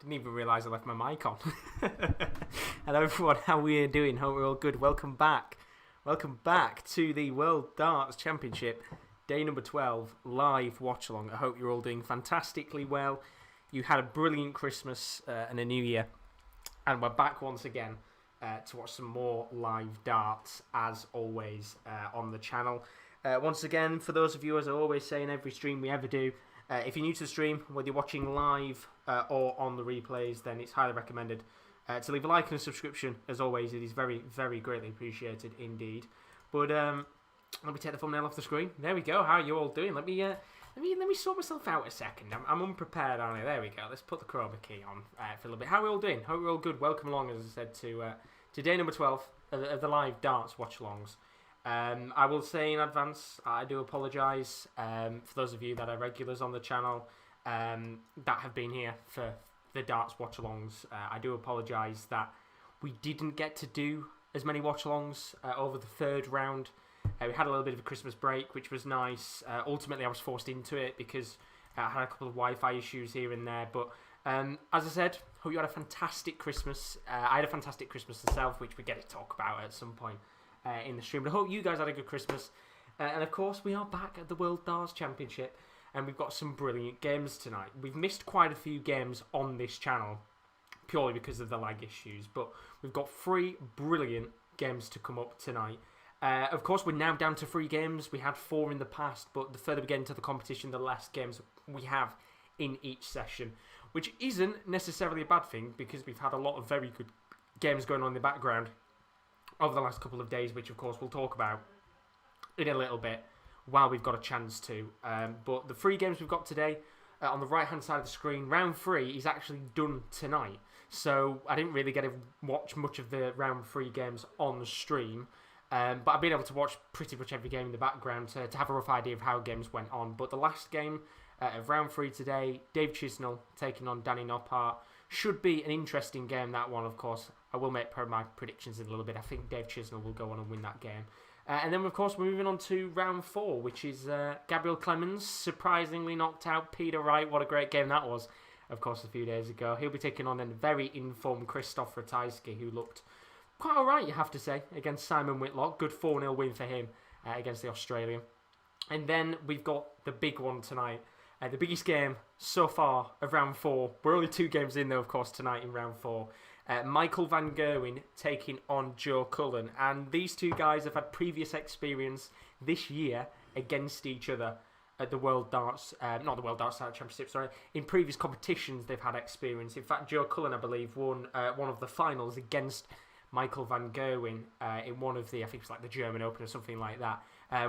Didn't even realise I left my mic on. Hello everyone, how are we doing? Hope we're all good. Welcome back. Welcome back to the World Darts Championship, day number 12, live watch-along. I hope you're all doing fantastically well. You had a brilliant Christmas and a New Year. And we're back once again to watch some more live darts, as always, on the channel. Once again, for those of you, as I always say in every stream we ever do, if you're new to the stream, whether you're watching live or on the replays, then it's highly recommended to leave a like and a subscription. As always, it is very, very greatly appreciated indeed. But let me take the thumbnail off the screen. There we go. How are you all doing? Let me sort myself out a second. I'm unprepared, aren't I? There we go. Let's put the chroma key on for a little bit. How are we all doing? Hope we're all good. Welcome along, as I said, to day number 12 of the live darts watch-alongs. I will say in advance, I do apologise for those of you that are regulars on the channel that have been here for the darts watch-alongs. I do apologise that we didn't get to do as many watch-alongs over the third round. We had a little bit of a Christmas break, which was nice. Ultimately, I was forced into it because I had a couple of Wi-Fi issues here and there. But as I said, hope you had a fantastic Christmas. I had a fantastic Christmas myself, which we get to talk about at some point in the stream. But I hope you guys had a good Christmas. And of course, we are back at the World Darts Championship, and we've got some brilliant games tonight. We've missed quite a few games on this channel, purely because of the lag issues. But we've got 3 brilliant games to come up tonight. Of course, we're now down to 3 games. We had 4 in the past, but the further we get into the competition, the less games we have in each session, which isn't necessarily a bad thing because we've had a lot of very good games going on in the background over the last couple of days, which of course we'll talk about in a little bit while we've got a chance to. But the 3 games we've got today, on the right hand side of the screen, round 3 is actually done tonight. So I didn't really get to watch much of the round 3 games on the stream. But I've been able to watch pretty much every game in the background to have a rough idea of how games went on. But the last game of round 3 today, Dave Chisnall taking on Danny Noppert. Should be an interesting game, that one, of course. I will make my predictions in a little bit. I think Dave Chisnall will go on and win that game. And then, of course, we're moving on to round 4, which is Gabriel Clemens surprisingly knocked out Peter Wright. What a great game that was, of course, a few days ago. He'll be taking on a very informed Krzysztof Ratajski, who looked quite alright, you have to say, against Simon Whitlock. Good 4-0 win for him against the Australian. And then we've got the big one tonight. The biggest game so far of round 4. We're only 2 games in, though, of course, tonight in round 4. Michael van Gerwen taking on Joe Cullen. And these 2 guys have had previous experience this year against each other at the World Darts, not the World Darts Championship, sorry. In previous competitions, they've had experience. In fact, Joe Cullen, I believe, won one of the finals against Michael van Gerwen in one of the, I think it was like the German Open or something like that.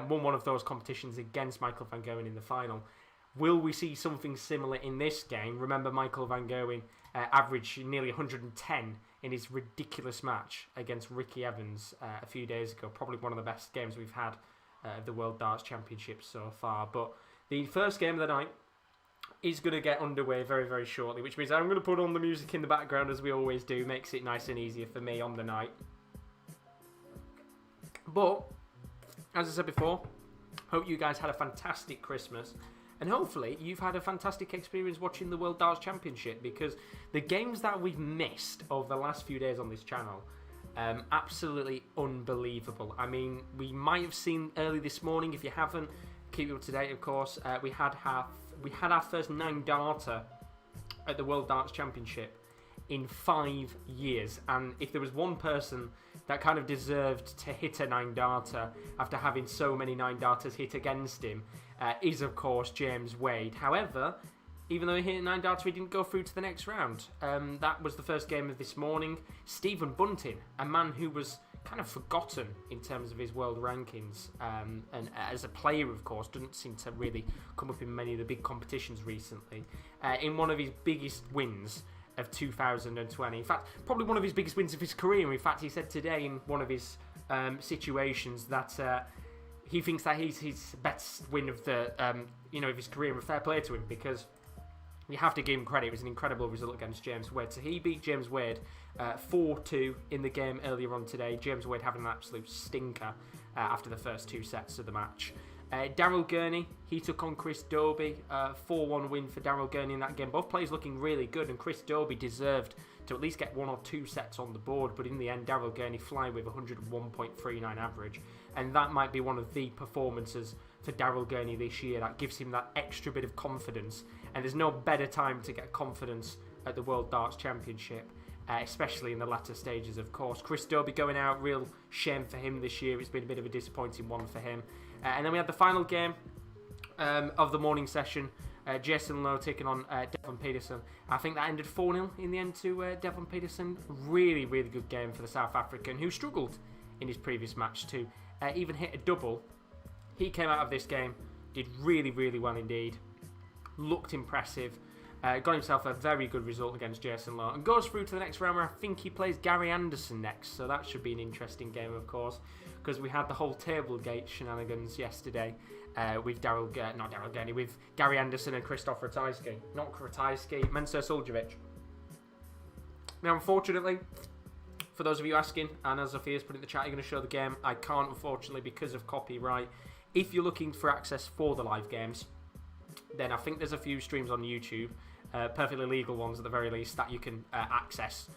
Won one of those competitions against Michael van Gerwen in the final. Will we see something similar in this game? Remember, Michael van Gerwen averaged nearly 110 in his ridiculous match against Ricky Evans a few days ago. Probably one of the best games we've had of the World Darts Championship so far. But the first game of the night is going to get underway very, very shortly, which means I'm going to put on the music in the background as we always do. Makes it nice and easier for me on the night. But, as I said before, hope you guys had a fantastic Christmas. And hopefully you've had a fantastic experience watching the World Darts Championship, because the games that we've missed over the last few days on this channel, absolutely unbelievable. I mean, we might have seen early this morning. If you haven't, keep you up to date, of course. We had our first 9-darter at the World Darts Championship in 5 years, and if there was one person that kind of deserved to hit a 9-darter after having so many 9-darters hit against him, is of course James Wade. However, even though he hit a 9-darter, he didn't go through to the next round. That was the first game of this morning. Stephen Bunting, a man who was kind of forgotten in terms of his world rankings, and as a player, of course, doesn't seem to really come up in many of the big competitions recently. In one of his biggest wins of 2020, in fact, probably one of his biggest wins of his career. In fact, he said today in one of his situations that he thinks that he's his best win of the of his career, and fair play to him, because you have to give him credit. It was an incredible result against James Wade. So he beat James Wade 4-2 in the game earlier on today. James Wade having an absolute stinker after the first 2 sets of the match. Daryl Gurney, he took on Chris Dobey. 4-1 win for Daryl Gurney in that game. Both players looking really good, and Chris Dobey deserved to at least get 1 or 2 sets on the board, but in the end, Daryl Gurney flying with 101.39 average, and that might be one of the performances for Daryl Gurney this year. That gives him that extra bit of confidence, and there's no better time to get confidence at the World Darts Championship, especially in the latter stages, of course. Chris Dobey going out, real shame for him this year. It's been a bit of a disappointing one for him. And then we had the final game of the morning session. Jason Lowe taking on Devon Peterson. I think that ended 4-0 in the end to Devon Peterson. Really, really good game for the South African, who struggled in his previous match to even hit a double. He came out of this game, did really, really well indeed. Looked impressive. Got himself a very good result against Jason Lowe and goes through to the next round where I think he plays Gary Anderson next. So that should be an interesting game, of course, because we had the whole table gate shenanigans yesterday with with Gary Anderson and Krzysztof Ratajski. Not Ratajski, Mensur Suljovic. Now, unfortunately, for those of you asking, and as Sophia's put in the chat, you're going to show the game. I can't, unfortunately, because of copyright. If you're looking for access for the live games, then I think there's a few streams on YouTube, perfectly legal ones at the very least, that you can access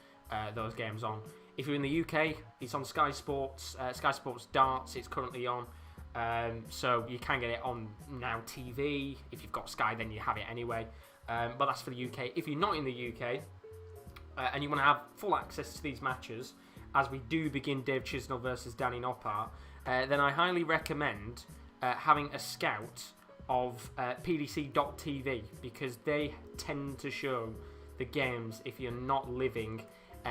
those games on. If you're in the UK, it's on Sky Sports, Sky Sports Darts, it's currently on. So you can get it on Now TV. If you've got Sky, then you have it anyway. But that's for the UK. If you're not in the UK and you want to have full access to these matches, as we do begin Dave Chisnall versus Danny Noppert, then I highly recommend having a scout of PDC.TV, because they tend to show the games if you're not living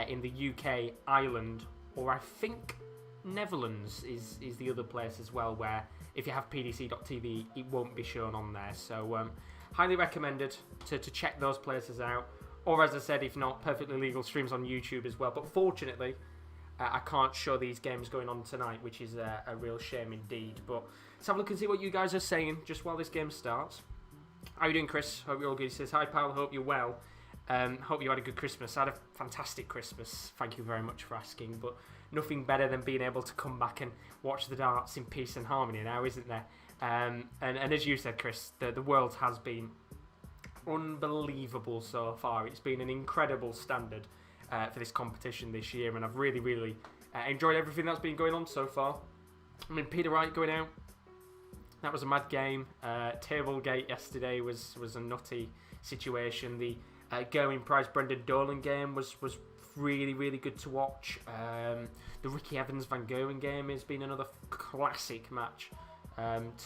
in the UK, Ireland, or I think Netherlands is the other place as well, where if you have PDC.TV it won't be shown on there. So highly recommended to check those places out, or as I said, if not, perfectly legal streams on YouTube as well. But fortunately I can't show these games going on tonight, which is a real shame indeed. But let's have a look and see what you guys are saying just while this game starts. How are you doing, Chris? Hope you're all good. He says, hi pal, hope you're well. Hope you had a good Christmas. I had a fantastic Christmas. Thank you very much for asking. But nothing better than being able to come back and watch the darts in peace and harmony now, isn't there? And as you said, Chris, the world has been unbelievable so far. It's been an incredible standard for this competition this year, and I've really, really enjoyed everything that's been going on so far. I mean, Peter Wright going out, that was a mad game. Tablegate yesterday was a nutty situation. The Gerwen Price Brendan Dolan game was really, really good to watch. The Ricky Evans Van Gerwen game has been another classic match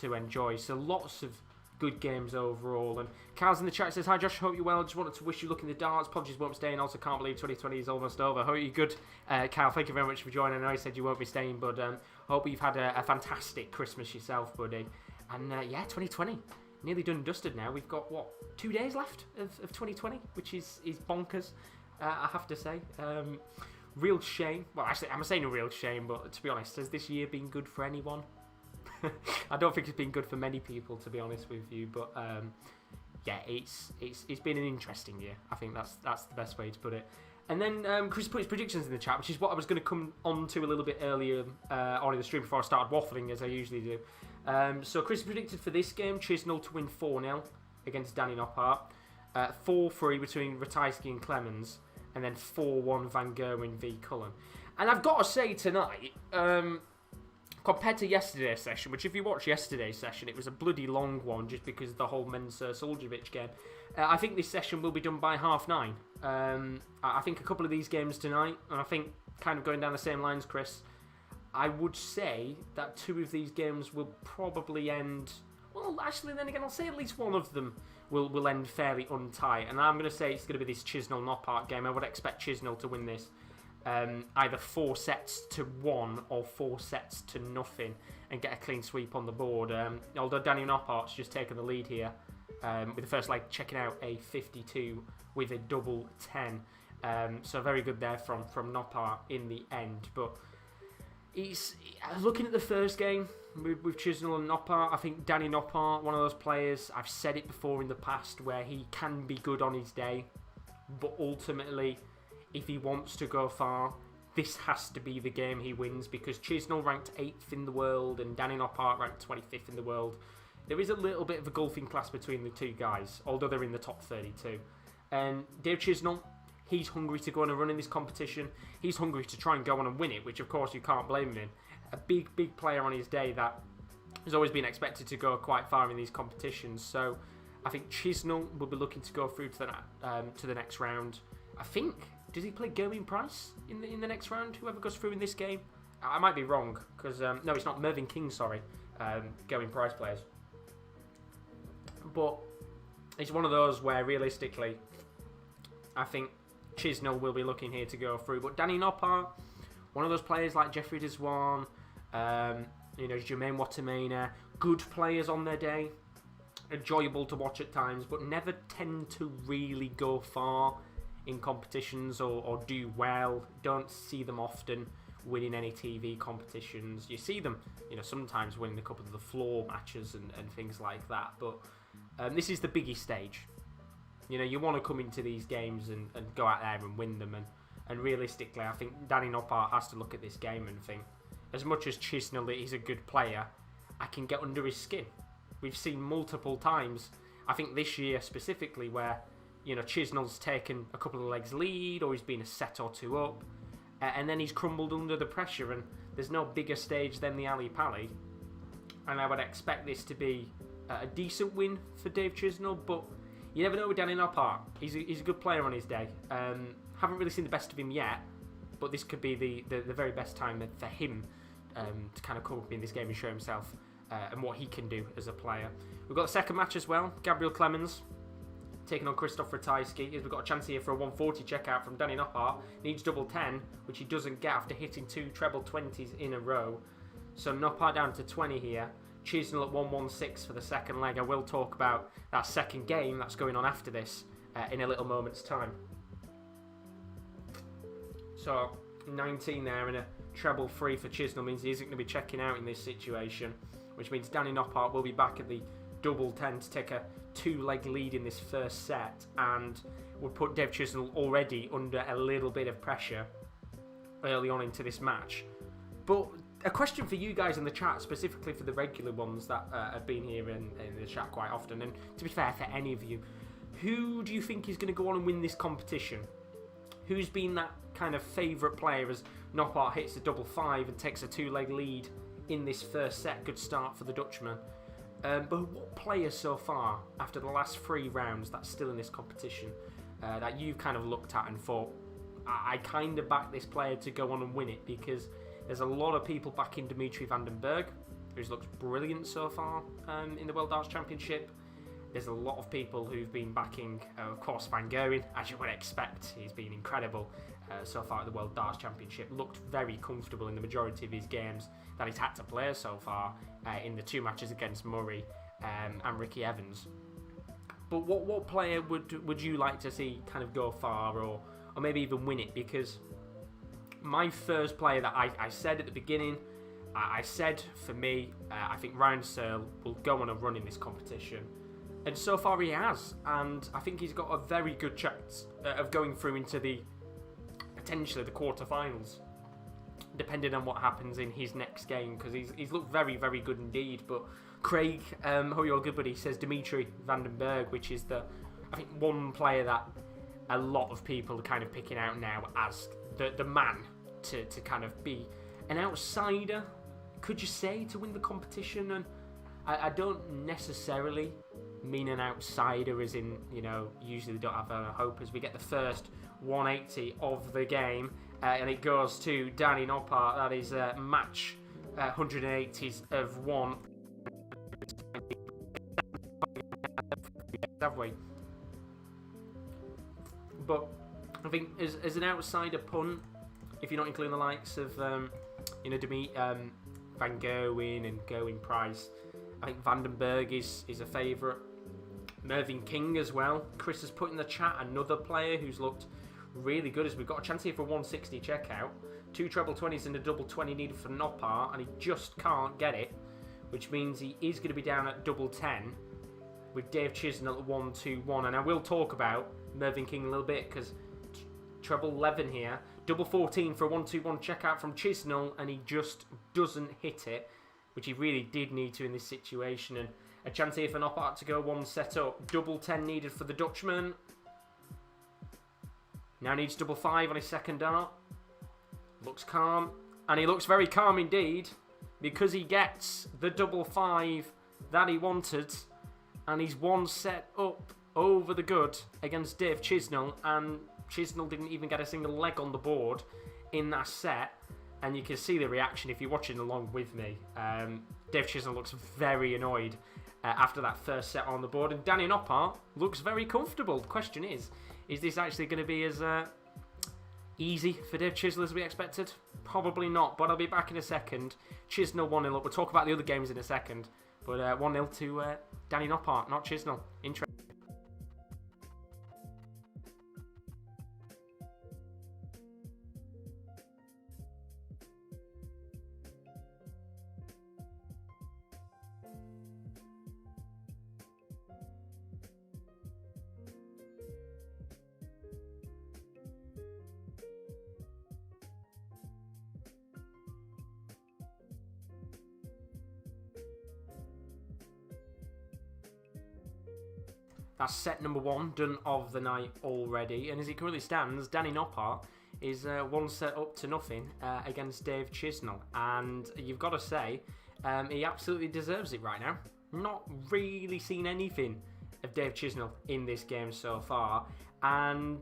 to enjoy. So lots of good games overall. And Carl's in the chat says, hi Josh, hope you're well. Just wanted to wish you luck in the darts. Apologies won't be staying. Also can't believe 2020 is almost over. Hope you're good. Carl, thank you very much for joining. I know you said you won't be staying, but hope you've had a fantastic Christmas yourself, buddy. And yeah, 2020 nearly done and dusted now. We've got, what, 2 days left of 2020, which is bonkers, I have to say. Real shame. Well, actually, I'm saying a real shame, but to be honest, has this year been good for anyone? I don't think it's been good for many people, to be honest with you. But yeah, it's been an interesting year. I think that's the best way to put it. And then Chris put his predictions in the chat, which is what I was going to come on to a little bit earlier on in the stream before I started waffling, as I usually do. So Chris predicted for this game Chisnall to win 4-0 against Danny Noppert, 4-3 between Ratajski and Clemens, and then 4-1 Van Gerwen v Cullen. And I've got to say tonight, compared to yesterday's session, which if you watch yesterday's session, it was a bloody long one just because of the whole Mensur Suljovic game. I think this session will be done by 9:30. I think a couple of these games tonight, and I think kind of going down the same lines, Chris, I would say that 2 of these games will probably end... Well, actually, then again, I'll say at least one of them will end fairly untight. And I'm going to say it's going to be this Chisnall-Noppert game. I would expect Chisnall to win this either 4-1 or 4-0 and get a clean sweep on the board. Although Danny Noppert's just taken the lead here with the first leg, checking out a 52 with a double 10. So very good there from Noppert in the end. But he's looking at the first game with Chisnall and Noppert. I think Danny Noppert, one of those players, I've said it before in the past, where he can be good on his day, but ultimately, if he wants to go far, this has to be the game he wins, because Chisnall ranked 8th in the world and Danny Noppert ranked 25th in the world. There is a little bit of a gulfing class between the two guys, although they're in the top 32. And Dave Chisnall, he's hungry to go on and run in this competition. He's hungry to try and go on and win it, which of course you can't blame him. A big player on his day that has always been expected to go quite far in these competitions. So I think Chisnall will be looking to go through to the next round. I think, does he play Gerwen Price in the next round? Whoever goes through in this game, I might be wrong, because no, it's not Mervyn King. Sorry, Gerwen Price players. But it's one of those where realistically, I think Chisnall will be looking here to go through. But Danny Noppert, one of those players like Jeffrey Deswan, Jermaine Watamena, good players on their day, enjoyable to watch at times, but never tend to really go far in competitions or do well. Don't see them often winning any TV competitions. You see them, sometimes winning a couple of the floor matches and things like that. But this is the biggie stage. You want to come into these games and go out there and win them. And realistically, I think Danny Noppert has to look at this game and think, as much as Chisnall is a good player, I can get under his skin. We've seen multiple times, I think this year specifically, where Chisnall's taken a couple of legs lead, or he's been a set or two up, and then he's crumbled under the pressure, and there's no bigger stage than the Ali Pali. And I would expect this to be a decent win for Dave Chisnall, but you never know with Danny Noppert. He's a good player on his day. Haven't really seen the best of him yet, but this could be the very best time for him to kind of come up in this game and show himself and what he can do as a player. We've got the second match as well. Gabriel Clemens taking on Krzysztof Ratajski. We've got a chance here for a 140 checkout from Danny Noppert. Needs double 10, which he doesn't get after hitting 2 treble 20s in a row. So Noppert down to 20 here. Chisnall at 116 for the second leg. I will talk about that second game that's going on after this in a little moment's time. So 19 there and a treble 3 for Chisnall means he isn't going to be checking out in this situation, which means Danny Noppert will be back at the double 10 to take a 2-leg lead in this first set, and would put Dave Chisnall already under a little bit of pressure early on into this match. But a question for you guys in the chat, specifically for the regular ones that have been here in the chat quite often, and to be fair for any of you, who do you think is going to go on and win this competition? Who's been that kind of favourite player as Noppert hits the double 5 and takes a 2-leg lead in this first set? Good start for the Dutchman. But what player so far, after the last 3 rounds, that's still in this competition, that you've kind of looked at and thought, I kind of back this player to go on and win it? Because there's a lot of people backing Dimitri van den Berg, who's looked brilliant so far in the World Darts Championship. There's a lot of people who've been backing, of course, Van Gerwen, as you would expect. He's been incredible so far at the World Darts Championship. Looked very comfortable in the majority of his games that he's had to play so far in the 2 matches against Murray and Ricky Evans. But what player would you like to see kind of go far or maybe even win it? Because my first player that I said at the beginning, I said for me, I think Ryan Searle will go on a run in this competition. And so far he has, and I think he's got a very good chance of going through into potentially the quarterfinals, depending on what happens in his next game, because he's looked very, very good indeed. But Craig, who you're good buddy, says Dimitri van den Berg, which is I think one player that a lot of people are kind of picking out now as the man to kind of be an outsider, could you say, to win the competition. And I don't necessarily mean an outsider as in, usually they don't have a hope, as we get the first 180 of the game, and it goes to Danny Noppert. That is match 180s of 1. Have we? But I think as an outsider punt, if you're not including the likes of Van Gerwen and Gerwen Price, I think Van den Berg is a favourite. Mervyn King as well. Chris has put in the chat another player who's looked really good, as we've got a chance here for 160 checkout. 2 treble 20s and a double 20 needed for Noppert, and he just can't get it, which means he is going to be down at double 10 with Dave Chisnall at 1-2-1. And I will talk about Mervyn King a little bit, because treble 11 here, Double 14 for a 1-2-1 checkout from Chisnall, and he just doesn't hit it, which he really did need to in this situation. And a chance here for Noppert to go one set up. Double 10 needed for the Dutchman. Now needs double 5 on his second dart. Looks calm, and he looks very calm indeed, because he gets the double 5 that he wanted, and he's one set up over the good against Dave Chisnall, and Chisnall didn't even get a single leg on the board in that set. And you can see the reaction if you're watching along with me. Dave Chisnall looks very annoyed after that first set on the board, and Danny Noppert looks very comfortable. The question is this actually going to be as easy for Dave Chisnall as we expected? Probably not, but I'll be back in a second. Chisnall 1-0 up. We'll talk about the other games in a second. But 1-0 to Danny Noppert, not Chisnall. Interesting. That's set number 1 done of the night already, and as it currently stands, Danny Noppert is one set up to nothing against Dave Chisnall, and you've got to say he absolutely deserves it right now. Not really seen anything of Dave Chisnall in this game so far, and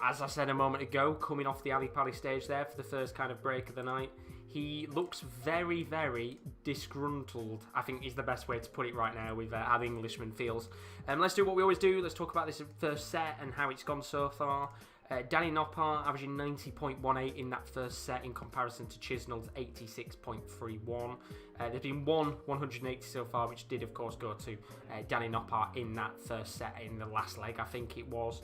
as I said a moment ago, coming off the Ali Pali stage there for the first kind of break of the night, he looks very, very disgruntled, I think is the best way to put it right now with how the Englishman feels. Let's do what we always do. Let's talk about this first set and how it's gone so far. Danny Noppert averaging 90.18 in that first set in comparison to Chisnall's 86.31. There's been one 180 so far, which did, of course, go to Danny Noppert in that first set in the last leg, I think it was.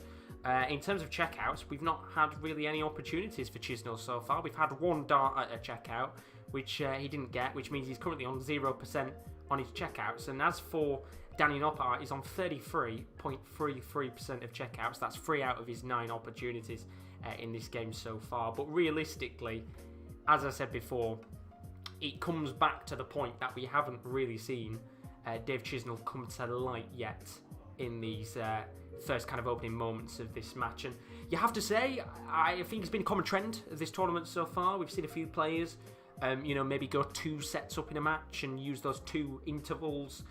In terms of checkouts, we've not had really any opportunities for Chisnall so far. We've had one dart at a checkout, which he didn't get, which means he's currently on 0% on his checkouts. And as for Danny Noppert, he's on 33.33% of checkouts. That's 3 out of his 9 opportunities in this game so far. But realistically, as I said before, it comes back to the point that we haven't really seen Dave Chisnall come to light yet in these first kind of opening moments of this match. And you have to say, I think it's been a common trend of this tournament so far. We've seen a few players maybe go 2 sets up in a match and use those 2 intervals,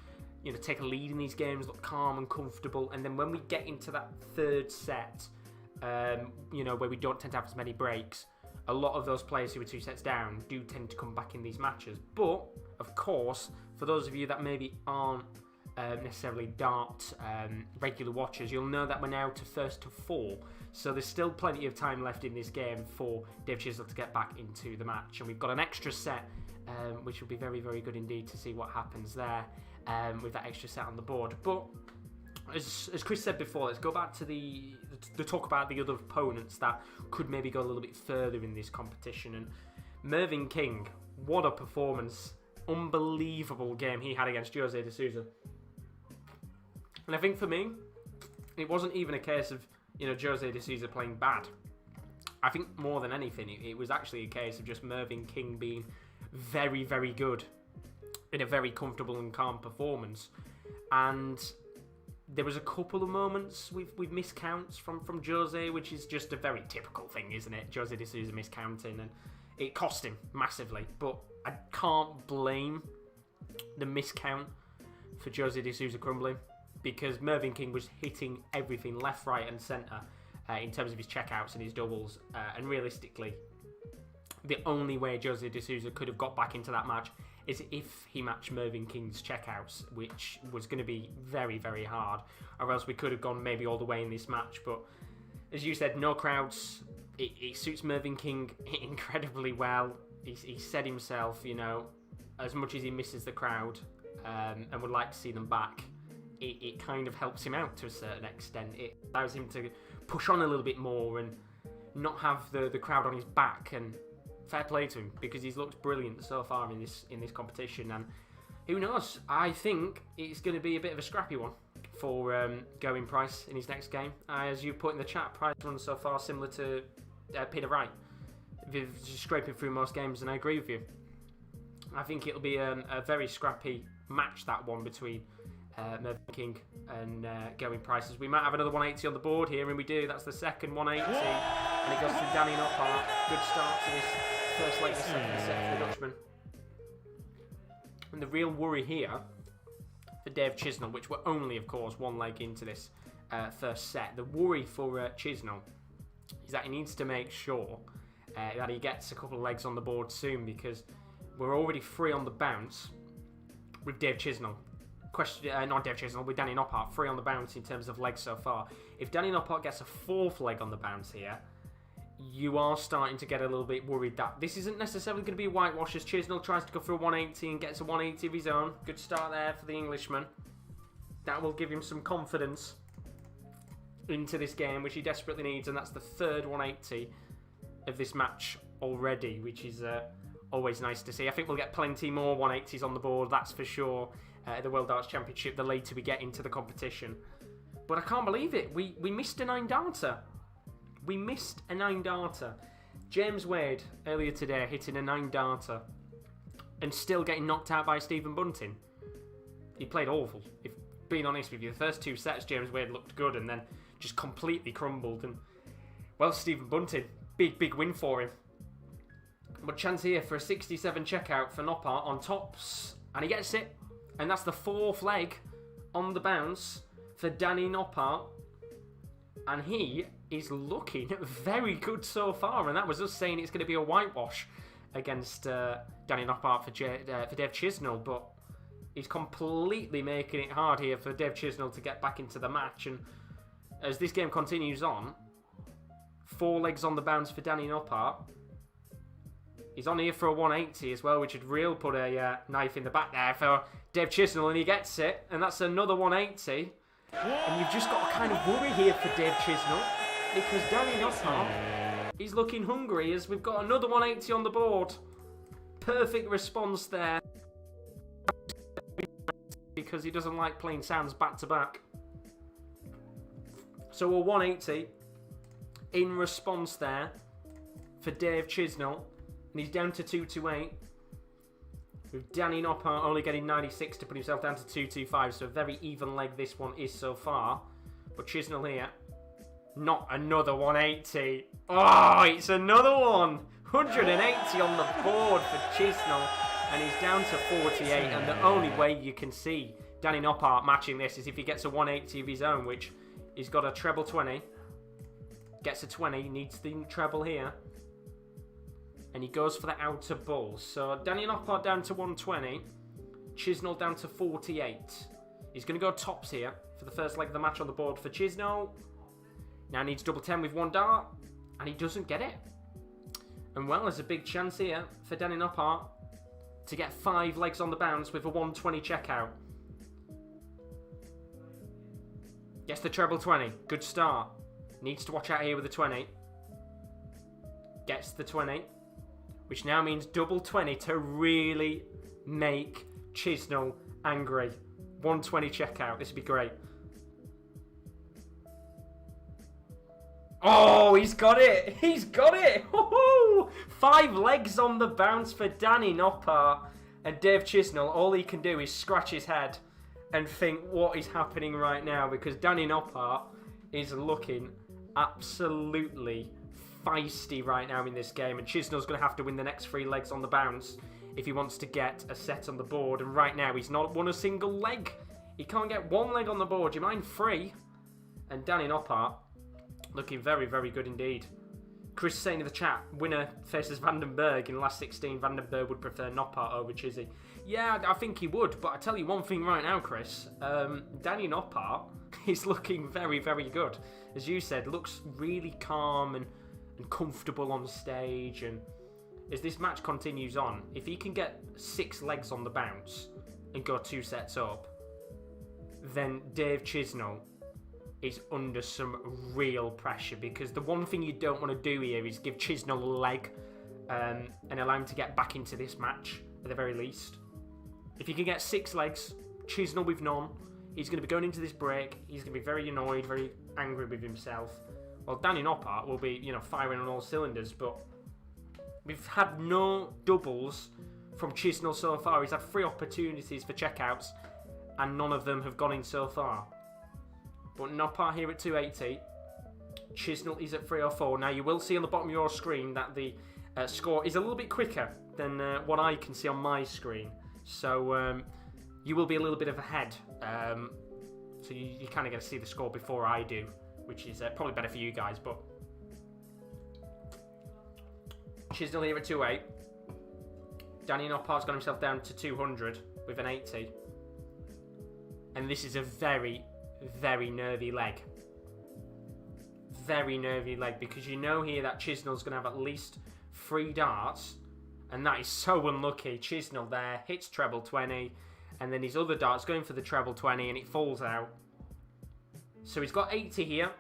take a lead in these games, look calm and comfortable, and then when we get into that third set, where we don't tend to have as many breaks, a lot of those players who are 2 sets down do tend to come back in these matches. But, of course, for those of you that maybe aren't necessarily dart regular watchers, you'll know that we're now to first to 4, so there's still plenty of time left in this game for Dave Chisnall to get back into the match, and we've got an extra set which will be very, very good indeed to see what happens there with that extra set on the board. But as Chris said before, let's go back to the talk about the other opponents that could maybe go a little bit further in this competition. And Mervyn King, what a performance, unbelievable game he had against Jose de Sousa. And I think for me, it wasn't even a case of Jose de Sousa playing bad. I think more than anything, it was actually a case of just Mervyn King being very, very good in a very comfortable and calm performance. And there was a couple of moments with miscounts from Jose, which is just a very typical thing, isn't it? Jose de Sousa miscounting, and it cost him massively. But I can't blame the miscount for Jose de Sousa crumbling, because Mervyn King was hitting everything left, right and centre in terms of his checkouts and his doubles. And realistically, the only way Jose de Sousa could have got back into that match is if he matched Mervyn King's checkouts, which was going to be very, very hard, or else we could have gone maybe all the way in this match. But as you said, no crowds. It suits Mervyn King incredibly well. He said himself, as much as he misses the crowd and would like to see them back, it kind of helps him out to a certain extent. It allows him to push on a little bit more and not have the crowd on his back. And fair play to him, because he's looked brilliant so far in this competition. And who knows? I think it's going to be a bit of a scrappy one for Gerwen Price in his next game. As you put in the chat, Price runs so far similar to Peter Wright. just scraping through most games, and I agree with you. I think it'll be a very scrappy match, that one, between Mervyn King and Gerwen Prices. We might have another 180 on the board here, and we do. That's the second 180, and it goes to Danny Noppert. Good start to this first leg, the second set for the Dutchman. And the real worry here for Dave Chisnall, which we're only, of course, one leg into this first set. The worry for Chisnall is that he needs to make sure that he gets a couple of legs on the board soon, because we're already 3 on the bounce with Dave Chisnall. Not Dave Chisnall, with Danny Noppert, 3 on the bounce in terms of legs so far. If Danny Noppert gets a 4th leg on the bounce here, you are starting to get a little bit worried that this isn't necessarily going to be a whitewash, as Chisnall tries to go for a 180 and gets a 180 of his own. Good start there for the Englishman. That will give him some confidence into this game, which he desperately needs, and that's the third 180 of this match already, which is always nice to see. I think we'll get plenty more 180s on the board, that's for sure, at the World Darts Championship, the later we get into the competition. But I can't believe it. We missed a 9-darter. We missed a 9-darter. James Wade, earlier today, hitting a 9-darter and still getting knocked out by Stephen Bunting. He played awful, if being honest with you. The first 2 sets, James Wade looked good and then just completely crumbled. And, well, Stephen Bunting, big win for him. But chance here for a 67 checkout for Noppert on tops. And he gets it. And that's the 4th leg on the bounce for Danny Noppert. And he is looking very good so far. And that was us saying it's going to be a whitewash against Danny Noppert for Dave Chisnall. But he's completely making it hard here for Dave Chisnall to get back into the match. And as this game continues on, 4 legs on the bounce for Danny Noppert. He's on here for a 180 as well, which would really put a knife in the back there for Dave Chisnall, and he gets it, and that's another 180. And you've just got to kind of worry here for Dave Chisnall, because Danny Noppert is looking hungry as we've got another 180 on the board. Perfect response there, because he doesn't like playing sounds back to back. So a 180 in response there for Dave Chisnall. And he's down to 228. With Danny Noppert only getting 96 to put himself down to 225. So a very even leg this one is so far. But Chisnall here. Not another 180. Oh, it's another one. 180 on the board for Chisnall. And he's down to 48. And the only way you can see Danny Noppert matching this is if he gets a 180 of his own, which he's got a treble 20. Gets a 20. Needs the treble here. And he goes for the outer bull. So Danny Noppert down to 120. Chisnall down to 48. He's going to go tops here for the first leg of the match on the board for Chisnall. Now needs double 10 with 1 dart. And he doesn't get it. And well, there's a big chance here for Danny Noppert to get 5 legs on the bounce with a 120 checkout. Gets the treble 20. Good start. Needs to watch out here with the 20. Gets the 20. Which now means double 20 to really make Chisnall angry. 120 checkout. This would be great. Oh, he's got it. He's got it. Woo-hoo! 5 legs on the bounce for Danny Noppert. And Dave Chisnall, all he can do is scratch his head and think what is happening right now. Because Danny Noppert is looking absolutely feisty right now in this game, and Chisnall's going to have to win the next 3 legs on the bounce if he wants to get a set on the board. And right now he's not won a single leg. He can't get 1 leg on the board. You mind 3? And Danny Noppert looking very, very good indeed. Chris saying in the chat, winner faces Vandenberg in the last 16. Vandenberg would prefer Noppert over Chizzy. Yeah, I think he would, but I tell you one thing right now, Chris. Danny Noppert is looking very, very good. As you said, looks really calm and comfortable on stage. And as this match continues on, if he can get 6 legs on the bounce and go 2 sets up, then Dave Chisnall is under some real pressure, because the one thing you don't want to do here is give Chisnall a leg and allow him to get back into this match at the very least. If you can get 6 legs, Chisnall with none, he's going to be going into this break, he's going to be very annoyed, very angry with himself. Well, Danny Noppert will be, firing on all cylinders, but We've had no doubles from Chisnall so far. He's had 3 opportunities for checkouts, and none of them have gone in so far. But Noppert here at 280. Chisnall is at 304. Now, you will see on the bottom of your screen that the score is a little bit quicker than what I can see on my screen. So, you will be a little bit of ahead. So you kind of get to see the score before I do, which is probably better for you guys. But Chisnall here at 2.8. Danny Noppert's got himself down to 200 with an 80. And this is a very, very nervy leg. Very nervy leg, because you know here that Chisnall's going to have at least 3 darts. And that is so unlucky. Chisnall there hits treble 20. And then his other dart's going for the treble 20 and it falls out. So he's got 80 here.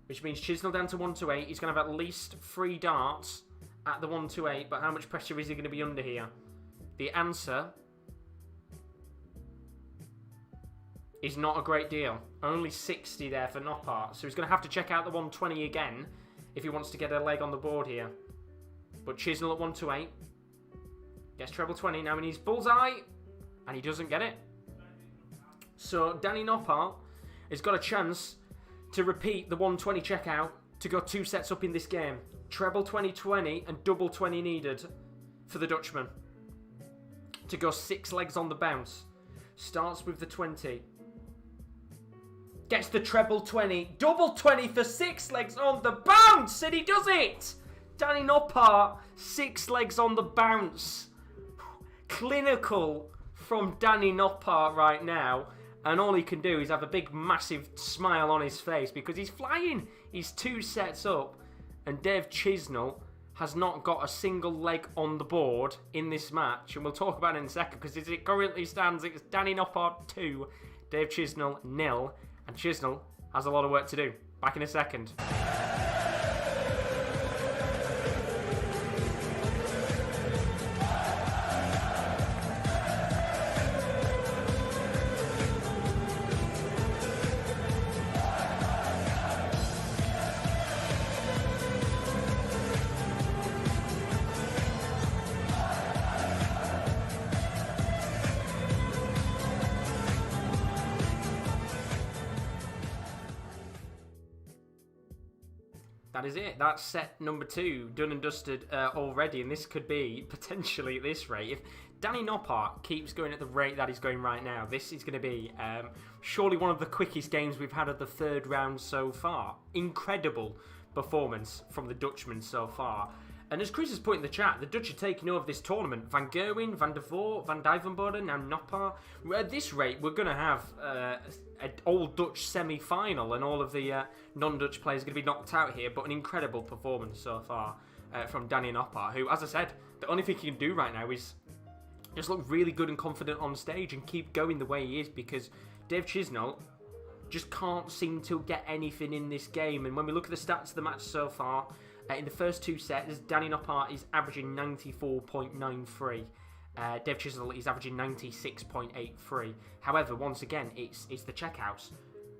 Which means Chisnall down to 128. He's going to have at least 3 darts at the 128. But how much pressure is he going to be under here? The answer is not a great deal. Only 60 there for Noppert. So he's going to have to check out the 120 again if he wants to get a leg on the board here. But Chisnall at 128. Gets treble 20. Now he needs bullseye. And he doesn't get it. So Danny Noppert has got a chance to repeat the 120 checkout to go 2 sets up in this game. Treble 20-20 and double 20 needed for the Dutchman to go 6 legs on the bounce. Starts with the 20. Gets the treble 20. Double 20 for 6 legs on the bounce. And he does it. Danny Noppert, 6 legs on the bounce. Clinical from Danny Noppert right now. And all he can do is have a big, massive smile on his face because he's flying. He's 2 sets up. And Dave Chisnall has not got a single leg on the board in this match. And we'll talk about it in a second because as it currently stands, it's Danny Noppert 2, Dave Chisnall 0. And Chisnall has a lot of work to do. Back in a second. That is it. That's set number 2 done and dusted already, and this could be potentially at this rate. If Danny Noppert keeps going at the rate that he's going right now, this is going to be surely one of the quickest games we've had of the 3rd round so far. Incredible performance from the Dutchman so far. And as Chris has put in the chat, the Dutch are taking over this tournament. Van Gerwen, Van der Voort, Van Dijvenbode, now Noppert. At this rate, we're going to have an all-Dutch semi-final, and all of the non-Dutch players are going to be knocked out here. But an incredible performance so far from Danny Noppert, who, as I said, the only thing he can do right now is just look really good and confident on stage and keep going the way he is, because Dave Chisnall just can't seem to get anything in this game. And when we look at the stats of the match so far, in the first 2 sets, Danny Noppert is averaging 94.93. Dave Chisnall is averaging 96.83. However, once again, it's the checkouts.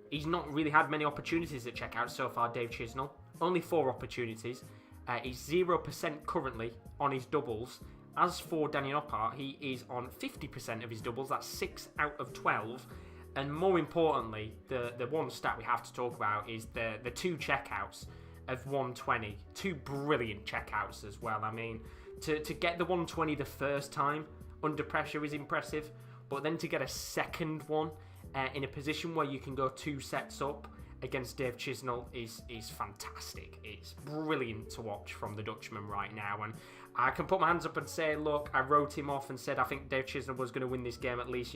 He's not really had many opportunities at checkouts so far, Dave Chisnall. Only 4 opportunities. He's 0% currently on his doubles. As for Danny Noppert, he is on 50% of his doubles. That's 6 out of 12. And more importantly, the one stat we have to talk about is the 2 checkouts of 120. 2 brilliant checkouts as well. I mean, to get the 120 the first time under pressure is impressive, but then to get a second one in a position where you can go 2 sets up against Dave Chisnall is fantastic. It's brilliant to watch from the Dutchman right now, and I can put my hands up and say, look, I wrote him off and said I think Dave Chisnall was going to win this game at least,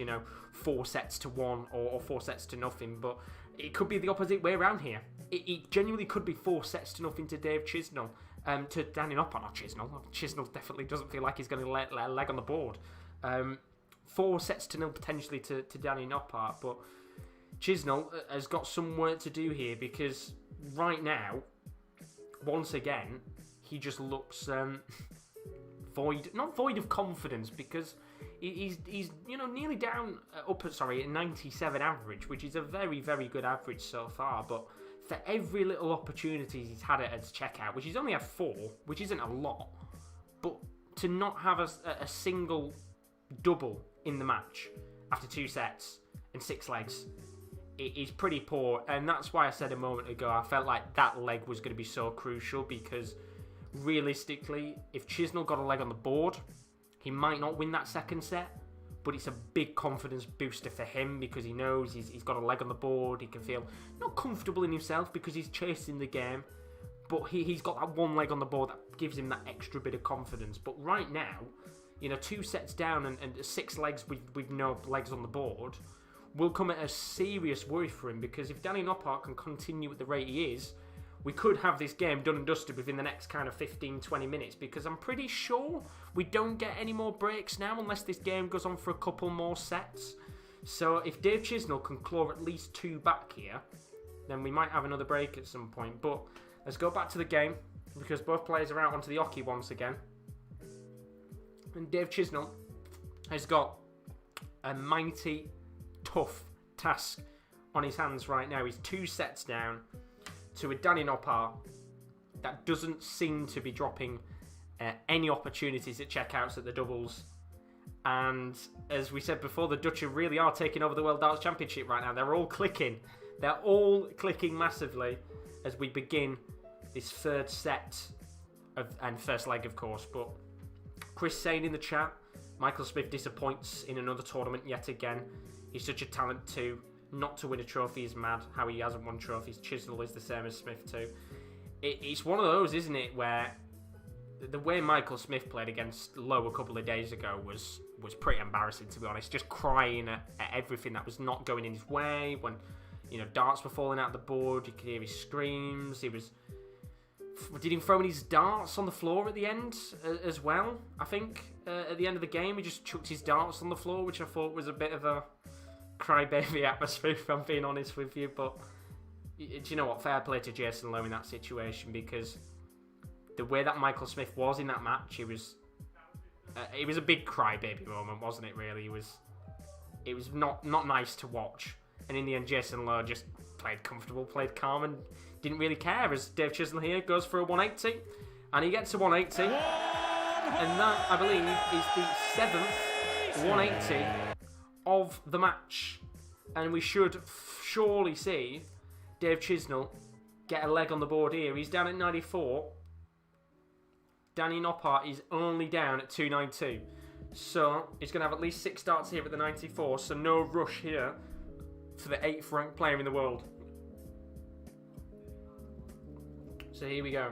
4 sets to 1 or 4 sets to nothing, but it could be the opposite way around here. It genuinely could be 4 sets to nothing to Dave Chisnall, to Danny Noppert, not Chisnall. Chisnall definitely doesn't feel like he's going to let a leg on the board. 4 sets to 0 potentially to Danny Noppert, but Chisnall has got some work to do here, because right now, once again, he just looks not void of confidence, because he's nearly down at 97 average, which is a very, very good average so far, but for every little opportunity he's had at his checkout, which he's only had 4, which isn't a lot, but to not have a single double in the match after 2 sets and 6 legs, it is pretty poor. And that's why I said a moment ago, I felt like that leg was going to be so crucial, because realistically, if Chisnall got a leg on the board, he might not win that second set, but it's a big confidence booster for him, because he knows he's got a leg on the board. He can feel not comfortable in himself because he's chasing the game, but he's got that one leg on the board that gives him that extra bit of confidence. But right now, 2 sets down and 6 legs with no legs on the board will come at a serious worry for him, because if Danny Noppert can continue at the rate he is, we could have this game done and dusted within the next kind of 15-20 minutes, because I'm pretty sure we don't get any more breaks now unless this game goes on for a couple more sets. So if Dave Chisnall can claw at least 2 back here, then we might have another break at some point. But let's go back to the game, because both players are out onto the hockey once again. And Dave Chisnall has got a mighty tough task on his hands right now. He's 2 sets down to a Danny Noppert that doesn't seem to be dropping any opportunities at checkouts at the doubles. And as we said before, the Dutch really are taking over the World Darts Championship right now. They're all clicking. They're all clicking massively as we begin this 3rd set and first leg, of course. But Chris saying in the chat, Michael Smith disappoints in another tournament yet again. He's such a talent too. Not to win a trophy is mad. How he hasn't won trophies. Chisnall is the same as Smith too. It's one of those, isn't it, where the way Michael Smith played against Lowe a couple of days ago was pretty embarrassing, to be honest. Just crying at everything that was not going in his way. When darts were falling out the board, you could hear his screams. Did he throw his darts on the floor at the end as well? I think at the end of the game he just chucked his darts on the floor, which I thought was a bit of a crybaby atmosphere, if I'm being honest with you. But do you know what? Fair play to Jason Lowe in that situation, because the way that Michael Smith was in that match, it was a big crybaby moment, wasn't it? Really, it was not nice to watch. And in the end, Jason Lowe just played comfortable, played calm, and didn't really care. As Dave Chisnall here goes for a 180, and he gets a 180, and that, I believe, is the 7th 180 of the match. And we should surely see Dave Chisnall get a leg on the board here. He's down at 94. Danny Noppert is only down at 292. So he's going to have at least 6 starts here at the 94. So no rush here for the 8th ranked player in the world. So here we go.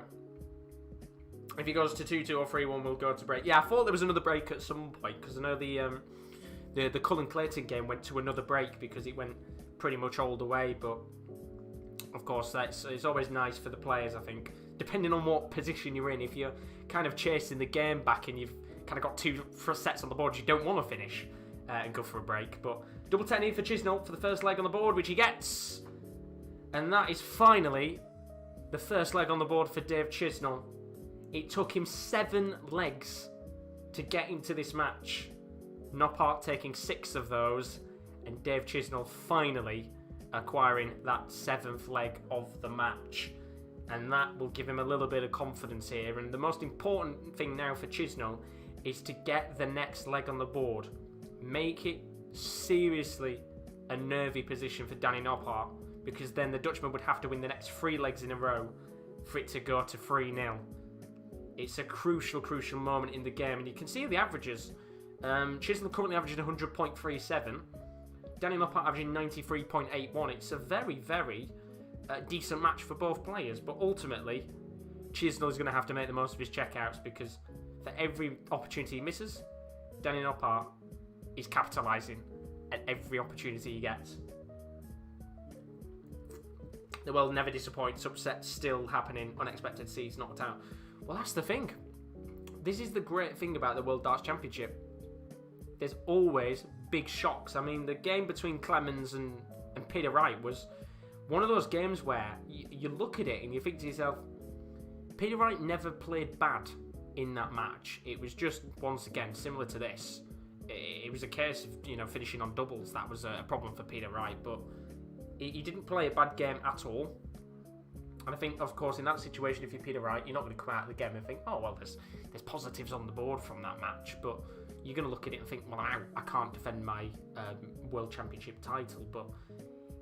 If he goes to 2-2 or 3-1, we'll go to break. Yeah, I thought there was another break at some point, because I know the Cullen Clayton game went to another break because it went pretty much all the way. But of course, it's always nice for the players, I think, depending on what position you're in. If you're kind of chasing the game back and you've kind of got 2 sets on the board, you don't want to finish and go for a break. But double 10 here for Chisnall for the first leg on the board, which he gets. And that is finally the first leg on the board for Dave Chisnall. It took him 7 legs to get into this match. Noppert taking 6 of those, and Dave Chisnall finally acquiring that 7th leg of the match. And that will give him a little bit of confidence here. And the most important thing now for Chisnall is to get the next leg on the board. Make it seriously a nervy position for Danny Noppert, because then the Dutchman would have to win the next 3 legs in a row for it to go to 3-0. It's a crucial moment in the game, and you can see the averages. Chisnall currently averaging 100.37, Danny Noppert averaging 93.81. It's a very, very decent match for both players, but ultimately Chisnall is going to have to make the most of his checkouts, because for every opportunity he misses, Danny Noppert is capitalising at every opportunity he gets. The world never disappoints, upsets still happening, unexpected seeds knocked out. Well, that's the thing. This is the great thing about the World Darts Championship. There's always big shocks. I mean, the game between Clemens and Peter Wright was one of those games where you look at it and you think to yourself, Peter Wright never played bad in that match. It was just, once again, similar to this. It was a case of, finishing on doubles. That was a problem for Peter Wright, but he didn't play a bad game at all. And I think, of course, in that situation, if you're Peter Wright, you're not going to come out of the game and think, oh, well, there's positives on the board from that match. But you're going to look at it and think, well, I can't defend my World Championship title. But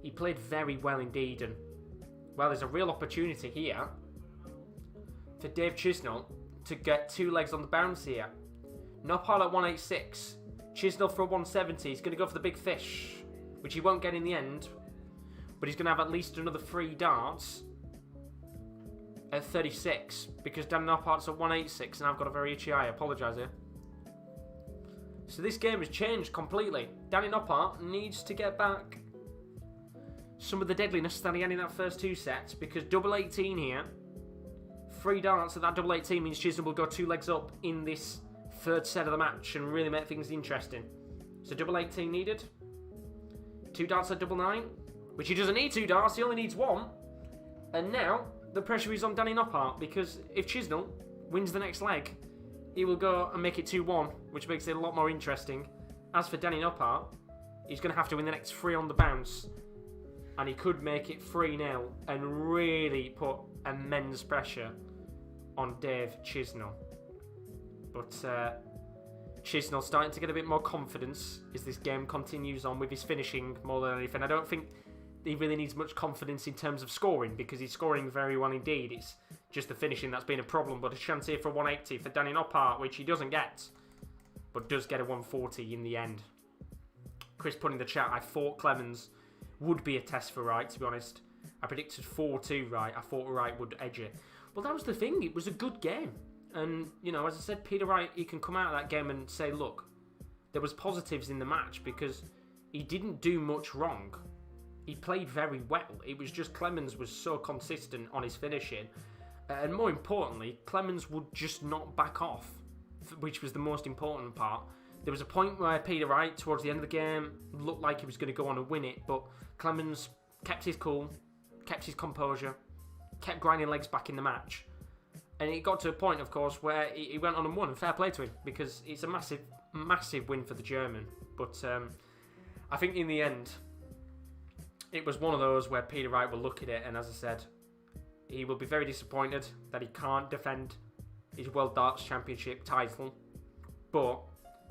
he played very well indeed. And, well, there's a real opportunity here for Dave Chisnall to get 2 legs on the bounce here. Noppert at 186. Chisnall for a 170. He's going to go for the big fish, which he won't get in the end. But he's going to have at least another 3 darts at 36, because Danny Noppert's at 186 and I've got a very itchy eye. I apologise here. So this game has changed completely. Danny Noppert needs to get back some of the deadliness that he had in that first 2 sets, because double 18 here, 3 darts at that double 18 means Chisnall will go 2 legs up in this 3rd set of the match and really make things interesting. So double 18 needed. 2 darts at double 9, which he doesn't need 2 darts, he only needs 1. And now the pressure is on Danny Noppert, because if Chisnall wins the next leg, he will go and make it 2-1, which makes it a lot more interesting. As for Danny Noppert, he's going to have to win the next 3 on the bounce, and he could make it 3-0 and really put immense pressure on Dave Chisnall. But Chisnall starting to get a bit more confidence as this game continues on with his finishing more than anything. I don't think he really needs much confidence in terms of scoring, because he's scoring very well indeed. It's just the finishing that's been a problem. But a chance here for 180 for Danny Noppert, which he doesn't get, but does get a 140 in the end. Chris put in the chat, I thought Clemens would be a test for Wright, to be honest. I predicted 4-2 Wright. I thought Wright would edge it. Well, that was the thing. It was a good game. And, you know, as I said, Peter Wright, he can come out of that game and say, look, there was positives in the match because he didn't do much wrong. He played very well. It was just Clemens was so consistent on his finishing. And more importantly, Clemens would just not back off, which was the most important part. There was a point where Peter Wright, towards the end of the game, looked like he was going to go on and win it, but Clemens kept his cool, kept his composure, kept grinding legs back in the match. And it got to a point, of course, where he went on and won, and fair play to him, because it's a massive, massive win for the German. But I think in the end, it was one of those where Peter Wright will look at it, and as I said, he will be very disappointed that he can't defend his World Darts Championship title. But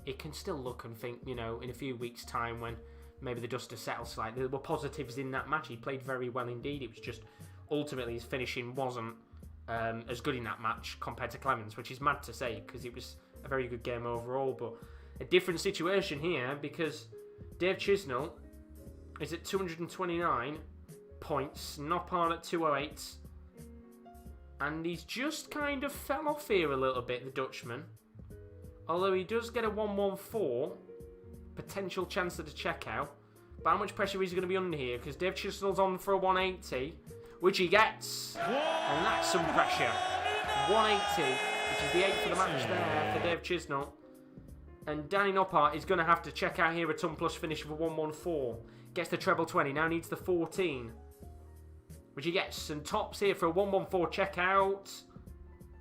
he can still look and think, you know, in a few weeks' time when maybe the dust has settled slightly, there were positives in that match. He played very well indeed. It was just, ultimately, his finishing wasn't as good in that match compared to Clemens, which is mad to say because it was a very good game overall. But a different situation here because Dave Chisnall is at 229 points, Noppert at 208, and he's just kind of fell off here a little bit, the Dutchman. Although he does get a 114, potential chance at a checkout. But how much pressure is he going to be under here? Because Dave Chisnall's on for a 180, which he gets. And that's some pressure. 180, which is the 8th for the match there for Dave Chisnall. And Danny Noppert is going to have to check out here a ton plus finish of a 114. Gets the treble 20, now needs the 14, which he gets. And tops here for a 114 checkout,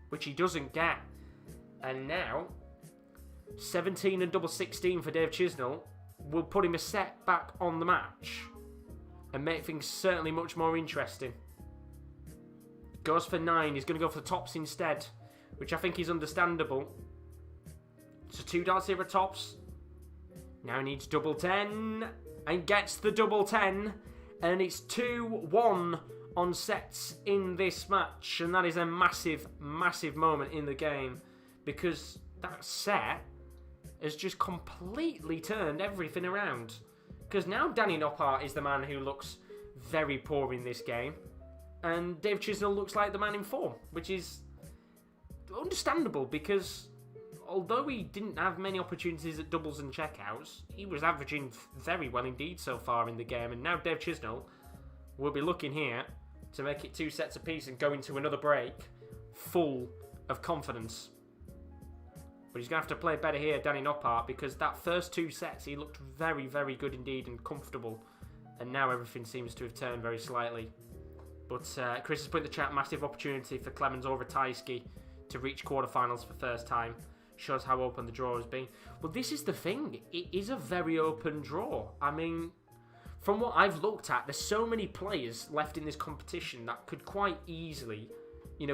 which he doesn't get. And now 17 and double 16 for Dave Chisnall will put him a set back on the match and make things certainly much more interesting. Goes for 9. He's going to go for the tops instead, which I think is understandable. So 2 darts here at tops. Now he needs double 10 and gets the double 10, and it's 2-1 on sets in this match, and that is a massive, massive moment in the game because that set has just completely turned everything around. Because now Danny Noppert is the man who looks very poor in this game, and Dave Chisnall looks like the man in form, which is understandable because although he didn't have many opportunities at doubles and checkouts, he was averaging very well indeed so far in the game. And now Dave Chisnall will be looking here to make it 2 sets apiece and go into another break full of confidence. But he's going to have to play better here, Danny Noppert, because that first 2 sets he looked very, very good indeed and comfortable. And now everything seems to have turned very slightly. But Chris has put in the chat, massive opportunity for Clemens or Ratajski to reach quarterfinals for first time. Shows how open the draw has been. Well, this is the thing. It is a very open draw. I mean, from what I've looked at, there's so many players left in this competition that could quite easily,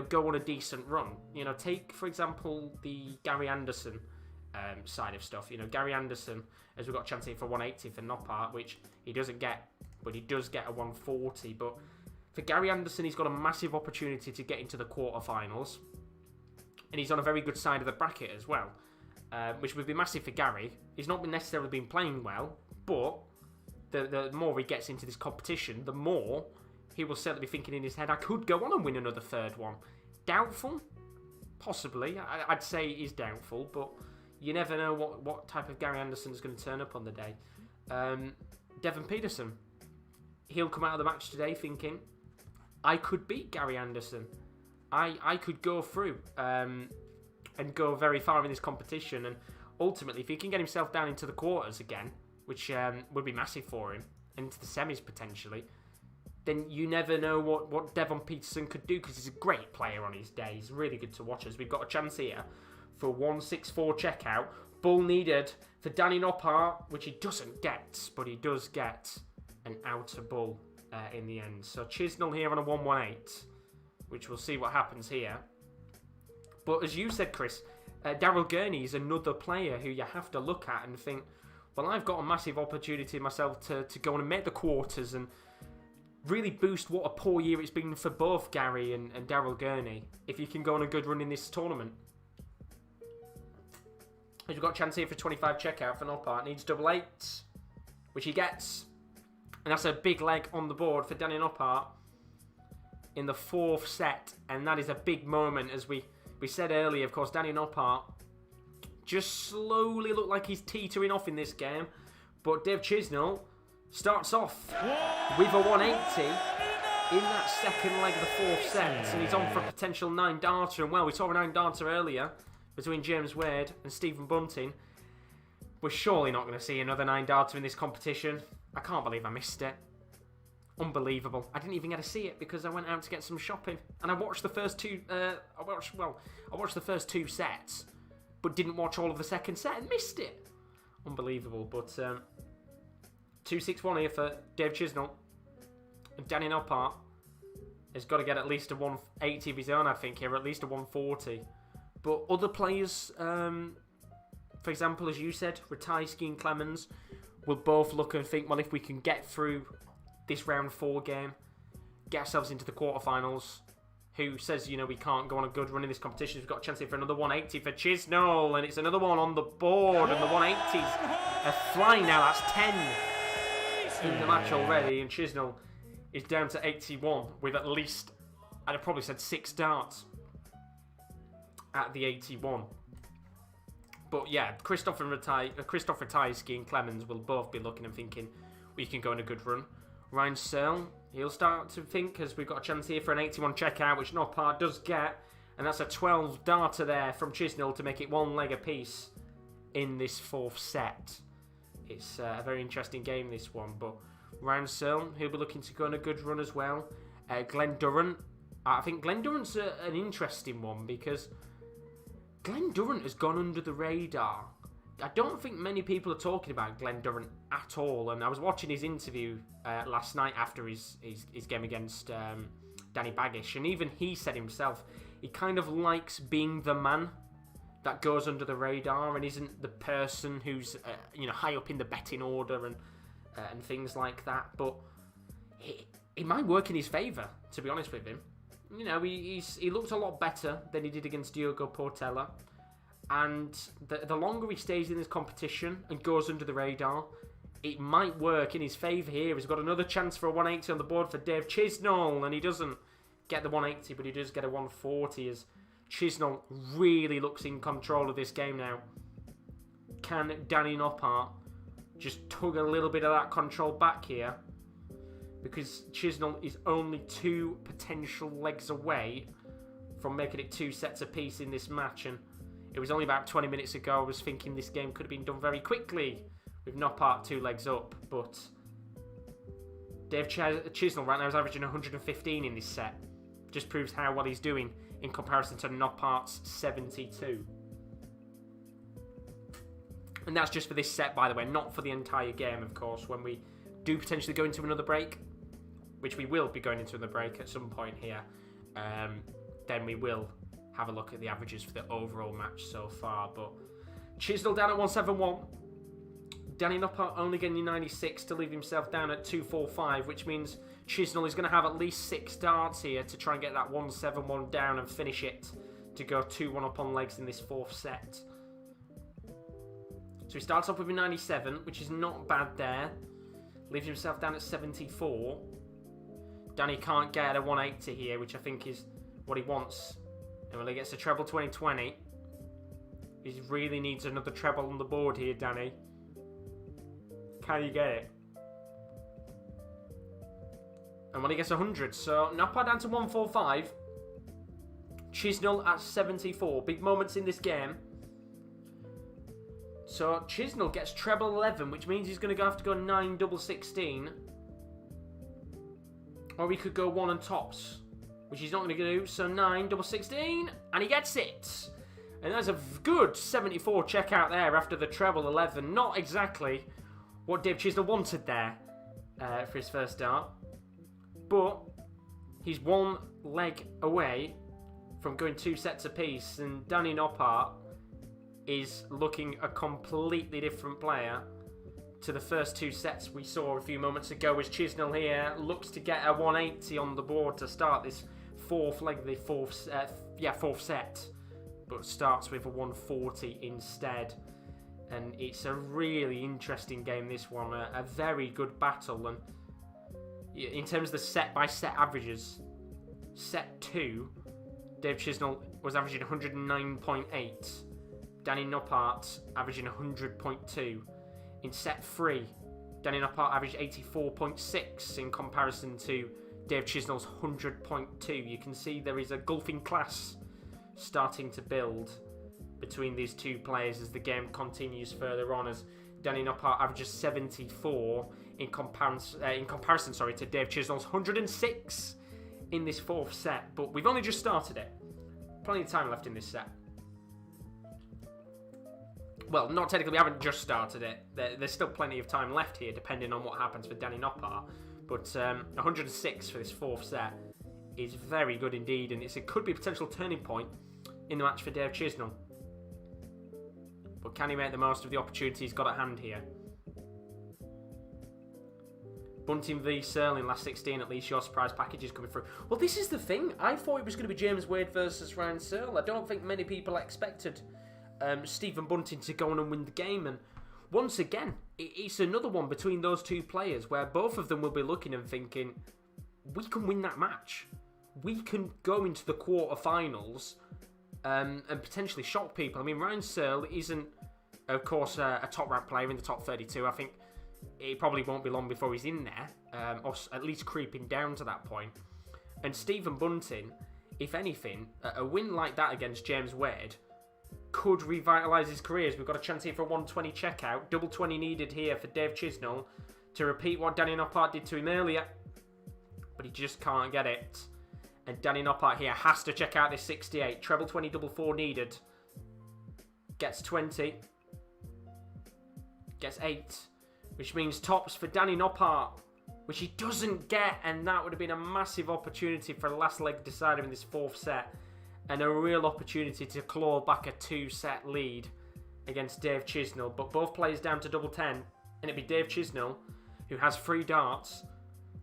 go on a decent run. Take, for example, the Gary Anderson side of stuff. Gary Anderson, as we've got a chance here for 180 for Noppert, which he doesn't get, but he does get a 140. But for Gary Anderson, he's got a massive opportunity to get into the quarterfinals. And he's on a very good side of the bracket as well, which would be massive for Gary. He's not necessarily been playing well, but the more he gets into this competition, the more he will certainly be thinking in his head, I could go on and win another third one. Doubtful? Possibly. I'd say it is doubtful, but you never know what type of Gary Anderson is going to turn up on the day. Devon Peterson, he'll come out of the match today thinking, I could beat Gary Anderson. I could go through and go very far in this competition. And ultimately, if he can get himself down into the quarters again, which would be massive for him, and into the semis potentially, then you never know what Devon Peterson could do, because he's a great player on his day. He's really good to watch. As we've got a chance here for 164 checkout. Bull needed for Danny Noppert, which he doesn't get, but he does get an outer bull in the end. So Chisnall here on a 118, which we'll see what happens here. But as you said, Chris, Daryl Gurney is another player who you have to look at and think, well, I've got a massive opportunity myself to go on and make the quarters and really boost what a poor year it's been for both Gary and Daryl Gurney, if you can go on a good run in this tournament. We've got a chance here for 25 checkout for Noppert. Needs double eights, which he gets. And that's a big leg on the board for Danny Noppert in the fourth set. And that is a big moment. As we said earlier, of course, Danny Noppert just slowly looked like he's teetering off in this game. But Dave Chisnall starts off with a 180 in that second leg of the fourth set. And he's on for a potential 9-darter. And well, we saw a 9-darter earlier between James Wade and Stephen Bunting. We're surely not going to see another 9-darter in this competition. I can't believe I missed it. Unbelievable. I didn't even get to see it because I went out to get some shopping. And I watched the first two... I watched the first two sets, but didn't watch all of the second set and missed it. Unbelievable. But 2-6-1 here for Dave Chisnall. And Danny Noppert has got to get at least a 180 of his own, I think, here, or at least a 140. But other players, for example, as you said, Ratajski and Clemens, will both look and think, well, if we can get through this round 4 game, get ourselves into the quarterfinals, who says, we can't go on a good run in this competition. We've got a chance here for another 180 for Chisnall, and it's another one on the board, and the 180s are flying now. That's 10 in the match already, and Chisnall is down to 81 with at least, I'd have probably said 6 darts at the 81. But yeah, Krzysztof Ratajski and Clemens will both be looking and thinking, we can go on a good run. Ryan Searle, he'll start to think, as we've got a chance here for an 81 checkout, which Noppert does get, and that's a 12-darter there from Chisnall to make it 1 leg apiece in this fourth set. It's a very interesting game, this one, but Ryan Searle, he'll be looking to go on a good run as well. Glenn Durrant, I think Glenn Durrant's an interesting one, because Glenn Durrant has gone under the radar. I don't think many people are talking about Glenn Durrant at all, and I was watching his interview last night after his game against Danny Baggish, and even he said himself, he kind of likes being the man that goes under the radar and isn't the person who's high up in the betting order and things like that. But he might work in his favour, to be honest with him. He looked a lot better than he did against Diogo Portela. And the longer he stays in this competition and goes under the radar, it might work in his favour here. He's got another chance for a 180 on the board for Dave Chisnall, and he doesn't get the 180, but he does get a 140 as Chisnall really looks in control of this game now. Can Danny Noppert just tug a little bit of that control back here? Because Chisnall is only 2 potential legs away from making it 2 sets apiece in this match, and it was only about 20 minutes ago I was thinking this game could have been done very quickly with Noppert 2 legs up, but Dave Chisnall right now is averaging 115 in this set. Just proves how well he's doing in comparison to Noppert's 72. And that's just for this set, by the way, not for the entire game, of course. When we do potentially go into another break, which we will be going into another break at some point here, then we will have a look at the averages for the overall match so far. But Chisnall down at 171. Danny Noppert only getting 96 to leave himself down at 245, which means Chisnall is going to have at least 6 darts here to try and get that 171 down and finish it to go 2-1 up on legs in this 4th set. So he starts off with a 97, which is not bad there. Leaves himself down at 74. Danny can't get a 180 here, which I think is what he wants. And when he gets a treble 2020, he really needs another treble on the board here, Danny. Can you get it? And when he gets 100, so Noppert down to 145. Chisnall at 74. Big moments in this game. So Chisnall gets treble 11, which means he's going to have to go 9 double 16. Or we could go 1 and tops, which he's not going to do. So 9 double 16, and he gets it. And that's a good 74 check out there after the treble 11. Not exactly what Dave Chisnall wanted there for his first dart. But he's 1 leg away from going 2 sets apiece. And Danny Noppert is looking a completely different player to the first 2 sets we saw a few moments ago, as Chisnall here looks to get a 180 on the board to start this 4th leg, the 4th set, but starts with a 140 instead. And it's a really interesting game, this one. A very good battle. And in terms of the set-by-set averages, set 2, Dave Chisnall was averaging 109.8. Danny Noppert averaging 100.2. In set 3, Danny Noppert averaged 84.6 in comparison to Dave Chisnall's 100.2. You can see there is a gulfing class starting to build between these two players as the game continues further on, as Danny Noppert averages 74 in comparison to Dave Chisnall's 106 in this 4th set. But we've only just started it. Plenty of time left in this set. Well, not technically, we haven't just started it. There's still plenty of time left here, depending on what happens for Danny Noppert. But 106 for this 4th set is very good indeed, and it could be a potential turning point in the match for Dave Chisnall. But can he make the most of the opportunity he's got at hand here? Bunting v Serling last 16, at least your surprise package is coming through. Well, this is the thing. I thought it was going to be James Wade versus Ryan Searle. I don't think many people expected Stephen Bunting to go on and win the game. And once again, it's another one between those two players where both of them will be looking and thinking, we can win that match. We can go into the quarterfinals and potentially shock people. I mean, Ryan Searle isn't, of course, a top-ranked player in the top 32. I think it probably won't be long before he's in there, or at least creeping down to that point. And Stephen Bunting, if anything, a win like that against James Wade could revitalise his career. We've got a chance here for a 120 checkout. Double 20 needed here for Dave Chisnall to repeat what Danny Noppert did to him earlier. But he just can't get it. And Danny Noppert here has to check out this 68. Treble 20, double 4 needed. Gets 20. Gets 8. Which means tops for Danny Noppert, which he doesn't get. And that would have been a massive opportunity for a last leg decider in this 4th set. And a real opportunity to claw back a 2-set lead against Dave Chisnall. But both players down to double 10. And it'd be Dave Chisnall, who has 3 darts,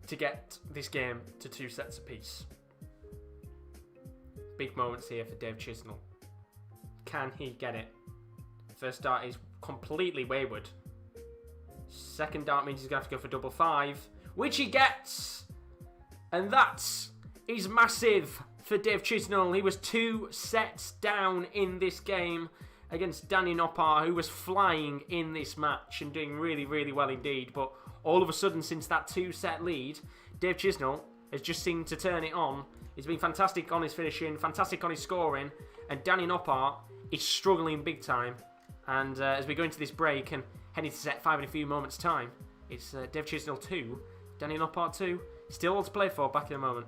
to get this game to 2 sets apiece. Big moments here for Dave Chisnall. Can he get it? First dart is completely wayward. Second dart means he's going to have to go for double 5, which he gets. And that is massive for Dave Chisnall. He was 2 sets down in this game against Danny Noppert, who was flying in this match and doing really, really well indeed. But all of a sudden, since that 2-set lead, Dave Chisnall has just seemed to turn it on. He's been fantastic on his finishing, fantastic on his scoring, and Danny Noppert is struggling big time. And as we go into this break and head into set 5 in a few moments' time, it's Dave Chisnall 2, Danny Noppert 2. Still all to play for, back in a moment.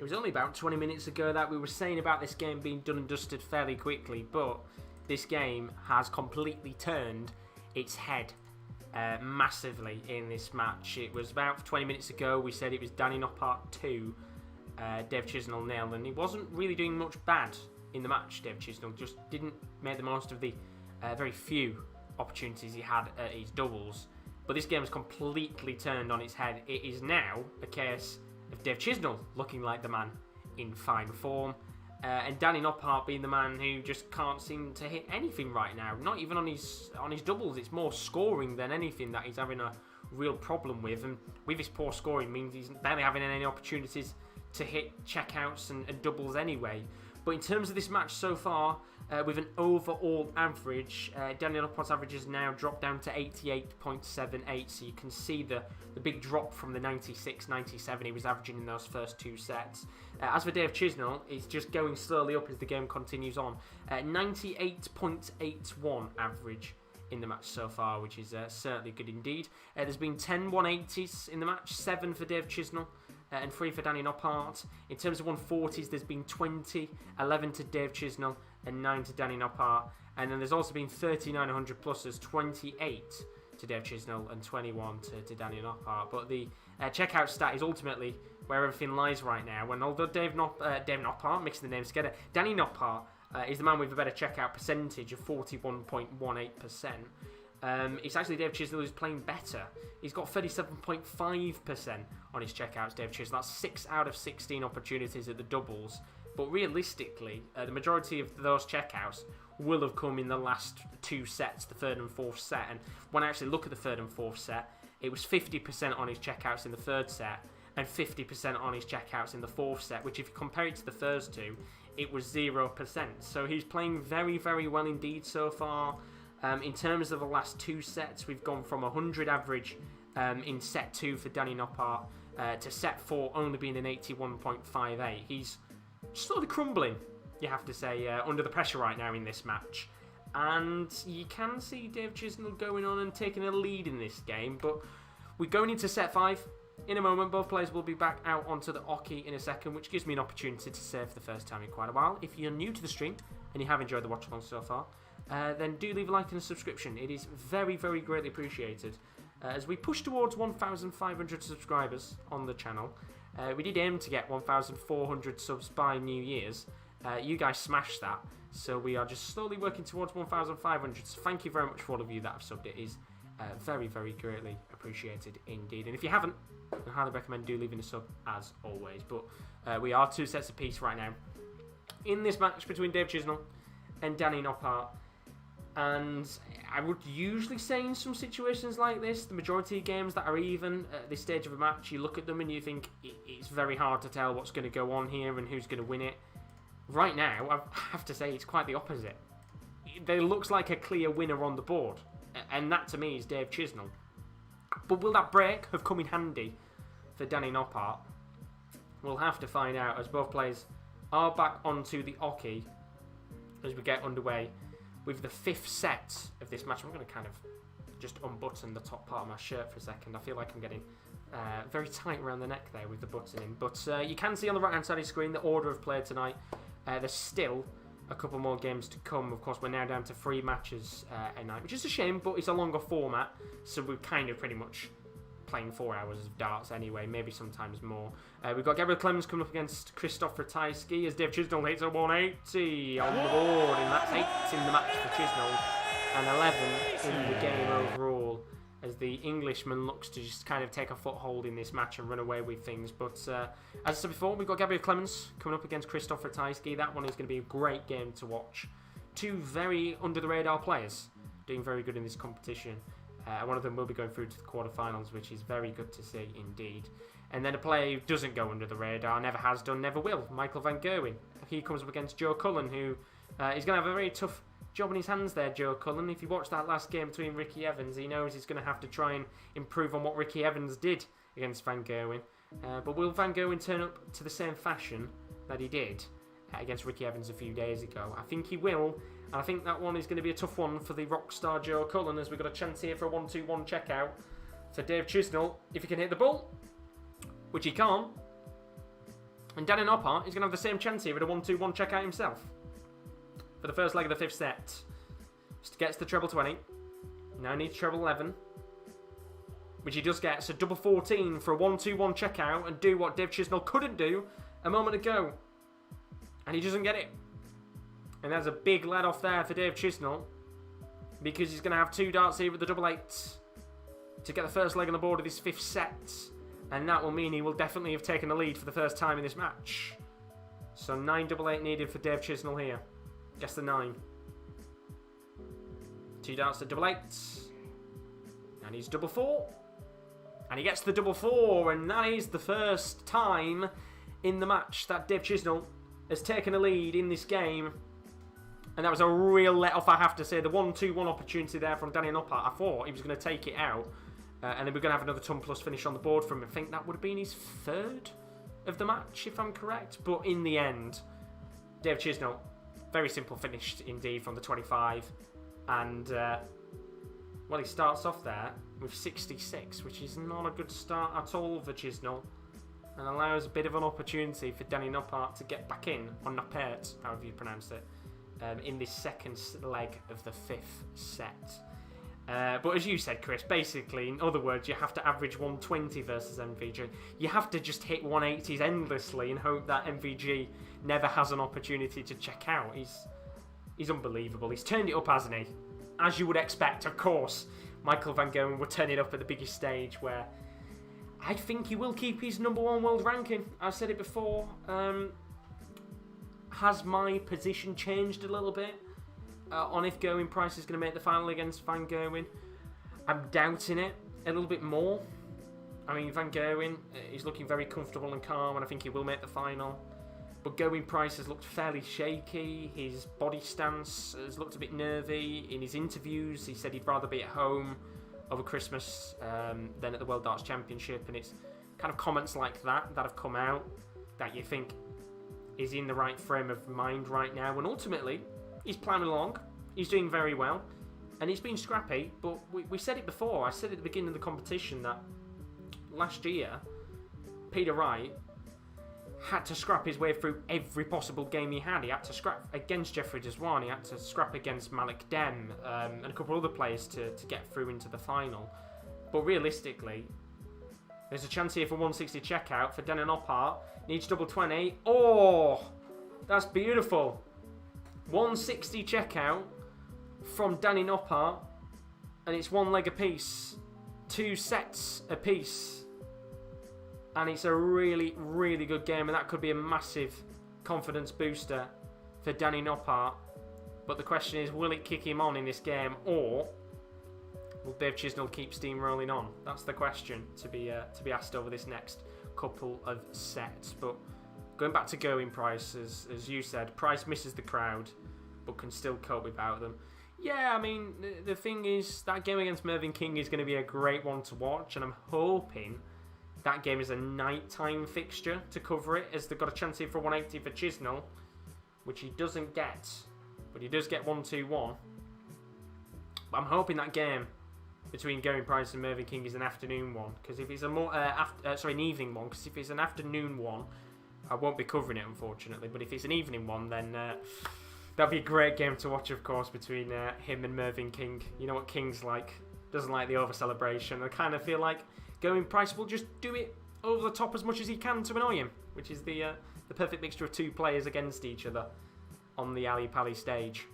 It was only about 20 minutes ago that we were saying about this game being done and dusted fairly quickly, but this game has completely turned its head massively in this match. It was about 20 minutes ago we said it was Danny Noppert 2, Dave Chisnall 0, and he wasn't really doing much bad in the match. Dave Chisnall just didn't make the most of the very few opportunities he had at his doubles. But this game has completely turned on its head. It is now a case of Dave Chisnall looking like the man in fine form, and Danny Noppert being the man who just can't seem to hit anything right now. Not even on his doubles. It's more scoring than anything that he's having a real problem with. And with his poor scoring means he's barely having any opportunities to hit checkouts and doubles anyway. But in terms of this match so far, with an overall average, Danny Noppert's average has now dropped down to 88.78, so you can see the big drop from the 96-97 he was averaging in those first two sets. As for Dave Chisnall, it's just going slowly up as the game continues on. 98.81 average in the match so far, which is certainly good indeed. There's been 10 180s in the match, 7 for Dave Chisnall, and 3 for Danny Noppert. In terms of 140s, there's been 20, 11 to Dave Chisnall, and 9 to Danny Noppert. And then there's also been 39 100 pluses, 28 to Dave Chisnall and 21 to Danny Noppert. But the checkout stat is ultimately where everything lies right now. And although Dave Noppert, mixing the names together, Danny Noppert is the man with a better checkout percentage of 41.18%. It's actually Dave Chisnall who's playing better. He's got 37.5% on his checkouts, Dave Chisnall. That's 6 out of 16 opportunities at the doubles. But realistically, the majority of those checkouts will have come in the last 2 sets, the third and fourth set. And when I actually look at the third and fourth set, it was 50% on his checkouts in the third set and 50% on his checkouts in the fourth set, which if you compare it to the first two, it was 0%. So he's playing very, very well indeed so far. In terms of the last 2 sets, we've gone from 100 average in set 2 for Danny Noppert to set 4 only being an 81.58. He's slowly crumbling, you have to say, under the pressure right now in this match. And you can see Dave Chisnall going on and taking a lead in this game, but we're going into set 5. In a moment, both players will be back out onto the oche in a second, which gives me an opportunity to say for the first time in quite a while, if you're new to the stream and you have enjoyed the watch along so far, then do leave a like and a subscription. It is very, very greatly appreciated. As we push towards 1,500 subscribers on the channel, we did aim to get 1,400 subs by New Year's. You guys smashed that, so we are just slowly working towards 1,500. So thank you very much for all of you that have subbed. It is very, very greatly appreciated indeed. And if you haven't, I highly recommend do leaving a sub as always. But we are 2 sets apiece right now in this match between Dave Chisnall and Danny Noppert. And I would usually say in some situations like this, the majority of games that are even at this stage of a match, you look at them and you think it's very hard to tell what's going to go on here and who's going to win it. Right now, I have to say it's quite the opposite. There looks like a clear winner on the board, and that to me is Dave Chisnall. But will that break have come in handy for Danny Noppert? We'll have to find out as both players are back onto the oche as we get underway with the 5th set of this match. I'm going to kind of just unbutton the top part of my shirt for a second. I feel like I'm getting very tight around the neck there with the buttoning. But you can see on the right hand side of the screen the order of play tonight. There's still a couple more games to come. Of course, we're now down to 3 matches a night, which is a shame, but it's a longer format, so we're kind of pretty much playing 4 hours of darts anyway, maybe sometimes more. We've got Gabriel Clemens coming up against Krzysztof Ratajski as Dave Chisnall hits a 180 on the board, and that's 8 in the match for Chisnall and 11 in the game overall, as the Englishman looks to just kind of take a foothold in this match and run away with things. But as I said before, we've got Gabriel Clemens coming up against Krzysztof Ratajski. That one is going to be a great game to watch. 2 very under-the-radar players doing very good in this competition. One of them will be going through to the quarterfinals, which is very good to see indeed. And then a player who doesn't go under the radar, never has done, never will, Michael van Gerwen. He comes up against Joe Cullen, who is going to have a very tough job in his hands there, Joe Cullen. If you watch that last game between Ricky Evans, he knows he's going to have to try and improve on what Ricky Evans did against Van Gerwen. But will Van Gerwen turn up to the same fashion that he did against Ricky Evans a few days ago? I think he will, and I think that one is going to be a tough one for the rockstar Joe Cullen, as we've got a chance here for a 1-2-1 checkout for Dave Chisnall. If he can hit the ball, which he can't, And Danny Noppert is going to have the same chance here with a 1-2-1 checkout himself. For the first leg of the 5th set. Just gets the treble 20. Now needs treble 11. Which he does get. So double 14 for a 1-2-1 checkout and do what Dave Chisnall couldn't do a moment ago. And he doesn't get it. And there's a big let off there for Dave Chisnall. Because he's going to have 2 darts here with the double 8. To get the first leg on the board of this 5th set. And that will mean he will definitely have taken the lead for the first time in this match. So 9 double 8 needed for Dave Chisnall here. Guess the 9. 2 darts at double 8. And he's double 4. And he gets the double 4. And that is the first time in the match that Dave Chisnall has taken a lead in this game. And that was a real let-off, I have to say. The 1-2-1 opportunity there from Danny Noppert. I thought he was going to take it out. And then we're going to have another ton plus finish on the board from him. I think that would have been his 3rd of the match, if I'm correct. But in the end, Dave Chisnall, very simple finish indeed from the 25. And, well, he starts off there with 66, which is not a good start at all for Chisnall. And allows a bit of an opportunity for Danny Noppert to get back in, or Noppert, however you pronounce it, in this second leg of the 5th set. But as you said, Chris, basically, in other words, you have to average 120 versus MVG. You have to just hit 180s endlessly and hope that MVG never has an opportunity to check out. He's unbelievable. He's turned it up, hasn't he? As you would expect, of course. Michael van Gerwen will turn it up at the biggest stage where I think he will keep his #1 world ranking. I've said it before. Has my position changed a little bit? On if Gerwen Price is going to make the final against Van Gerwen. I'm doubting it a little bit more. I mean, Van Gerwen is looking very comfortable and calm, and I think he will make the final. But Gerwen Price has looked fairly shaky. His body stance has looked a bit nervy. In his interviews, he said he'd rather be at home over Christmas than at the World Darts Championship. And it's kind of comments like that that have come out that you think is in the right frame of mind right now. And ultimately, he's plowing along. He's doing very well. And he's been scrappy. But we said it before. I said at the beginning of the competition that last year, Peter Wright had to scrap his way through every possible game he had. He had to scrap against Jeffrey Deswan. He had to scrap against Malik Dem and a couple of other players to get through into the final. But realistically, there's a chance here for 160 checkout for Danny Noppert. Needs double 20. Oh, that's beautiful. 160 checkout from Danny Noppert, and it's 1 leg apiece, 2 sets apiece, and it's a really, really good game, and that could be a massive confidence booster for Danny Noppert. But the question is, will it kick him on in this game, or will Dave Chisnall keep steamrolling on? That's the question to be asked over this next couple of sets. But going back to Gerwen Price, as you said, Price misses the crowd, but can still cope without them. Yeah, I mean, the thing is, that game against Mervyn King is going to be a great one to watch, and I'm hoping that game is a nighttime fixture to cover it, as they've got a chance here for 180 for Chisnall, which he doesn't get, but he does get 1-2-1. But I'm hoping that game between Gerwen Price and Mervyn King is an afternoon one, because if it's an evening one, because if it's an afternoon one, I won't be covering it, unfortunately. But if it's an evening one, then that'd be a great game to watch, of course, between him and Mervyn King. You know what King's like. Doesn't like the over-celebration. I kind of feel like Gerwen Price will just do it over the top as much as he can to annoy him, which is the perfect mixture of 2 players against each other on the Ali Pali stage.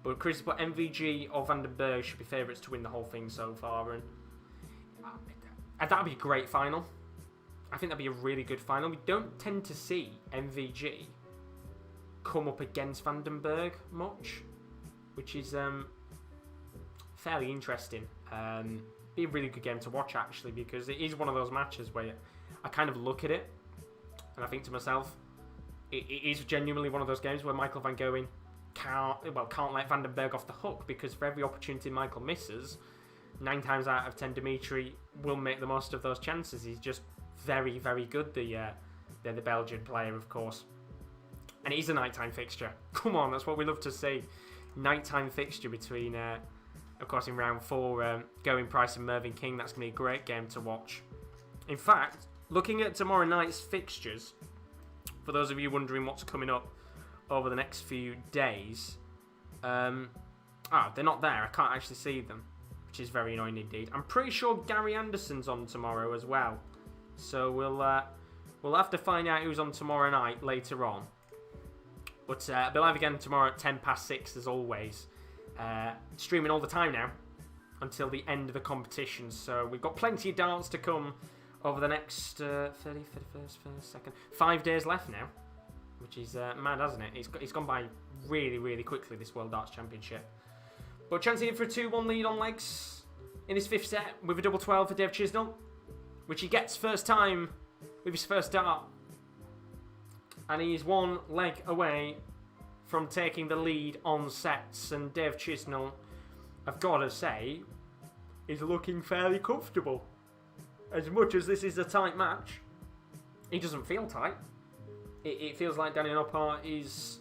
But Chris, but MVG or Vandenberg should be favourites to win the whole thing so far, and that'd be a great final. I think that'd be a really good final. We don't tend to see MVG come up against Vandenberg much, which is fairly interesting. Be a really good game to watch, actually, because it is one of those matches where I kind of look at it and I think to myself, it is genuinely one of those games where Michael van Gerwen can't let Vandenberg off the hook, because for every opportunity Michael misses, 9 times out of 10 Dimitri will make the most of those chances. He's just very, very good, the Belgian player, of course. And it is a nighttime fixture. Come on, that's what we love to see. Nighttime fixture between, of course, in round 4, Gerwen Price and Mervyn King. That's going to be a great game to watch. In fact, Looking at tomorrow night's fixtures, for those of you wondering what's coming up over the next few days, they're not there. I can't actually see them, which is very annoying indeed. I'm pretty sure Gary Anderson's on tomorrow as well, so we'll have to find out who's on tomorrow night later on. But I'll be live again tomorrow at 6:10 as always. Streaming all the time now until the end of the competition. So we've got plenty of darts to come over the next 5 days left now, which is mad, hasn't it? It's gone by really, really quickly, this World Darts Championship. But chancing it for a 2-1 lead on legs in this 5th set with a double 12 for Dave Chisnall, which he gets first time with his first dart. And he's 1 leg away from taking the lead on sets. And Dave Chisnall, I've got to say, is looking fairly comfortable. As much as this is a tight match, he doesn't feel tight. It feels like Danny Noppert is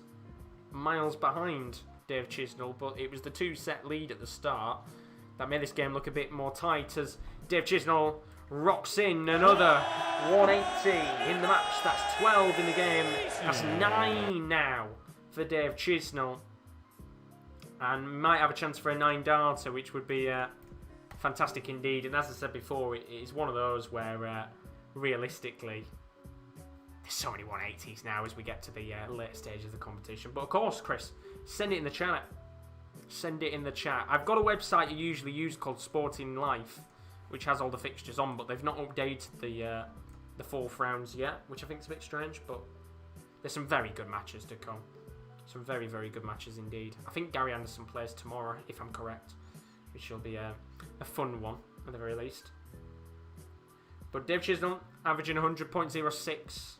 miles behind Dave Chisnall, but it was the 2-set lead at the start that made this game look a bit more tight as Dave Chisnall rocks in another 180 in the match. That's 12 in the game. That's 9 now for Dave Chisnall. And might have a chance for a 9-darter, which would be fantastic indeed. And as I said before, it's one of those where realistically, there's so many 180s now as we get to the later stages of the competition. But of course, Chris, send it in the chat. Send it in the chat. I've got a website you usually use called Sporting Life, which has all the fixtures on, but they've not updated the 4th rounds yet, which I think is a bit strange. But there's some very good matches to come. Some very, very good matches indeed. I think Gary Anderson plays tomorrow, if I'm correct, which will be a fun one at the very least. But Dave Chisnall averaging 100.06.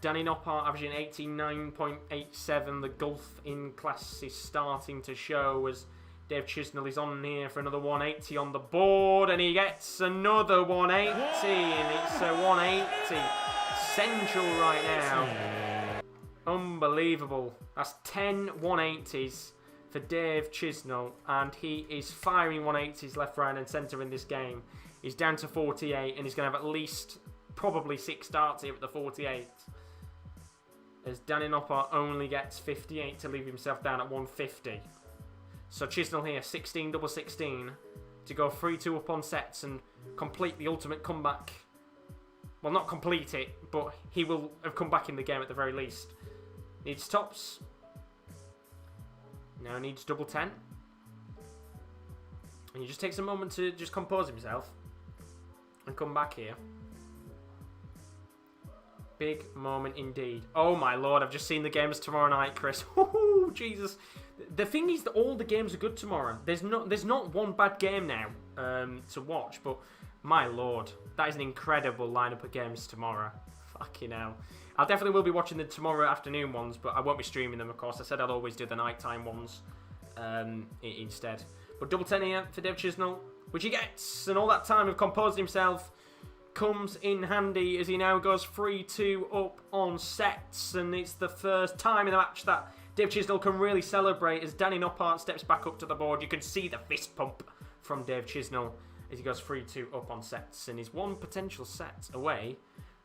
Danny Noppert averaging 89.87. The gulf in class is starting to show as Dave Chisnall is on here for another 180 on the board, and he gets another 180, and it's a 180 central right now. Unbelievable. That's 10 180s for Dave Chisnall, and he is firing 180s left, right, and centre in this game. He's down to 48, and he's going to have at least probably 6 starts here at the 48. As Danny Noppert only gets 58 to leave himself down at 150. So Chisnall here, 16 double 16 to go 3-2 up on sets and complete the ultimate comeback. Well, not complete it, but he will have come back in the game at the very least. Needs tops. Now needs double 10. And he just takes a moment to just compose himself and come back here. Big moment indeed. Oh my lord, I've just seen the games tomorrow night, Chris. Oh Jesus. The thing is that all the games are good tomorrow. There's not one bad game now to watch, but my lord, that is an incredible lineup of games tomorrow. Fucking hell. I definitely will be watching the tomorrow afternoon ones, but I won't be streaming them, of course. I said I'd always do the nighttime ones instead. But double 10 here for Dave Chisnall, which he gets, and all that time of composing himself comes in handy as he now goes 3-2 up on sets, and it's the first time in the match that Dave Chisnall can really celebrate as Danny Noppert steps back up to the board. You can see the fist pump from Dave Chisnall as he goes 3-2 up on sets, and he's 1 potential set away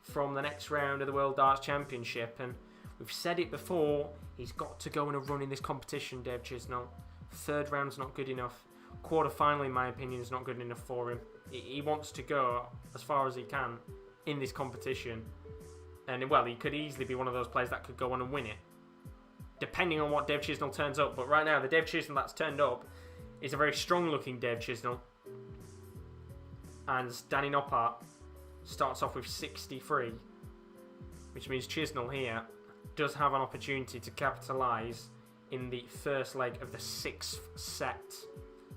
from the next round of the World Darts Championship. And we've said it before, he's got to go on a run in this competition, Dave Chisnall. 3rd round's not good enough. Quarter-final, in my opinion, is not good enough for him. He wants to go as far as he can in this competition. And, well, he could easily be one of those players that could go on and win it, depending on what Dave Chisnall turns up. But right now, the Dave Chisnall that's turned up is a very strong-looking Dave Chisnall. And Danny Noppert starts off with 63, which means Chisnall here does have an opportunity to capitalise in the first leg of the 6th set.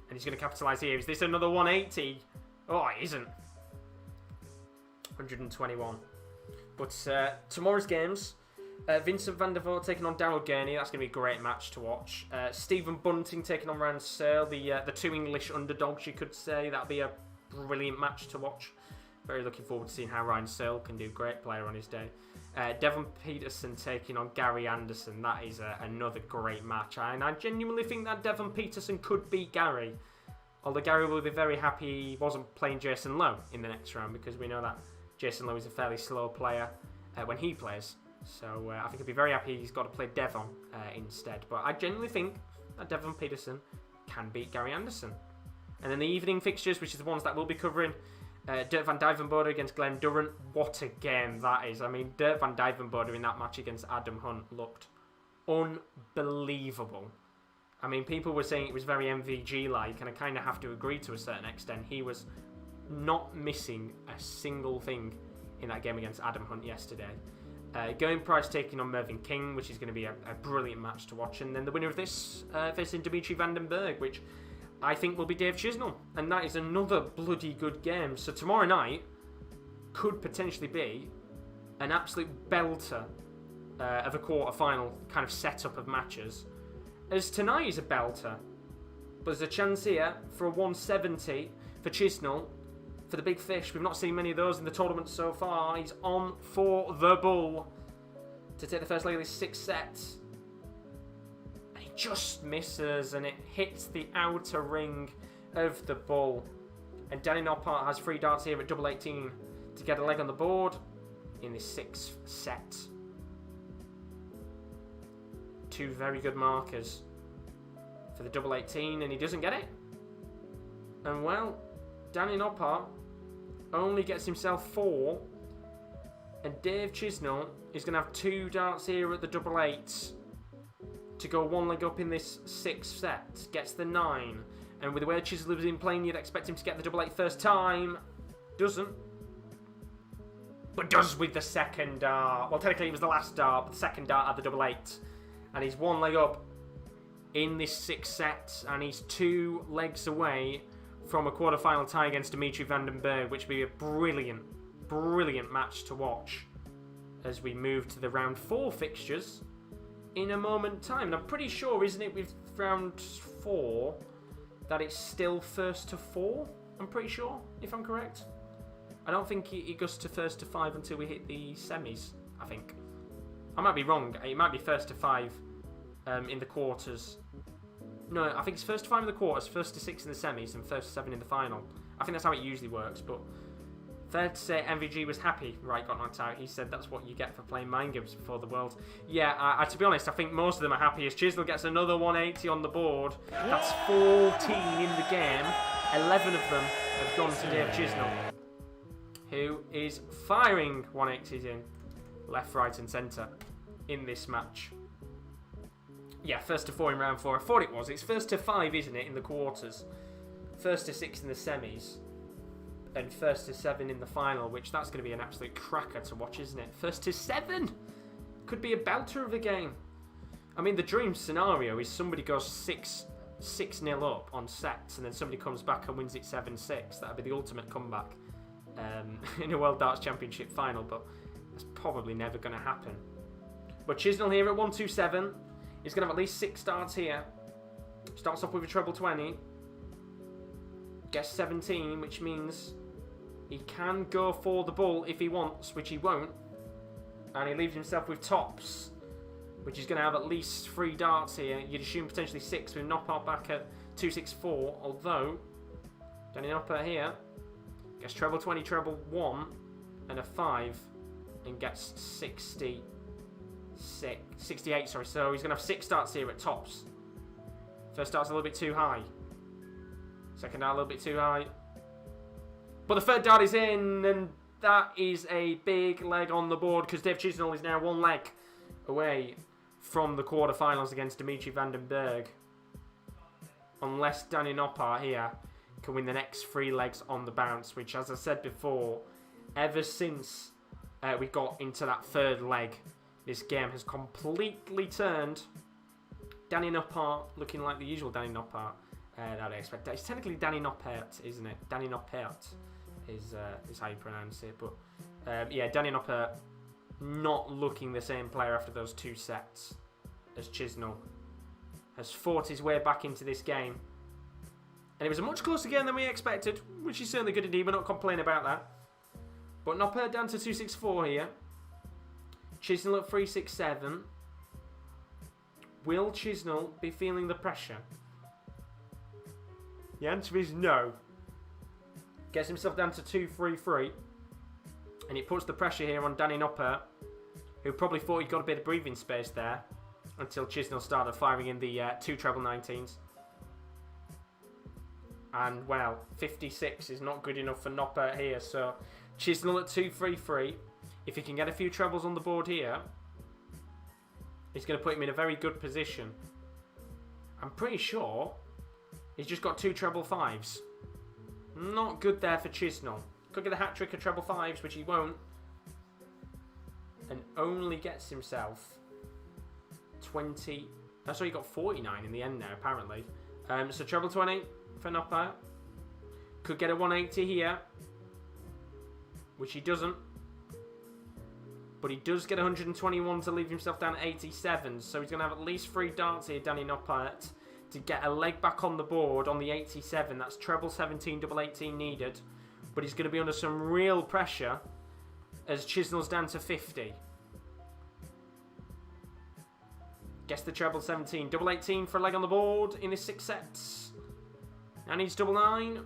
And he's going to capitalise here. Is this another 180? Oh, it isn't. 121. But tomorrow's games, Vincent van der Voort taking on Daryl Gurney. That's going to be a great match to watch. Stephen Bunting taking on Ryan Searle, the 2 English underdogs, you could say. That'll be a brilliant match to watch. Very looking forward to seeing how Ryan Searle can do. Great player on his day. Devon Peterson taking on Gary Anderson. That is another great match. And I genuinely think that Devon Peterson could beat Gary. Although Gary will be very happy he wasn't playing Jason Lowe in the next round, because we know that Jason Lowe is a fairly slow player when he plays. So I think he'll be very happy he's got to play Devon instead. But I genuinely think that Devon Peterson can beat Gary Anderson. And then the evening fixtures, which is the ones that we'll be covering. Dirk van Dijvenbode against Glenn Durrant. What a game that is. I mean, Dirk van Dijvenbode in that match against Adam Hunt looked unbelievable. I mean, people were saying it was very MVG-like, and I kind of have to agree to a certain extent. He was not missing a single thing in that game against Adam Hunt yesterday. Going Price taking on Mervyn King, which is going to be a brilliant match to watch. And then the winner of this facing Dimitri van den Berg, which I think will be Dave Chisnall. And that is another bloody good game. So tomorrow night could potentially be an absolute belter of a quarter-final kind of setup of matches. As tonight is a belter, but there's a chance here for a 170 for Chisnall, for the big fish. We've not seen many of those in the tournament so far. He's on for the bull to take the first leg of this 6 sets. And he just misses, and it hits the outer ring of the bull. And Danny Noppert has 3 darts here at double 18 to get a leg on the board in this 6th set. 2 very good markers for the double 18, and he doesn't get it. And well, Danny Noppert only gets himself 4, and Dave Chisnall is going to have 2 darts here at the double 8 to go 1 leg up in this 6th set. Gets the 9, and with the way Chisnall has been playing, you'd expect him to get the double 8 first time. Doesn't, but does with the second dart. Well, technically it was the last dart, but the second dart at the double 8. And he's 1 leg up in this 6th set, and he's 2 legs away from a quarter-final tie against Dimitri van den Berg, which will be a brilliant, brilliant match to watch as we move to the round 4 fixtures in a moment in time. And I'm pretty sure, isn't it, with round 4, that it's still first to 4? I'm pretty sure, if I'm correct. I don't think it goes to first to 5 until we hit the semis, I think. I might be wrong. It might be first to 5 in the quarters. No, I think it's first to 5 in the quarters, first to 6 in the semis, and first to 7 in the final. I think that's how it usually works, but fair to say MVG was happy Wright got knocked out. He said that's what you get for playing mind games before the World. Yeah, to be honest, I think most of them are happy as Chisnall gets another 180 on the board. That's 14 in the game. 11 of them have gone to Dave Chisnall, who is firing 180s in left, right and centre in this match. Yeah, first to 4 in round 4. I thought it was. It's first to 5, isn't it, in the quarters. First to 6 in the semis. And first to 7 in the final, which that's going to be an absolute cracker to watch, isn't it? First to 7! Could be a belter of a game. I mean, the dream scenario is somebody goes 6-0 up on sets, and then somebody comes back and wins it 7-6. That would be the ultimate comeback in a World Darts Championship final, but that's probably never going to happen. But Chisnall here at 127. He's going to have at least 6 darts here. Starts off with a treble 20. Gets 17, which means he can go for the bull if he wants, which he won't. And he leaves himself with tops, which is going to have at least 3 darts here. You'd assume potentially 6 with Noppert back at 264. Although, Danny Noppert here gets treble 20, treble 1, and a 5, and gets 68, sorry. So he's going to have 6 darts here at tops. First dart's a little bit too high. Second dart a little bit too high. But the third dart is in, and that is a big leg on the board because Dave Chisnall is now 1 leg away from the quarterfinals against Dimitri van den Berg. Unless Danny Noppert here can win the next 3 legs on the bounce, which, as I said before, ever since we got into that 3rd leg, this game has completely turned. Danny Noppert looking like the usual Danny Noppert that I expect. It's technically Danny Noppert, isn't it? Danny Noppert is how you pronounce it. But yeah, Danny Noppert not looking the same player after those 2 sets as Chisnall. Has fought his way back into this game. And it was a much closer game than we expected, which is certainly good indeed. We're not complaining about that. But Noppert down to 264 here. Chisnall at 367. Will Chisnall be feeling the pressure? The answer is no. Gets himself down to 233. And it puts the pressure here on Danny Noppert, who probably thought he'd got a bit of breathing space there until Chisnall started firing in the 2 treble 19s. And, well, 56 is not good enough for Noppert here. So, Chisnall at 2-3-3. If he can get a few trebles on the board here, it's going to put him in a very good position. I'm pretty sure he's just got 2 treble 5s. Not good there for Chisnall. Could get a hat-trick of treble 5s, which he won't. And only gets himself 20... That's why he got 49 in the end now, apparently. So treble 20 for Noppert. Could get a 180 here, which he doesn't. But he does get 121 to leave himself down at 87. So he's going to have at least 3 darts here, Danny Noppert, to get a leg back on the board on the 87. That's treble 17, double 18 needed. But he's going to be under some real pressure as Chisnall's down to 50. Gets the treble 17. Double 18 for a leg on the board in his 6 sets. Now needs double 9.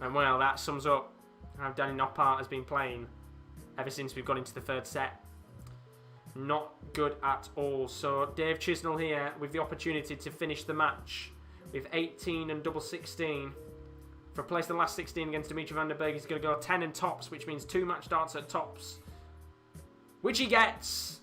And well, that sums up how Danny Noppert has been playing ever since we've got into the 3rd set. Not good at all. So Dave Chisnall here with the opportunity to finish the match with 18 and double 16. For a place in the last 16 against Dimitri van den Berg, he's going to go 10 and tops, which means 2 match darts at tops, which he gets.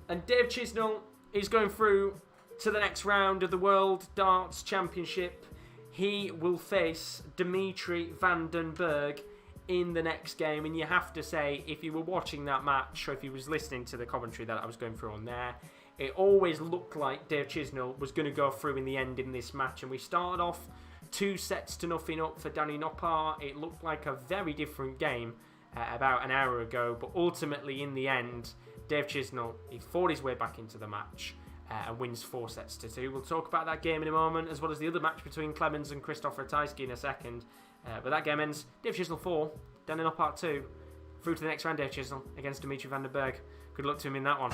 And Dave Chisnall is going through to the next round of the World Darts Championship. He will face Dimitri van den Berg in the next game. And you have to say, if you were watching that match, or if you was listening to the commentary that I was going through on there, it always looked like Dave Chisnall was going to go through in the end in this match. And we started off 2 sets to nothing up for Danny Noppert. It looked like a very different game about an hour ago, but ultimately in the end, Dave Chisnall, he fought his way back into the match and wins 4 sets to 2. We'll talk about that game in a moment, as well as the other match between Clemens and Krzysztof Ratajski in a second. But that game ends Dave Chisnall 4, Danny Noppert 2. Through to the next round, Dave Chisnall against Dimitri van den Berg. Good luck to him in that one.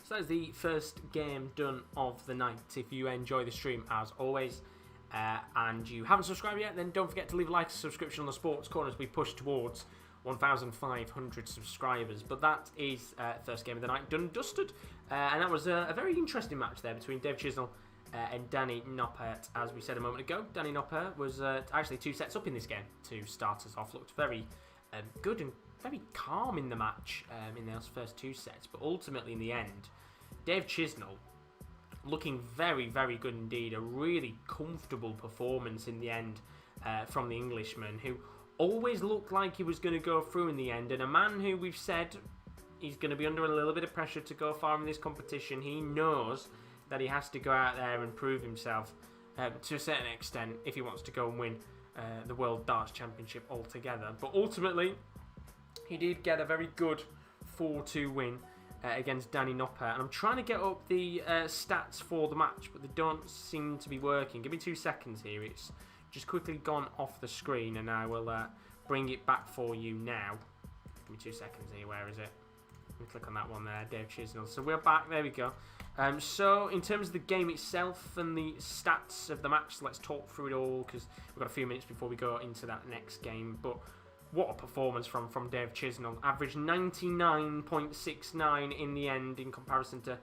So that is the first game done of the night. If you enjoy the stream, as always, and you haven't subscribed yet, then don't forget to leave a like and subscription on the Sports Corner as we push towards 1,500 subscribers. But that is first game of the night done and dusted. And that was a very interesting match there between Dave Chisnall and Danny Noppert. As we said a moment ago, Danny Noppert was actually 2 sets up in this game to start us off. Looked very good and very calm in the match in those first 2 sets. But ultimately in the end, Dave Chisnall looking very, very good indeed. A really comfortable performance in the end from the Englishman, who always looked like he was going to go through in the end. And a man who we've said he's going to be under a little bit of pressure to go far in this competition. He knows that he has to go out there and prove himself to a certain extent if he wants to go and win the World Darts Championship altogether. But ultimately, he did get a very good 4-2 win against Danny Noppert. And I'm trying to get up the stats for the match, but they don't seem to be working. Give me 2 seconds here. It's just quickly gone off the screen, and I will bring it back for you now. Give me 2 seconds here. Where is it? Let me click on that one there, Dave Chisnall. So we're back. There we go. So in terms of the game itself and the stats of the match, let's talk through it all, because we've got a few minutes before we go into that next game. But what a performance from Dave Chisnall. Averaged 99.69 in the end in comparison to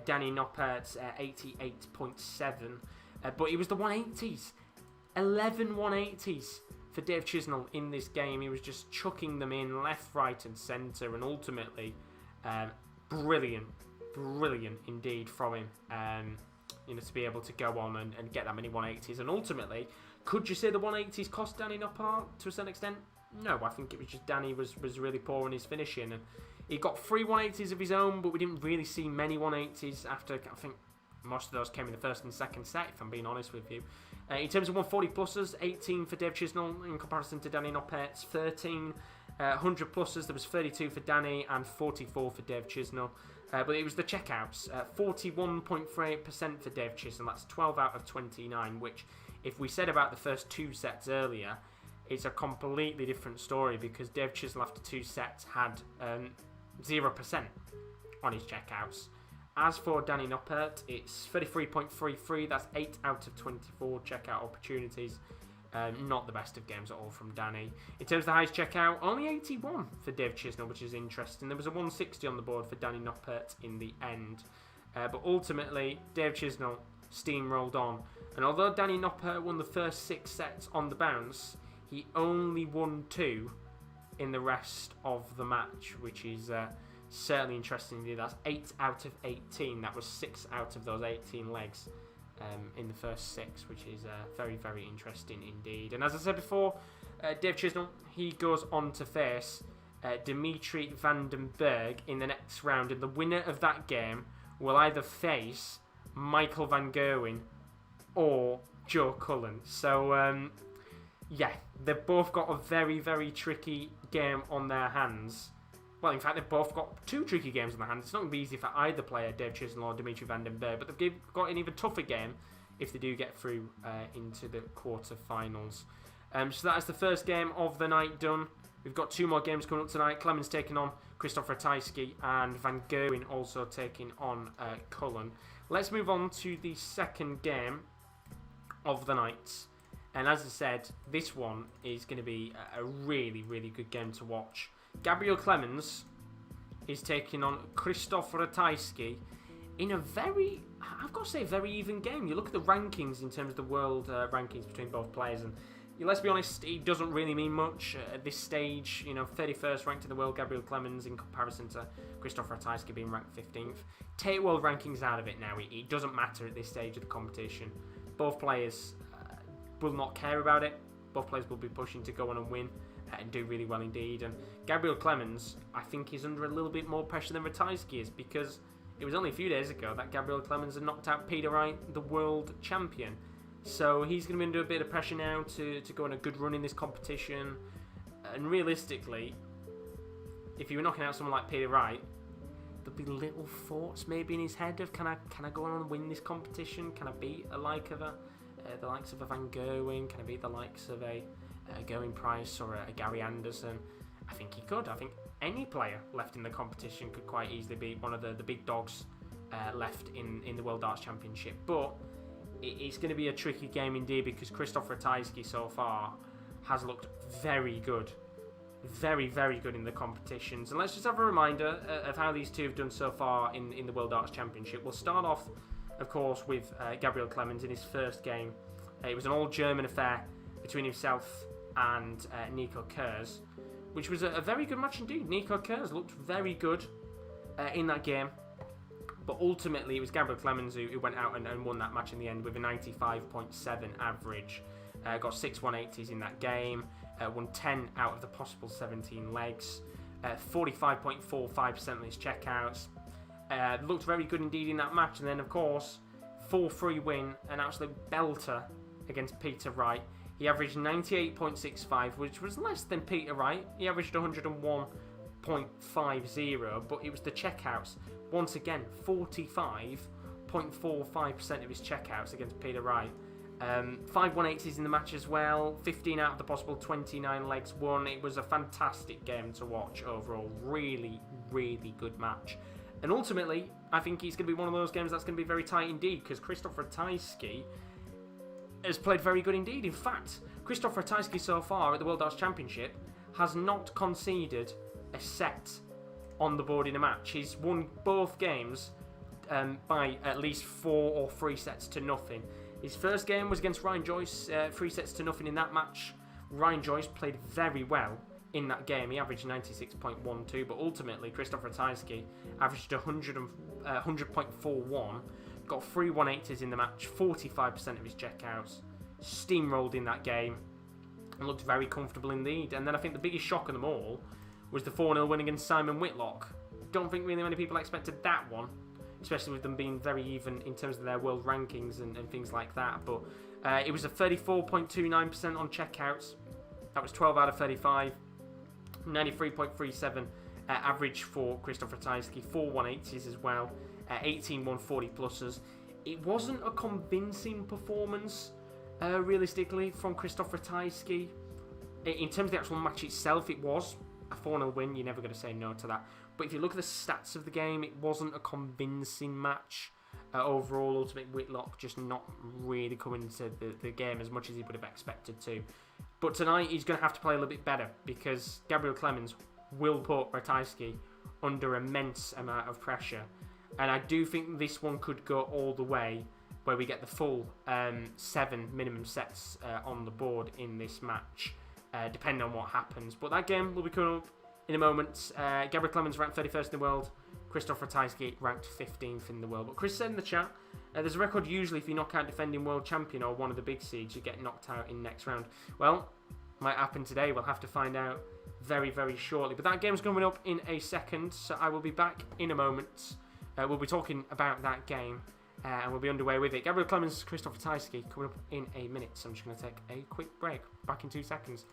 Danny Noppert's 88.7. But it was the 180s. 11 180s for Dave Chisnall in this game. He was just chucking them in left, right and centre. And ultimately, brilliant indeed from him. To be able to go on and get that many 180s. And ultimately, could you say the 180s cost Danny Noppert to a certain extent? No, I think it was just Danny was really poor in his finishing, and he got 3 180s of his own, but we didn't really see many 180s after, I think, Most of those came in the first and second set, if I'm being honest with you. In terms of 140 pluses, 18 for Dave Chisnall in comparison to Danny Noppert's 13. 100 pluses, there was 32 for Danny and 44 for Dave Chisnall. But it was the checkouts, 41.38% for Dave Chisnall. That's 12 out of 29, which, if we said about the first 2 sets earlier, it's a completely different story because Dave Chisnall after 2 sets had 0% on his checkouts. As for Danny Noppert, it's 33.33. That's 8 out of 24 checkout opportunities. Not the best of games at all from Danny. In terms of the highest checkout, only 81 for Dave Chisnall, which is interesting. There was a 160 on the board for Danny Noppert in the end. But ultimately, Dave Chisnall steamrolled on. And although Danny Noppert won the first 6 sets on the bounce, he only won 2 in the rest of the match, which is certainly interesting indeed. That's 8 out of 18. That was 6 out of those 18 legs in the first 6, which is very, very interesting indeed. And as I said before, Dave Chisnall, he goes on to face Dimitri van den Berg in the next round, and the winner of that game will either face Michael van Gerwen or Joe Cullen. So, yeah, they've both got a very, very tricky game on their hands. Well, in fact, they've both got 2 tricky games on their hands. It's not going to be easy for either player, Dave Chisnall or Dimitri van den Berg, but they've got an even tougher game if they do get through into the quarterfinals. So that is the first game of the night done. We've got 2 more games coming up tonight. Clemens taking on Krzysztof Ratajski and Van Gerwen also taking on Cullen. Let's move on to the second game of the night. And as I said, this one is going to be a really, really good game to watch. Gabriel Clemens is taking on Krzysztof Ratajski in a very, I've got to say, very even game. You look at the rankings in terms of the world rankings between both players, and let's be honest, it doesn't really mean much at this stage. 31st ranked in the world, Gabriel Clemens, in comparison to Krzysztof Ratajski being ranked 15th. Take world rankings out of it now. It doesn't matter at this stage of the competition. Both players will not care about it. Both players will be pushing to go on and win and do really well indeed. And Gabriel Clemens, I think, is under a little bit more pressure than Ratajski is, because it was only a few days ago that Gabriel Clemens had knocked out Peter Wright, the world champion. So he's going to be under a bit of pressure now to go on a good run in this competition. And realistically, if you were knocking out someone like Peter Wright, there'll be little thoughts maybe in his head of, can I go on and win this competition? Can I beat the likes of a Van Gerwen? Can I beat the likes of a Gerwin Price or a Gary Anderson? I think he could. I think any player left in the competition could quite easily be one of the big dogs left in the World Darts Championship. But it's going to be a tricky game indeed, because Krzysztof Ratajski so far has looked very good. Very, very good in the competitions. And let's just have a reminder of how these two have done so far in the World Darts Championship. We'll start off, of course, with Gabriel Clemens in his first game. It was an all-German affair between himself and Nico Kurz, which was a very good match indeed. Nico Kurz looked very good in that game, but ultimately it was Gabriel Clemens who went out and won that match in the end with a 95.7 average. Got 6 180s in that game, won 10 out of the possible 17 legs, 45.45% on his checkouts. Looked very good indeed in that match, and then of course 4-3 win, an absolute belter against Peter Wright. He averaged 98.65, which was less than Peter Wright. He averaged 101.50, but it was the checkouts. Once again, 45.45% of his checkouts against Peter Wright. 5 180s in the match as well. 15 out of the possible 29 legs won. It was a fantastic game to watch overall. Really, really good match. And ultimately, I think it's going to be one of those games that's going to be very tight indeed, because Krzysztof Ratajski has played very good indeed. In fact, Krzysztof Ratajski so far at the World Darts Championship has not conceded a set on the board in a match. He's won both games by at least 4 or 3 sets to nothing. His first game was against Ryan Joyce, 3 sets to nothing in that match. Ryan Joyce played very well in that game. He averaged 96.12, but ultimately Krzysztof Ratajski averaged 100.41, got 3 180s in the match, 45% of his checkouts, steamrolled in that game, and looked very comfortable indeed. And then I think the biggest shock of them all was the 4-0 win against Simon Whitlock. Don't think really many people expected that one, especially with them being very even in terms of their world rankings and things like that. But it was a 34.29% on checkouts. That was 12 out of 35. 93.37 average for Krzysztof Ratajski. 4 180s as well. 18 140 pluses. It wasn't a convincing performance, realistically, from Krzysztof Ratajski. In terms of the actual match itself, it was a 4-0 win. You're never going to say no to that. But if you look at the stats of the game, it wasn't a convincing match. Overall, Ultimate Whitlock just not really coming into the game as much as he would have expected to. But tonight, he's going to have to play a little bit better because Gabriel Clemens will put Ratajski under immense amount of pressure. And I do think this one could go all the way where we get the full 7 minimum sets on the board in this match, depending on what happens. But that game will be coming up in a moment. Gabriel Clemens ranked 31st in the world. Krzysztof Ratajski ranked 15th in the world. But Chris said in the chat, there's a record usually if you knock out defending world champion or one of the big seeds, you get knocked out in next round. Well, might happen today. We'll have to find out very, very shortly. But that game's coming up in a second, so I will be back in a moment. We'll be talking about that game, and we'll be underway with it. Gabriel Clemens, Krzysztof Ratajski coming up in a minute, so I'm just going to take a quick break. Back in 2 seconds.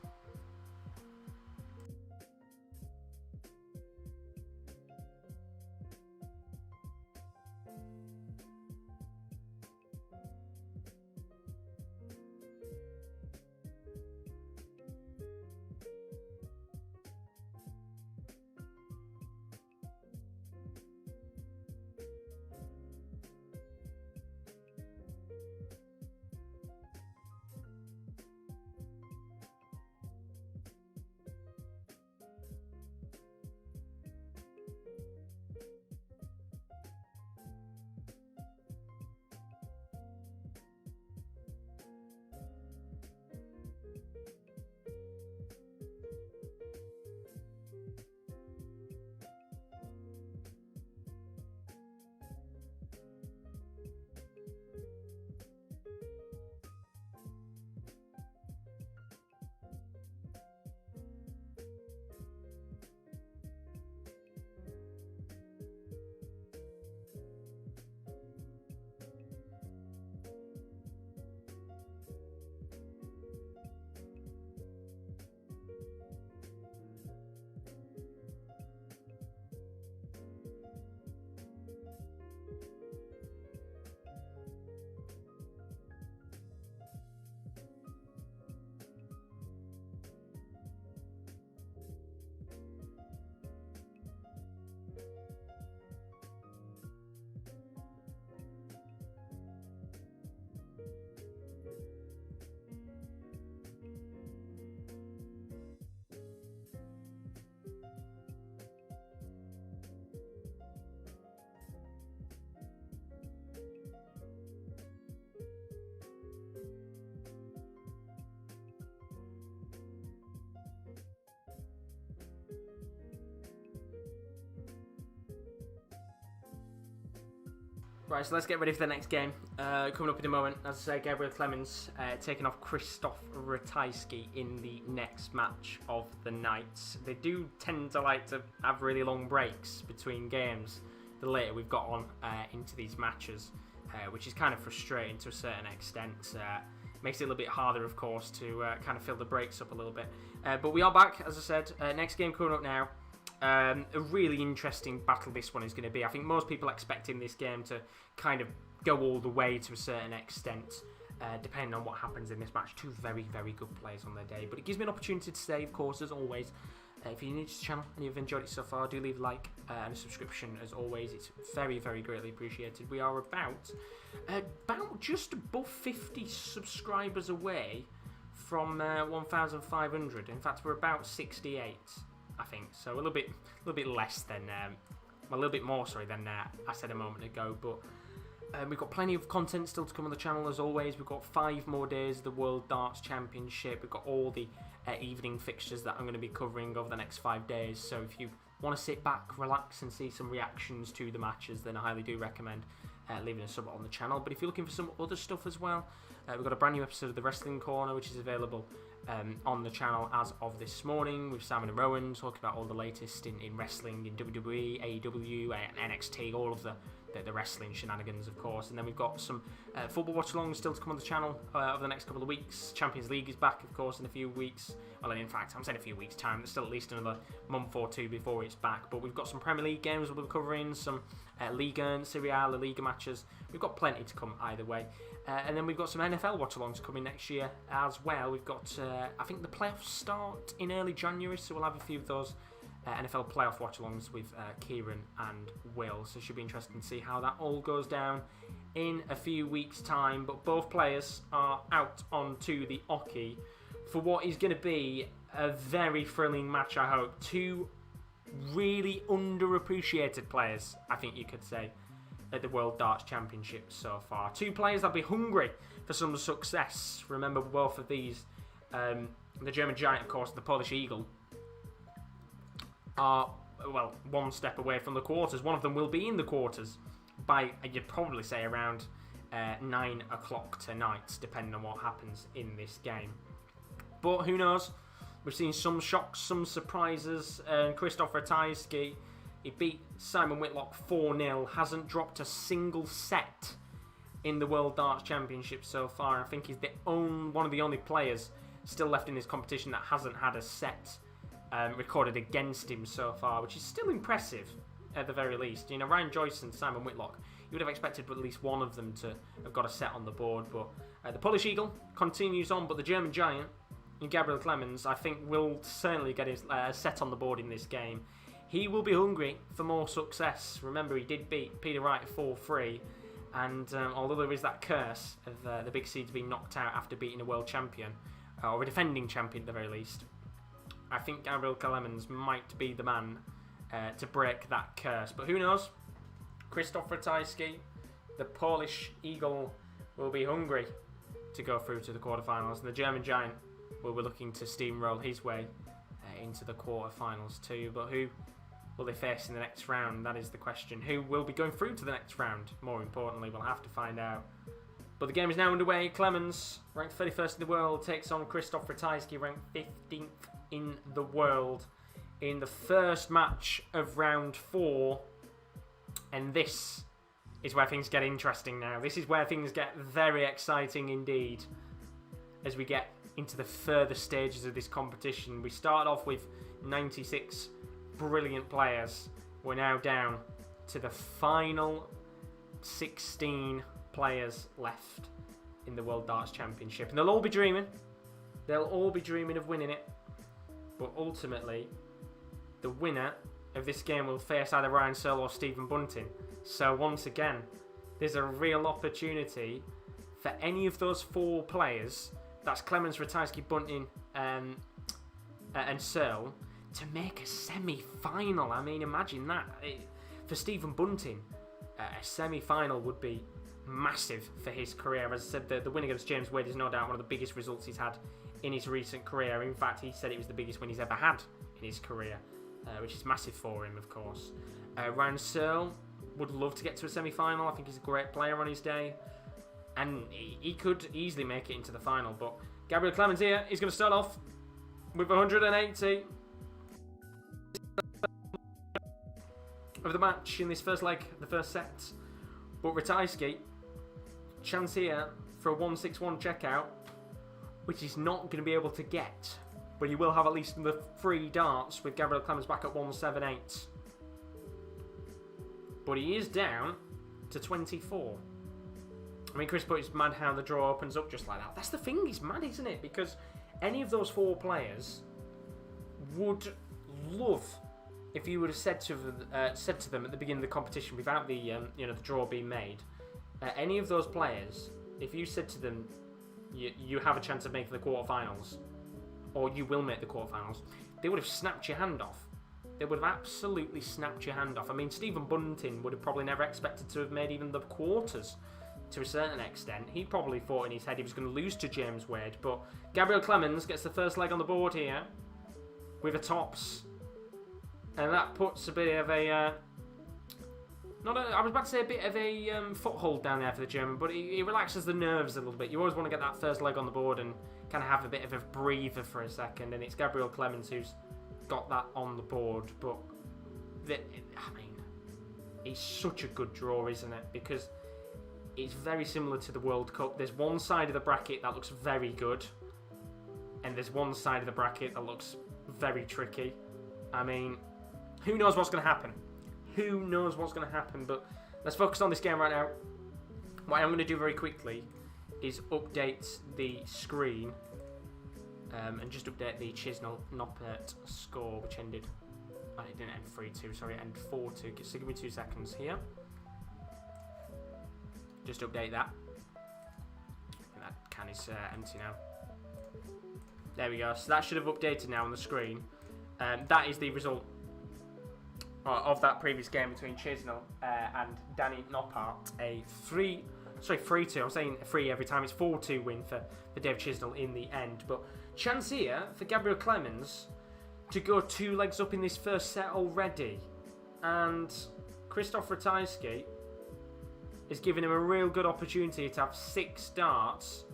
Right, so let's get ready for the next game. Coming up in a moment, as I say, Gabriel Clemens taking off Krzysztof Ratajski in the next match of the night. They do tend to like to have really long breaks between games the later we've got on into these matches, which is kind of frustrating to a certain extent. Makes it a little bit harder, of course, to kind of fill the breaks up a little bit. But we are back, as I said. Next game coming up now. A really interesting battle this one is going to be. I think most people are expecting this game to kind of go all the way to a certain extent, depending on what happens in this match. Two very, very good players on their day. But it gives me an opportunity to say, of course, as always, if you're new to the channel and you've enjoyed it so far, do leave a like and a subscription as always. It's very, very greatly appreciated. We are about just above 50 subscribers away from 1,500. In fact, we're about 68. I think so. A little bit less than, a little bit more, sorry, than I said a moment ago. But we've got plenty of content still to come on the channel as always. We've got 5 more days of the World Darts Championship. We've got all the evening fixtures that I'm going to be covering over the next 5 days. So if you want to sit back, relax, and see some reactions to the matches, then I highly do recommend leaving a sub on the channel. But if you're looking for some other stuff as well, We've got a brand new episode of the Wrestling Corner, which is available on the channel as of this morning, with Simon and Rowan talking about all the latest in wrestling, in WWE, AEW, and NXT, all of the wrestling shenanigans, of course. And then we've got some football watch-alongs still to come on the channel over the next couple of weeks. Champions League is back, of course, in a few weeks. Well, in fact, I'm saying a few weeks' time. There's still at least another month or two before it's back. But we've got some Premier League games we'll be covering, some Liga and Serie A, La Liga matches. We've got plenty to come either way. And then we've got some NFL watch-alongs coming next year as well. We've got, I think the playoffs start in early January, so we'll have a few of those NFL playoff watch-alongs with Kieran and Will. So it should be interesting to see how that all goes down in a few weeks' time. But both players are out onto the Oki for what is going to be a very thrilling match, I hope. Two really underappreciated players, I think you could say, at the World Darts Championship so far. Two players that'll be hungry for some success. Remember, both of these, the German Giant, of course, the Polish Eagle, are, well, one step away from the quarters. One of them will be in the quarters by, you'd probably say, around 9 o'clock tonight, depending on what happens in this game. But who knows? We've seen some shocks, some surprises. Krzysztof Ratajski, he beat Simon Whitlock 4-0, hasn't dropped a single set in the World Darts Championship so far. I think he's one of the only players still left in this competition that hasn't had a set recorded against him so far, which is still impressive at the very least. You know, Ryan Joyce and Simon Whitlock, you would have expected at least one of them to have got a set on the board, but the Polish Eagle continues on, but the German Giant, Gabriel Clemens, I think will certainly get his set on the board in this game. He will be hungry for more success. Remember, he did beat Peter Wright 4-3, and although there is that curse of the big seeds being knocked out after beating a world champion, or a defending champion at the very least, I think Gabriel Clemens might be the man to break that curse. But who knows? Krzysztof Ratajski, the Polish Eagle, will be hungry to go through to the quarterfinals, and the German Giant will be looking to steamroll his way into the quarterfinals too. But who will they face in the next round? That is the question. Who will be going through to the next round? More importantly, we'll have to find out. But the game is now underway. Clemens, ranked 31st in the world, takes on Krzysztof Ratajski, ranked 15th in the world, in the first match of round 4. And this is where things get interesting now. This is where things get very exciting indeed as we get into the further stages of this competition. We start off with 96 brilliant players. We're now down to the final 16 players left in the World Darts Championship, and they'll all be dreaming of winning it, but ultimately the winner of this game will face either Ryan Searle or Stephen Bunting. So once again, there's a real opportunity for any of those 4 players, that's Clemens, Ratajski, Bunting and Searle, to make a semi-final. I mean, imagine that. For Stephen Bunting, a semi-final would be massive for his career. As I said, the win against James Wade is no doubt one of the biggest results he's had in his recent career. In fact, he said it was the biggest win he's ever had in his career, which is massive for him, of course. Ryan Searle would love to get to a semi-final. I think he's a great player on his day, and he could easily make it into the final. But Gabriel Clemens here, he's going to start off with 180 of the match in this first leg, the first set. But Ratajski, chance here for a 161 checkout, which he's not going to be able to get, but he will have at least the 3 darts with Gabriel Clemens back at 178. But he is down to 24. I mean, Chris, but it's mad how the draw opens up just like that. That's the thing, it's mad, isn't it? Because any of those 4 players would love if you would have said to them at the beginning of the competition, without the the draw being made, any of those players, if you said to them, you have a chance of making the quarterfinals, or you will make the quarterfinals, they would have snapped your hand off. They would have absolutely snapped your hand off. I mean, Stephen Bunting would have probably never expected to have made even the quarters to a certain extent. He probably thought in his head he was going to lose to James Wade, but Gabriel Clemens gets the first leg on the board here with a tops. And that puts a bit of a I was about to say a bit of a foothold down there for the German, but it relaxes the nerves a little bit. You always want to get that first leg on the board and kind of have a bit of a breather for a second, and it's Gabriel Clemens who's got that on the board. But it's such a good draw, isn't it? Because it's very similar to the World Cup. There's one side of the bracket that looks very good, and there's one side of the bracket that looks very tricky. I mean, who knows what's going to happen? Who knows what's going to happen? But let's focus on this game right now. What I'm going to do very quickly is update the screen and just update the Chisnall Noppert score, which ended... Oh, it didn't end 3-2, sorry, it ended 4-2. So give me 2 seconds here. Just update that. That can is empty now. There we go. So that should have updated now on the screen. That is the result of that previous game between Chisnall and Danny Noppert. A 3-2. I'm saying 3 every time. It's 4-2 win for Dave Chisnall in the end. But chance here for Gabriel Clemens to go 2 legs up in this first set already. And Krzysztof Ratajski is giving him a real good opportunity to have 6 darts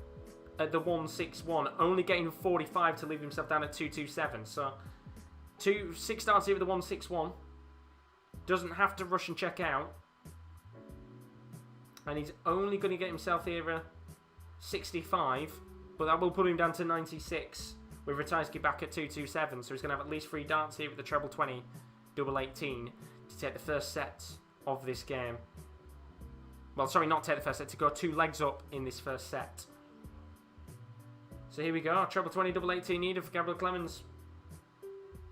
at the 1-6-1, only getting 45 to leave himself down at 2-2-7. So 6 darts here at the 1-6-1. Doesn't have to rush and check out. And he's only going to get himself here a 65, but that will put him down to 96 with Ratajski back at 2-2-7. So he's going to have at least 3 darts here with the treble 20, double 18 to take the first set of this game. Well, sorry, not take the first set, to go 2 legs up in this first set. So here we go. Treble 20, double 18 needed for Gabriel Clemens.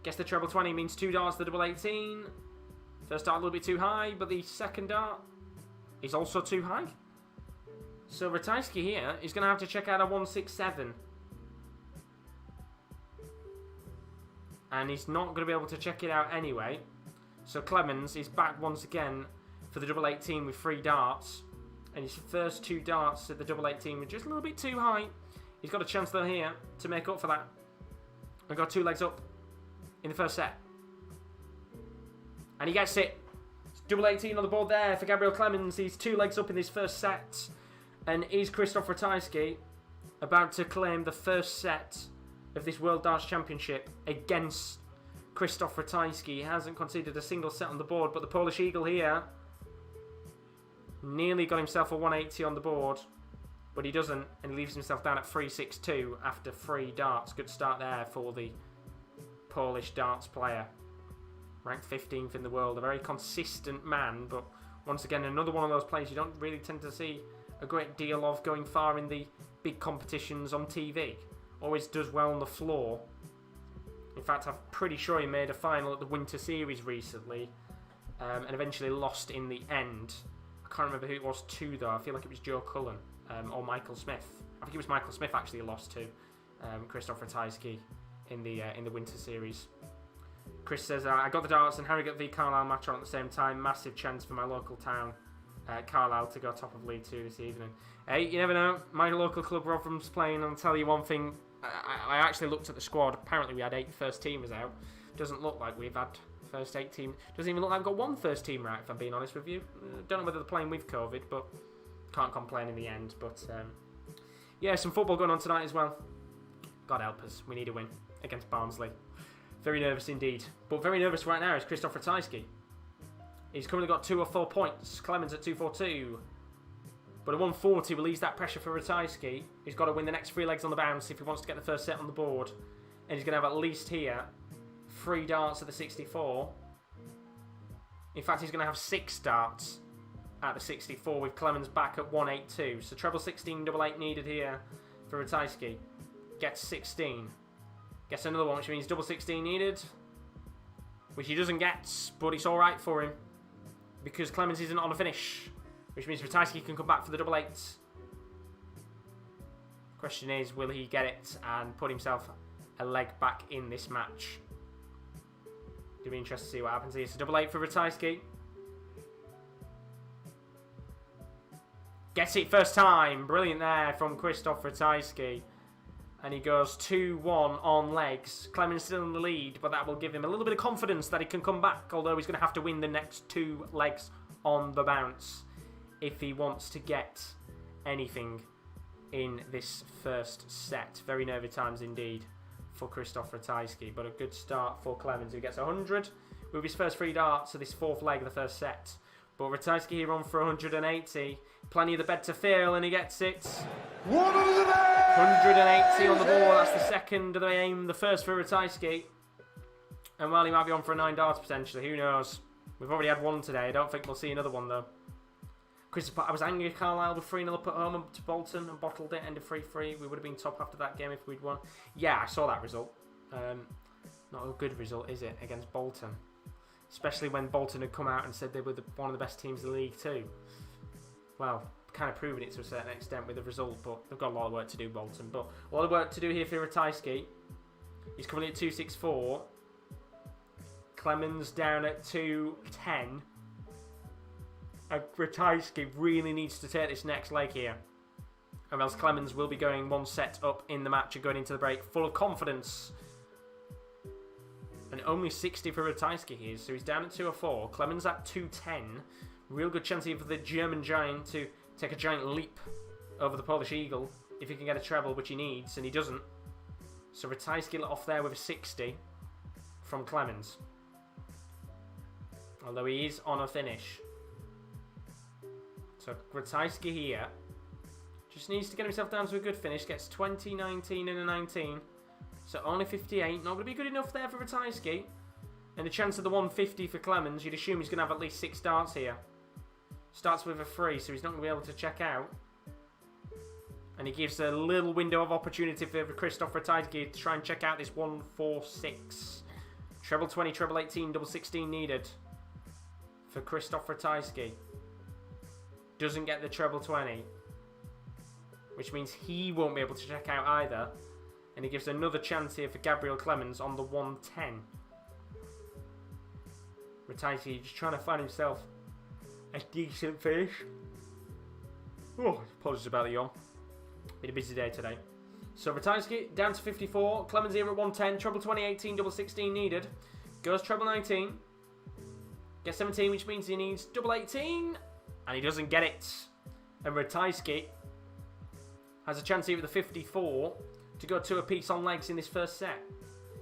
Guess the treble 20 means 2 darts to the double 18. First dart a little bit too high, but the second dart is also too high. So Ratajski here is going to have to check out a 1-6-7. And he's not going to be able to check it out anyway. So Clemens is back once again for the double 18 with 3 darts. And his first 2 darts at the double 18 were just a little bit too high. He's got a chance though here to make up for that. And got 2 legs up in the first set. And he gets it. It's double 18 on the board there for Gabriel Clemens. He's 2 legs up in this first set. And is Krzysztof Ratajski about to claim the first set of this World Darts Championship against Krzysztof Ratajski? He hasn't conceded a single set on the board, but the Polish Eagle here nearly got himself a 180 on the board, but he doesn't, and he leaves himself down at 3-6-2 after 3 darts. Good start there for the Polish darts player. Ranked 15th in the world, a very consistent man, but once again, another one of those players you don't really tend to see a great deal of going far in the big competitions on TV. Always does well on the floor. In fact, I'm pretty sure he made a final at the Winter Series recently, and eventually lost in the end. I can't remember who it was to though. I feel like it was Joe Cullen or Michael Smith. I think it was Michael Smith actually lost to Krzysztof Ratajski in the Winter Series. Chris says, I got the darts and Harrogate v Carlisle match on at the same time. Massive chance for my local town, Carlisle, to go top of League 2 this evening. Hey, you never know. My local club, Rotherham's playing. I'll tell you one thing. I actually looked at the squad. Apparently we had 8 first teamers out. Doesn't look like we've had first 8 team. Doesn't even look like we've got 1 first teamer out, if I'm being honest with you. Don't know whether they're playing with COVID, but can't complain in the end. But yeah, some football going on tonight as well. God help us. We need a win against Barnsley. Very nervous indeed. But very nervous right now is Krzysztof Ratajski. He's currently got 2 or 4 points. Clemens at 2-4-2. But a 140 will ease that pressure for Ratajski. He's got to win the next 3 legs on the bounce if he wants to get the first set on the board. And he's going to have at least here 3 darts at the 64. In fact, he's going to have 6 darts at the 64 with Clemens back at 182. So treble 16, double 8 needed here for Ratajski. Gets 16. Gets another one, which means double 16 needed. Which he doesn't get, but it's alright for him. Because Clemens isn't on a finish. Which means Ratajski can come back for the double 8. Question is, will he get it and put himself a leg back in this match? It'll be interesting to see what happens here. So double 8 for Ratajski. Gets it first time. Brilliant there from Krzysztof Ratajski. And he goes 2-1 on legs. Clemens still in the lead, but that will give him a little bit of confidence that he can come back, although he's going to have to win the next 2 legs on the bounce if he wants to get anything in this first set. Very nervy times indeed for Krzysztof Ratajski, but a good start for Clemens, who gets 100 with his first 3 darts of this 4th leg of the first set. But Ratajski here on for 180. Plenty of the bed to fill, and he gets it. 180 on the ball. That's the second of the aim, the first for Ratajski. And while he might be on for a 9 darts potentially, who knows? We've already had one today. I don't think we'll see another one though. I was angry Carlisle with 3-0 up at home to Bolton and bottled it, ended 3-3. We would have been top after that game if we'd won. Yeah, I saw that result. Not a good result, is it, against Bolton? Especially when Bolton had come out and said they were one of the best teams in the league too. Well, kind of proving it to a certain extent with the result, but they've got a lot of work to do, Bolton. But a lot of work to do here for Ratajski. He's currently at 264. Clemens down at 210. And Ratajski really needs to take this next leg here, or else Clemens will be going 1 set up in the match and going into the break full of confidence. And only 60 for Ratajski here, so he's down at 204. Clemens at 210. Real good chance here for the German giant to take a giant leap over the Polish Eagle if he can get a treble, which he needs, and he doesn't. So Ratajski let off there with a 60 from Clemens, although he is on a finish. So Ratajski here just needs to get himself down to a good finish. Gets 20, 19 and a 19. So only 58. Not going to be good enough there for Ratajski. And the chance of the 150 for Clemens, you'd assume he's going to have at least 6 darts here. Starts with a 3, so he's not going to be able to check out. And he gives a little window of opportunity for Krzysztof Ratajski to try and check out this 146. Treble 20, treble 18, double 16 needed for Krzysztof Ratajski. Doesn't get the treble 20, which means he won't be able to check out either. And he gives another chance here for Gabriel Clemens on the 110. Ratajski just trying to find himself a decent finish. Oh, apologies about the yawn. Been a busy day today. So Ratajski down to 54. Clemens here at 110. Treble 20, 18, double 16 needed. Goes treble 19. Gets 17, which means he needs double 18. And he doesn't get it. And Ratajski has a chance here with the 54 to go 2 apiece on legs in this first set.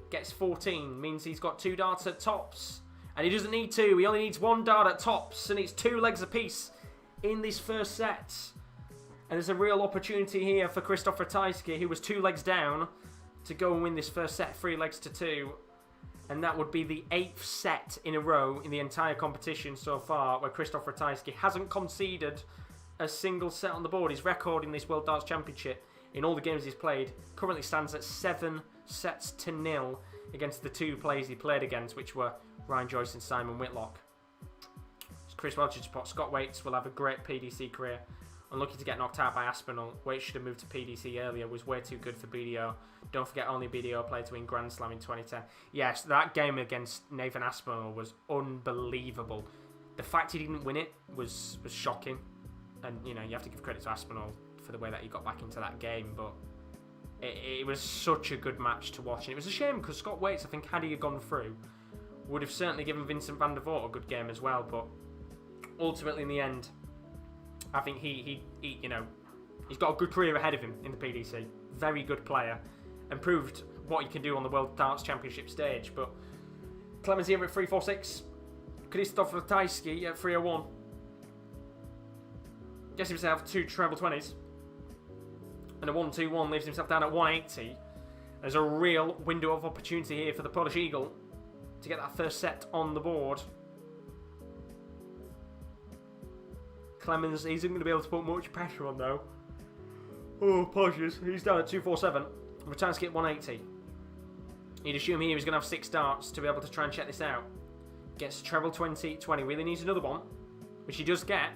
Gets 14, means he's got 2 darts at tops. And he doesn't need 2, he only needs 1 dart at tops. And it's 2 legs apiece in this first set. And there's a real opportunity here for Krzysztof Ratajski, who was 2 legs down, to go and win this first set 3 legs to 2. And that would be the 8th set in a row in the entire competition so far where Krzysztof Ratajski hasn't conceded a single set on the board. His record in this World Darts Championship in all the games he's played currently stands at 7 sets to 0 against the 2 players he played against, which were Ryan Joyce and Simon Whitlock. Chris Welch's spot. Scott Waits will have a great PDC career. Unlucky to get knocked out by Aspinall. Waits should have moved to PDC earlier. Was way too good for BDO. Don't forget, only BDO player to win Grand Slam in 2010. Yes, that game against Nathan Aspinall was unbelievable. The fact he didn't win it was shocking. And, you know, you have to give credit to Aspinall for the way that he got back into that game. But it was such a good match to watch. And it was a shame because Scott Waits, I think, had he gone through, would have certainly given Vincent van der Voort a good game as well. But ultimately, in the end, I think he you know, he's got a good career ahead of him in the PDC. Very good player, and proved what he can do on the World Darts Championship stage. But Clemens here at 346. Krzysztof Ratajski at 301. Gets himself 2 treble 20s. And a 1-2-1 leaves himself down at 180. There's a real window of opportunity here for the Polish Eagle to get that first set on the board. Clemens isn't going to be able to put much pressure on though. Oh, apologies. He's down at 247. Ratajski at 180. You'd assume here he's going to have 6 darts to be able to try and check this out. Gets treble 20, 20. Really needs another one, which he does get.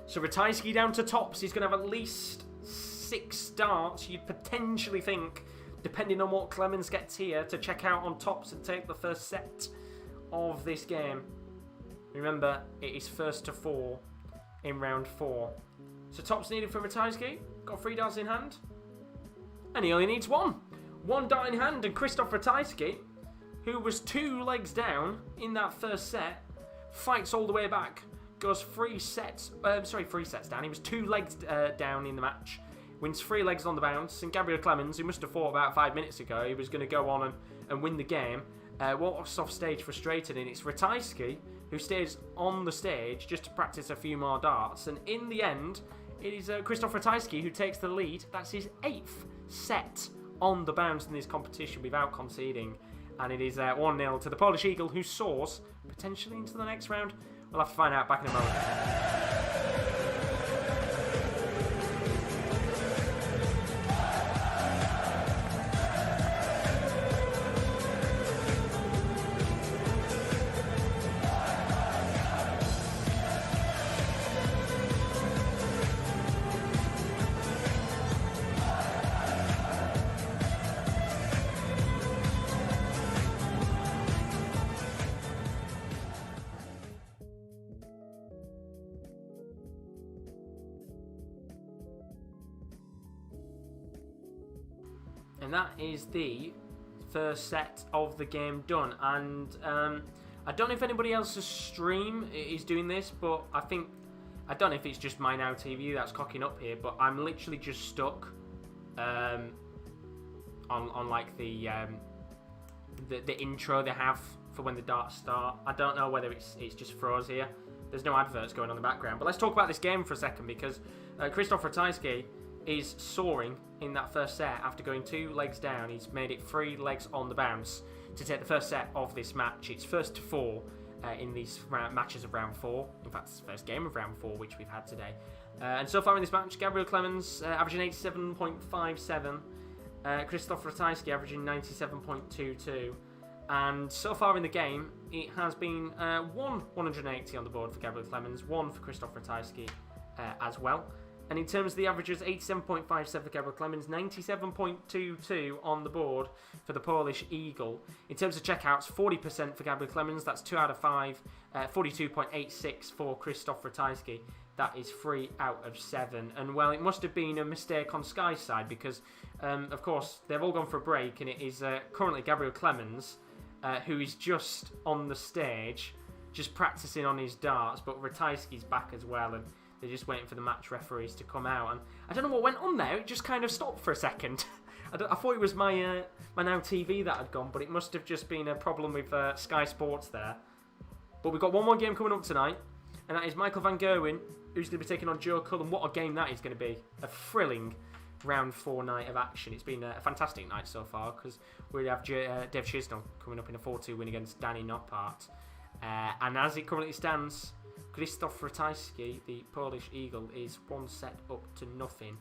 So Ratajski down to tops. He's going to have at least 6 darts, you'd potentially think, depending on what Clemens gets here, to check out on tops and take the first set of this game. Remember, it is first to 4 in round 4. So tops needed for Ratajski. Got 3 darts in hand. And he only needs 1. 1 dart in hand, and Krzysztof Ratajski, who was 2 legs down in that first set, fights all the way back, goes 3 sets down. He was 2 legs down in the match. Wins 3 legs on the bounce. And Gabriel Clemens, who must have thought about 5 minutes ago he was going to go on and win the game, walks off stage frustrated. And it's Ratajski who stays on the stage just to practice a few more darts. And in the end, it is Krzysztof Ratajski who takes the lead. That's his 8th set on the bounce in this competition without conceding. And it is 1-0 to the Polish Eagle, who soars potentially into the next round. We'll have to find out back in a moment. And that is the first set of the game done. And I don't know if anybody else's stream is doing this, but I don't know if it's just my Now TV that's cocking up here, but I'm literally just stuck on like the intro they have for when the darts start. I don't know whether it's just froze here. There's no adverts going on in the background. But let's talk about this game for a second, because Krzysztof Ratajski is soaring in that first set after going 2 legs down. He's made it 3 legs on the bounce to take the first set of this match. It's first to 4 in these matches of round 4. In fact, it's the first game of round 4 which we've had today. And so far in this match, Gabriel Clemens averaging 87.57, Krzysztof Ratajski averaging 97.22. And so far in the game, it has been 180 on the board for Gabriel Clemens, 1 for Krzysztof Ratajski as well. And in terms of the averages, 87.57 for Gabriel Clemens, 97.22 on the board for the Polish Eagle. In terms of checkouts, 40% for Gabriel Clemens, that's 2 out of 5. 42.86 for Krzysztof Ratajski, that is 3 out of 7. And well, it must have been a mistake on Sky's side, because of course they've all gone for a break, and it is currently Gabriel Clemens who is just on the stage, just practicing on his darts, but Ratajski's back as well, and they're just waiting for the match referees to come out. And I don't know what went on there. It just kind of stopped for a second. I thought it was my Now TV that had gone, but it must have just been a problem with Sky Sports there. But we've got one more game coming up tonight, and that is Michael van Gerwen, who's going to be taking on Joe Cullen. What a game that is going to be. A thrilling round 4 night of action. It's been a fantastic night so far, because we have Dave Chisnall coming up in a 4-2 win against Danny Noppert. And as it currently stands, Krzysztof Ratajski, the Polish Eagle, is 1 set up to nothing.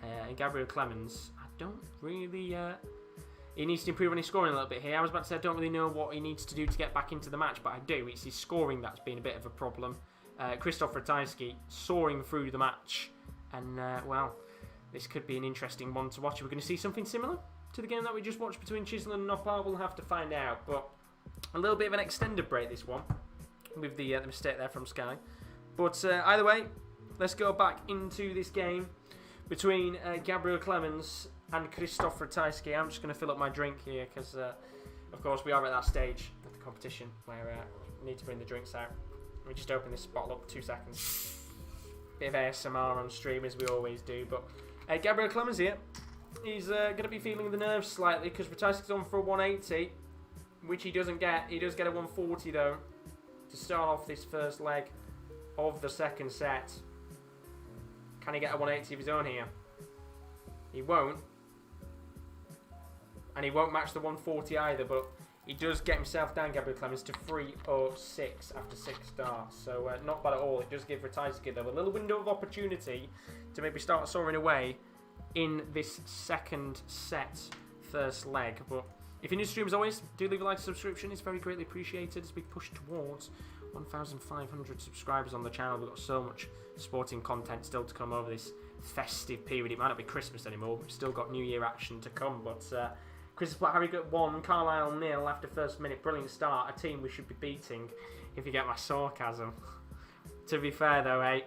And Gabriel Clemens, I don't really... he needs to improve on his scoring a little bit here. I was about to say I don't really know what he needs to do to get back into the match, but I do. It's his scoring that's been a bit of a problem. Krzysztof Ratajski soaring through the match. And, well, this could be an interesting one to watch. We're going to see something similar to the game that we just watched between Chisnall and Noppert. We'll have to find out. But a little bit of an extended break, this one, with the mistake there from Sky. But either way, let's go back into this game between Gabriel Clemens and Krzysztof Ratajski. I'm just going to fill up my drink here, because of course we are at that stage of the competition where we need to bring the drinks out. Let me just open this bottle up, 2 seconds. Bit of ASMR on stream, as we always do. But Gabriel Clemens here, he's going to be feeling the nerves slightly, because Ratajski's on for a 180, which he doesn't get. He does get a 140 though, to start off this first leg of the second set. Can he get a 180 of his own here? He won't. And he won't match the 140 either, but he does get himself down, Gabriel Clemens, to 306 after 6 starts. So not bad at all. It does give Ratajski, though, a little window of opportunity to maybe start soaring away in this second set, first leg. But if you're new to stream, as always, do leave a like and subscription. It's very greatly appreciated as we push towards 1,500 subscribers on the channel. We've got so much sporting content still to come over this festive period. It might not be Christmas anymore. We've still got New Year action to come. But Chris has put Harrogate 1, Carlisle 0 after first minute. Brilliant start. A team we should be beating, if you get my sarcasm. To be fair though,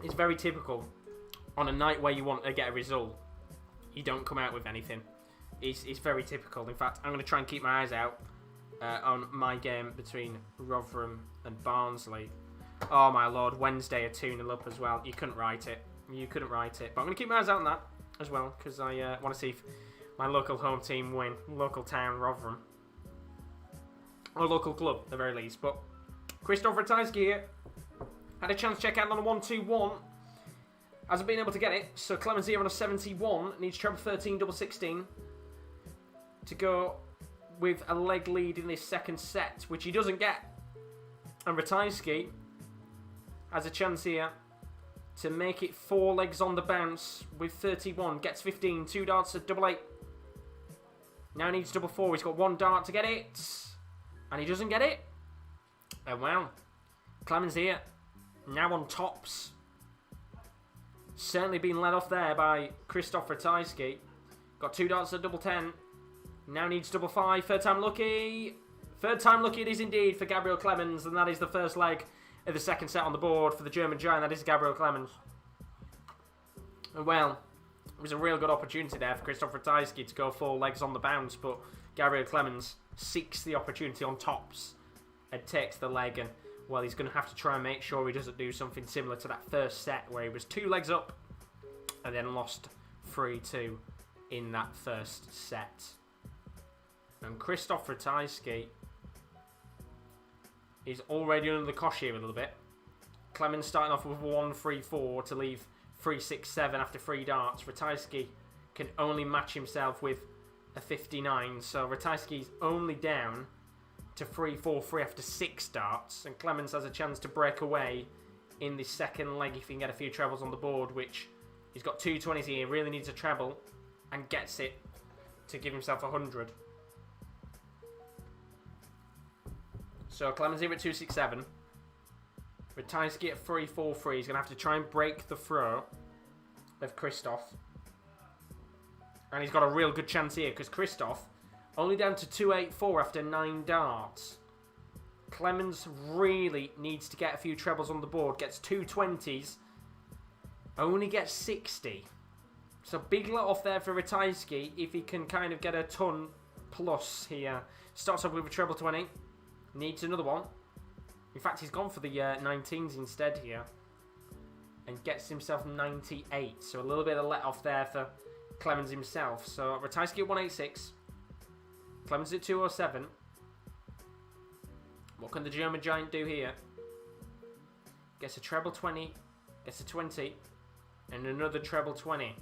it's very typical. On a night where you want to get a result, you don't come out with anything. It's very typical. In fact, I'm going to try and keep my eyes out on my game between Rotherham and Barnsley. Oh my lord, Wednesday are 2-0 up as well. You couldn't write it. You couldn't write it. But I'm going to keep my eyes out on that as well, because I want to see if my local home team win. Local town, Rotherham. Or local club, at the very least. But Krzysztof Ratajski here. Had a chance to check out on a 1-2-1. Hasn't been able to get it. So Clemens here on a 71. Needs treble 13, double 16. To go with a leg lead in this second set, which he doesn't get. And Ratajski has a chance here to make it 4 legs on the bounce with 31. Gets 15. 2 darts at double 8. Now needs double 4. He's got 1 dart to get it. And he doesn't get it. And well, Clemens here. Now on tops. Certainly been led off there by Krzysztof Ratajski. Got 2 darts at double 10. Now needs double 5. Third time lucky. Third time lucky it is indeed for Gabriel Clemens. And that is the first leg of the second set on the board for the German giant. That is Gabriel Clemens. And well, it was a real good opportunity there for Krzysztof Ratajski to go 4 legs on the bounce. But Gabriel Clemens seeks the opportunity on tops and takes the leg. And well, he's going to have to try and make sure he doesn't do something similar to that first set where he was 2 legs up and then lost 3-2 in that first set. And Krzysztof Ratajski is already under the cosh here a little bit. Clemens starting off with 1-3-4 to leave 3-6-7 after 3 darts. Ratajski can only match himself with a 59. So Ratajski's only down to 3-4-3 after 6 darts. And Clemens has a chance to break away in the second leg if he can get a few trebles on the board, which he's got 2 20s here. Really needs a treble and gets it to give himself 100. So Clemens here at 2-6-7. Ratajski at 3-4-3. He's going to have to try and break the throw of Krzysztof. And he's got a real good chance here because Krzysztof only down to 2-8-4 after 9 darts. Clemens really needs to get a few trebles on the board. Gets 2 20s. Only gets 60. So big let off there for Ratajski if he can kind of get a ton plus here. Starts off with a treble 20. Needs another one. In fact, he's gone for the 19s instead here. And gets himself 98. So a little bit of let off there for Clemens himself. So Ratajski at 186. Clemens at 207. What can the German giant do here? Gets a treble 20. Gets a 20. And another treble 20.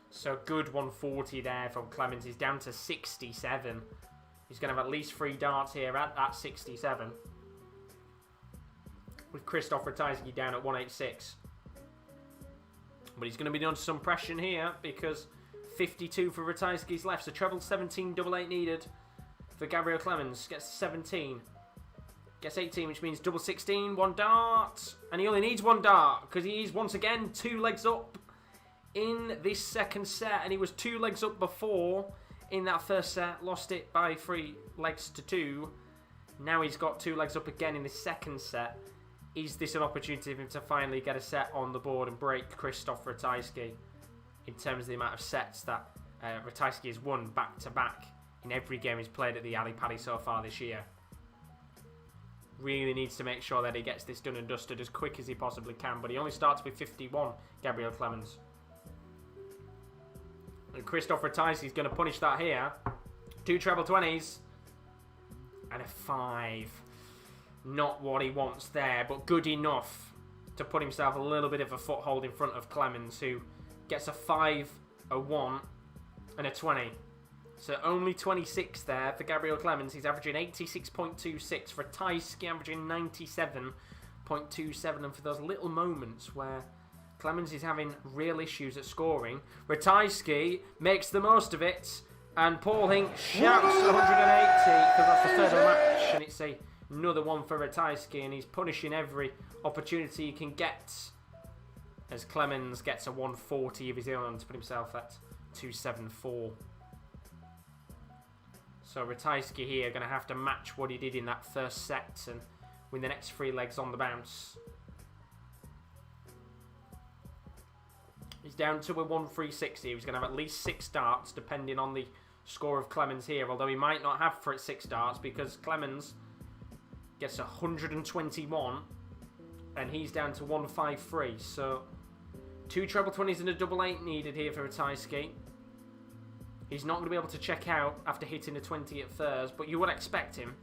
So good 140 there from Clemens. He's down to 67. He's going to have at least 3 darts here at that 67. With Krzysztof Ratajski down at 186. But he's going to be under some pressure here because 52 for Ratajski's left. So treble 17, double 8 needed for Gabriel Clemens. Gets 17. Gets 18, which means double 16, 1 dart. And he only needs 1 dart because he is once again 2 legs up in this second set. And he was 2 legs up before in that first set. Lost it by 3 legs to 2. Now he's got 2 legs up again in the second set. Is this an opportunity for him to finally get a set on the board and break Krzysztof Ratajski in terms of the amount of sets that Ratajski has won back-to-back in every game he's played at the Ali Pali so far this year? Really needs to make sure that he gets this done and dusted as quick as he possibly can, but he only starts with 51, Gabriel Clemens. And Krzysztof Ratajski is going to punish that here. 2 treble 20s and a 5. Not what he wants there, but good enough to put himself a little bit of a foothold in front of Clemens, who gets a 5, a 1, and a 20. So only 26 there for Gabriel Clemens. He's averaging 86.26. For Ratajski, averaging 97.27. And for those little moments where Clemens is having real issues at scoring, Ratajski makes the most of it. And Paul Hink shouts 180 because that's the third of the match. And it's another one for Ratajski, and he's punishing every opportunity he can get as Clemens gets a 140 of his own to put himself at 274. So Ratajski here going to have to match what he did in that first set and win the next 3 legs on the bounce. He's down to a 1-3-60. He's going to have at least 6 darts depending on the score of Clemens here, although he might not have for it 6 darts because Clemens gets 121 and he's down to 153. So 2 treble 20s and a double 8 needed here for Ratajski. He's not going to be able to check out after hitting a 20 at first, but you would expect him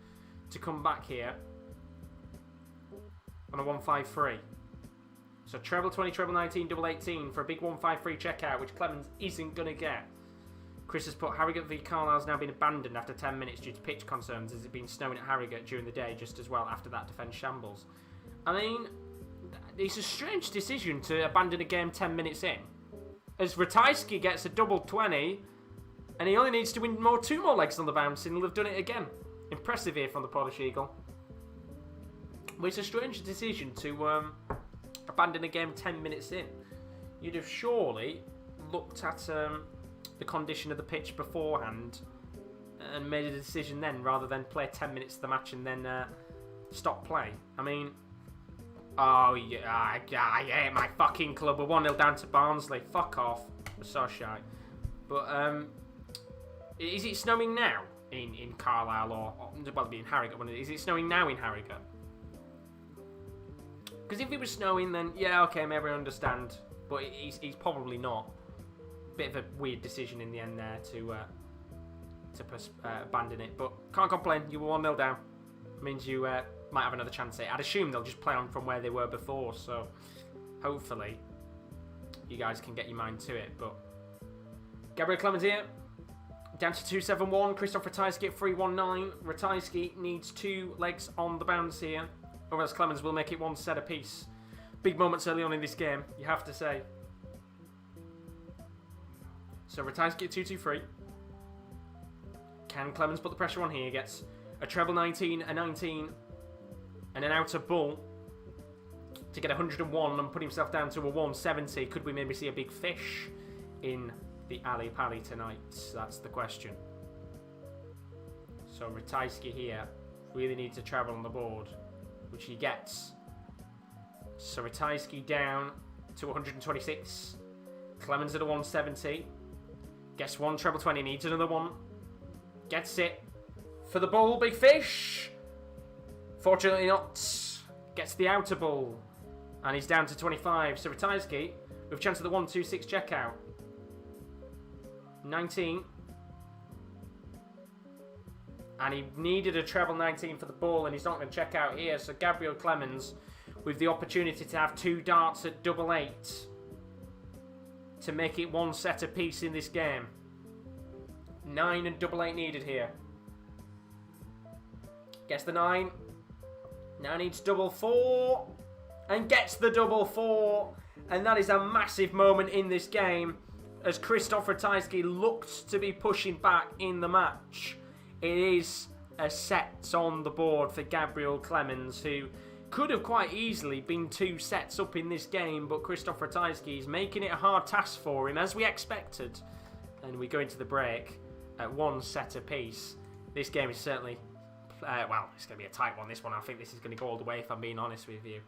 to come back here on a 153. So treble 20, treble 19, double 18 for a big 153 checkout, which Clemens isn't going to get. Chris has put Harrogate v Carlisle's now been abandoned after 10 minutes due to pitch concerns, as it's been snowing at Harrogate during the day just as well after that defence shambles. I mean, it's a strange decision to abandon a game 10 minutes in, as Ratajski gets a double 20 and he only needs to win 2 more legs on the bounce and he'll have done it again. Impressive here from the Polish Eagle. But it's a strange decision to abandon a game 10 minutes in. You'd have surely looked at the condition of the pitch beforehand and made a decision then, rather than play 10 minutes of the match and then stop play. I mean, oh yeah, I hate my fucking club. We're 1-0 down to Barnsley. Fuck off. We're so shy. But is it snowing now in Carlisle or well, it'd be in Harrogate? Is it snowing now in Harrogate? Because if it was snowing, then yeah, okay, maybe I understand. But he's probably not. Bit of a weird decision in the end there to abandon it. But can't complain. You were 1-0 down. Means you might have another chance at it. I'd assume they'll just play on from where they were before. So hopefully you guys can get your mind to it. But Gabriel Clemens here. Down to 271. Krzysztof Ratajski at 319. Ratajski needs 2 legs on the bounce here, or else Clemens will make it 1 set apiece. Big moments early on in this game, you have to say. So Ratajski at 223. Can Clemens put the pressure on here? Gets a treble 19, a 19, and an outer bull to get 101 and put himself down to a 170. Could we maybe see a big fish in the Ali Pally tonight? That's the question. So Ratajski here really needs to travel on the board, which he gets. So Ratajski down to 126. Clemens at a 170. Gets 1 treble 20, needs another one. Gets it for the bull, big fish. Fortunately not. Gets the outer bull. And he's down to 25. So Ratajski with a chance of the 126 checkout. 19. And he needed a treble 19 for the ball, and he's not going to check out here. So Gabriel Clemens with the opportunity to have 2 darts at double 8 to make it 1 set apiece in this game. 9 and double 8 needed here. Gets the 9. Now needs double 4. And gets the double 4. And that is a massive moment in this game, as Krzysztof Ratajski looked to be pushing back in the match. It is a set on the board for Gabriel Clemens, who could have quite easily been 2 sets up in this game, but Krzysztof Ratajski is making it a hard task for him, as we expected. And we go into the break at 1 set apiece. This game is certainly, well, it's going to be a tight one, this one. I think this is going to go all the way, if I'm being honest with you.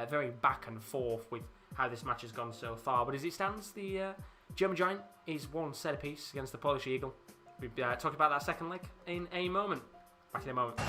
Very back and forth with how this match has gone so far. But as it stands, the German Giant is 1 set apiece against the Polish Eagle. We'll be talking about that second leg in a moment. Back in a moment.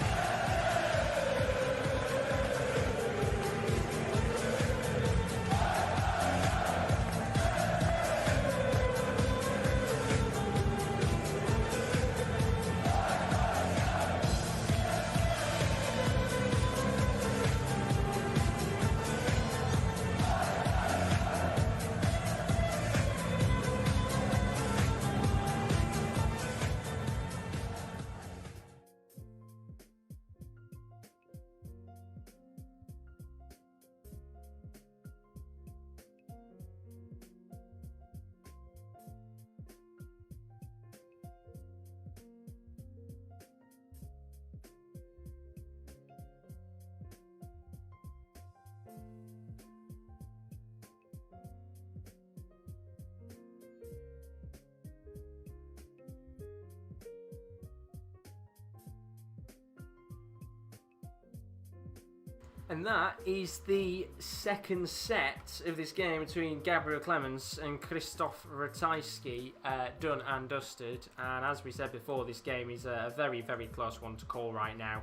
And that is the second set of this game between Gabriel Clemens and Krzysztof Ratajski, done and dusted. And as we said before, this game is a very, very close one to call right now.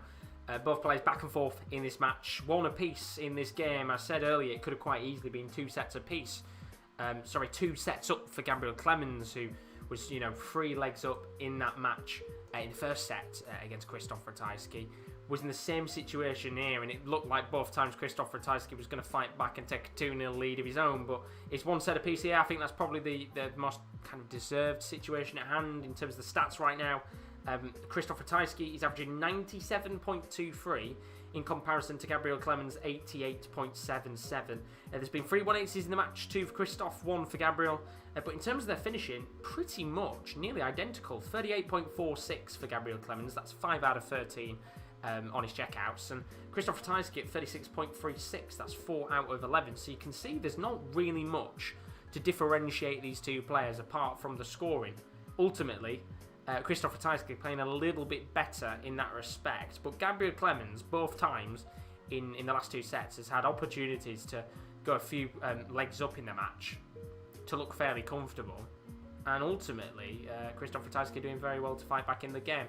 Both players back and forth in this match, one apiece in this game. I said earlier it could have quite easily been 2 sets apiece. 2 sets up for Gabriel Clemens, who was 3 legs up in that match in the first set against Krzysztof Ratajski. Was in the same situation here, and it looked like both times Krzysztof Ratajski was going to fight back and take a 2-0 lead of his own, but it's 1 set apiece here. I think that's probably the most kind of deserved situation at hand in terms of the stats right now. Krzysztof Ratajski is averaging 97.23 in comparison to Gabriel Clemens' 88.77. There's been 3 180s in the match, 2 for Krzysztof, 1 for Gabriel, but in terms of their finishing, pretty much nearly identical. 38.46 for Gabriel Clemens, that's 5 out of 13 on his checkouts, and Krzysztof Ratajski at 36.36, that's 4 out of 11. So you can see there's not really much to differentiate these 2 players apart from the scoring. Ultimately, Krzysztof Ratajski playing a little bit better in that respect, but Gabriel Clemens both times in the last 2 sets has had opportunities to go a few legs up in the match to look fairly comfortable, and ultimately Krzysztof Ratajski doing very well to fight back in the game.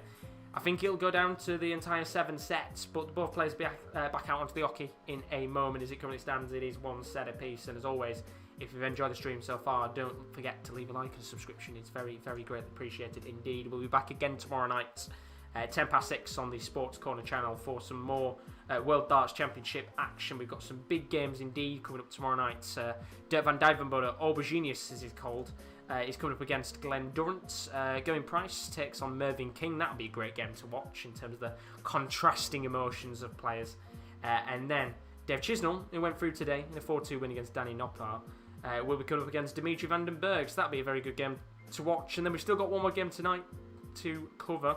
I think it'll go down to the entire 7 sets, but both players back out onto the hockey in a moment. As it currently stands, it is 1 set apiece, and as always, if you've enjoyed the stream so far, don't forget to leave a like and a subscription. It's very, very greatly appreciated indeed. We'll be back again tomorrow night, 6:10 on the Sports Corner channel for some more World Darts Championship action. We've got some big games indeed coming up tomorrow night. Dirk van Dijvenbode, Auberginius as he's called, is coming up against Glenn Durrant. Gerwen Price takes on Mervyn King. That'll be a great game to watch in terms of the contrasting emotions of players. And then Dave Chisnall, who went through today in a 4-2 win against Danny Noppert, will be coming up against Dimitri van den Berg. So that'll be a very good game to watch. And then we've still got one more game tonight to cover.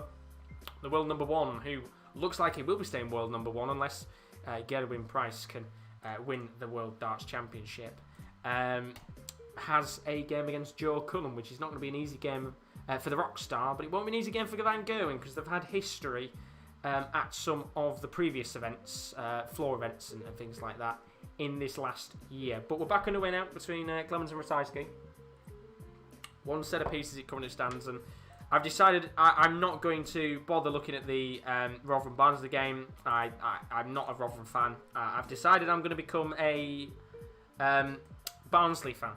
The world number 1, who looks like he will be staying world number 1 unless Gerwen Price can win the World Darts Championship. Has a game against Joe Cullen, which is not going to be an easy game for the Rockstar, but it won't be an easy game for Van Gerwen because they've had history at some of the previous events, floor events and things like that in this last year. But we're back on the way now between Clemens and Ratajski. 1 set of pieces it currently stands, and I've decided I'm not going to bother looking at the Rotherham Barnsley game. I'm not a Rotherham fan. I've decided I'm going to become a Barnsley fan.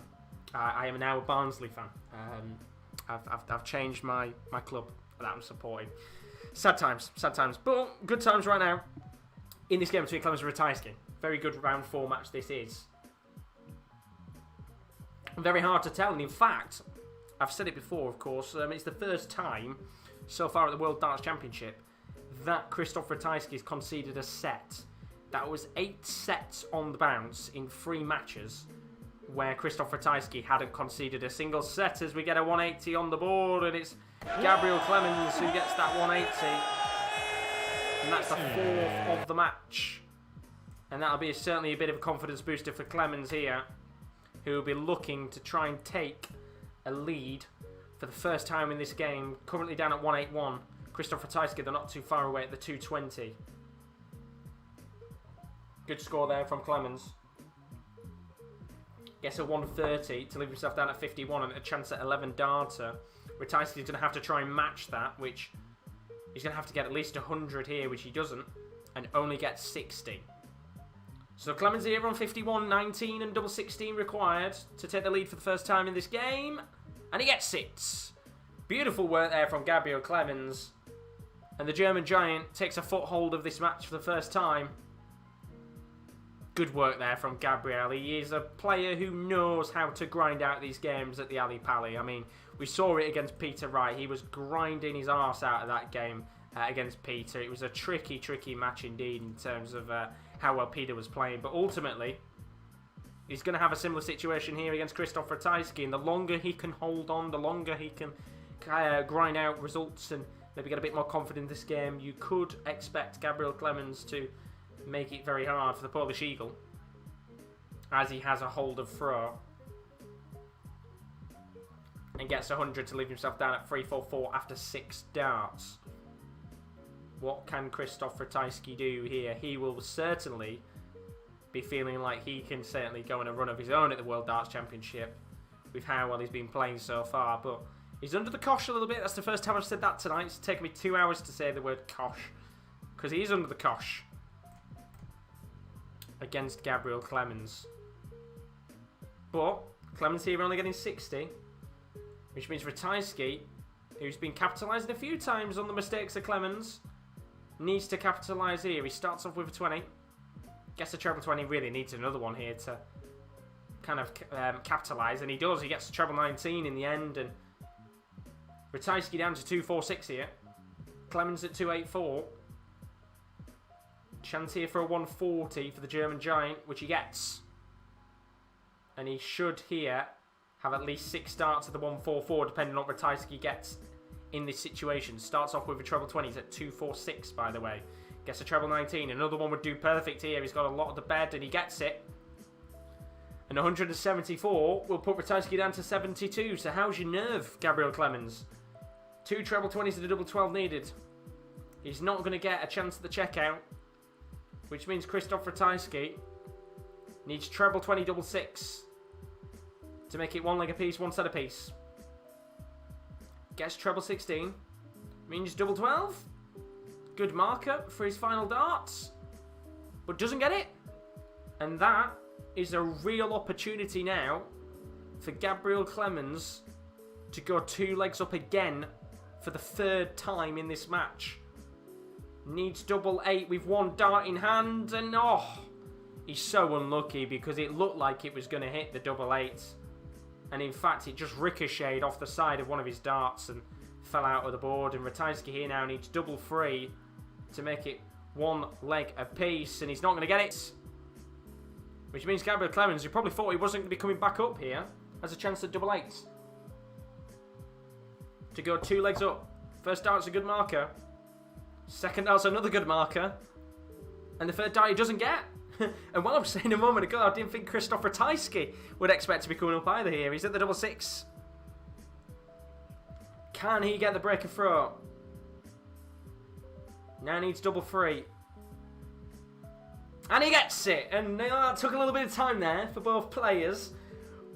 I am now a Barnsley fan. I've changed my club that I'm supporting. Sad times, but good times right now in this game between Clemens and Ratajski. Very good round 4 match this is. Very hard to tell, and in fact, I've said it before, of course, it's the first time so far at the World Darts Championship that Krzysztof Ratajski has conceded a set. That was 8 sets on the bounce in 3 matches, where Krzysztof Ratajski hadn't conceded a single set, as we get a 180 on the board, and it's Gabriel Clemens who gets that 180, and that's the 4th of the match, and that'll be certainly a bit of a confidence booster for Clemens here, who will be looking to try and take a lead for the first time in this game, currently down at 181. Krzysztof Ratajski, they're not too far away at the 220. Good score there from Clemens. Gets a 130 to leave himself down at 51 and a chance at 11 darter. Ratajski's going to have to try and match that, which he's going to have to get at least 100 here, which he doesn't, and only gets 60. So Clemens here on 51, 19 and double 16 required to take the lead for the first time in this game, and he gets it. Beautiful work there from Gabriel Clemens, and the German giant takes a foothold of this match for the first time. Good work there from Gabriel. He is a player who knows how to grind out these games at the Ali Pali. I mean, we saw it against Peter Wright. He was grinding his arse out of that game against Peter. It was a tricky, tricky match indeed in terms of how well Peter was playing. But ultimately, he's going to have a similar situation here against Krzysztof Ratajski. And the longer he can hold on, the longer he can grind out results and maybe get a bit more confident in this game, you could expect Gabriel Clemens to make it very hard for the Polish Eagle, as he has a hold of throw and gets 100 to leave himself down at 344 after 6 darts. What can Krzysztof Ratajski do here? He will certainly be feeling like he can certainly go on a run of his own at the World Darts Championship with how well he's been playing so far. But he's under the cosh a little bit. That's the first time I've said that tonight. It's taken me 2 hours to say the word cosh, because he is under the cosh against Gabriel Clemens. But Clemens here only getting 60, which means Ratajski, who's been capitalising a few times on the mistakes of Clemens, needs to capitalise here. He starts off with a 20. Gets a treble 20, really needs another one here to kind of capitalise, and he does. He gets a treble 19 in the end, and Ratajski down to 246 here. Clemens at 284. Chance here for a 140 for the German giant, which he gets. And he should here have at least 6 starts at the 144, depending on what Ratajski gets in this situation. Starts off with a treble 20. He's at 246, by the way. Gets a treble 19. Another one would do perfect here. He's got a lot of the bed, and he gets it. And 174 will put Ratajski down to 72. So how's your nerve, Gabriel Clemens? 2 treble 20s and a double 12 needed. He's not going to get a chance at the checkout, which means Krzysztof Ratajski needs treble 20, double 6 to make it 1 leg apiece, 1 set apiece. Gets treble 16. Means double 12. Good marker for his final darts. But doesn't get it. And that is a real opportunity now for Gabriel Clemens to go 2 legs up again for the 3rd time in this match. Needs double 8 with 1 dart in hand. And he's so unlucky because it looked like it was going to hit the double 8. And in fact, it just ricocheted off the side of one of his darts and fell out of the board. And Ratajski here now needs double 3 to make it 1 leg apiece. And he's not going to get it. Which means Gabriel Clemens, who probably thought he wasn't going to be coming back up here, has a chance at double 8. To go 2 legs up. First dart's a good marker. Second dart's another good marker. And the 3rd dart he doesn't get. And what I was saying a moment ago, I didn't think Krzysztof Ratajski would expect to be coming up either here. He's at the double 6. Can he get the breaker throw? Now needs double 3. And he gets it. And that took a little bit of time there for both players.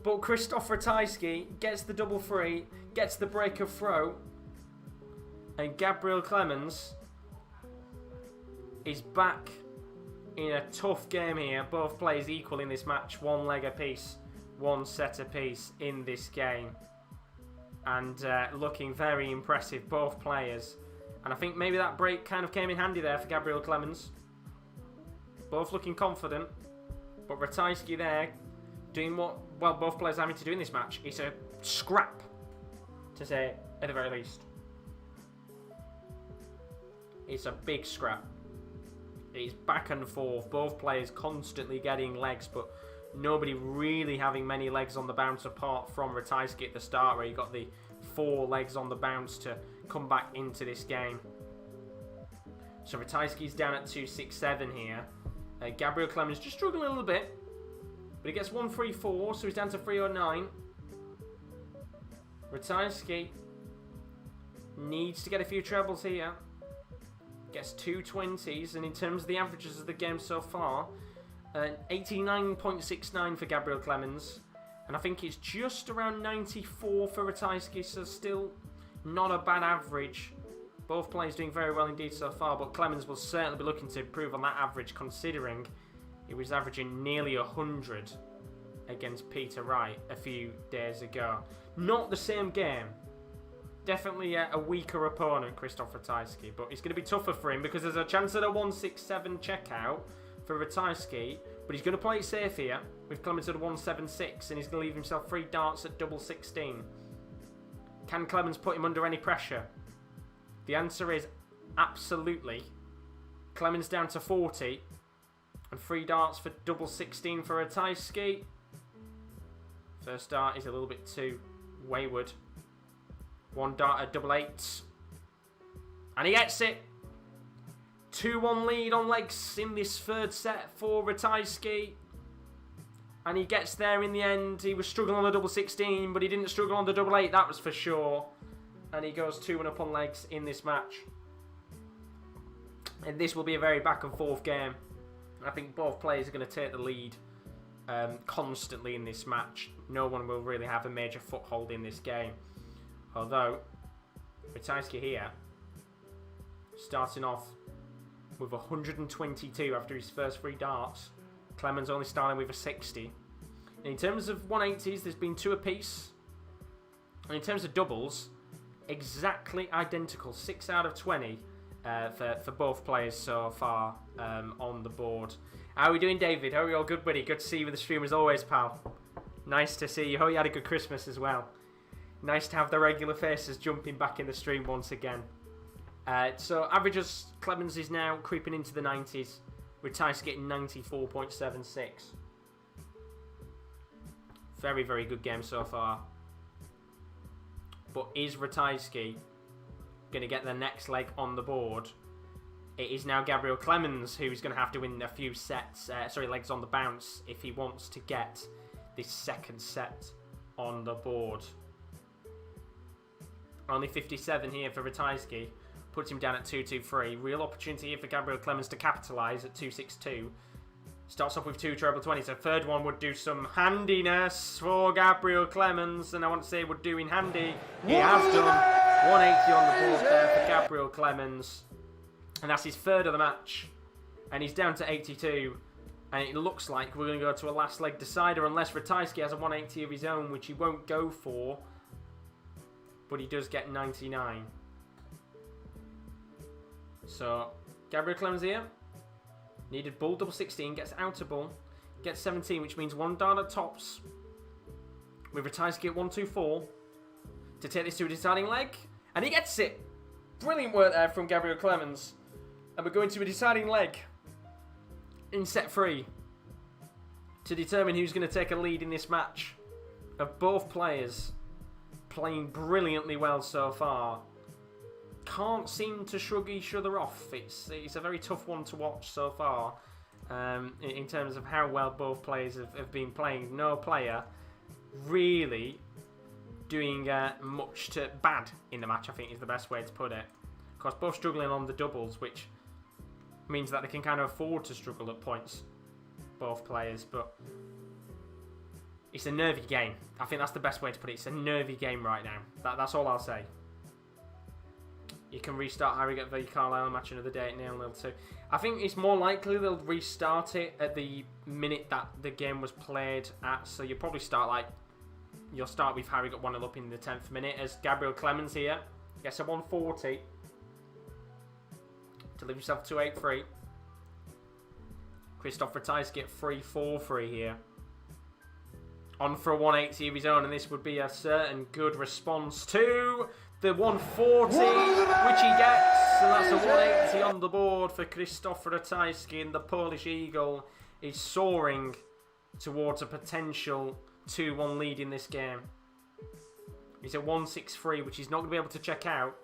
But Krzysztof Ratajski gets the double 3, gets the breaker throw. And Gabriel Clemens is back in a tough game here. Both players equal in this match. 1 leg apiece, 1 set apiece in this game. And looking very impressive, both players. And I think maybe that break kind of came in handy there for Gabriel Clemens. Both looking confident. But Ratajski there doing what, well, both players are having to do in this match. It's a scrap, to say at the very least. It's a big scrap. It's back and forth. Both players constantly getting legs, but nobody really having many legs on the bounce apart from Ratajski at the start, where he got the 4 legs on the bounce to come back into this game. So Ratajski's down at 267 here. Gabriel Clemens just struggling a little bit, but he gets 134, so he's down to 309. Ratajski needs to get a few trebles here. Gets 2 20s, and in terms of the averages of the game so far, 89.69 for Gabriel Clemens, and I think it's just around 94 for Ratajski, so still not a bad average. Both players doing very well indeed so far, but Clemens will certainly be looking to improve on that average, considering he was averaging nearly 100 against Peter Wright a few days ago. Not the same game. Definitely a weaker opponent, Krzysztof Ratajski, but it's going to be tougher for him because there's a chance at a 167 checkout for Ratajski, but he's going to play it safe here with Clemens at a 176, and he's going to leave himself 3 darts at double 16. Can Clemens put him under any pressure? The answer is absolutely. Clemens down to 40, and 3 darts for double 16 for Ratajski. First dart is a little bit too wayward. 1 dart at double 8. And he gets it. 2-1 lead on legs in this 3rd set for Ratajski. And he gets there in the end. He was struggling on the double 16, but he didn't struggle on the double 8, that was for sure. And he goes 2-1 up on legs in this match. And this will be a very back and forth game. I think both players are going to take the lead constantly in this match. No one will really have a major foothold in this game. Although, Ratajski here, starting off with 122 after his first 3 darts. Clemens only starting with a 60. And in terms of 180s, there's been 2 apiece. And in terms of doubles, exactly identical. 6 out of 20 for both players so far on the board. How are we doing, David? How are you all good, buddy? Good to see you with the stream as always, pal. Nice to see you. Hope you had a good Christmas as well. Nice to have the regular faces jumping back in the stream once again. So averages, Clemens is now creeping into the 90s. Ratajski getting 94.76. Very, very good game so far. But is Ratajski going to get the next leg on the board? It is now Gabriel Clemens who's going to have to win a few legs on the bounce if he wants to get this second set on the board. Only 57 here for Ratajski. Puts him down at 2-2-3. Real opportunity here for Gabriel Clemens to capitalise at 2-6-2. Starts off with 2 treble 20s. A third one would do some handiness for Gabriel Clemens. And I want to say would do in handy. He has done 180 on the board there for Gabriel Clemens. And that's his third of the match. And he's down to 82. And it looks like we're going to go to a last leg decider unless Ratajski has a 180 of his own, which he won't go for. But he does get 99. So, Gabriel Clemens here. Needed bull, double 16, gets outer bull. Gets 17, which means 1 dart at tops. With Ratajski at 1-2-4. To take this to a deciding leg. And he gets it. Brilliant work there from Gabriel Clemens. And we're going to a deciding leg. In set 3. To determine who's going to take a lead in this match. Of both players. Playing brilliantly well so far. Can't seem to shrug each other off. It's a very tough one to watch so far in terms of how well both players have been playing. No player really doing much to bad in the match, I think is the best way to put it. Of course, both struggling on the doubles, which means that they can kind of afford to struggle at points, both players, but it's a nervy game. I think that's the best way to put it. It's a nervy game right now. That's all I'll say. You can restart Harrogate v Carlisle match another day at 0-0 too. I think it's more likely they'll restart it at the minute that the game was played at. So you'll probably start you'll start with Harrogate 1-0 up in the 10th minute as Gabriel Clemens here gets a 140 to leave himself 2-8-3. Krzysztof Ratajski at 3-4-3 here. On for a 180 of his own, and this would be a certain good response to the 140, which he gets, and that's a 180 on the board for Krzysztof Ratajski, and the Polish Eagle is soaring towards a potential 2-1 lead in this game. He's at 163, which he's not going to be able to check out,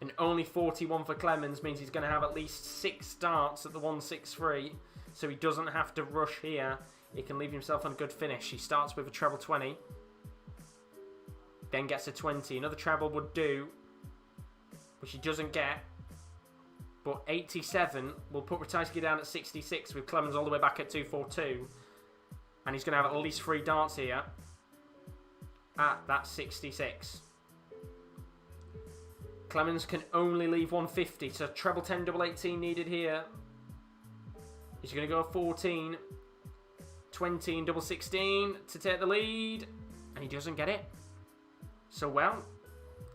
and only 41 for Clemens means he's going to have at least 6 starts at the 163, so he doesn't have to rush here. He can leave himself on a good finish. He starts with a treble 20. Then gets a 20. Another treble would do, which he doesn't get. But 87 will put Ratajski down at 66 with Clemens all the way back at 242. And he's going to have at least 3 darts here at that 66. Clemens can only leave 150. So treble 10, double 18 needed here. He's going to go 14, 20 and double 16 to take the lead. And he doesn't get it. So, well,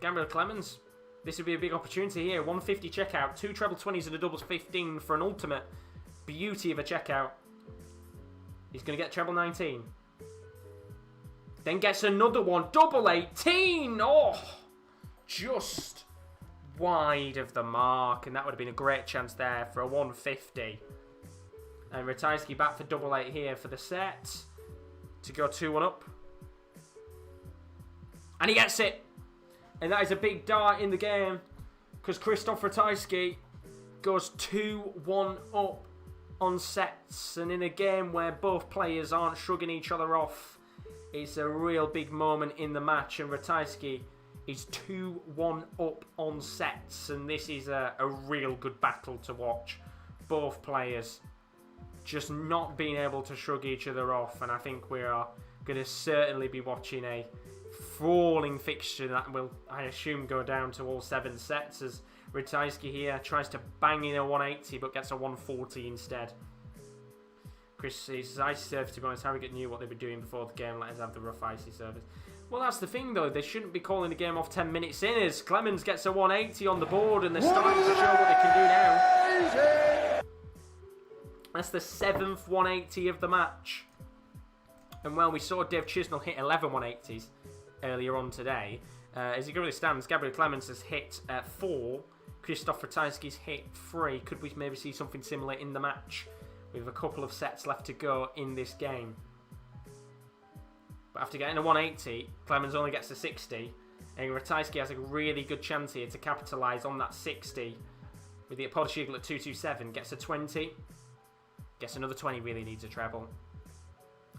Gabriel Clemens, this would be a big opportunity here. 150 checkout, 2 treble 20s and a doubles 15 for an ultimate beauty of a checkout. He's going to get treble 19. Then gets another one, double 18. Oh, just wide of the mark. And that would have been a great chance there for a 150. And Ratajski back for double 8 here for the set to go 2-1 up. And he gets it. And that is a big dart in the game. Because Krzysztof Ratajski goes 2-1 up on sets. And in a game where both players aren't shrugging each other off, it's a real big moment in the match. And Ratajski is 2-1 up on sets. And this is a real good battle to watch. Both players just not being able to shrug each other off, and I think we are going to certainly be watching a falling fixture that will, I assume, go down to all 7 sets, as Ratajski here tries to bang in a 180 but gets a 140 instead. Chris, his icy service, to be honest, Harrogate knew what they were doing before the game. Let us have the rough icy service. Well, that's the thing, though. They shouldn't be calling the game off 10 minutes in, as Clemens gets a 180 on the board, and they're starting to show what they can do now. That's the 7th 180 of the match. And, well, we saw Dave Chisnall hit 11 180s earlier on today. As it currently stands, Gabriel Clemens has hit 4. Krzysztof Ratajski's hit 3. Could we maybe see something similar in the match? We have a couple of sets left to go in this game. But after getting a 180, Clemens only gets a 60. And Ratajski has a really good chance here to capitalise on that 60. With the Polish Eagle at 227, gets a 20. Gets another 20, really needs a treble.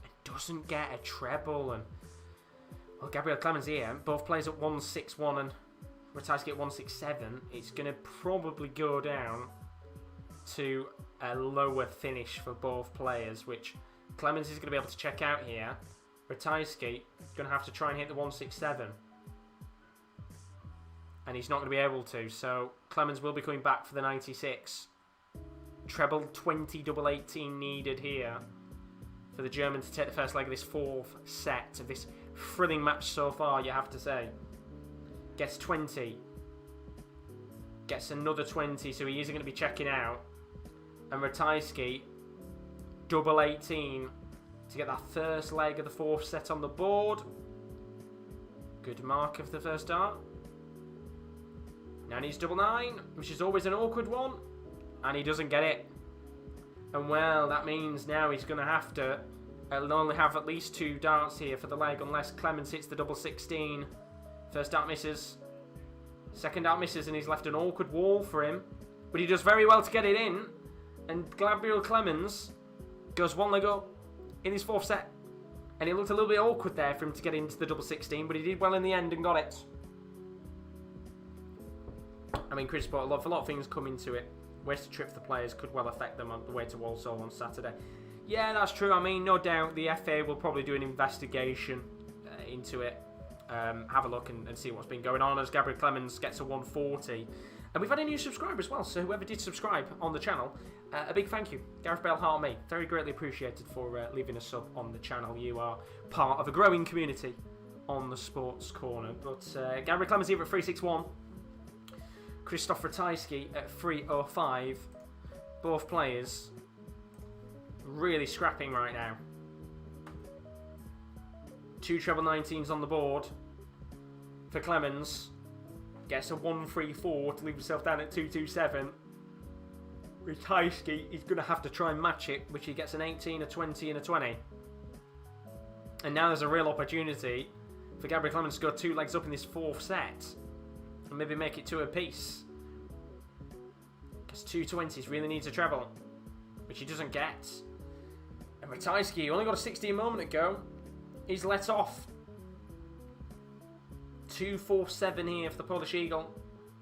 And doesn't get a treble. And well, Gabriel Clemens here, both players at 161 and Ratajski at 167. It's going to probably go down to a lower finish for both players, which Clemens is going to be able to check out here. Ratajski is going to have to try and hit the 167. And he's not going to be able to, so Clemens will be coming back for the 96. Treble 20 double 18 needed here for the German to take the first leg of this 4th set of this thrilling match so far, you have to say. Gets 20. Gets another 20, so he isn't going to be checking out. And Ratajski, double 18 to get that first leg of the 4th set on the board. Good mark of the first dart. Now he's double 9, which is always an awkward one. And he doesn't get it. And well, that means now he's going to have to only have at least 2 darts here for the leg, unless Clemens hits the double 16. First dart misses. Second dart misses, and he's left an awkward wall for him. But he does very well to get it in. And Gabriel Clemens goes 1 leg up in his 4th set. And it looked a little bit awkward there for him to get into the double 16, but he did well in the end and got it. I mean, Chris, but a lot of things come into it. Ways to trip the players could well affect them on the way to Walsall on Saturday. Yeah, that's true. I mean, no doubt the FA will probably do an investigation into it. Have a look and see what's been going on, as Gabriel Clemens gets a 140. And we've had a new subscriber as well, so whoever did subscribe on the channel, a big thank you. Gareth Bale Heart Me, very greatly appreciated for leaving a sub on the channel. You are part of a growing community on the Sports Corner. But Gabriel Clemens here at 361. Krzysztof Ratajski at 305. Both players really scrapping right now. 2 treble 19s on the board for Clemens. Gets a 134 to leave himself down at 227. Ratajski is going to have to try and match it, which he gets an 18, a 20 and a 20. And now there's a real opportunity for Gabriel Clemens to go 2 legs up in this 4th set. And maybe make it 2 apiece. Because 2 20s, really needs a treble, which he doesn't get. And Ratajski only got a 60 a moment ago. He's let off. 247 here for the Polish Eagle.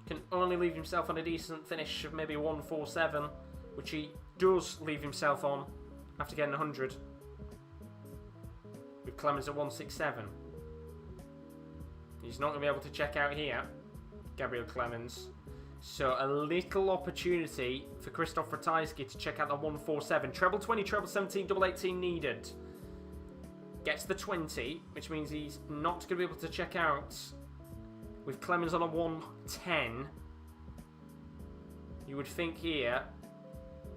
Can only leave himself on a decent finish of maybe 147, which he does leave himself on after getting 100. With Clemens at 167. He's not going to be able to check out here, Gabriel Clemens. So a little opportunity for Krzysztof Ratajski to check out the 147. Treble 20, treble 17, double 18 needed. Gets the 20, which means he's not going to be able to check out with Clemens on a 110. You would think here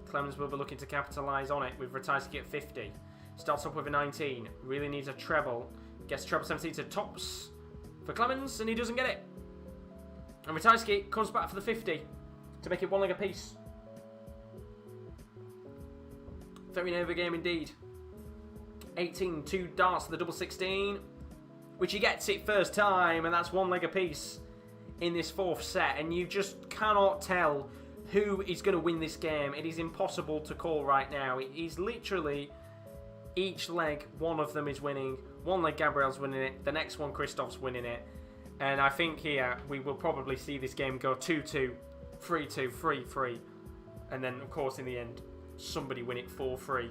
Clemens will be looking to capitalise on it with Ratajski at 50. Starts off with a 19. Really needs a treble. Gets treble 17 to tops for Clemens, and he doesn't get it. And Ratajski comes back for the 50 to make it 1 leg apiece. Very nervy game indeed. 18, 2 darts to the double 16, which he gets it first time, and that's 1 leg apiece in this 4th set. And you just cannot tell who is going to win this game. It is impossible to call right now. It is literally each leg, one of them is winning. 1 leg Gabriel's winning it, the next one Krzysztof's winning it. And I think here we will probably see this game go 2-2, 3-2, 3-3. And then, of course, in the end, somebody win it 4-3.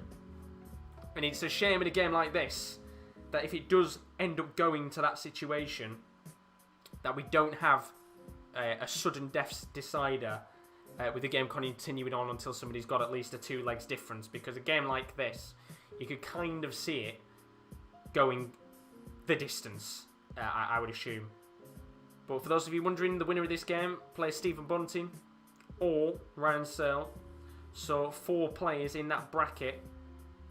And it's a shame in a game like this that if it does end up going to that situation, that we don't have a sudden death decider with the game continuing on until somebody's got at least a 2 legs difference. Because a game like this, you could kind of see it going the distance, I would assume. But for those of you wondering, the winner of this game plays Stephen Bunting or Ryan Searle. So 4 players in that bracket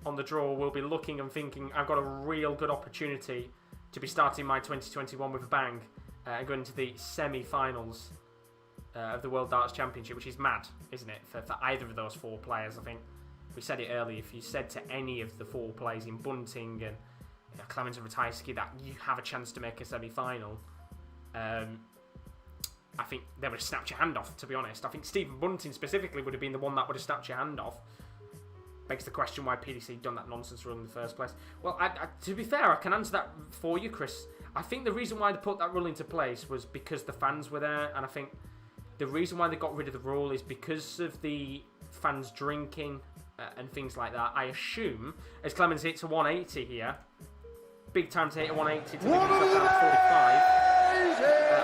on the draw will be looking and thinking, I've got a real good opportunity to be starting my 2021 with a bang and going into the semi-finals of the World Darts Championship, which is mad, isn't it, for either of those 4 players. I think we said it earlier, if you said to any of the 4 players in Bunting and Clemens and Ratajski that you have a chance to make a semi-final, I think they would have snapped your hand off, to be honest. I think Stephen Bunting specifically would have been the one that would have snapped your hand off. Begs the question why PDC done that nonsense rule in the first place. Well, to be fair, I can answer that for you, Chris. I think the reason why they put that rule into place was because the fans were there, and I think the reason why they got rid of the rule is because of the fans drinking and things like that. I assume, as Clemens hits a 180 here, big time to hit a 180 to make himself down to 45.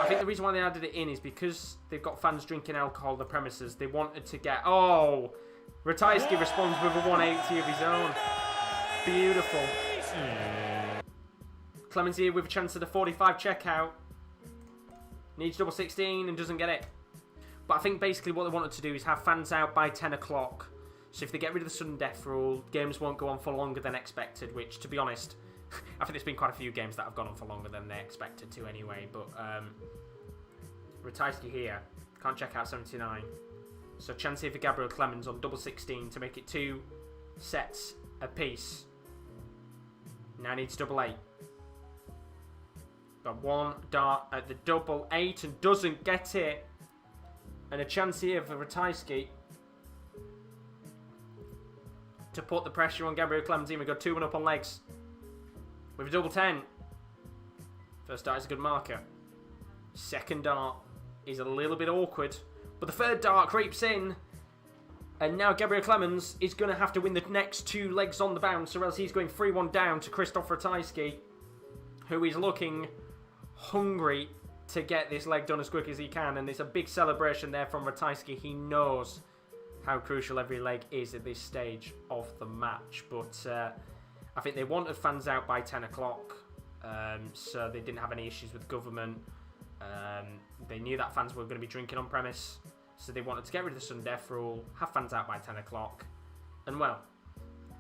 I think the reason why they added it in is because they've got fans drinking alcohol on the premises. They wanted to get... Oh! Ratajski responds with a 180 of his own. Beautiful. Clemens here with a chance at a 45 checkout. Needs double 16 and doesn't get it. But I think basically what they wanted to do is have fans out by 10 o'clock. So if they get rid of the sudden death rule, games won't go on for longer than expected, which, to be honest, I think there's been quite a few games that have gone on for longer than they expected to anyway. But Ratajski here can't check out 79. So chance here for Gabriel Clemens on double 16 to make it 2 sets apiece. Now needs double 8. Got 1 dart at the double 8 and doesn't get it. And a chance here for Ratajski to put the pressure on Gabriel Clemens. We got 2-1 up on legs with a double 10. First dart is a good marker. Second dart is a little bit awkward. But the third dart creeps in. And now Gabriel Clemens is going to have to win the next 2 legs on the bounce, or else he's going 3-1 down to Krzysztof Ratajski, who is looking hungry to get this leg done as quick as he can. And there's a big celebration there from Ratajski. He knows how crucial every leg is at this stage of the match. But I think they wanted fans out by 10 o'clock, so they didn't have any issues with government. They knew that fans were going to be drinking on premise, so they wanted to get rid of the sudden death rule, have fans out by 10 o'clock. And well,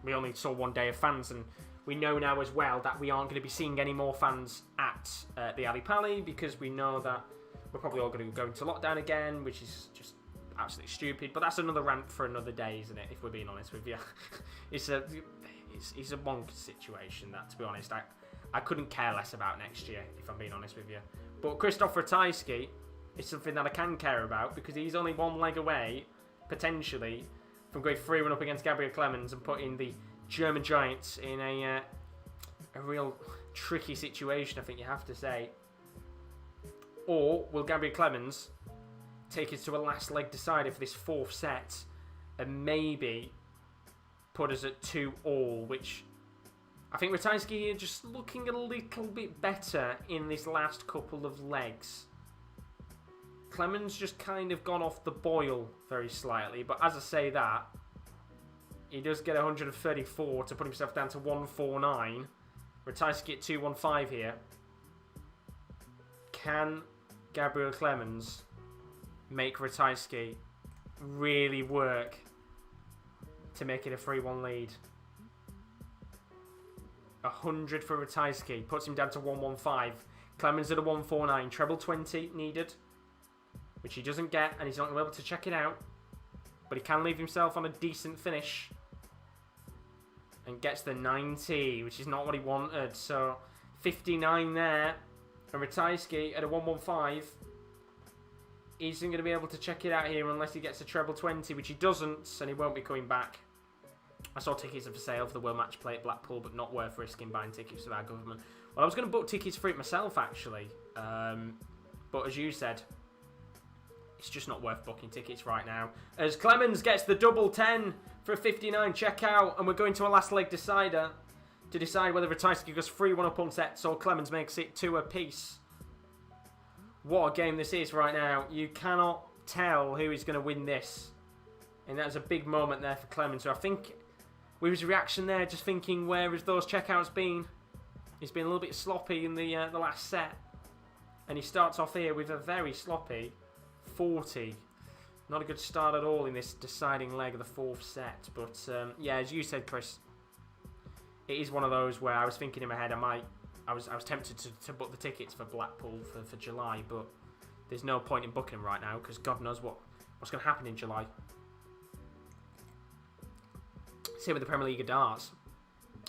we only saw 1 day of fans, and we know now as well that we aren't going to be seeing any more fans at the Ali Pali, because we know that we're probably all going to go into lockdown again, which is just absolutely stupid. But that's another rant for another day, isn't it, if we're being honest with you. It's a bonkers situation, that, to be honest. I couldn't care less about next year, if I'm being honest with you. But Krzysztof Ratajski is something that I can care about, because he's only 1 leg away, potentially, from going 3-1 up against Gabriel Clemens and putting the German Giants in a real tricky situation, I think you have to say. Or will Gabriel Clemens take us to a last leg decider for this 4th set and maybe put us at 2-all, which I think Ratajski is just looking a little bit better in this last couple of legs. Clemens just kind of gone off the boil very slightly, but as I say that, he does get 134 to put himself down to 149. Ratajski at 215 here. Can Gabriel Clemens make Ratajski really work to make it a 3-1 lead? 100 for Ratajski puts him down to 115. Clemens at a 149. Treble 20 needed, which he doesn't get, and he's not going to be able to check it out. But he can leave himself on a decent finish and gets the 90, which is not what he wanted. So 59 there, and Ratajski at a 115 isn't going to be able to check it out here unless he gets a treble 20, which he doesn't, and he won't be coming back. I saw tickets are for sale for the World Match Play at Blackpool, but not worth risking buying tickets with our government. Well, I was going to book tickets for it myself, actually. But as you said, It's just not worth booking tickets right now. As Clemens gets the double 10 for a 59 checkout, and we're going to a last leg decider to decide whether Ratajski goes 3-1 up on sets or Clemens makes it 2 apiece. What a game this is right now. You cannot tell who is going to win this. And that was a big moment there for Clemens. So I think with his reaction there, just thinking, where has those checkouts been? He's been a little bit sloppy in the last set. And he starts off here with a very sloppy 40. Not a good start at all in this deciding leg of the 4th set. But yeah, as you said, Chris, it is one of those where I was thinking in my head, I was tempted to book the tickets for Blackpool for July, but there's no point in booking them right now because God knows what's going to happen in July. Same with the Premier League of Darts.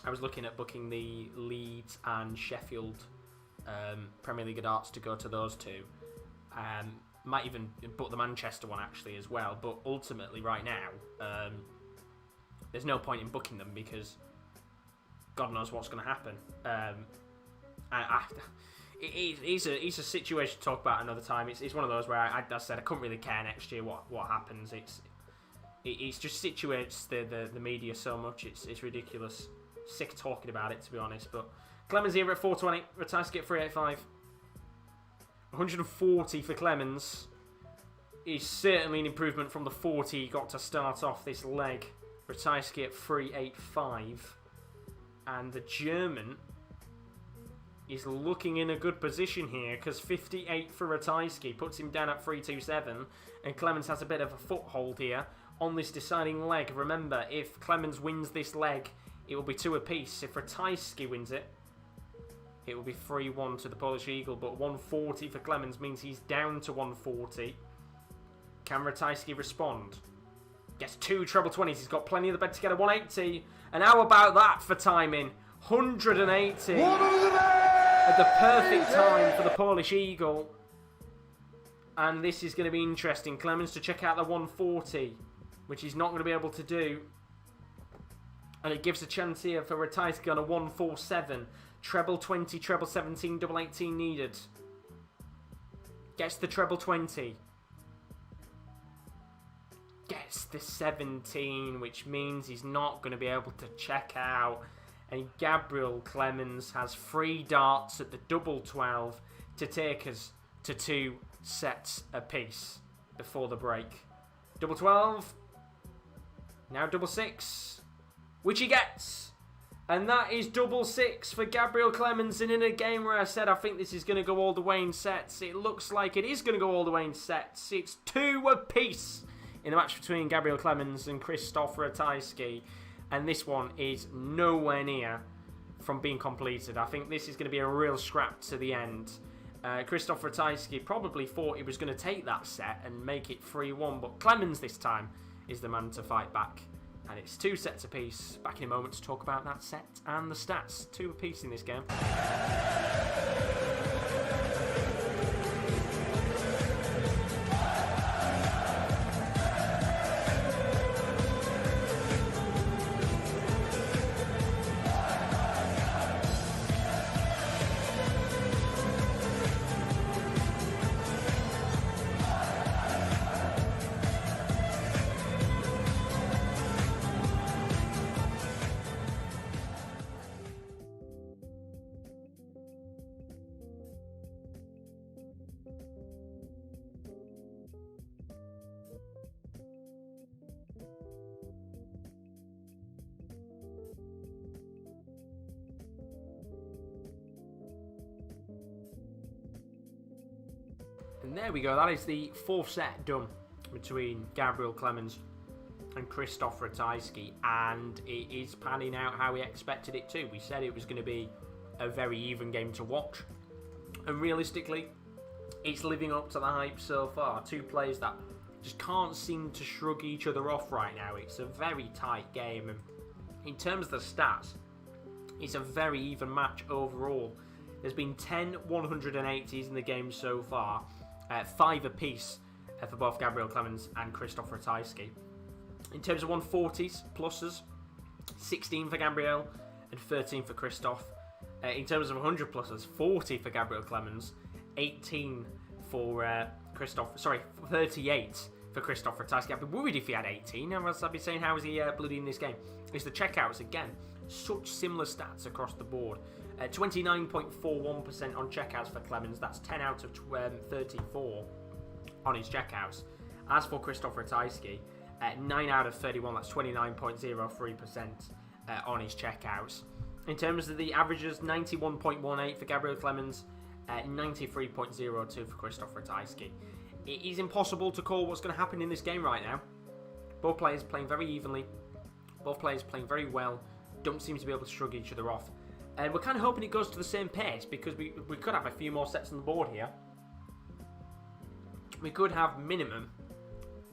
I was looking at booking the Leeds and Sheffield Premier League of Darts to go to those two. Might even book the Manchester one actually as well, but ultimately right now there's no point in booking them because God knows what's going to happen. It's a situation to talk about another time. It's one of those where I said I couldn't really care next year what happens. It's just situates the media so much. It's ridiculous. Sick of talking about it, to be honest. But Clemens here at 420. Ratajski at 385. 140 for Clemens is certainly an improvement from the 40 he got to start off this leg. Ratajski at 385. And the German is looking in a good position here because 58 for Ratajski puts him down at 327, and Clemens has a bit of a foothold here on this deciding leg. Remember, if Clemens wins this leg, it will be 2 apiece. If Ratajski wins it, it will be 3-1 to the Polish Eagle, but 140 for Clemens means he's down to 140. Can Ratajski respond? Gets 2 treble 20s. He's got plenty of the bed to get a 180. And how about that for timing? 180 at the perfect time for the Polish Eagle. And this is going to be interesting. Clemens to check out the 140, which he's not going to be able to do. And it gives a chance here for Ratajski on a 147. Treble 20, treble 17, double 18 needed. Gets the treble 20. Gets the 17, which means he's not going to be able to check out. And Gabriel Clemens has 3 darts at the double 12 to take us to 2 sets apiece before the break. Double 12. Now double 6, which he gets. And that is double 6 for Gabriel Clemens. And in a game where I said I think this is going to go all the way in sets, it looks like it is going to go all the way in sets. It's 2 apiece in the match between Gabriel Clemens and Krzysztof Ratajski. And this one is nowhere near from being completed. I think this is going to be a real scrap to the end. Krzysztof Ratajski probably thought he was going to take that set and make it 3-1, but Clemens this time is the man to fight back. And it's 2 sets apiece. Back in a moment to talk about that set and the stats. 2 apiece in this game. And there we go, that is the 4th set done between Gabriel Clemens and Krzysztof Ratajski, and it is panning out how we expected it to. We said it was going to be a very even game to watch, and realistically, it's living up to the hype so far. 2 players that just can't seem to shrug each other off right now. It's a very tight game, and in terms of the stats, it's a very even match overall. There's been 10 180s in the game so far. 5 apiece for both Gabriel Clemens and Krzysztof Ratajski. In terms of 140s, pluses, 16 for Gabriel and 13 for Krzysztof. In terms of 100 pluses, 40 for Gabriel Clemens, 18 for Sorry, 38 for Krzysztof Ratajski. I'd be worried if he had 18. I'd be saying, how is he bloody in this game? It's the checkouts again. Such similar stats across the board. 29.41% on checkouts for Clemens. That's 10 out of 34 on his checkouts. As for Krzysztof Ratajski, 9 out of 31. That's 29.03% on his checkouts. In terms of the averages, 91.18 for Gabriel Clemens, 93.02 for Krzysztof Ratajski. It is impossible to call what's going to happen in this game right now. Both players playing very evenly. Both players playing very well. Don't seem to be able to shrug each other off. And we're kind of hoping it goes to the same pace because we could have a few more sets on the board here. We could have minimum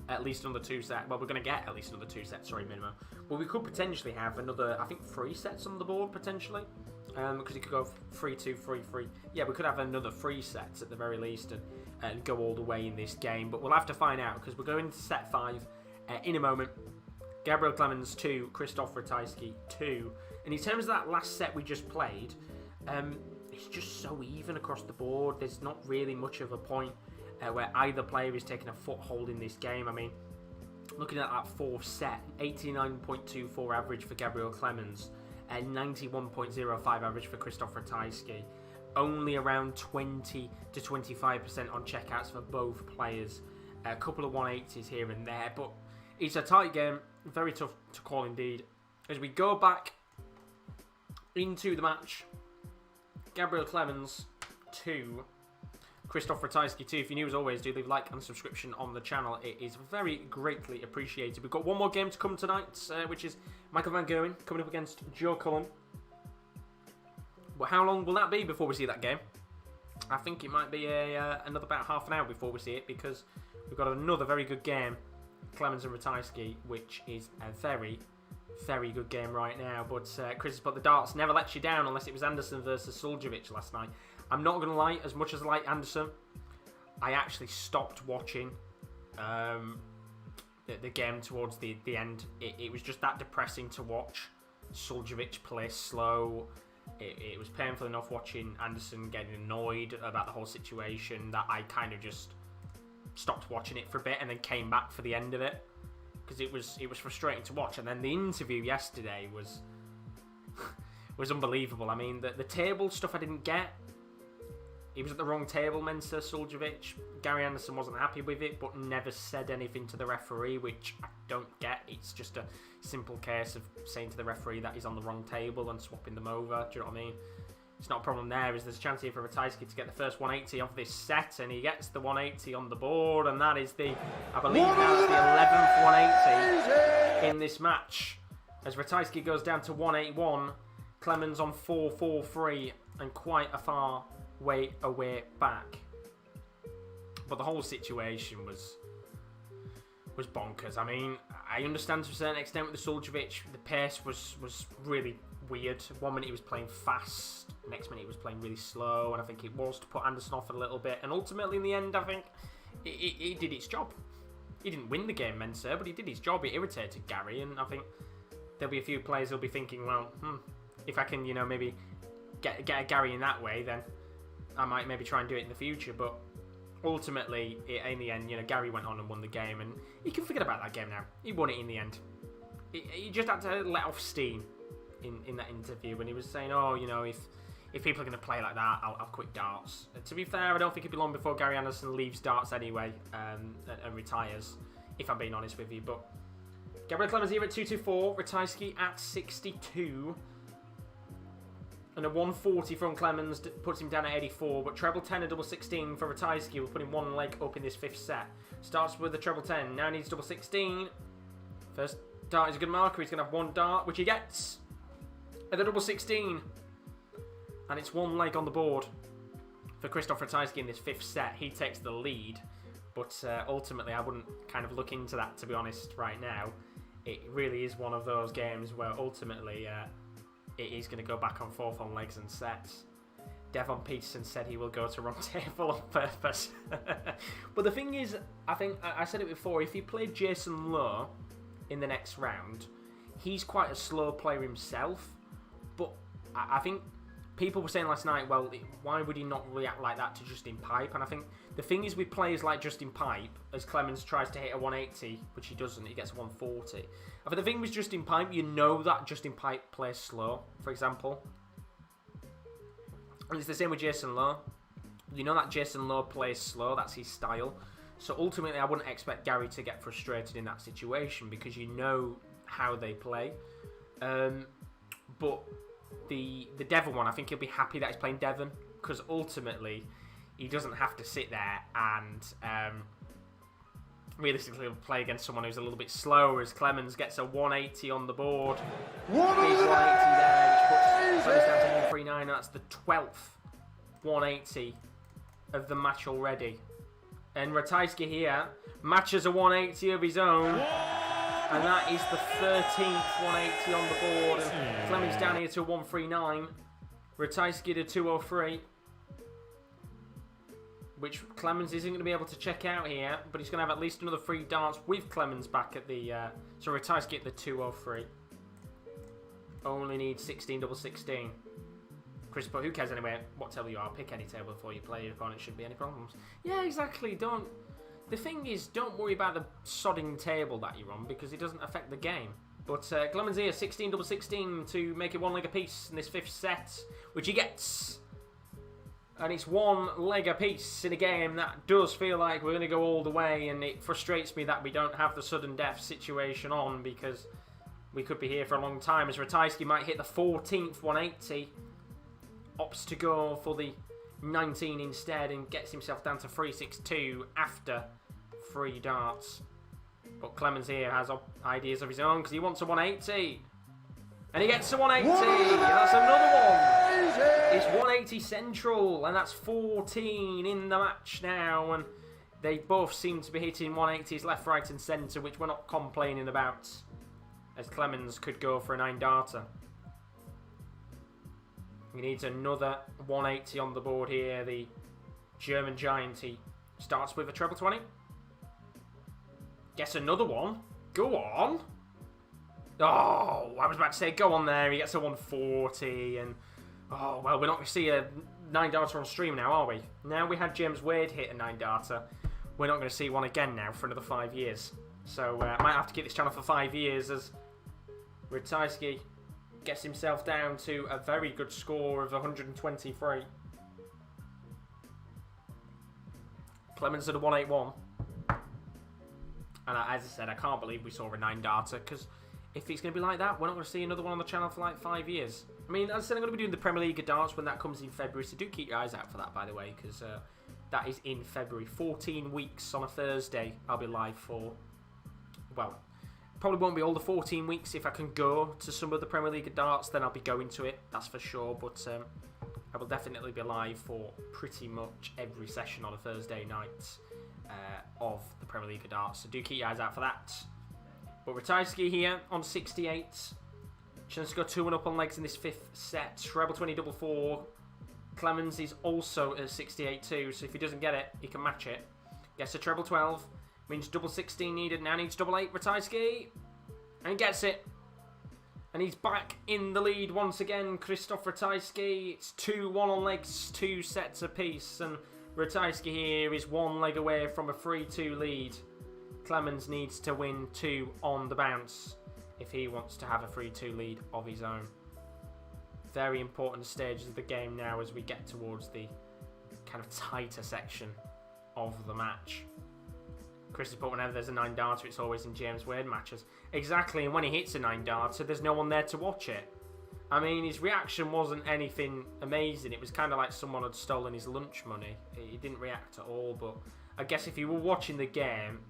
at least another 2 sets. Well, we're going to get at least another 2 sets, sorry, minimum. But we could potentially have another, I think, 3 sets on the board, potentially. Because it could go 3-2, 3-3. Yeah, we could have another 3 sets at the very least and go all the way in this game. But we'll have to find out because we're going to set 5 in a moment. Gabriel Clemens 2, Krzysztof Ratajski 2. And in terms of that last set we just played, it's just so even across the board. There's not really much of a point where either player is taking a foothold in this game. I mean, looking at that 4th set, 89.24 average for Gabriel Clemens, and 91.05 average for Krzysztof Ratajski. Only around 20 to 25% on checkouts for both players. A couple of 180s here and there, but it's a tight game. Very tough to call indeed. As we go back into the match, Gabriel Clemens 2, Krzysztof Ratajski 2. If you're new as always, do leave a like and subscription on the channel. It is very greatly appreciated. We've got one more game to come tonight, which is Michael van Gerwen coming up against Joe Cullen. But how long will that be before we see that game? I think it might be another about half an hour before we see it because we've got another very good game, Clemens and Ratajski, which is a very, very good game right now. But the darts never lets you down unless it was Anderson versus Suljovic last night. I'm not going to lie, as much as I like Anderson, I actually stopped watching the game towards the end. It was just that depressing to watch Suljovic play slow. It was painful enough watching Anderson getting annoyed about the whole situation that I kind of just stopped watching it for a bit and then came back for the end of it because it was frustrating to watch. And then the interview yesterday was unbelievable. I mean, the table stuff I didn't get. He was at the wrong table, Mensah, Suljovic. Gary Anderson wasn't happy with it, but never said anything to the referee, which I don't get. It's just a simple case of saying to the referee that he's on the wrong table and swapping them over. Do you know what I mean? It's not a problem there. There's a chance here for Ratajski to get the first 180 of this set, and he gets the 180 on the board, and that is I believe that's the 11th 180 in this match. As Ratajski goes down to 181, Clemens on 4-4-3, and quite a far way away back. But the whole situation was bonkers. I mean, I understand to a certain extent with the Suljovic, the pace was really weird. 1 minute he was playing fast, next minute he was playing really slow, and I think it was to put Anderson off a little bit. And ultimately, in the end, I think it did its job. He didn't win the game, Mensah, but he did his job. It irritated Gary, and I think there'll be a few players who'll be thinking, well, if I can, maybe get a Gary in that way, then I might maybe try and do it in the future. But ultimately, in the end, Gary went on and won the game, and he can forget about that game now. He won it in the end. He just had to let off steam in that interview when he was saying, oh, if people are going to play like that, I'll quit darts. And to be fair, I don't think it'll be long before Gary Anderson leaves darts anyway and retires, if I'm being honest with you. But Gabriel Clemens here at 224, Ratajski at 62. And a 140 from Clemens puts him down at 84, but treble 10 and double 16 for Ratajski will put him one leg up in this 5th set. Starts with the treble 10, now needs double 16. First dart is a good marker, he's going to have 1 dart, which he gets. At the double 16. And it's 1 leg on the board for Krzysztof Ratajski in this 5th set. He takes the lead, but ultimately I wouldn't kind of look into that, to be honest, right now. It really is one of those games where ultimately it is going to go back and forth on legs and sets. Devon Peterson said he will go to wrong table on purpose. But the thing is, I think, I said it before, if he played Jason Lowe in the next round, he's quite a slow player himself. But I think people were saying last night, well, why would he not react like that to Justin Pipe? And I think the thing is with players like Justin Pipe, as Clemens tries to hit a 180, which he doesn't, he gets a 140. I think the thing with Justin Pipe, you know that Justin Pipe plays slow, for example. And it's the same with Jason Lowe. You know that Jason Lowe plays slow, that's his style. So ultimately, I wouldn't expect Gary to get frustrated in that situation because you know how they play. But the Devon one, I think he'll be happy that he's playing Devon because ultimately he doesn't have to sit there and realistically play against someone who's a little bit slower. As Clemens gets a 180 on the board. Big 180 there, which puts Clemens down to 139. That's the 12th 180 of the match already. And Ratajski here matches a 180 of his own. And that is the 13th 180 on the board. And Clemens down here to 139. Ratajski to 203. Which Clemens isn't going to be able to check out here. But he's going to have at least another 3 darts with Clemens back at the... so Ratajski at the 203. Only needs 16 double 16. Chris, but who cares anyway? What table you are? Pick any table before you play your opponent. Shouldn't be any problems. Yeah, exactly. Don't... The thing is, don't worry about the sodding table that you're on because it doesn't affect the game. But Clemens here, 16 double 16 to make it 1 leg apiece in this 5th set, which he gets. And it's 1 leg apiece in a game that does feel like we're going to go all the way, and it frustrates me that we don't have the sudden death situation on because we could be here for a long time as Ratajski might hit the 14th 180, opts to go for the 19 instead and gets himself down to 362 after 3 darts. But Clemens here has ideas of his own because he wants a 180. And he gets a 180. And that's another one. It's 180 central. And that's 14 in the match now. And they both seem to be hitting 180s left, right and centre, which we're not complaining about. As Clemens could go for a 9-darter. He needs another 180 on the board here. The German giant, he starts with a treble 20. Gets another one. Go on. Oh, I was about to say, go on there. He gets a 140. And, oh, well, we're not going to see a 9-darter on stream now, are we? Now we had James Wade hit a 9-darter. We're not going to see one again now for another 5 years. So, I might have to keep this channel for 5 years as Ratajski gets himself down to a very good score of 123. Clemens at a 181. And as I said, I can't believe we saw a 9-darter because if it's going to be like that, we're not going to see another one on the channel for like 5 years. I mean, as I said, I'm going to be doing the Premier League of darts when that comes in February, so do keep your eyes out for that, by the way, because that is in February. 14 weeks on a Thursday I'll be live for. Well, probably won't be all the 14 weeks. If I can go to some of the Premier League of darts, then I'll be going to it, that's for sure. But I will definitely be live for pretty much every session on a Thursday night of the Premier League of darts. So do keep your eyes out for that. But Ratajski here on 68. Chance to go 2-1 up on legs in this 5th set. Treble 20, double 4. Clemens is also at 68 too, so if he doesn't get it, he can match it. Gets a treble 12. Means double 16 needed. Now needs double 8. Ratajski. And he gets it. And he's back in the lead once again. Krzysztof Ratajski. It's 2-1 on legs. 2 sets apiece. And Ratajski here is 1 leg away from a 3-2 lead. Clemens needs to win 2 on the bounce if he wants to have a 3-2 lead of his own. Very important stages of the game now as we get towards the kind of tighter section of the match. Chris has put whenever there's a 9-darter, it's always in James Wade matches. Exactly, and when he hits a 9-darter, there's no one there to watch it. I mean, his reaction wasn't anything amazing. It was kind of like someone had stolen his lunch money. He didn't react at all, but I guess if you were watching the game,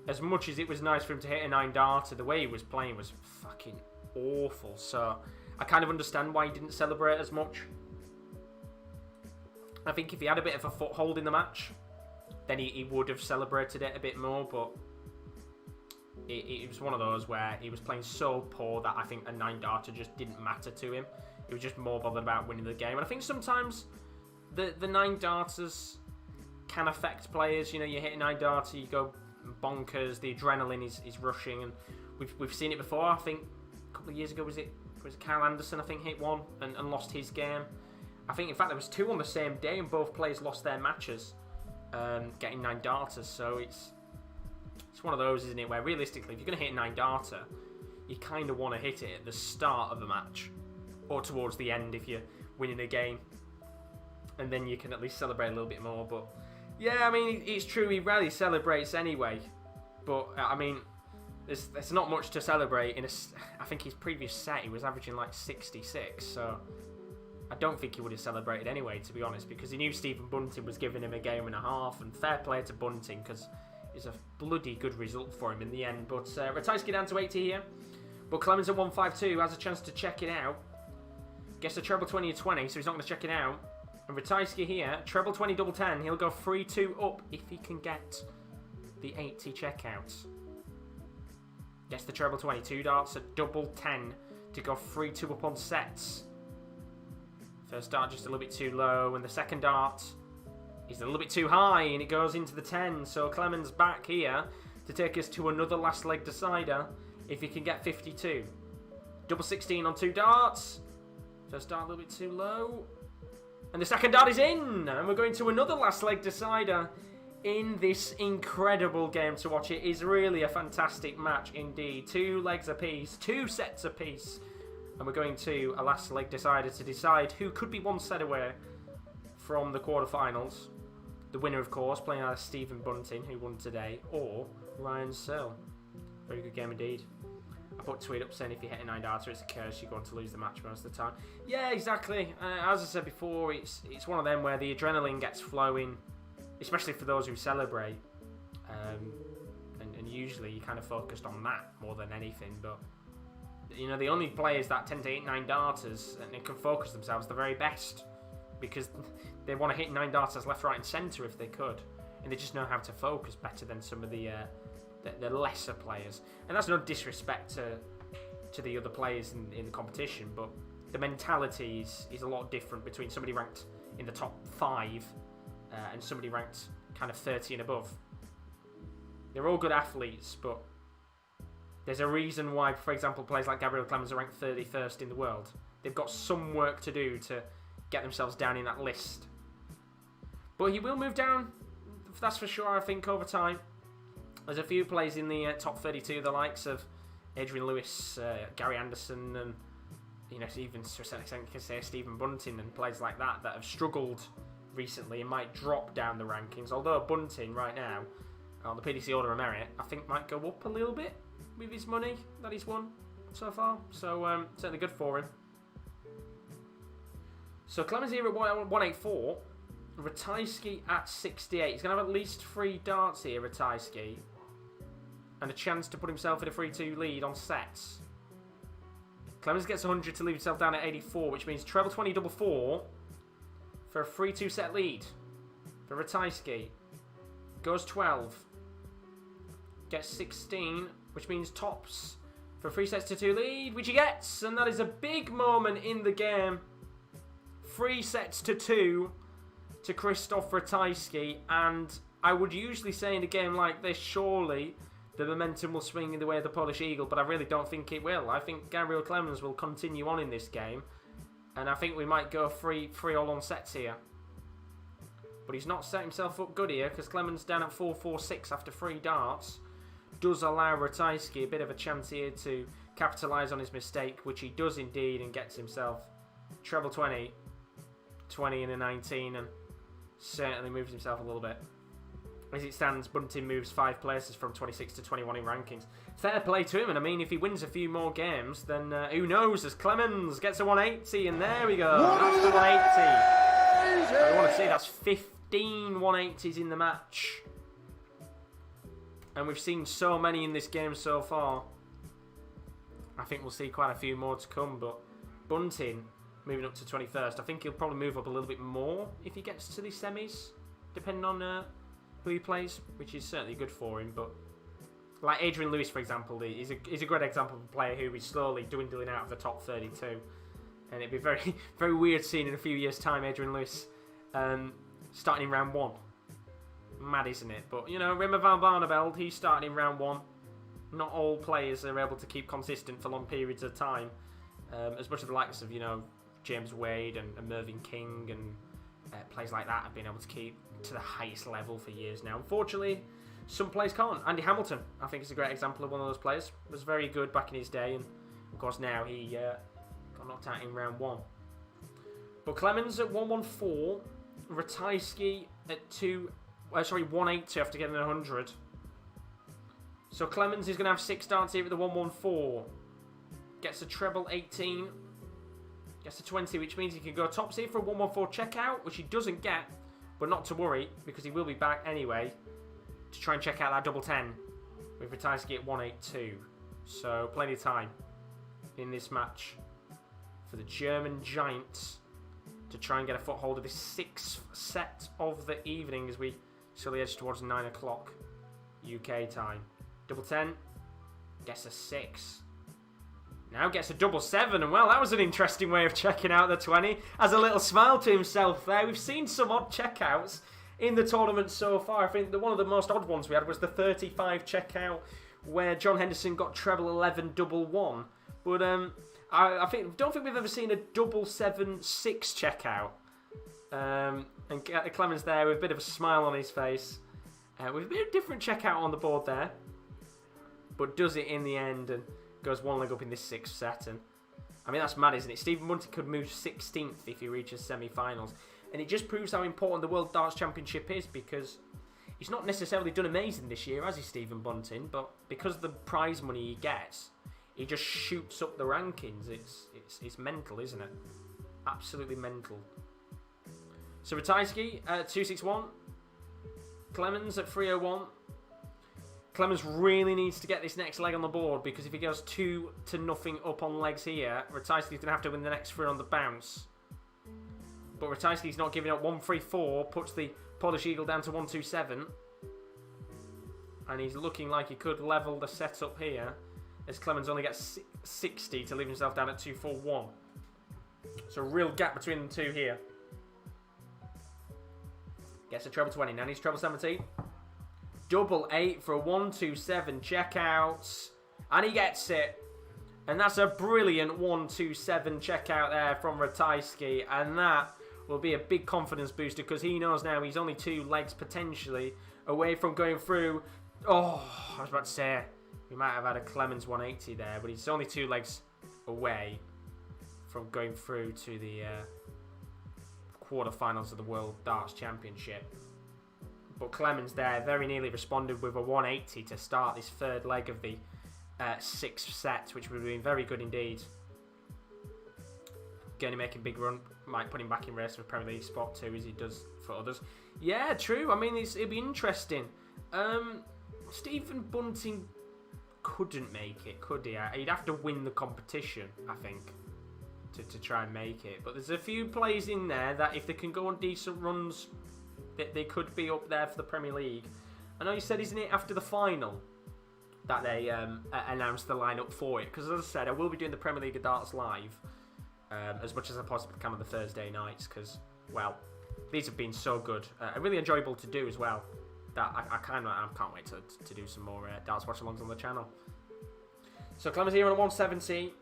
as much as it was nice for him to hit a 9-darter, the way he was playing was fucking awful. So I kind of understand why he didn't celebrate as much. I think if he had a bit of a foothold in the match, then he would have celebrated it a bit more, but it was one of those where he was playing so poor that I think a 9-darter just didn't matter to him. He was just more bothered about winning the game. And I think sometimes the 9-darters can affect players. You know, you hit a 9-darter, you go bonkers, the adrenaline is rushing, and we've seen it before. I think a couple of years ago, was it was Kyle Anderson, I think, hit one and lost his game. I think, in fact, there was 2 on the same day and both players lost their matches, getting 9 darters. So it's one of those, isn't it, where realistically, if you're going to hit a 9 darter, you kind of want to hit it at the start of the match or towards the end if you're winning a game. And then you can at least celebrate a little bit more. But, yeah, I mean, it's true, he rarely celebrates anyway. But, I mean, there's not much to celebrate. I think his previous set, he was averaging like 66, so I don't think he would have celebrated anyway, to be honest, because he knew Stephen Bunting was giving him a game and a half, and fair play to Bunting, because it's a bloody good result for him in the end. But Ratajski down to 80 here, but Clemens at 152 has a chance to check it out. Gets a treble 20 and 20, so he's not going to check it out. And Ratajski here, treble 20 double 10, he'll go 3-2 up if he can get the 80 checkouts. Gets the treble 20, 2 darts at double 10 to go 3-2 up on sets. First dart just a little bit too low, and the second dart is a little bit too high, and it goes into the 10. So Clemens back here to take us to another last leg decider if he can get 52. Double 16 on 2 darts. First dart a little bit too low, and the second dart is in, and we're going to another last leg decider in this incredible game to watch. It is really a fantastic match indeed. 2 legs apiece, 2 sets apiece. And we're going to a last leg decider to decide who could be 1 set away from the quarterfinals. The winner, of course, playing either Stephen Bunting, who won today, or Ryan Searle. Very good game indeed. I put a tweet up saying if you hit a 9 darter, it's a curse. You're going to lose the match most of the time. Yeah, exactly. As I said before, it's one of them where the adrenaline gets flowing, especially for those who celebrate. And usually you're kind of focused on that more than anything. But, you know, the only players that tend to hit 9 darters and can focus themselves the very best, because they want to hit 9 darters left, right and centre if they could. And they just know how to focus better than some of the lesser players. And that's no disrespect to the other players in the competition, but the mentality is a lot different between somebody ranked in the top 5 and somebody ranked kind of 30 and above. They're all good athletes, but there's a reason why, for example, players like Gabriel Clemens are ranked 31st in the world. They've got some work to do to get themselves down in that list. But he will move down, that's for sure, I think, over time. There's a few players in the top 32, the likes of Adrian Lewis, Gary Anderson, and, you know, even to a certain extent you can say Stephen Bunting and players like that have struggled recently and might drop down the rankings. Although Bunting right now on the PDC Order of Merit, I think might go up a little bit with his money that he's won so far. So certainly good for him. So Clemens here at 184, Ratajski at 68. He's going to have at least 3 darts here, Ratajski, and a chance to put himself in a 3-2 lead on sets. Clemens gets 100 to leave himself down at 84, which means treble 20 double 4 for a 3-2 set lead for Ratajski. Goes 12. Gets 16, which means tops for a 3 sets to 2 lead, which he gets, and that is a big moment in the game. 3 sets to 2 to Krzysztof Ratajski, and I would usually say in a game like this, surely the momentum will swing in the way of the Polish Eagle, but I really don't think it will. I think Gabriel Clemens will continue on in this game, and I think we might go 3 all on sets here. But he's not set himself up good here, because Clemens down at 4-4-6 after 3 darts does allow Ratajski a bit of a chance here to capitalise on his mistake, which he does indeed, and gets himself treble 20, 20 and a 19, and certainly moves himself a little bit. As it stands, Bunting moves 5 places from 26 to 21 in rankings. Fair play to him, and I mean, if he wins a few more games, then who knows, as Clemens gets a 180, and there we go, that's the 180. I want to say that's 15 180s in the match. And we've seen so many in this game so far. I think we'll see quite a few more to come, but Bunting moving up to 21st. I think he'll probably move up a little bit more if he gets to the semis, depending on who he plays, which is certainly good for him. But like Adrian Lewis, for example, is a great example of a player who is slowly dwindling out of the top 32. And it'd be very, very weird seeing in a few years' time Adrian Lewis starting in round 1. Mad, isn't it? But, you know, Rimmer van Barneveld, he's starting in round 1. Not all players are able to keep consistent for long periods of time. As much as the likes of, James Wade and Mervyn King and players like that have been able to keep to the highest level for years now. Unfortunately, some players can't. Andy Hamilton, I think, is a great example of one of those players. Was very good back in his day, and of course now he got knocked out in round 1. But Clemens at 114, Ratajski at 180 after getting 100. So Clemens is going to have 6 darts here at the 114. Gets a treble 18. Gets a 20, which means he can go tops here for a 114 checkout, which he doesn't get, but not to worry, because he will be back anyway to try and check out that double 10 with Ratajski at 182. So plenty of time in this match for the German Giants to try and get a foothold of this 6th set of the evening as we slowly edge towards 9 o'clock UK time. Double 10, gets a 6. Now gets a double 7, and well, that was an interesting way of checking out the 20. Has a little smile to himself there. We've seen some odd checkouts in the tournament so far. I think that one of the most odd ones we had was the 35 checkout where John Henderson got treble 11, double 1. But I don't think we've ever seen a double 7, 6 checkout. And Clemens there with a bit of a smile on his face. With a bit of different checkout on the board there. But does it in the end and goes 1 leg up in this 6th set. And I mean, that's mad, isn't it? Stephen Bunting could move 16th if he reaches semi-finals. And it just proves how important the World Darts Championship is, because he's not necessarily done amazing this year, has he, Stephen Bunting? But because of the prize money he gets, he just shoots up the rankings. It's mental, isn't it? Absolutely mental. So Ratajski at 261. Clemens at 301. Clemens really needs to get this next leg on the board, because if he goes 2-0 up on legs here, Ratajski's going to have to win the next 3 on the bounce. But Ratajski's not giving up. 1-3-4 puts the Polish Eagle down to 1-2-7. And he's looking like he could level the setup here, as Clemens only gets 60 to leave himself down at 2-4-1. So a real gap between the two here. Gets a treble 20. Now he's treble 17. Double 8 for a 1-2-7 checkouts. And he gets it. And that's a brilliant 1-2-7 checkout there from Ratajski. And that will be a big confidence booster, because he knows now he's only 2 legs potentially away from going through. Oh, I was about to say we might have had a Clemens 180 there, but he's only 2 legs away from going through to the quarterfinals of the World Darts Championship. But Clemens there very nearly responded with a 180 to start this 3rd leg of the 6th set, which would have been very good indeed. Going to make a big run, might put him back in race for Premier League spot too, as he does for others. Yeah, true. I mean, it'd be interesting. Stephen Bunting couldn't make it, could he? He'd have to win the competition, I think, to try and make it. But there's a few players in there that, if they can go on decent runs, they could be up there for the Premier League. I know you said, isn't it, after the final that they announced the lineup for it? Because as I said, I will be doing the Premier League of Darts live as much as I possibly can on the Thursday nights, because, well, these have been so good and really enjoyable to do as well, that I can't wait to do some more Darts Watchalongs on the channel. So Clemens here on a 170.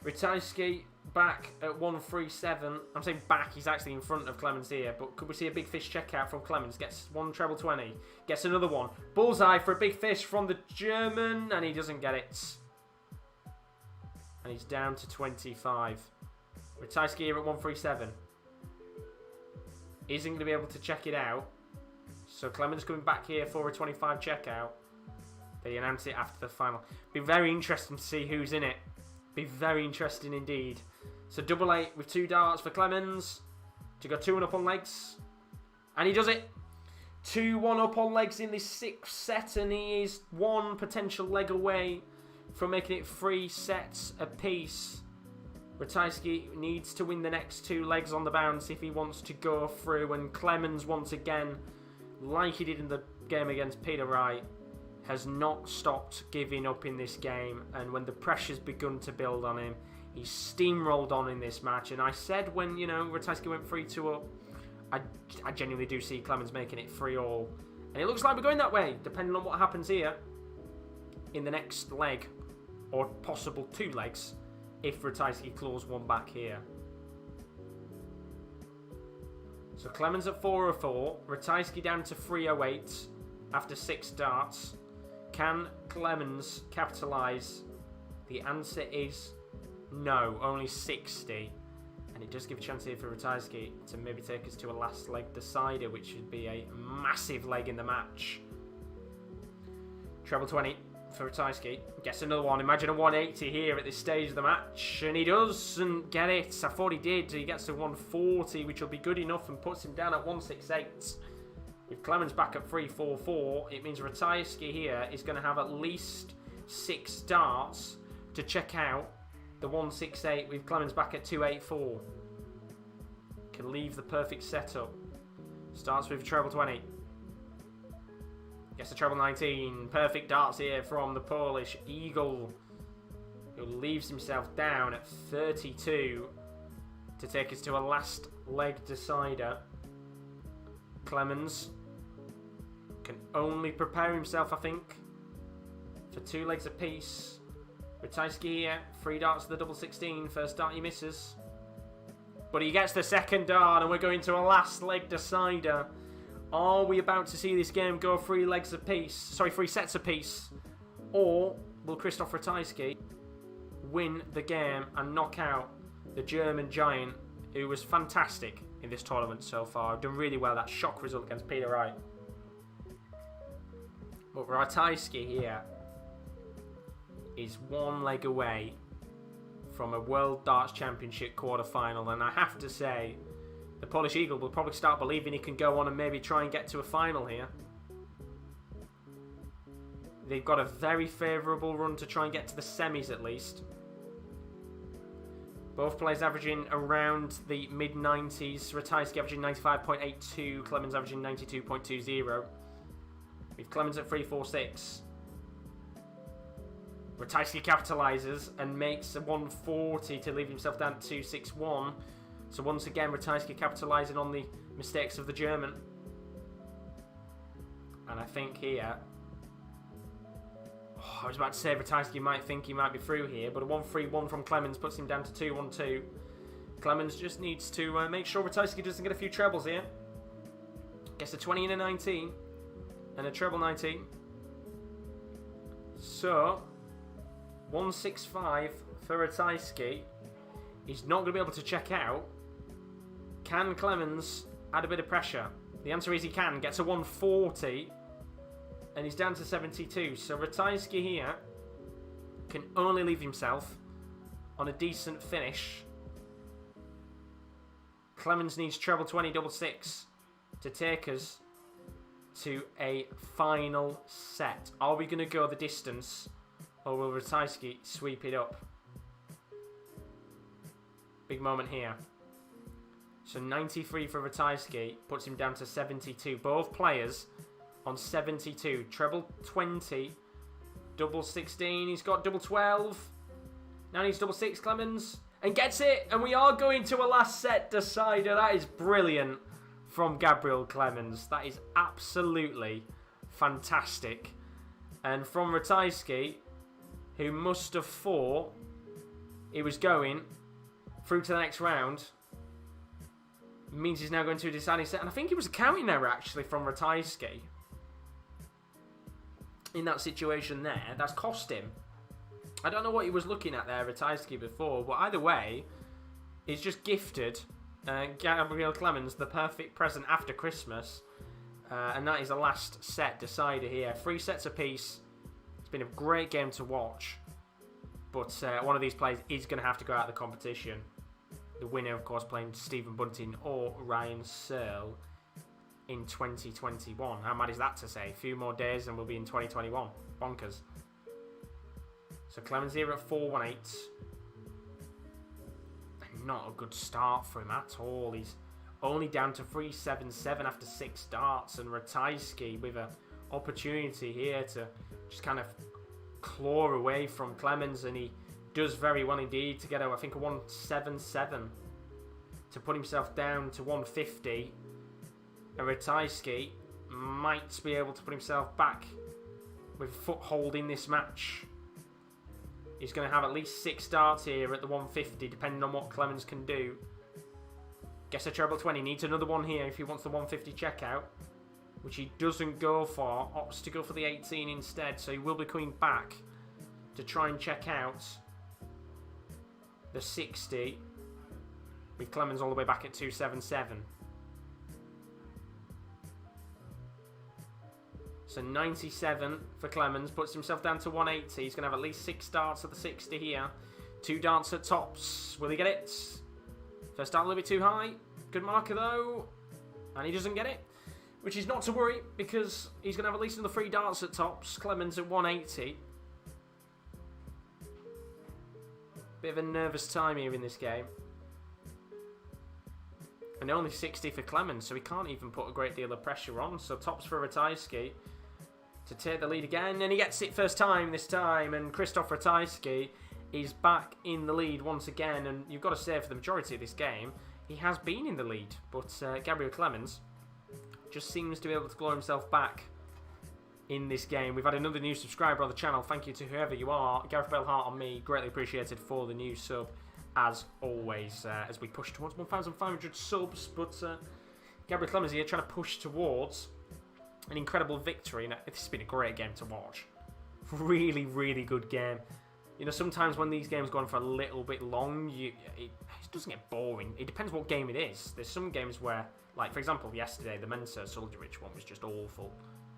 Ratajski back at 137. I'm saying back, he's actually in front of Clemens here, but could we see a big fish checkout from Clemens? Gets 1 treble 20, gets another one. Bullseye for a big fish from the German, and he doesn't get it. And he's down to 25. Ratajski here at 137. Isn't going to be able to check it out. So Clemens coming back here for a 25 checkout. They announce it after the final. Be very interesting to see who's in it. Be very interesting indeed. So double 8 with 2 darts for Clemens to go 2-1 up on legs, and he does it. 2-1 up on legs in this 6th set, and he is 1 potential leg away from making it 3 sets apiece. Ratajski needs to win the next 2 legs on the bounce if he wants to go through, and Clemens once again, like he did in the game against Peter Wright, has not stopped giving up in this game. And when the pressure's begun to build on him, he's steamrolled on in this match. And I said when, Ratajski went 3-2 up, I genuinely do see Clemens making it 3-all. And it looks like we're going that way, depending on what happens here in the next leg, or possible 2 legs if Ratajski claws one back here. So Clemens at 404, Ratajski down to 308 after 6 darts. Can Clemens capitalise? The answer is no, only 60. And it does give a chance here for Ratajski to maybe take us to a last leg decider, which would be a massive leg in the match. Treble 20 for Ratajski. Gets another one. Imagine a 180 here at this stage of the match. And he doesn't get it. I thought he did. He gets to 140, which will be good enough and puts him down at 168. With Clemens back at 344, it means Ratajski here is going to have at least 6 darts to check out the 168 with Clemens back at 284. Can leave the perfect setup. Starts with treble 20. Gets the treble 19. Perfect darts here from the Polish Eagle, who leaves himself down at 32 to take us to a last leg decider. Clemens can only prepare himself, I think, for 2 legs apiece. Ratajski here, 3 darts to the double 16. First dart he misses, but he gets the second dart, and we're going to a last leg decider. Are we about to see this game go 3 legs apiece? Sorry, 3 sets apiece, or will Krzysztof Ratajski win the game and knock out the German giant, who was fantastic in this tournament so far? Done really well. That shock result against Peter Wright. But Ratajski here is 1 leg away from a World Darts Championship quarter-final, and I have to say, the Polish Eagle will probably start believing he can go on and maybe try and get to a final here. They've got a very favourable run to try and get to the semis at least. Both players averaging around the mid-90s. Ratajski averaging 95.82, Clemens averaging 92.20. With Clemens at 346. Ratajski capitalises and makes a 140 to leave himself down at 261. So once again, Ratajski capitalising on the mistakes of the German. And I think here, I was about to say Ratajski might think he might be through here, but a 1-3-1 from Clemens puts him down to 2-1-2. Clemens just needs to make sure Ratajski doesn't get a few trebles here. Gets a 20 and a 19, and a treble 19. So 165 for Ratajski. He's not going to be able to check out. Can Clemens add a bit of pressure? The answer is he can. Gets a 140. And he's down to 72. So Ratajski here can only leave himself on a decent finish. Clemens needs treble 20, double 6 to take us to a final set. Are we going to go the distance, or will Ratajski sweep it up? Big moment here. So 93 for Ratajski puts him down to 72. Both players on 72. Treble 20, double 16. He's got double 12. Now he needs double 6, Clemens. And gets it. And we are going to a last set decider. That is brilliant from Gabriel Clemens. That is absolutely fantastic. And from Ratajski, who must have thought he was going through to the next round, means he's now going to a deciding set. And I think it was a counting error actually from Ratajski in that situation there. That's cost him. I don't know what he was looking at there, Ratajski, before, but either way, he's just gifted Gabriel Clemens the perfect present after Christmas, and that is a last set decider here. 3 sets apiece. It's been a great game to watch, but one of these players is going to have to go out of the competition. The winner, of course, playing Stephen Bunting or Ryan Searle in 2021. How mad is that to say? A few more days and we'll be in 2021. Bonkers. So Clemens here at 418. Not a good start for him at all. He's only down to 377 after 6 darts, and Ratajski with an opportunity here to just kind of claw away from Clemens, and he does very well indeed to get I think a 177 to put himself down to 150. And Ratajski might be able to put himself back with foothold in this match He's going to have at least 6 darts here at the 150, depending on what Clemens can do. Gets a treble 20. Needs another one here if he wants the 150 checkout, which he doesn't go for. Opts to go for the 18 instead, so he will be coming back to try and check out the 60, with Clemens all the way back at 277. So 97 for Clemens, puts himself down to 180. He's going to have at least 6 darts at the 60 here. 2 darts at tops. Will he get it? First dart a little bit too high. Good marker though. And he doesn't get it. Which is not to worry, because he's going to have at least another 3 darts at tops. Clemens at 180. Bit of a nervous time here in this game. And only 60 for Clemens, so he can't even put a great deal of pressure on. So tops for Ratajski to take the lead again, and he gets it first time this time, and Krzysztof Ratajski is back in the lead once again. And you've got to say, for the majority of this game, he has been in the lead, but Gabriel Clemens just seems to be able to claw himself back in this game. We've had another new subscriber on the channel. Thank you to whoever you are. Gareth Bellhart on me, greatly appreciated for the new sub, as always, as we push towards 1,500 subs. But Gabriel Clemens here trying to push towards an incredible victory. And this has been a great game to watch. Really, really good game. You know, sometimes when these games go on for a little bit long, it doesn't get boring. It depends what game it is. There's some games where, like, for example, yesterday, the Mensa Suljerich one was just awful.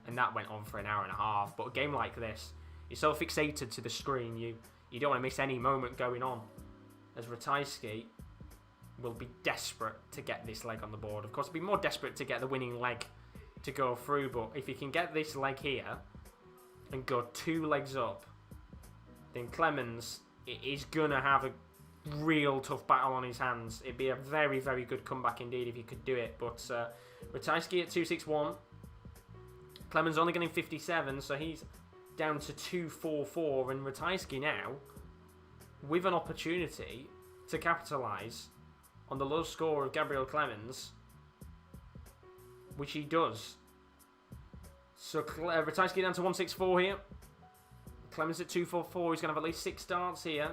And that went on for an hour and a half. But a game like this, you're so fixated to the screen, you don't want to miss any moment going on. As Ratajski will be desperate to get this leg on the board. Of course, he'll be more desperate to get the winning leg to go through. But if he can get this leg here and go 2 legs up, then Clemens is going to have a real tough battle on his hands. It'd be a very, very good comeback indeed if he could do it. But Ratajski at 261. Clemens only getting 57, so he's down to 244. And Ratajski now with an opportunity to capitalise on the low score of Gabriel Clemens, which he does. So Ratajski down to 164 here. Clemens at 244. He's going to have at least 6 darts here.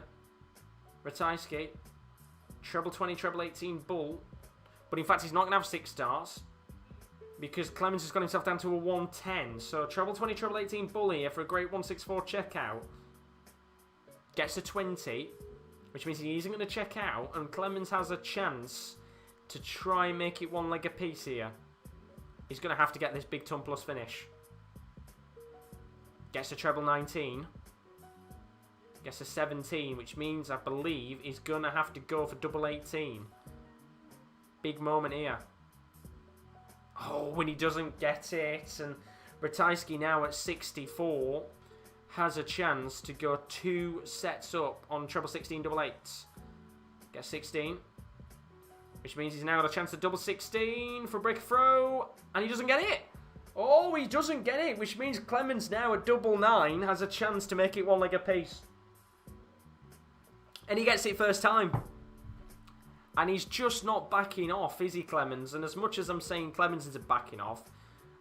Ratajski, treble 20, treble 18 bull. But in fact, he's not going to have 6 darts, because Clemens has got himself down to a 110. So treble 20, treble 18 bull here for a great 164 checkout. Gets a 20, which means he isn't going to check out, and Clemens has a chance to try and make it 1 leg apiece here. He's going to have to get this big ton plus finish. Gets a treble 19. Gets a 17, which means, I believe, he's going to have to go for double 18. Big moment here. Oh, when he doesn't get it, and Ratajski now at 64 has a chance to go 2 sets up on treble 16 double 8s. Get 16, which means he's now got a chance at double 16 for a break throw, and he doesn't get it. Oh, he doesn't get it, which means Clemens now at double 9 has a chance to make it 1 leg apiece. And he gets it first time. And he's just not backing off, is he, Clemens? And as much as I'm saying Clemens is backing off,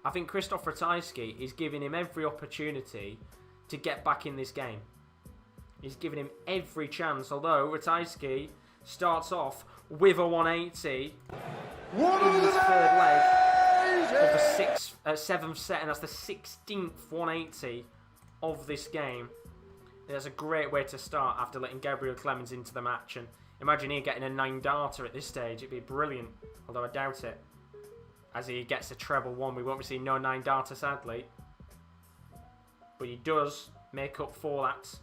I think Krzysztof Ratajski is giving him every opportunity to get back in this game. He's giving him every chance, although Ratajski starts off with a 180 in his third leg of the 7th set, and that's the 16th 180 of this game. And that's a great way to start after letting Gabriel Clemens into the match. And imagine he getting a 9-darter at this stage. It'd be brilliant, although I doubt it. As he gets a treble 1, we won't be seeing no 9-darter, sadly. But he does make up for that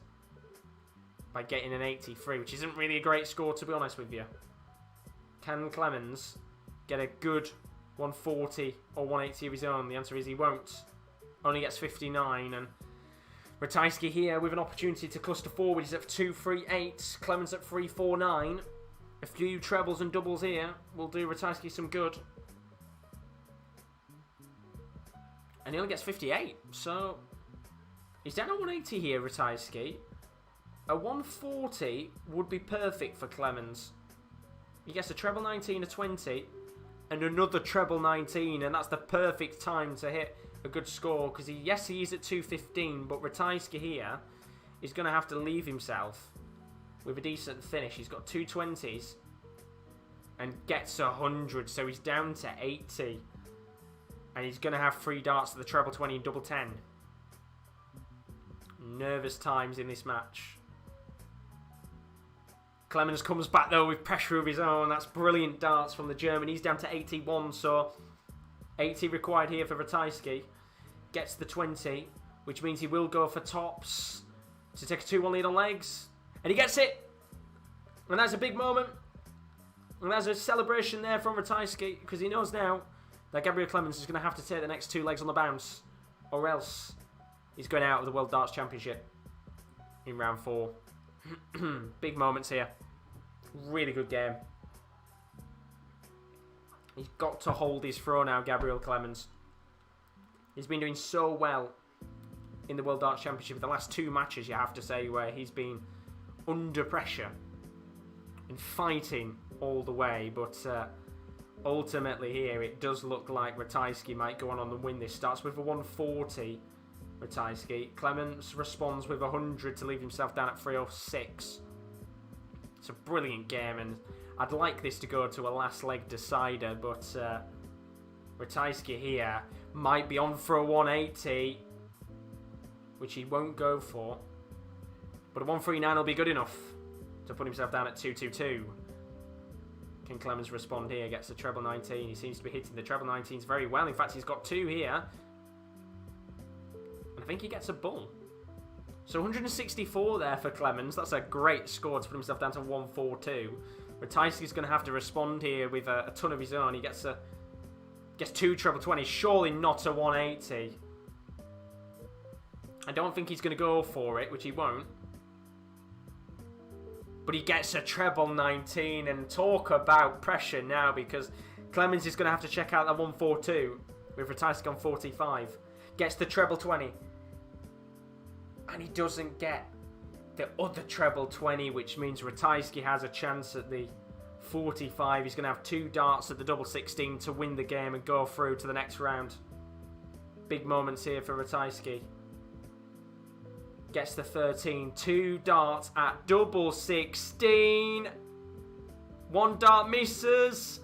by getting an 83, which isn't really a great score, to be honest with you. Can Clemens get a good 140 or 180 of his own? The answer is he won't. Only gets 59, and Ratajski here with an opportunity to cluster forward. He's at 238. Clemens at 349. A few trebles and doubles here will do Ratajski some good. And he only gets 58. So he's down at 180 here, Ratajski. A 140 would be perfect for Clemens. He gets a treble 19, a 20, and another treble 19, and that's the perfect time to hit a good score, because he is at 215, but Ratajski here is going to have to leave himself with a decent finish. He's got 220s and gets 100, so he's down to 80. And he's going to have 3 darts to the treble 20 and double 10. Nervous times in this match. Clemens comes back though with pressure of his own. That's brilliant darts from the German. He's down to 81, so 80 required here for Ratajski. Gets the 20, which means he will go for tops to take a 2-1 lead on legs. And he gets it! And that's a big moment. And there's a celebration there from Ratajski, because he knows now that Gabriel Clemens is going to have to take the next 2 legs on the bounce, or else he's going out of the World Darts Championship in round 4. Big moments here. Really good game. He's got to hold his throw now, Gabriel Clemens. He's been doing so well in the World Darts Championship. The last 2 matches, you have to say, where he's been under pressure and fighting all the way. But ultimately here, it does look like Ratajski might go on the win. This starts with a 140. Ratajski. Clemens responds with 100 to leave himself down at 306. It's a brilliant game, and I'd like this to go to a last leg decider, but Ratajski here might be on for a 180, which he won't go for. But a 139 will be good enough to put himself down at 222. Can Clemens respond here? Gets the treble 19. He seems to be hitting the treble 19s very well. In fact, he's got 2 here. I think he gets a bull. So 164 there for Clemens. That's a great score to put himself down to 142. Ratajski's going to have to respond here with a ton of his own. He gets 2 treble 20s. Surely not a 180. I don't think he's going to go for it, which he won't. But he gets a treble 19, and talk about pressure now, because Clemens is going to have to check out that 142 with Ratajski on 45. Gets the treble 20. And he doesn't get the other treble 20, which means Ratajski has a chance at the 45. He's going to have 2 darts at the double 16 to win the game and go through to the next round. Big moments here for Ratajski. Gets the 13. 2 darts at double 16. 1 dart misses.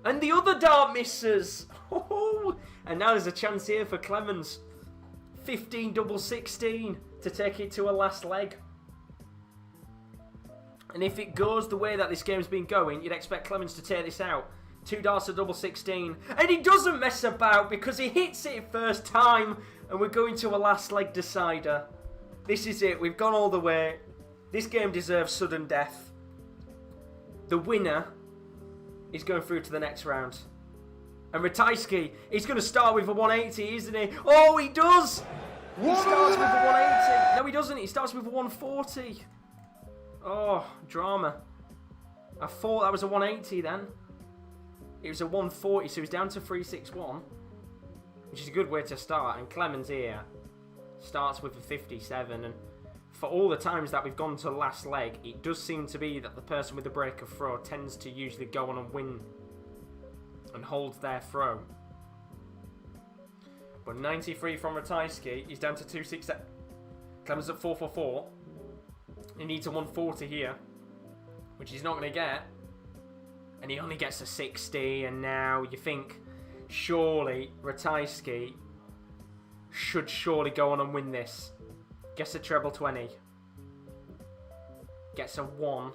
And the other dart misses. And now there's a chance here for Clemens. 15 double 16 to take it to a last leg. And if it goes the way that this game's been going, you'd expect Clemens to take this out. 2 darts at double 16. And he doesn't mess about, because he hits it first time. And we're going to a last leg decider. This is it. We've gone all the way. This game deserves sudden death. The winner is going through to the next round. And Ratajski, he's going to start with a 180, isn't he? Oh, he does! He starts with a 180. No, he doesn't. He starts with a 140. Oh, drama. I thought that was a 180 then. It was a 140, so he's down to 361. Which is a good way to start. And Clemens here starts with a 57. And for all the times that we've gone to the last leg, it does seem to be that the person with the break of throw tends to usually go on and win and hold their throw. But 93 from Ratajski. He's down to 267. Clemens at 444. He needs a 140 here, which he's not going to get. And he only gets a 60. And now you think, surely Ratajski should surely go on and win this. Gets a treble 20. Gets a 1.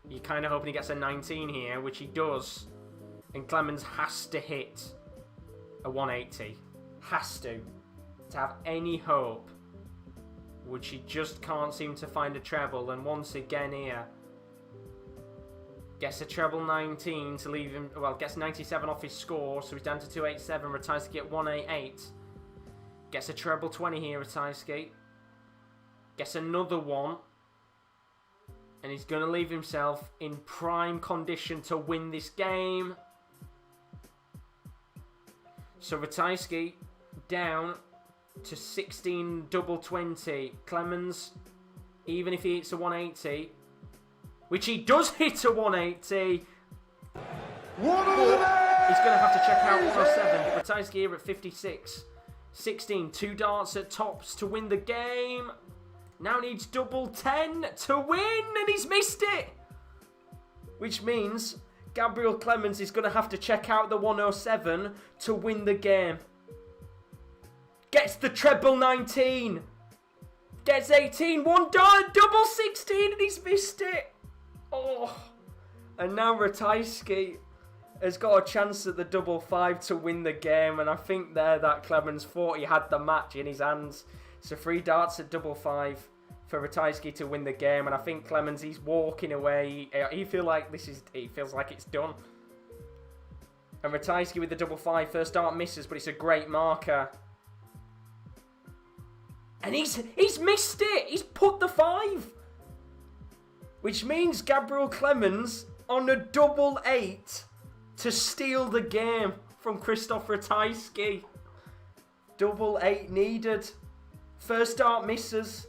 You're kind of hoping he gets a 19 here, which he does. And Clemens has to hit a 180. Has to have any hope. Which he just can't seem to find a treble. And once again here, gets a treble 19 to leave him. Well, gets 97 off his score, so he's down to 287. Ratajski at 188. Gets a treble 20 here, Ratajski. Gets another 1. And he's going to leave himself in prime condition to win this game. So Ratajski down to 16 double 20. Clemens, even if he hits a 180, which he does hit a 180, but he's going to have to check out 107. Ratajski here at 56. 16, 2 darts at tops to win the game. Now needs double 10 to win, and he's missed it. Which means Gabriel Clemens is going to have to check out the 107 to win the game. Gets the treble 19. Gets 18. One dart, double 16, and he's missed it. Oh. And now Ratajski has got a chance at the double 5 to win the game. And I think there that Clemens thought he had the match in his hands. So 3 darts at double 5 for Ratajski to win the game. And I think Clemens, he's walking away. He feels like it's done. And Ratajski with the double 5. First dart misses, but it's a great marker. And he's missed it. He's put the 5. Which means Gabriel Clemens on a double 8 to steal the game from Krzysztof Ratajski. Double 8 needed. First dart misses.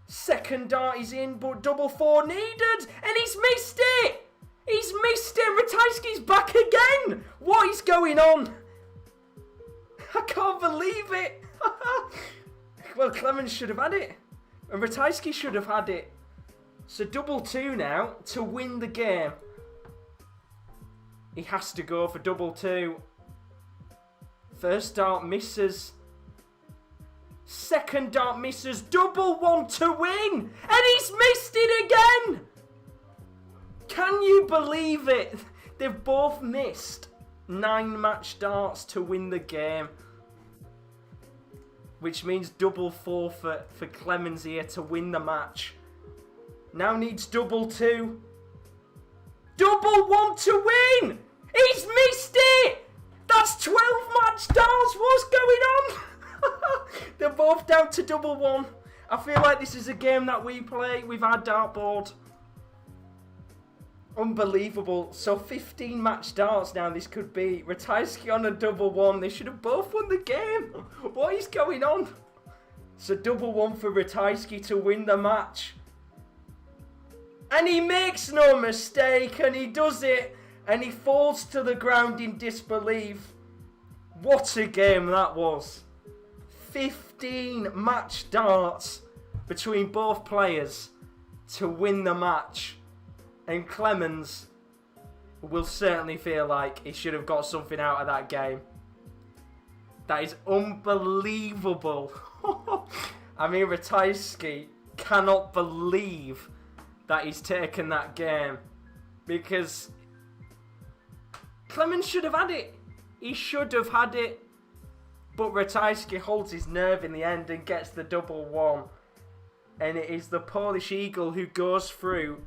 Second dart is in, but double 4 needed. And he's missed it. He's missed it. Ratajski's back again. What is going on? I can't believe it. Well, Clemens should have had it. And Ratajski should have had it. So double 2 now to win the game. He has to go for double 2. First dart misses. Second dart misses. Double 1 to win. And he's missed it again. Can you believe it? They've both missed 9 match darts to win the game. Which means double 4 for Clemens here to win the match. Now needs double 2. Double 1 to win! He's missed it! That's 12 match darts! What's going on? They're both down to double 1. I feel like this is a game that we play with our dartboard. Unbelievable. So 15 match darts now this could be. Ratajski on a double 1. They should have both won the game. What is going on? So double 1 for Ratajski to win the match. And he makes no mistake, and he does it, and he falls to the ground in disbelief. What a game that was. 15 match darts between both players to win the match. And Clemens will certainly feel like he should have got something out of that game. That is unbelievable. I mean, Ratajski cannot believe that he's taken that game, because Clemens should have had it. He should have had it. But Ratajski holds his nerve in the end and gets the double 1. And it is the Polish Eagle who goes through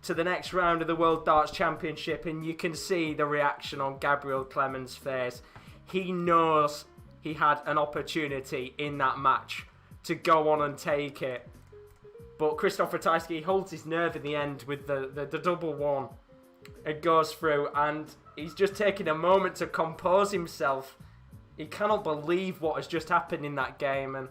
to the next round of the World Darts Championship. And you can see the reaction on Gabriel Clemens' face. He knows he had an opportunity in that match to go on and take it. But Krzysztof Ratajski holds his nerve in the end with the double 1. It goes through, and he's just taking a moment to compose himself. He cannot believe what has just happened in that game, and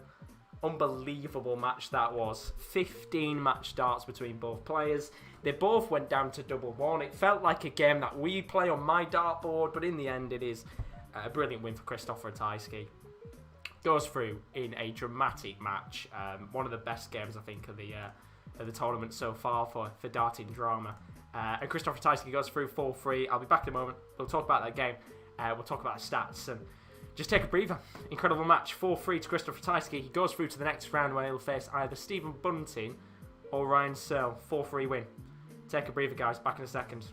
unbelievable match that was. 15 match darts between both players. They both went down to double 1. It felt like a game that we play on my dartboard, but in the end it is a brilliant win for Krzysztof Ratajski. Goes through in a dramatic match. One of the best games, I think, of the tournament so far for darting drama. And Krzysztof Ratajski goes through 4-3. I'll be back in a moment. We'll talk about that game. We'll talk about the stats and just take a breather. Incredible match. 4-3 to Krzysztof Ratajski. He goes through to the next round where he'll face either Stephen Bunting or Ryan Searle. 4-3 win. Take a breather, guys. Back in a second.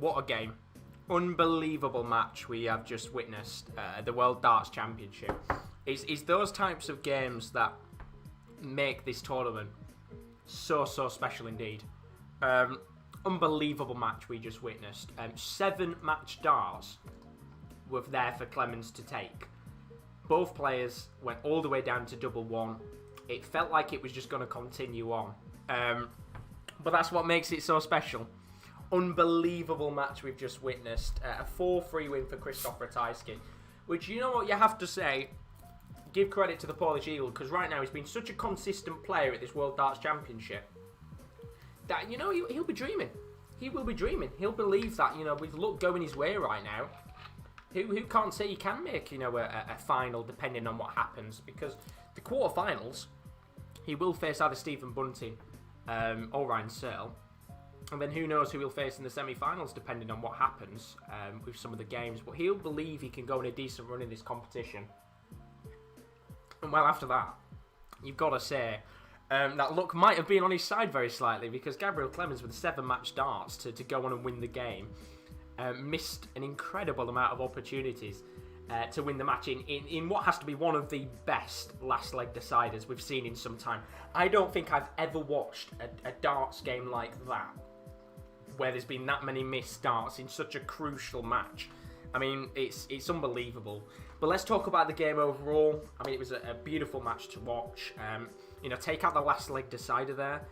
what a game. Unbelievable match we have just witnessed at the World Darts Championship. It's those types of games that make this tournament so special indeed. Unbelievable match we just witnessed. 7 match darts were there for Clemens to take. Both players went all the way down to double one. It felt like it was just going to continue on. But that's what makes it so special. Unbelievable match we've just witnessed. A 4-3 win for Krzysztof Ratajski. Which, you know what you have to say, give credit to the Polish Eagle, because right now he's been such a consistent player at this World Darts Championship that, you know, he'll be dreaming. He will be dreaming. He'll believe that, you know, with luck going his way right now, who can't say he can make, you know, a final depending on what happens? Because the quarterfinals, he will face either Stephen Bunting or Ryan Searle. And then who knows who he'll face in the semi-finals depending on what happens with some of the games. But he'll believe he can go on a decent run in this competition. And well, after that, you've got to say that luck might have been on his side very slightly, because Gabriel Clemens with 7 match darts to go on and win the game missed an incredible amount of opportunities to win the match in what has to be one of the best last leg deciders we've seen in some time. I don't think I've ever watched a darts game like that, where there's been that many missed darts in such a crucial match. I mean, it's unbelievable. But let's talk about the game overall. I mean, it was a beautiful match to watch. You know, take out the last leg decider there.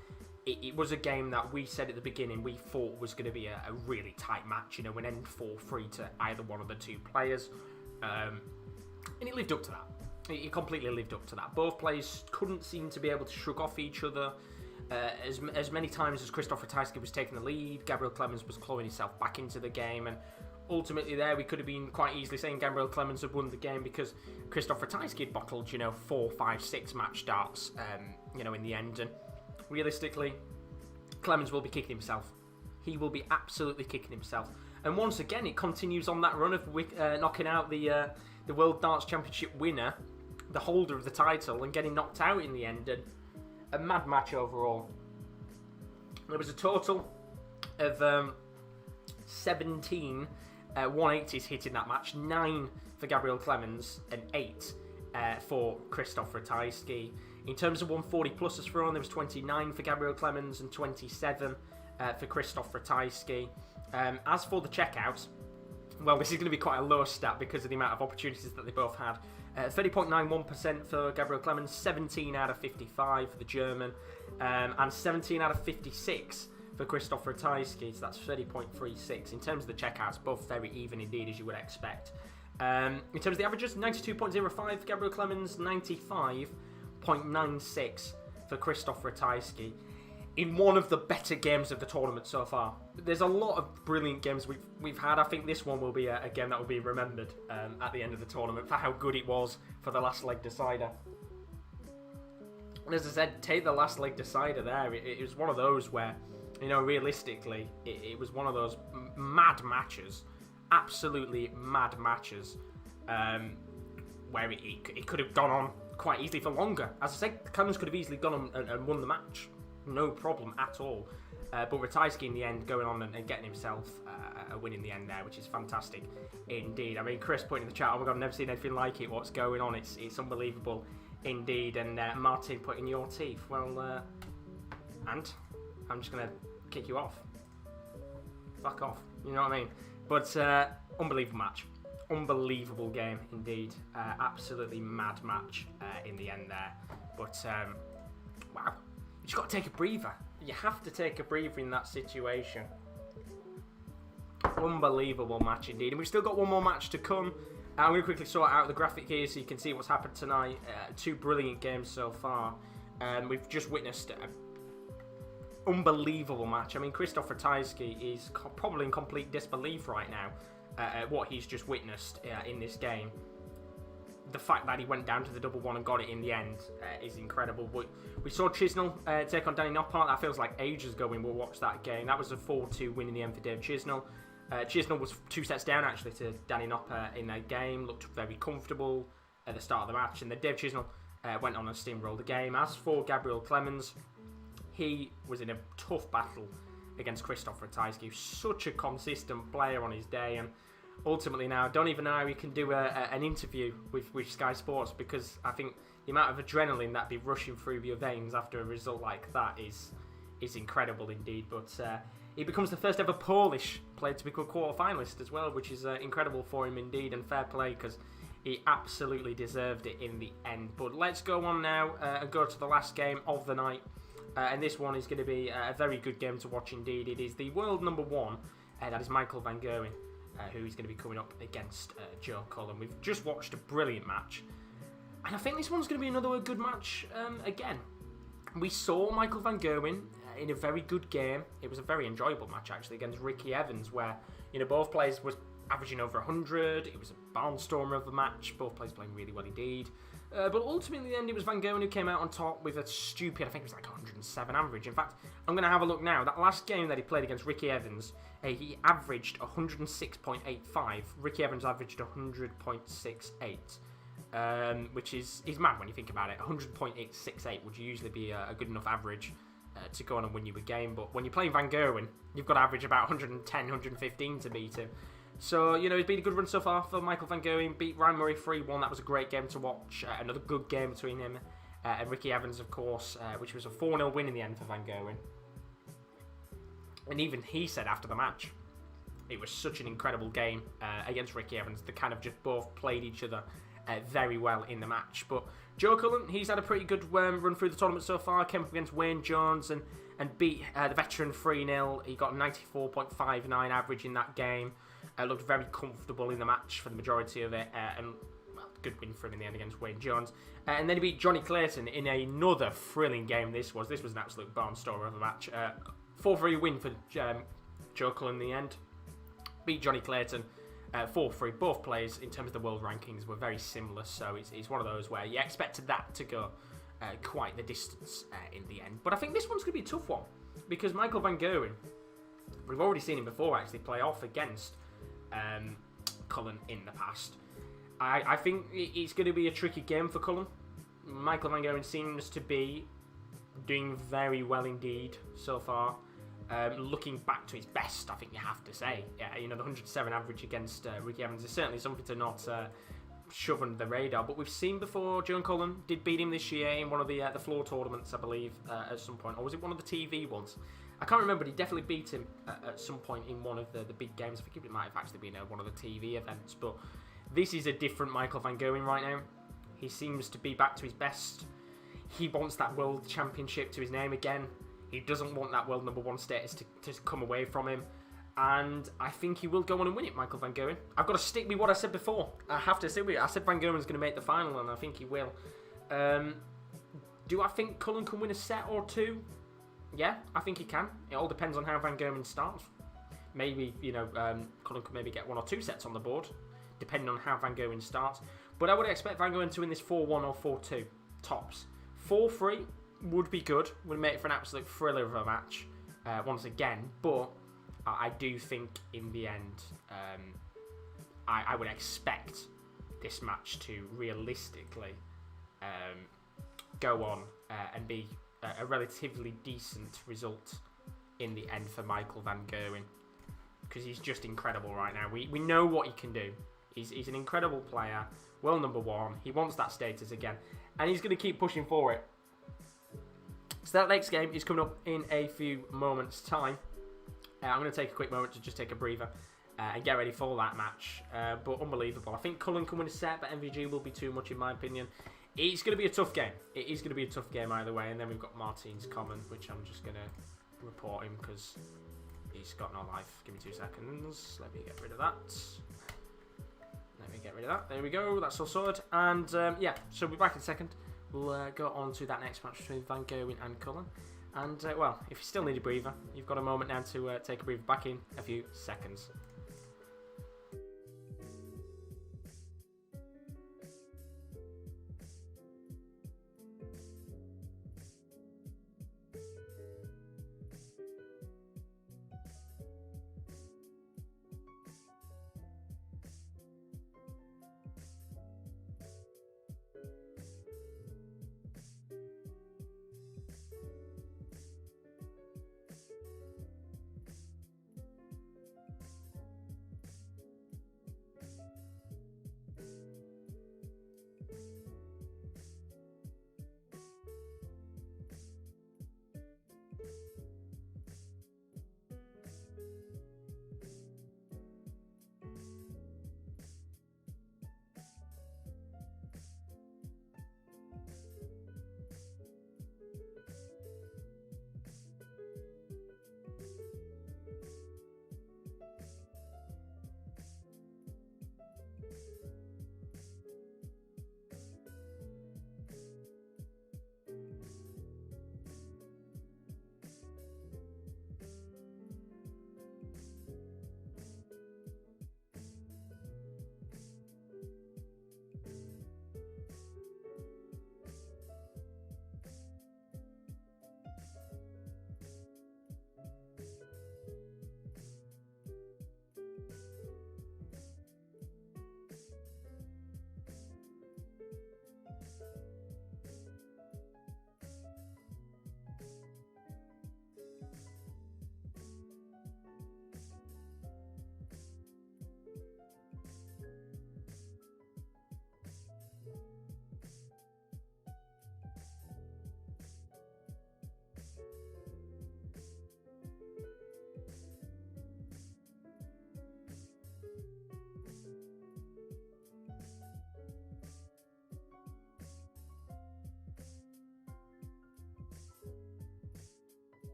It was a game that we said at the beginning we thought was going to be a really tight match. You know, an end 4-3 to either one of the two players. And it lived up to that. It completely lived up to that. Both players couldn't seem to be able to shrug off each other. As many times as Krzysztof Ratajski was taking the lead, Gabriel Clemens was clawing himself back into the game, and ultimately there we could have been quite easily saying Gabriel Clemens had won the game because Krzysztof Ratajski had bottled, you know, 4, 5, 6 match darts, you know, in the end. And realistically, Clemens will be kicking himself. He will be absolutely kicking himself. And once again, it continues on that run of knocking out the World Darts Championship winner, the holder of the title, and getting knocked out in the end. And a mad match overall. There was a total of 17 180s hit in that match. 9 for Gabriel Clemens and 8 for Krzysztof Ratajski. In terms of 140 pluses thrown, there was 29 for Gabriel Clemens and 27 for Krzysztof Ratajski. As for the checkouts, well, this is going to be quite a low stat because of the amount of opportunities that they both had. 30.91% for Gabriel Clemens, 17 out of 55 for the German, and 17 out of 56 for Krzysztof Ratajski, so that's 30.36. In terms of the checkouts, both very even indeed, as you would expect. In terms of the averages, 92.05 for Gabriel Clemens, 95.96 for Krzysztof Ratajski. In one of the better games of the tournament so far. There's a lot of brilliant games we've had. I think this one will be a game that will be remembered at the end of the tournament for how good it was for the last leg decider. And as I said, take the last leg decider there. It was one of those where, you know, realistically, it was one of those mad matches, absolutely mad matches, where it could have gone on quite easily for longer. As I said, Clemens could have easily gone on and won the match. No problem at all. But Ratajski in the end going on and getting himself a win in the end there, which is fantastic indeed. I mean, Chris putting in the chat, oh my god, I've never seen anything like it. What's going on? It's unbelievable indeed. And Martin putting your teeth. Well, and I'm just going to kick you off. Fuck off. You know what I mean? But unbelievable match. Unbelievable game indeed. Absolutely mad match in the end there. But wow. You just got to take a breather. You have to take a breather in that situation. Unbelievable match indeed. And we've still got one more match to come. I'm going to quickly sort out the graphic here so you can see what's happened tonight. 2 brilliant games so far. We've just witnessed an unbelievable match. I mean, Krzysztof Ratajski is probably in complete disbelief right now at what he's just witnessed in this game. The fact that he went down to the double one and got it in the end is incredible. We saw Chisnall take on Danny Noppert. That feels like ages ago when we watched that game. That was a 4-2 win in the end for Dave Chisnall. Chisnall was 2 sets down actually to Danny Noppert in that game. Looked very comfortable at the start of the match. And then Dave Chisnall went on and steamrolled the game. As for Gabriel Clemens, he was in a tough battle against Krzysztof Ratajski. Such a consistent player on his day, and ultimately now I don't even know how he can do an interview with Sky Sports, because I think the amount of adrenaline that'd be rushing through your veins after a result like that is incredible indeed. But he becomes the first ever Polish player to become a quarter-finalist as well, which is incredible for him indeed, and fair play, because he absolutely deserved it in the end. But let's go on now and go to the last game of the night. And this one is going to be a very good game to watch indeed. It is the world number one, that is Michael van Gerwen, who is going to be coming up against Joe Cullen. We've just watched a brilliant match, and I think this one's going to be another good match again. We saw Michael van Gerwen in a very good game. It was a very enjoyable match actually against Ricky Evans, where both players was averaging over 100. It was a barnstormer of a match. Both players playing really well indeed. But ultimately, in the end, it was Van Gerwen who came out on top with a stupid, I think it was like 107 average. In fact, I'm going to have a look now. That last game that he played against Ricky Evans, he averaged 106.85. Ricky Evans averaged 100.68, which is mad when you think about it. 100.868 would usually be a good enough average to go on and win you a game. But when you're playing Van Gerwen, you've got to average about 110, 115 to beat him. So, it's been a good run so far for Michael van Gerwen. Beat Ryan Murray 3-1. That was a great game to watch. Another good game between him and Ricky Evans, of course, which was a 4-0 win in the end for Van Gerwen. And even he said after the match, it was such an incredible game against Ricky Evans. They kind of just both played each other very well in the match. But Joe Cullen, he's had a pretty good run through the tournament so far. Came up against Wayne Jones and beat the veteran 3-0. He got a 94.59 average in that game. Looked very comfortable in the match for the majority of it, and good win for him in the end against Wayne Jones. And then he beat Johnny Clayton in another thrilling game. This was an absolute barnstormer of a match. 4-3 win for Joe Cullen in the end. Beat Johnny Clayton 4-3. Both players in terms of the world rankings were very similar, so it's one of those where you expected that to go quite the distance in the end. But I think this one's going to be a tough one, because Michael van Gerwen, we've already seen him before actually play off against Cullen in the past. I think it's going to be a tricky game for Cullen. Michael van Gerwen seems to be doing very well indeed so far. Looking back to his best, I think you have to say. The 107 average against Ricky Evans is certainly something to not shove under the radar. But we've seen before, Joe Cullen did beat him this year in one of the floor tournaments, I believe, at some point. Or was it one of the TV ones? I can't remember, but he definitely beat him at some point in one of the big games. I think it might have actually been one of the TV events. But this is a different Michael van Gerwen right now. He seems to be back to his best. He wants that World Championship to his name again. He doesn't want that world number one status to come away from him. And I think he will go on and win it, Michael van Gerwen. I've got to stick with what I said before. I have to stick with it. I said van Gerwen's going to make the final, and I think he will. Do I think Cullen can win a set or two? Yeah, I think he can. It all depends on how van Gerwen starts. Maybe, Cullen could maybe get 1 or 2 sets on the board, depending on how van Gerwen starts. But I would expect van Gerwen to win this 4-1 or 4-2, tops. 4-3 would be good. Would make it for an absolute thriller of a match, once again. But I do think in the end, I would expect this match to realistically go on and be a relatively decent result in the end for Michael van Gerwen, because he's just incredible right now. We know what he can do. He's an incredible player, world number one. He wants that status again, and he's going to keep pushing for it. So that next game is coming up in a few moments' time. I'm going to take a quick moment to just take a breather and get ready for that match. But unbelievable. I think Cullen can win a set, but MVG will be too much in my opinion. It's going to be a tough game. It is going to be a tough game either way. And then we've got Martin's comment, which I'm just going to report him because he's got no life. Give me 2 seconds. Let me get rid of that. There we go. That's all sorted. And yeah, so we'll be back in a second. We'll go on to that next match between van Gerwen and Cullen. And, well, if you still need a breather, you've got a moment now to take a breather. Back in a few seconds.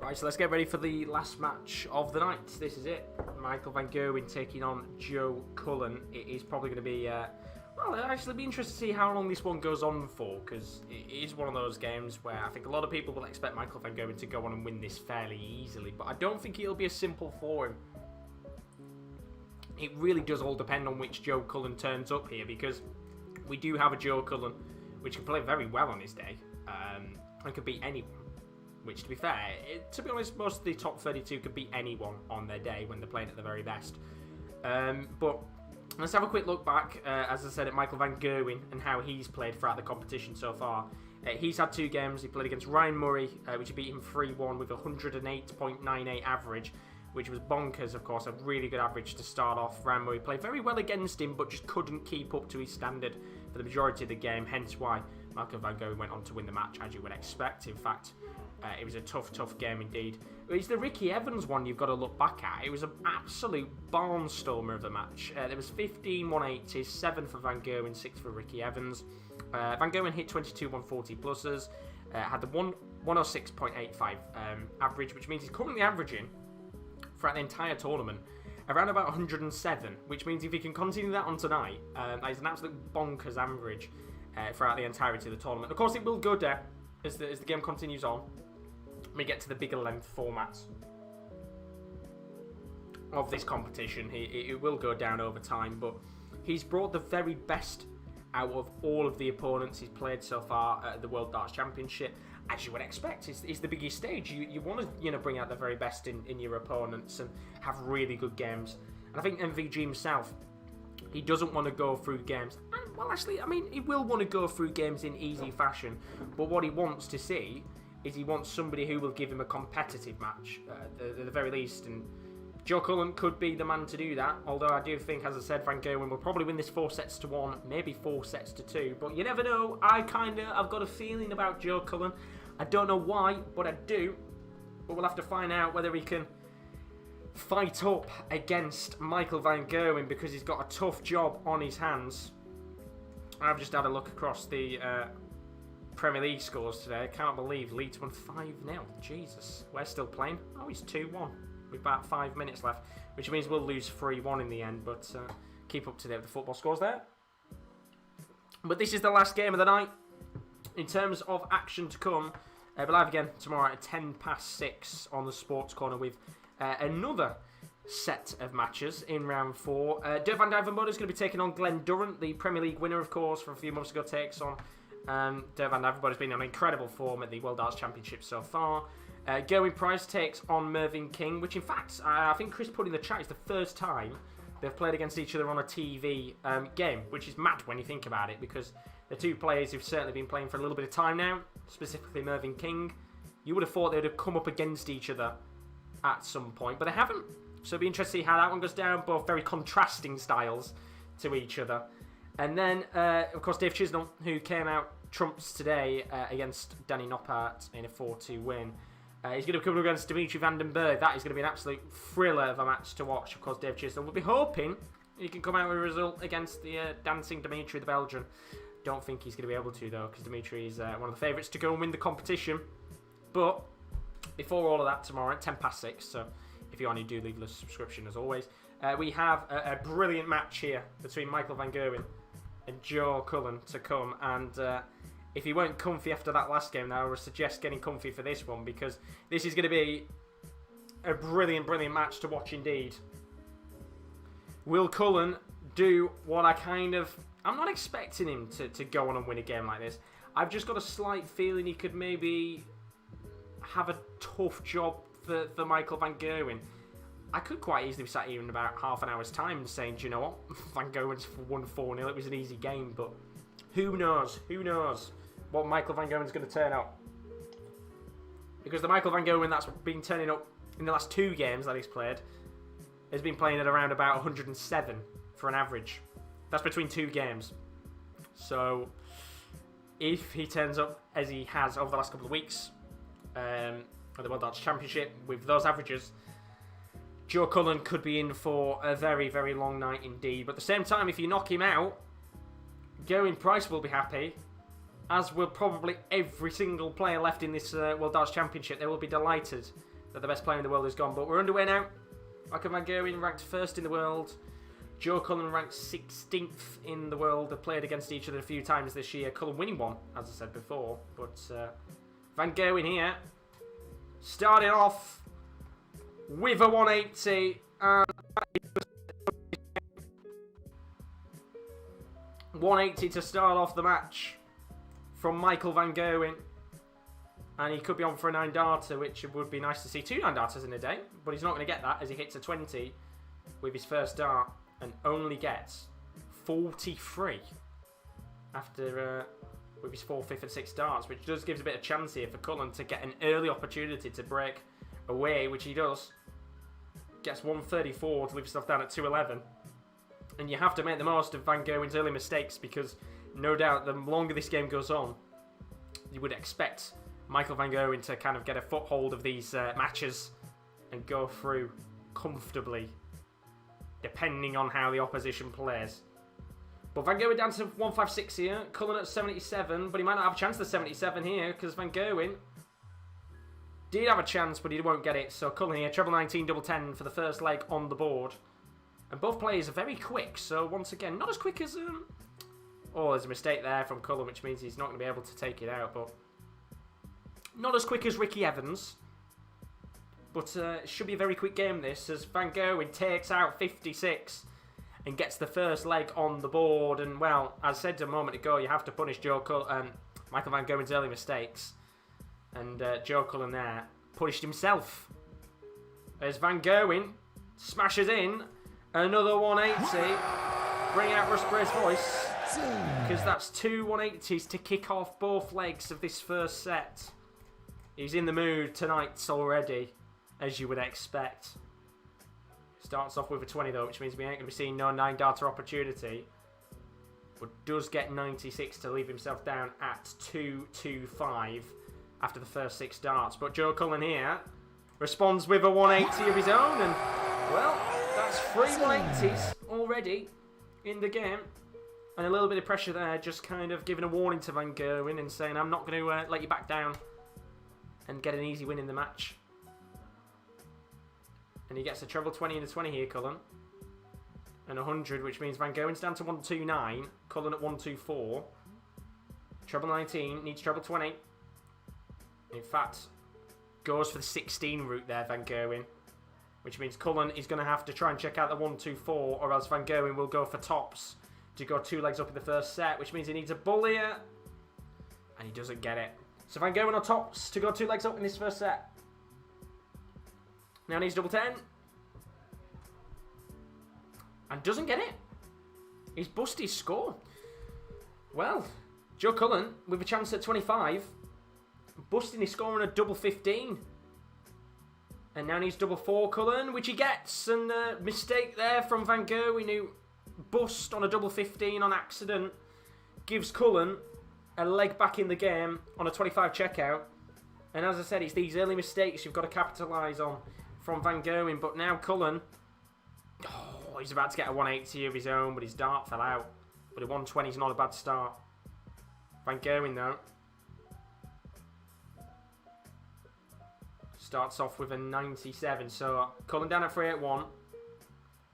Right, so let's get ready for the last match of the night. This is it. Michael van Gerwen taking on Joe Cullen. It is probably going to be, well, it'll actually be interesting to see how long this one goes on for, because it is one of those games where I think a lot of people will expect Michael van Gerwen to go on and win this fairly easily, but I don't think it'll be as simple for him. It really does all depend on which Joe Cullen turns up here, because we do have a Joe Cullen which can play very well on his day, and could beat anyone. Which, to be fair, to be honest, most of the top 32 could beat anyone on their day when they're playing at the very best. But let's have a quick look back, as I said, at Michael van Gerwen and how he's played throughout the competition so far. He's had 2 games. He played against Ryan Murray, which he beat him 3-1 with a 108.98 average, which was bonkers, of course, a really good average to start off. Ryan Murray played very well against him, but just couldn't keep up to his standard for the majority of the game, hence why Michael van Gerwen went on to win the match, as you would expect. In fact, it was a tough game indeed. It's the Ricky Evans one you've got to look back at. It was an absolute barnstormer of the match. There was 15 180s, 7 for Van Gerwen, 6 for Ricky Evans. Van Gerwen hit 22 140 pluses, had the 106.85 average, which means he's currently averaging throughout the entire tournament around about 107, which means if he can continue that on tonight, that is an absolute bonkers average throughout the entirety of the tournament. Of course, it will go down as the game continues on. We get to the bigger length formats of this competition. It will go down over time, but he's brought the very best out of all of the opponents he's played so far at the World Darts Championship. As you would expect, it's the biggest stage. You want to bring out the very best in your opponents and have really good games. And I think MVG himself, he doesn't want to go through games. Well, actually, I mean, he will want to go through games in easy fashion, but what he wants to see is he wants somebody who will give him a competitive match, at the very least, and Joe Cullen could be the man to do that, although I do think, as I said, Van Gerwen will probably win this 4-1, maybe 4-2, but you never know. I've got a feeling about Joe Cullen. I don't know why, but I do, but we'll have to find out whether he can fight up against Michael van Gerwen, because he's got a tough job on his hands. I've just had a look across the Premier League scores today. I can't believe Leeds won 5-0. Jesus. We're still playing. Oh, he's 2-1 with about 5 minutes left, which means we'll lose 3-1 in the end, but keep up to date with the football scores there. But this is the last game of the night. In terms of action to come, we're live again tomorrow at 6:10 on the Sports Corner with another set of matches in round 4. Dirk van Dijvenbode is going to be taking on Glenn Durrant, the Premier League winner, of course, from a few months ago, takes on Dave van Dijvenbode has been on incredible form at the World Darts Championship so far. Gerwen Price takes on Mervyn King, which in fact, I think Chris put in the chat, is the first time they've played against each other on a TV game, which is mad when you think about it, because the two players who've certainly been playing for a little bit of time now, specifically Mervyn King, you would have thought they would have come up against each other at some point, but they haven't. So it'll be interesting to see how that one goes down, both very contrasting styles to each other. And then, of course, Dave Chisnall, who came out trumps today against Danny Noppert in a 4-2 win. He's going to come up against Dimitri van den Berg. That is going to be an absolute thriller of a match to watch. Of course, Dave Chisnall will be hoping he can come out with a result against the dancing Dimitri, the Belgian. Don't think he's going to be able to, though, because Dimitri is one of the favourites to go and win the competition. But before all of that, tomorrow at 6:10, so if you only do leave a subscription, as always, we have a brilliant match here between Michael van Gerwen and Joe Cullen to come. And if you weren't comfy after that last game, now I would suggest getting comfy for this one, because this is going to be a brilliant match to watch indeed. Will Cullen do what I'm not expecting him to go on and win a game like this. I've just got a slight feeling he could maybe have a tough job for Michael van Gerwen. I could quite easily be sat here in about half an hour's time and saying, do you know what, Van Gerwen's won 4-0, it was an easy game, but who knows what Michael van Gerwen's going to turn up. Because the Michael van Gerwen that's been turning up in the last 2 games that he's played has been playing at around about 107 for an average. That's between 2 games. So if he turns up as he has over the last couple of weeks at the World Darts Championship with those averages, Joe Cullen could be in for a very, very long night indeed. But at the same time, if you knock him out, Gerwen Price will be happy, as will probably every single player left in this World Darts Championship. They will be delighted that the best player in the world is gone. But we're underway now. Michael van Gerwen ranked 1st in the world. Joe Cullen ranked 16th in the world. They've played against each other a few times this year. Cullen winning one, as I said before. But van Gerwen here started off with a 180. And 180 to start off the match from Michael van Gerwen. And he could be on for a 9-darter, which would be nice to see 2 9-darters in a day. But he's not going to get that as he hits a 20 with his first dart and only gets 43 after with his 4th, 5th and 6th darts, which does give a bit of chance here for Cullen to get an early opportunity to break away, which he does. Gets 134 to leave himself down at 211. And you have to make the most of van Gerwen's early mistakes because no doubt the longer this game goes on, you would expect Michael van Gerwen to kind of get a foothold of these matches and go through comfortably, depending on how the opposition plays. But van Gerwen down to 156 here, Cullen at 77, but he might not have a chance to 77 here because van Gerwen did have a chance, but he won't get it. So Cullen here, treble 19, double 10 for the first leg on the board. And both players are very quick, so once again, not as quick as... Oh, there's a mistake there from Cullen, which means he's not going to be able to take it out, but... Not as quick as Ricky Evans. But it should be a very quick game, this, as van Gerwen takes out 56 and gets the first leg on the board. And, well, as I said a moment ago, you have to punish Michael van Gerwen's early mistakes. And Joe Cullen there punished himself. As van Gerwen smashes in another 180. Bring out Russ Bray's voice. Because that's 2 180s to kick off both legs of this first set. He's in the mood tonight already, as you would expect. Starts off with a 20 though, which means we ain't going to be seeing no 9-darter opportunity. But does get 96 to leave himself down at 225 after the first 6 darts. But Joe Cullen here responds with a 180 of his own. And, well, that's 3 180s already in the game. And a little bit of pressure there, just kind of giving a warning to van Gerwen and saying, I'm not going to let you back down and get an easy win in the match. And he gets a treble 20 and a 20 here, Cullen. And 100, which means van Gerwen's down to 129. Cullen at 124. Treble 19, needs treble 20. In fact, goes for the 16 route there, van Gerwen. Which means Cullen is going to have to try and check out the 124, or else van Gerwen will go for tops to go 2 legs up in the first set, which means he needs a bull here. And he doesn't get it. So van Gerwen on tops to go 2 legs up in this first set. Now needs double 10. And doesn't get it. He's busted his score. Well, Joe Cullen with a chance at 25. Busting his score on a double 15. And now needs double 4 Cullen, which he gets. And a mistake there from van Gerwen, who bust on a double 15 on accident. Gives Cullen a leg back in the game on a 25 checkout. And as I said, it's these early mistakes you've got to capitalise on from van Gerwen. But now Cullen, he's about to get a 180 of his own, but his dart fell out. But a 120 is not a bad start. Van Gerwen, though, starts off with a 97. So Cullen down at 381.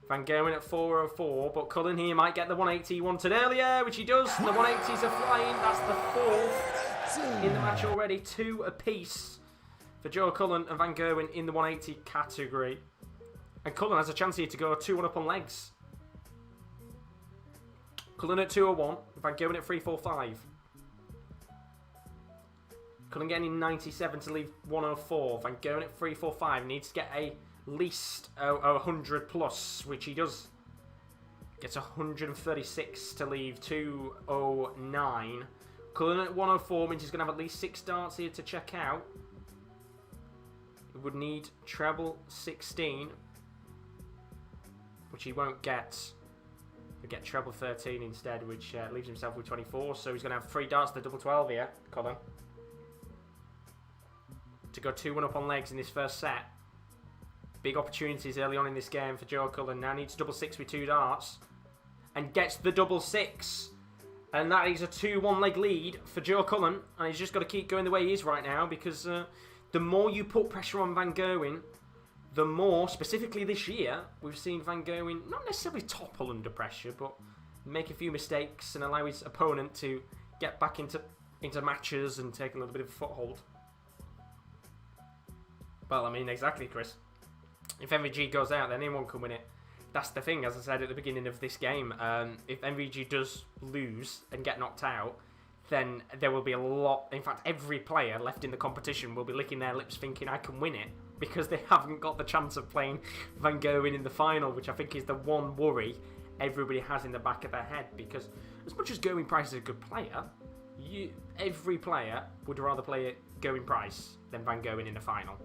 Van Gerwen at 404, but Cullen here might get the 180 he wanted earlier, which he does. And the 180s are flying. That's the 4th in the match already. 2 apiece for Joe Cullen and van Gerwen in the 180 category. And Cullen has a chance here to go 2-1 up on legs. Cullen at 201, van Gerwen at 345. Cullen getting 97 to leave 104. Van Gerwen at 345 needs to get a least 100 plus, which he does. Gets 136 to leave 209. Cullen at 104 means he's going to have at least 6 darts here to check out. He would need treble 16, which he won't get. He'll get treble 13 instead, which leaves himself with 24. So he's going to have 3 darts to double 12 here, Cullen, to go 2-1 up on legs in this first set. Big opportunities early on in this game for Joe Cullen. Now needs double 6 with 2 darts. And gets the double 6. And that is a 2-1 leg lead for Joe Cullen. And he's just got to keep going the way he is right now, because the more you put pressure on Van Gerwen, the more, specifically this year, we've seen Van Gerwen not necessarily topple under pressure, but make a few mistakes and allow his opponent to get back into matches and take a little bit of a foothold. Well, I mean, exactly, Chris. If MVG goes out, then anyone can win it. That's the thing, as I said at the beginning of this game. If MVG does lose and get knocked out, then there will be a lot... In fact, every player left in the competition will be licking their lips thinking, I can win it, because they haven't got the chance of playing Van Gerwen in the final, which I think is the one worry everybody has in the back of their head. Because as much as Gerwen Price is a good player, every player would rather play Gerwen Price than Van Gerwen in the final.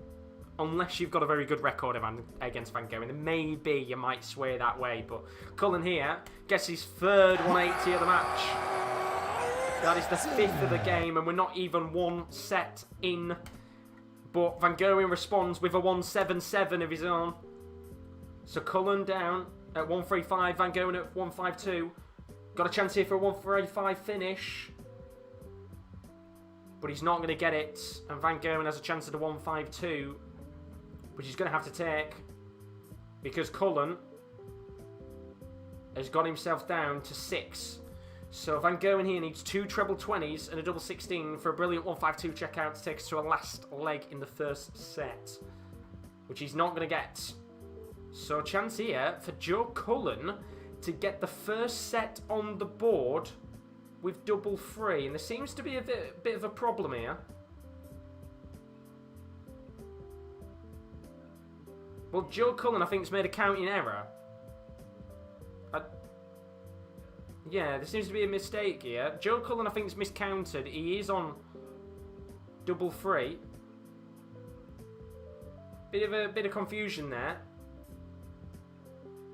Unless you've got a very good record against Van Gerwen, then maybe you might sway that way. But Cullen here gets his third 180 of the match. That is the fifth of the game, and we're not even one set in. But Van Gerwen responds with a 177 of his own. So Cullen down at 135, Van Gerwen at 152. Got a chance here for a 135 finish. But he's not going to get it. And Van Gerwen has a chance at a 152. Which he's going to have to take, because Cullen has got himself down to 6. So Van Gerwen here needs 2 treble 20s and a double 16 for a brilliant 152 checkout to take us to a last leg in the first set, which he's not going to get. So a chance here for Joe Cullen to get the first set on the board with double 3, and there seems to be a bit of a problem here. Well, Joe Cullen, I think, has made a counting error. Yeah, there seems to be a mistake here. Joe Cullen, I think, has miscounted. He is on double 3. Bit of confusion there.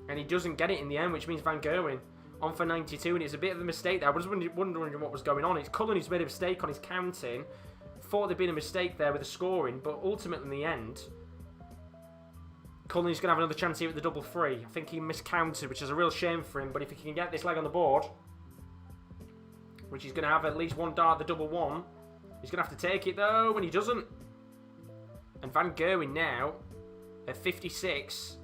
And he doesn't get it in the end, which means Van Gerwen on for 92, and it's a bit of a mistake there. I was wondering what was going on. It's Cullen who's made a mistake on his counting. Thought there'd been a mistake there with the scoring, but ultimately in the end... Cullen's going to have another chance here at the double 3. I think he miscounted, which is a real shame for him. But if he can get this leg on the board, which he's going to have at least one dart at the double 1, he's going to have to take it, though, when he doesn't. And Van Gerwen now, at 56,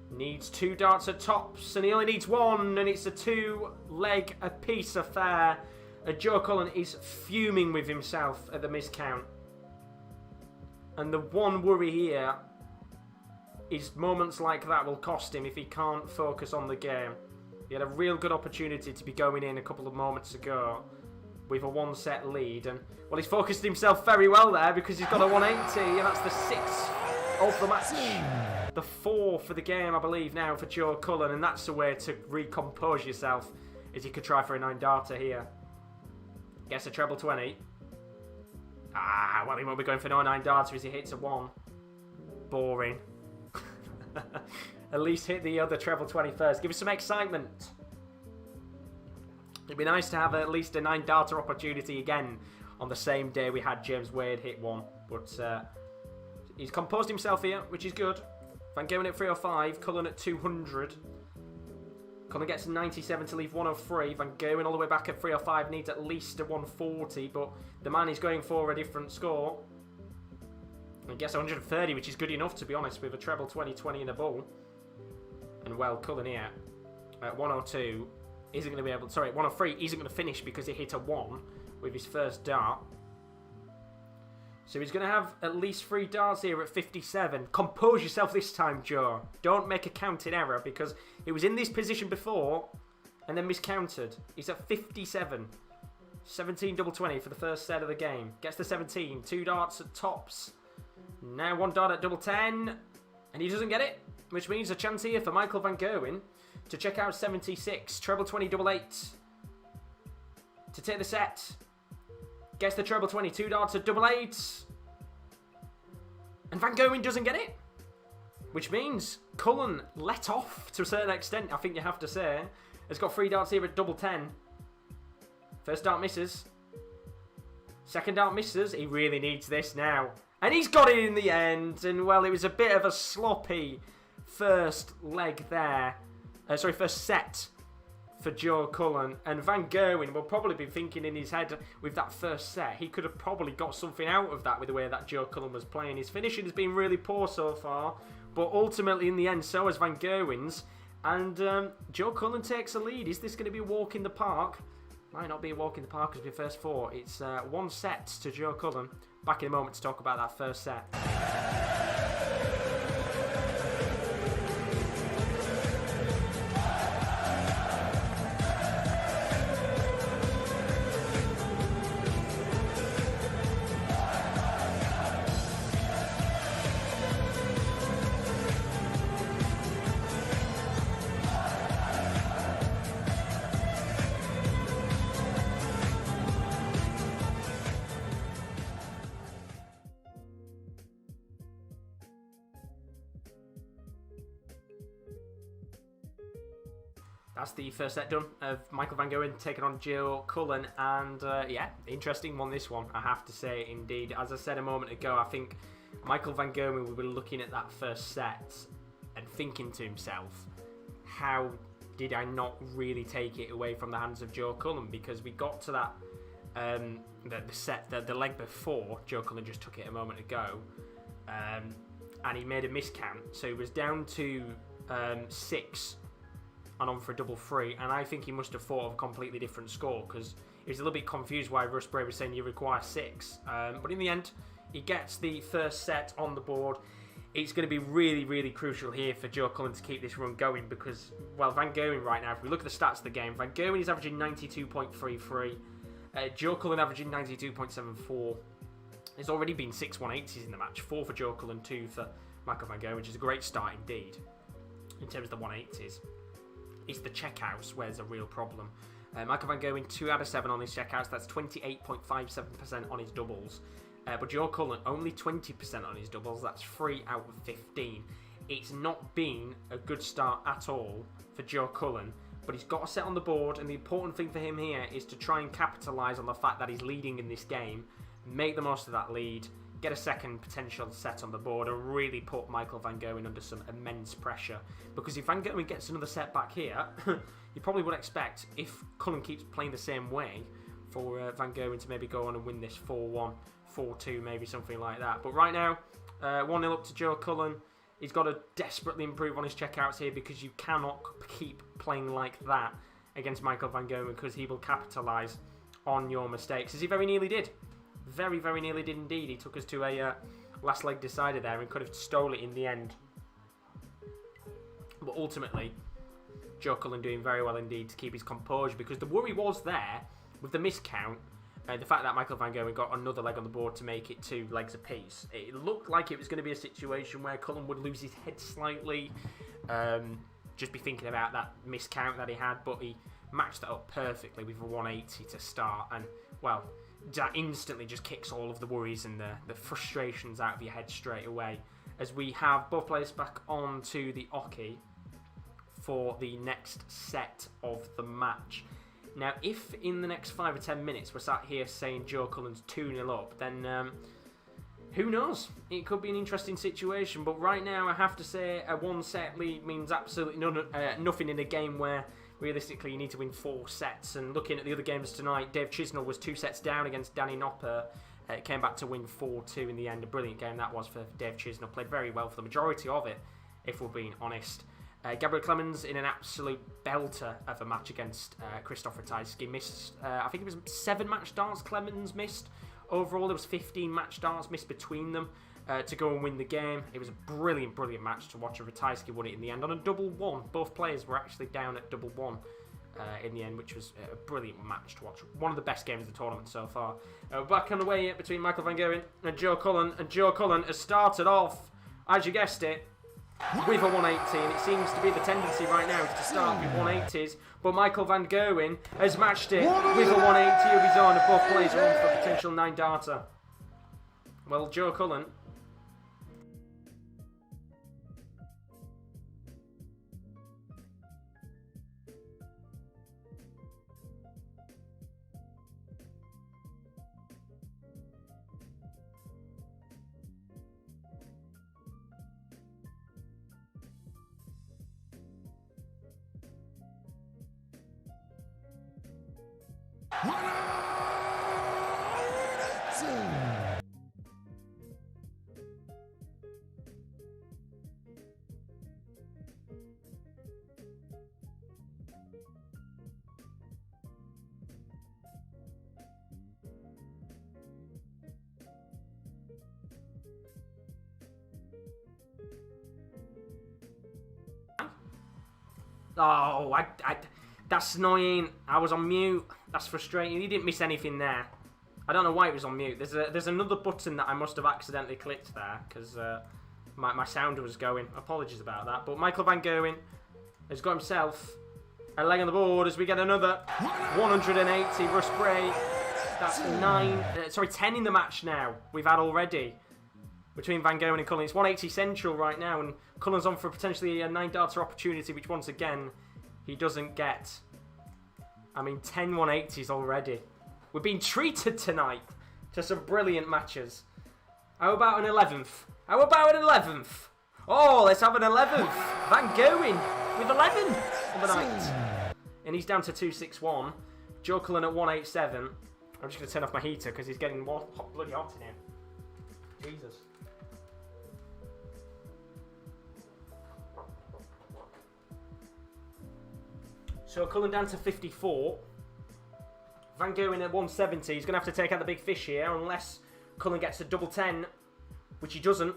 needs 2 darts at tops, and he only needs 1, and it's a 2-leg apiece affair. And Joe Cullen is fuming with himself at the miscount. And the one worry here is moments like that will cost him if he can't focus on the game. He had a real good opportunity to be going in a couple of moments ago with a 1-set lead, and well, he's focused himself very well there because he's got a 180, and that's the 6th of the match. The 4 for the game, I believe, now for Joe Cullen, and that's the way to recompose yourself, is you could try for a 9-darter here. Gets a treble 20. Well, he won't be going for no 9-darter as he hits a 1. Boring. At least hit the other treble 20 first. Give us some excitement. It'd be nice to have at least a 9-darter opportunity again on the same day we had James Wade hit 1. But he's composed himself here, which is good. Van Gerwen at 305, Cullen at 200. Cullen gets 97 to leave 103. Van Gerwen all the way back at 305 needs at least a 140, but the man is going for a different score. And gets 130, which is good enough, to be honest, with a treble 20-20 in a ball. And well, Cullen here at 102 isn't going to be able... Sorry, 103 isn't going to finish because he hit a 1 with his first dart. So he's going to have at least 3 darts here at 57. Compose yourself this time, Joe. Don't make a counting error, because he was in this position before and then miscounted. He's at 57. 17 double 20 for the first set of the game. Gets the 17. 2 darts at tops. Now 1 dart at double 10. And he doesn't get it, which means a chance here for Michael Van Gerwen to check out 76. Treble 20 double 8 to take the set. Gets the treble 20. 2 darts at double 8. And Van Gerwen doesn't get it, which means Cullen let off to a certain extent, I think you have to say. Has got 3 darts here at double 10. First dart misses. Second dart misses. He really needs this now. And he's got it in the end. And, well, it was a bit of a sloppy first leg there. First set for Joe Cullen, and Van Gerwen will probably be thinking in his head with that first set, he could have probably got something out of that with the way that Joe Cullen was playing. His finishing has been really poor so far, but ultimately in the end so has Van Gerwen's, and Joe Cullen takes a lead. Is this going to be a walk in the park? Might not be a walk in the park as we first four. It's 1 set to Joe Cullen. Back in a moment to talk about that first set. That's the first set done of Michael Van Gerwen taking on Joe Cullen, and yeah, interesting one this one, I have to say indeed. As I said a moment ago, I think Michael Van Gerwen will be looking at that first set and thinking to himself, how did I not really take it away from the hands of Joe Cullen? Because we got to that the leg before, Joe Cullen just took it a moment ago, and he made a miscount, so he was down to 6 and on for a double 3, and I think he must have thought of a completely different score, because he was a little bit confused why Russ Bray was saying you require 6, but in the end he gets the first set on the board. It's going to be really, really crucial here for Joe Cullen to keep this run going, because, well, Van Gerwen right now, if we look at the stats of the game, Van Gerwen is averaging 92.33, Joe Cullen averaging 92.74. There's already been 6 180s in the match, 4 for Joe Cullen, 2 for Michael Van Gerwen, which is a great start indeed in terms of the 180s. It's the checkouts where there's a real problem. Michael Van Gerwen 2 out of 7 on his checkouts, that's 28.57% on his doubles. But Joe Cullen only 20% on his doubles, that's 3 out of 15. It's not been a good start at all for Joe Cullen, but he's got a set on the board, and the important thing for him here is to try and capitalise on the fact that he's leading in this game, make the most of that lead, get a second potential set on the board, and really put Michael Van Gerwen under some immense pressure. Because if Van Gerwen gets another set back here, you probably would expect, if Cullen keeps playing the same way, for Van Gerwen to maybe go on and win this 4-1, 4-2, maybe something like that. But right now, 1-0 up to Joe Cullen. He's got to desperately improve on his checkouts here, because you cannot keep playing like that against Michael Van Gerwen, because he will capitalise on your mistakes, as he very nearly did. Very, very nearly did indeed. He took us to a last leg decider there and could have stole it in the end. But ultimately, Joe Cullen doing very well indeed to keep his composure, because the worry was there with the miscount, the fact that Michael Van Gerwen got another leg on the board to make it 2 legs apiece. It looked like it was going to be a situation where Cullen would lose his head slightly, just be thinking about that miscount that he had, but he matched that up perfectly with a 180 to start, and, well, that instantly just kicks all of the worries and the frustrations out of your head straight away, as we have both players back onto the oche for the next set of the match. Now, if in the next 5 or 10 minutes we're sat here saying Joe Cullen's 2-0 up, then who knows? It could be an interesting situation, but right now I have to say a 1-set lead means absolutely nothing in a game where realistically you need to win 4 sets. And looking at the other games tonight, Dave Chisnall was 2 sets down against Danny Noppert. It came back to win 4-2 in the end. A brilliant game that was for Dave Chisnall. Played very well for the majority of it, if we're being honest. Gabriel Clemens in an absolute belter of a match against Krzysztof Ratajski. Missed, I think it was 7 match darts Clemens missed. Overall, there was 15 match darts missed between them to go and win the game. It was a brilliant, brilliant match to watch, and Ratajski won it in the end on a double 1. Both players were actually down at double 1 in the end, which was a brilliant match to watch. One of the best games of the tournament so far. Back on the way between Michael Van Gerwen and Joe Cullen, has started off, as you guessed it, with a 180, and it seems to be the tendency right now is to start with 180s, but Michael Van Gerwen has matched it with a 180 of his own, and both players are on for a potential 9-darter. Well, Joe Cullen Oh, that's annoying. I was on mute. That's frustrating. He didn't miss anything there. I don't know why it was on mute. There's another button that I must have accidentally clicked there because my sound was going. Apologies about that. But Michael van Gerwen has got himself a leg on the board as we get another 180 rush break. That's 10 in the match now we've had already between Van Gerwen and Cullen. It's 180 central right now, and Cullen's on for potentially a 9-darter opportunity, which once again he doesn't get. I mean, 10 180s already. We're being treated tonight to some brilliant matches. How about an 11th? How about an 11th? Oh, let's have an 11th. Van Gerwen with 11 on the night. And he's down to 261. Joe Cullen at 187. I'm just going to turn off my heater because he's getting bloody hot in here. Jesus. So Cullen down to 54. Van Gerwen at 170. He's going to have to take out the big fish here unless Cullen gets a double 10, which he doesn't.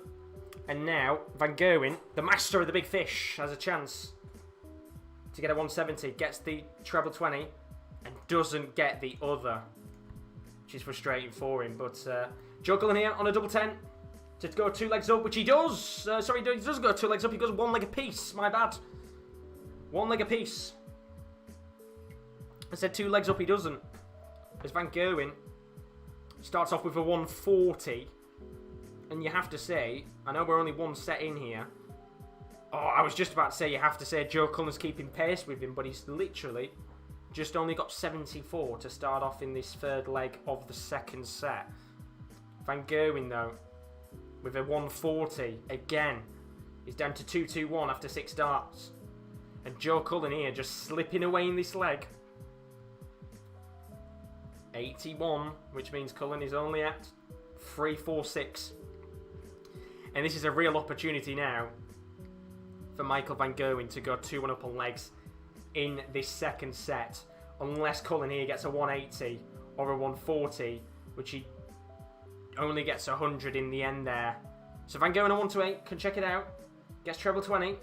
And now Van Gerwen, the master of the big fish, has a chance to get a 170. Gets the treble 20 and doesn't get the other, which is frustrating for him. But Joe Cullen here on a double 10 to go 2 legs up, which he does. Sorry, he doesn't go 2 legs up. He goes 1 leg apiece. My bad. 1 leg apiece. I said 2 legs up. He doesn't. As Van Gerwen starts off with a 140. And you have to say, I know we're only 1 set in here. Oh, I was just about to say, you have to say Joe Cullen's keeping pace with him, but he's literally just only got 74 to start off in this 3rd leg of the 2nd set. Van Gerwen, though, with a 140, again, is down to 221 after 6 darts. And Joe Cullen here just slipping away in this leg. 81, which means Cullen is only at 346. And this is a real opportunity now for Michael van Gerwen to go 2-1 up on legs in this 2nd set. Unless Cullen here gets a 180 or a 140, which he only gets 100 in the end there. So Van Gerwen a 128 can check it out. Gets treble 20.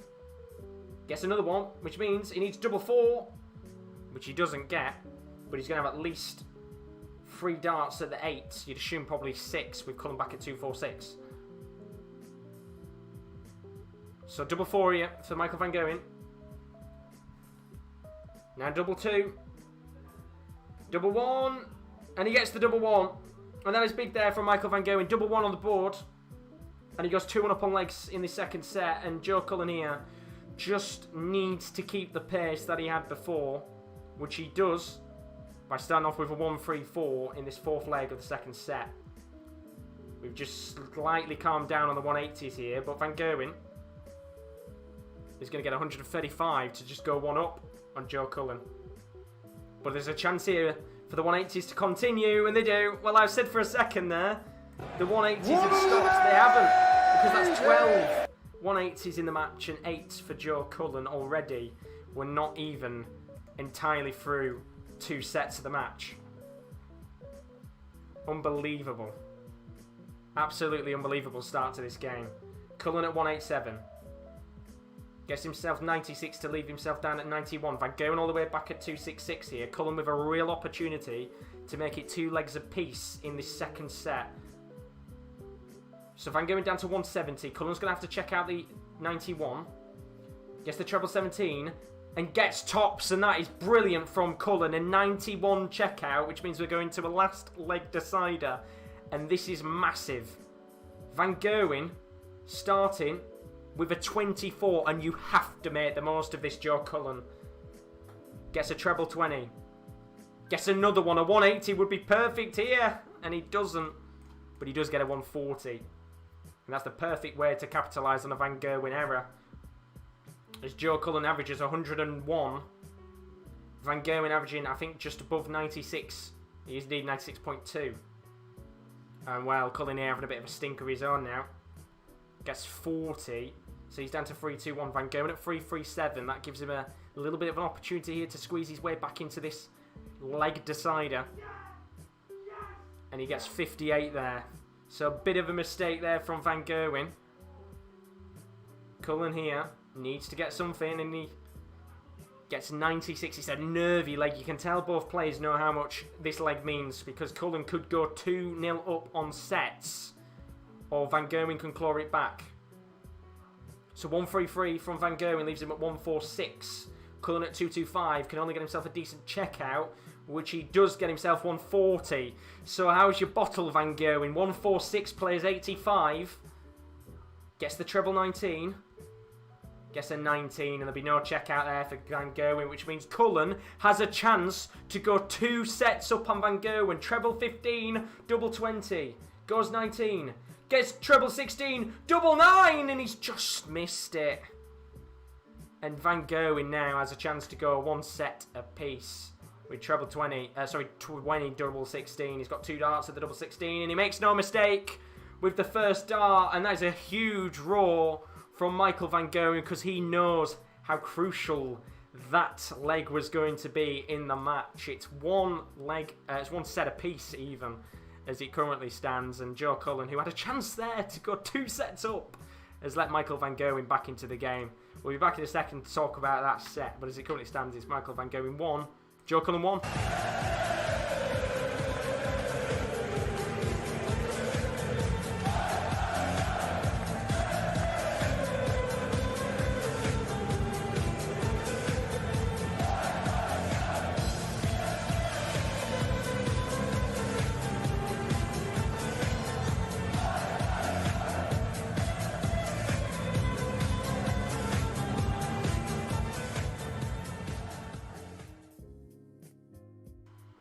Gets another one, which means he needs double 4, which he doesn't get. But he's going to have at least 3 darts at the 8. You'd assume probably 6 with Cullen back at 246. So double 4 here for Michael van Gerwen. Now double 2. Double 1. And he gets the double 1. And that is big there from Michael van Gerwen. Double 1 on the board. And he goes 2-1 up on legs in the 2nd set. And Joe Cullen here just needs to keep the pace that he had before, which he does by starting off with a 1-3-4 in this 4th leg of the 2nd set. We've just slightly calmed down on the 180s here, but Van Gerwen is going to get 135 to just go 1 up on Joe Cullen. But there's a chance here for the 180s to continue, and they do. Well, I said for a second there, the 180s have stopped. They haven't, because that's 12 180s in the match and 8 for Joe Cullen already. We're not even entirely through 2 sets of the match. Unbelievable. Absolutely unbelievable start to this game. Cullen at 187. Gets himself 96 to leave himself down at 91. Van Gerwen all the way back at 266 here. Cullen with a real opportunity to make it 2 legs apiece in this 2nd set. So Van Gerwen down to 170. Cullen's going to have to check out the 91. Gets the treble 17 and gets tops, and that is brilliant from Cullen. A 91 checkout, which means we're going to a last leg decider, and this is massive. Van Gerwen starting with a 24, and you have to make the most of this. Joe Cullen gets a treble 20. Gets another one. A 180 would be perfect here, and he doesn't, but he does get a 140. And that's the perfect way to capitalise on a Van Gerwen error, as Joe Cullen averages 101 Van Gerwen averaging, I think, just above 96. He's indeed 96.2. And well, Cullen here having a bit of a stink of his own now. Gets 40. So he's down to 3-2-1. Van Gerwen at 3-3-7. That gives him a little bit of an opportunity here to squeeze his way back into this leg decider. And he gets 58 there. So a bit of a mistake there from Van Gerwen. Cullen here needs to get something, and he gets 96. It's a nervy leg. You can tell both players know how much this leg means, because Cullen could go 2-0 up on sets, or Van Gerwen can claw it back. So 1-3-3 from Van Gerwen leaves him at 1-4-6. Cullen at 2-2-5 can only get himself a decent checkout, which he does get himself 140. So how's your bottle, Van Gerwen? 1-4-6 plays 85. Gets the treble 19. Gets a 19, and there'll be no checkout there for Van Gerwen, which means Cullen has a chance to go 2 sets up on Van Gerwen. Treble 15, double 20. Goes 19. Gets treble 16, double 9, and he's just missed it. And Van Gerwen now has a chance to go 1 set apiece with treble 20, 20 double 16. He's got 2 darts at the double 16, and he makes no mistake with the first dart, and that is a huge roar from Michael Van Gerwen, because he knows how crucial that leg was going to be in the match. It's one set apiece even, as it currently stands, and Joe Cullen, who had a chance there to go 2 sets up, has let Michael Van Gerwen back into the game. We'll be back in a second to talk about that set, but as it currently stands, it's Michael Van Gerwen 1, Joe Cullen 1.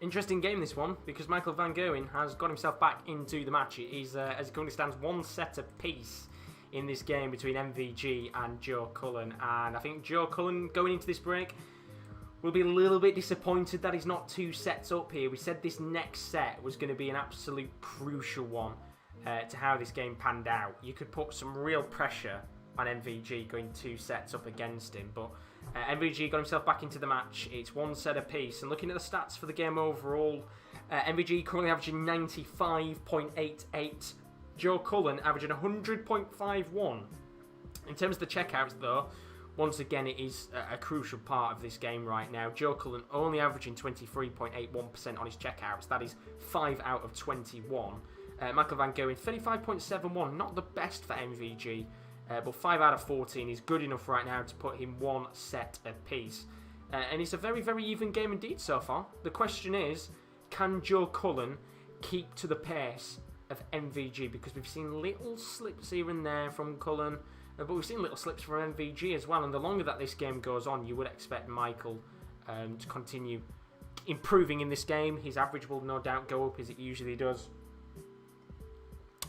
Interesting game, this one, because Michael Van Gerwen has got himself back into the match. He's, as it currently stands, 1 set apiece in this game between MVG and Joe Cullen. And I think Joe Cullen, going into this break, will be a little bit disappointed that he's not 2 sets up here. We said this next set was going to be an absolute crucial one to how this game panned out. You could put some real pressure on MVG going 2 sets up against him, but MVG got himself back into the match. It's 1 set apiece, and looking at the stats for the game overall, MVG currently averaging 95.88, Joe Cullen averaging 100.51. In terms of the checkouts though, once again it is a crucial part of this game right now. Joe Cullen only averaging 23.81% on his checkouts. That is 5 out of 21. Michael Van Gerwen 35.71, not the best for MVG. But 5 out of 14 is good enough right now to put him 1 set apiece. And it's a very, very even game indeed so far. The question is, can Joe Cullen keep to the pace of MVG? Because we've seen little slips here and there from Cullen, but we've seen little slips from MVG as well. And the longer that this game goes on, you would expect Michael to continue improving in this game. His average will no doubt go up, as it usually does.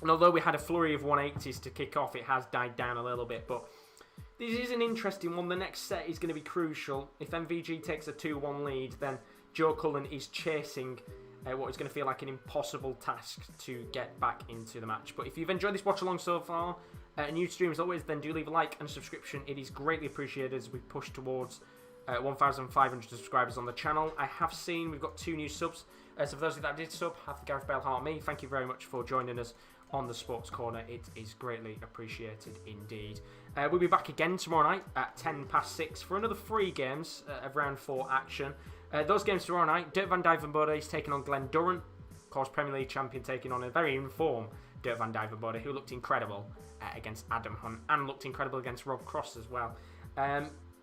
And although we had a flurry of 180s to kick off, it has died down a little bit. But this is an interesting one. The next set is going to be crucial. If MVG takes a 2-1 lead, then Joe Cullen is chasing what is going to feel like an impossible task to get back into the match. But if you've enjoyed this watch along so far, a new stream as always, then do leave a like and a subscription. It is greatly appreciated as we push towards 1,500 subscribers on the channel. I have seen we've got 2 new subs. So for those of you that did sub, have the Gareth Bale heart me. Thank you very much for joining us on the Sports Corner. It is greatly appreciated indeed. We'll be back again tomorrow night at 6:10 for another 3 games of round 4 action. Those games tomorrow night, Dirk van Dijvenbode is taking on Glenn Durran, of course Premier League champion, taking on a very in-form Dirk van Dijvenbode, who looked incredible against Adam Hunt and looked incredible against Rob Cross as well.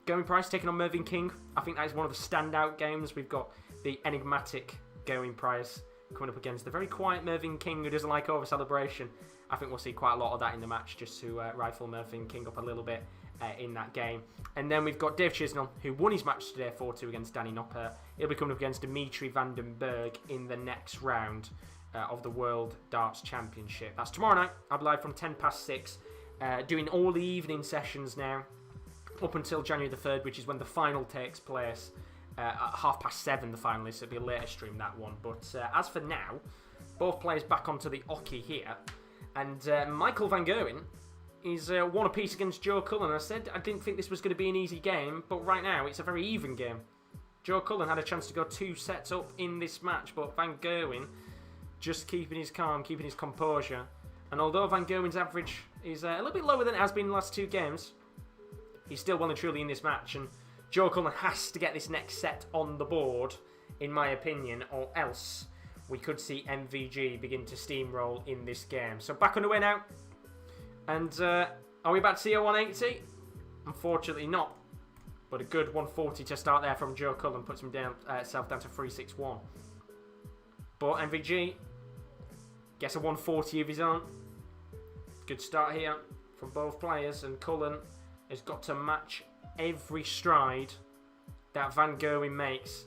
Going Price taking on Mervyn King. I think that is one of the standout games. We've got the enigmatic Going Price coming up against the very quiet Mervyn King, who doesn't like over-celebration. I think we'll see quite a lot of that in the match, just to rifle Mervyn King up a little bit in that game. And then we've got Dave Chisnall, who won his match today 4-2 against Danny Noppert. He'll be coming up against Dimitri van den Berg in the next round of the World Darts Championship. That's tomorrow night. I'll be live from 6:10, doing all the evening sessions now, up until January the 3rd, which is when the final takes place. At 7:30, the final is. It'll be a later stream, that one. But as for now, both players back onto the oche here. And Michael van Gerwen is one apiece against Joe Cullen. I said I didn't think this was going to be an easy game, but right now it's a very even game. Joe Cullen had a chance to go 2 sets up in this match, but Van Gerwen just keeping his calm, keeping his composure. And although Van Gerwen's average is a little bit lower than it has been in the last 2 games, he's still well and truly in this match. And Joe Cullen has to get this next set on the board, in my opinion, or else we could see MVG begin to steamroll in this game. So back underway now. And are we about to see a 180? Unfortunately not. But a good 140 to start there from Joe Cullen puts him down, self down to 361. But MVG gets a 140 of his own. Good start here from both players. And Cullen has got to match every stride that Van Gerwen makes.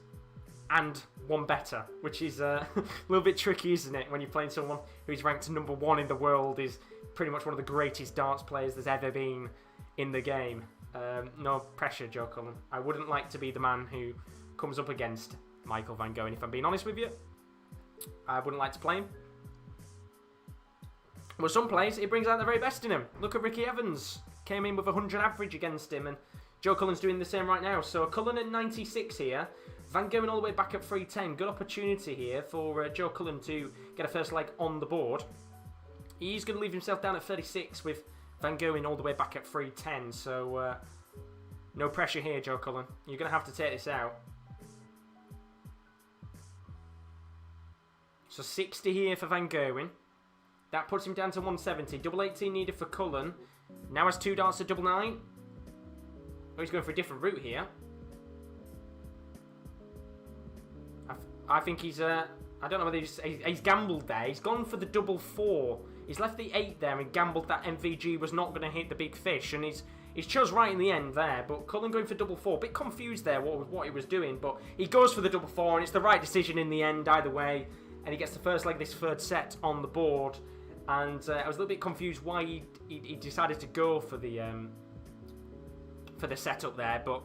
And one better, which is a little bit tricky, isn't it? When you're playing someone who's ranked number 1 in the world, is pretty much one of the greatest darts players there's ever been in the game. No pressure, Joe Cullen. I wouldn't like to be the man who comes up against Michael van Gerwen, if I'm being honest with you. I wouldn't like to play him. But some plays, it brings out the very best in him. Look at Ricky Evans. Came in with 100 average against him, and Joe Cullen's doing the same right now. So Cullen at 96 here. Van Gerwen all the way back at 310. Good opportunity here for Joe Cullen to get a first leg on the board. He's going to leave himself down at 36 with Van Gerwen all the way back at 310. So no pressure here, Joe Cullen. You're going to have to take this out. So 60 here for Van Gerwen. That puts him down to 170. Double 18 needed for Cullen. Now has 2 darts to double 9. Oh, he's going for a different route here. I think he's, I don't know whether he's gambled there. He's gone for the double 4. He's left the 8 there and gambled that MVG was not going to hit the big fish. And he's chose right in the end there. But Cullen going for double 4. Bit confused there what he was doing. But he goes for the double 4 and it's the right decision in the end either way. And he gets the first leg of this 3rd set on the board. And I was a little bit confused why he decided to go for the setup there. But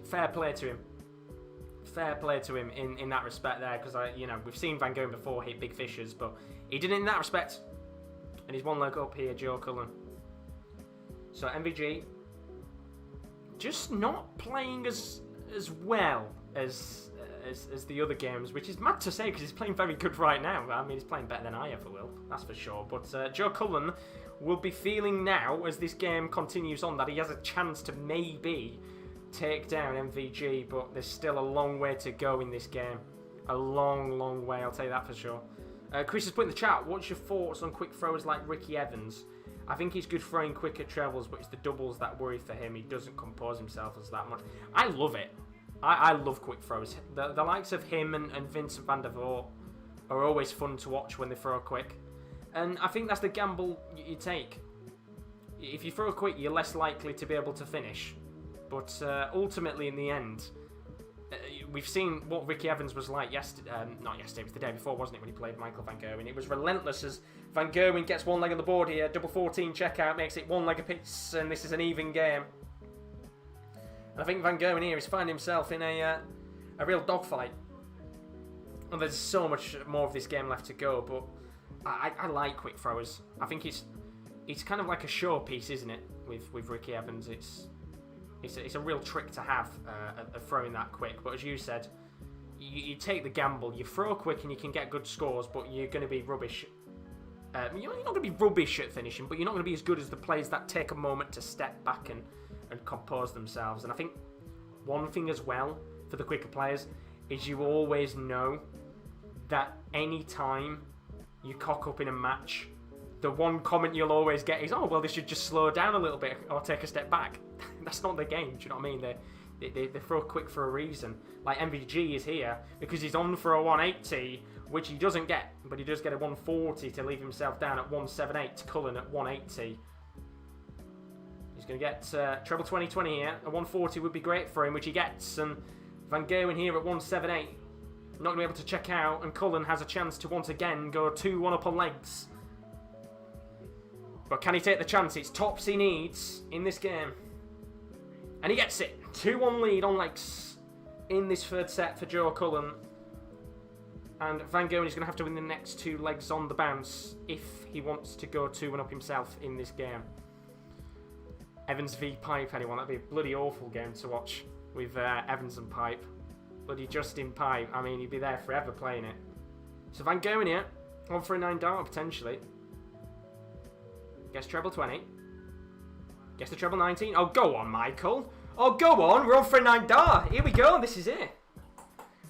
fair play to him. Fair play to him in that respect there, because we've seen Van Gerwen before hit big fishes, but he did it in that respect. And he's 1 leg up here, Joe Cullen. So MVG just not playing as well as the other games, which is mad to say because he's playing very good right now. I mean, he's playing better than I ever will, that's for sure. But Joe Cullen will be feeling now as this game continues on that he has a chance to maybe take down MVG, but there's still a long way to go in this game. A long way, I'll tell you that for sure. Chris has put in the chat, what's your thoughts on quick throwers like Ricky Evans? I think he's good throwing quicker trebles, but it's the doubles that worry for him. He doesn't compose himself as that much. I love it. I love quick throws. The likes of him and Vincent van der Voort are always fun to watch when they throw quick. And I think that's the gamble you take. If you throw quick, you're less likely to be able to finish. But ultimately, in the end, we've seen what Ricky Evans was like yesterday. Not yesterday, it was the day before, wasn't it, when he played Michael van Gerwen? It was relentless as Van Gerwen gets 1 leg on the board here. Double 14 checkout makes it 1 leg apiece, and this is an even game. And I think Van Gerwen here is finding himself in a real dogfight. And there's so much more of this game left to go, but I like quick throwers. I think it's kind of like a showpiece, isn't it, with Ricky Evans? It's a real trick to have of throwing that quick. But as you said, you take the gamble. You throw quick and you can get good scores, but you're going to be rubbish. You're not going to be rubbish at finishing, but you're not going to be as good as the players that take a moment to step back and compose themselves. And I think one thing as well for the quicker players is you always know that any time you cock up in a match, the one comment you'll always get is, oh, well, they should just slow down a little bit or take a step back. That's not the game, do you know what I mean? They throw quick for a reason. Like MVG is here because he's on for a 180, which he doesn't get, but he does get a 140 to leave himself down at 178 to Cullen at 180. He's going to get treble 20-20 here. A 140 would be great for him, which he gets. And Van Gerwen here at 178. Not going to be able to check out. And Cullen has a chance to once again go 2-1 up on legs. But can he take the chance? It's tops he needs in this game. And he gets it. 2-1 lead on legs. in this third set for Joe Cullen. And Van Gerwen is going to have to win the next 2 legs on the bounce if he wants to go 2-1 up himself in this game. Evans v Pipe, anyone? That'd be a bloody awful game to watch with Evans and Pipe. Bloody Justin Pipe. I mean, he'd be there forever playing it. So Van Gerwen here, on for a 9 dart potentially. Gets treble 20. Gets the treble 19. Oh, go on, Michael. Oh, go on. We're on for a 9 dart. Here we go. This is it.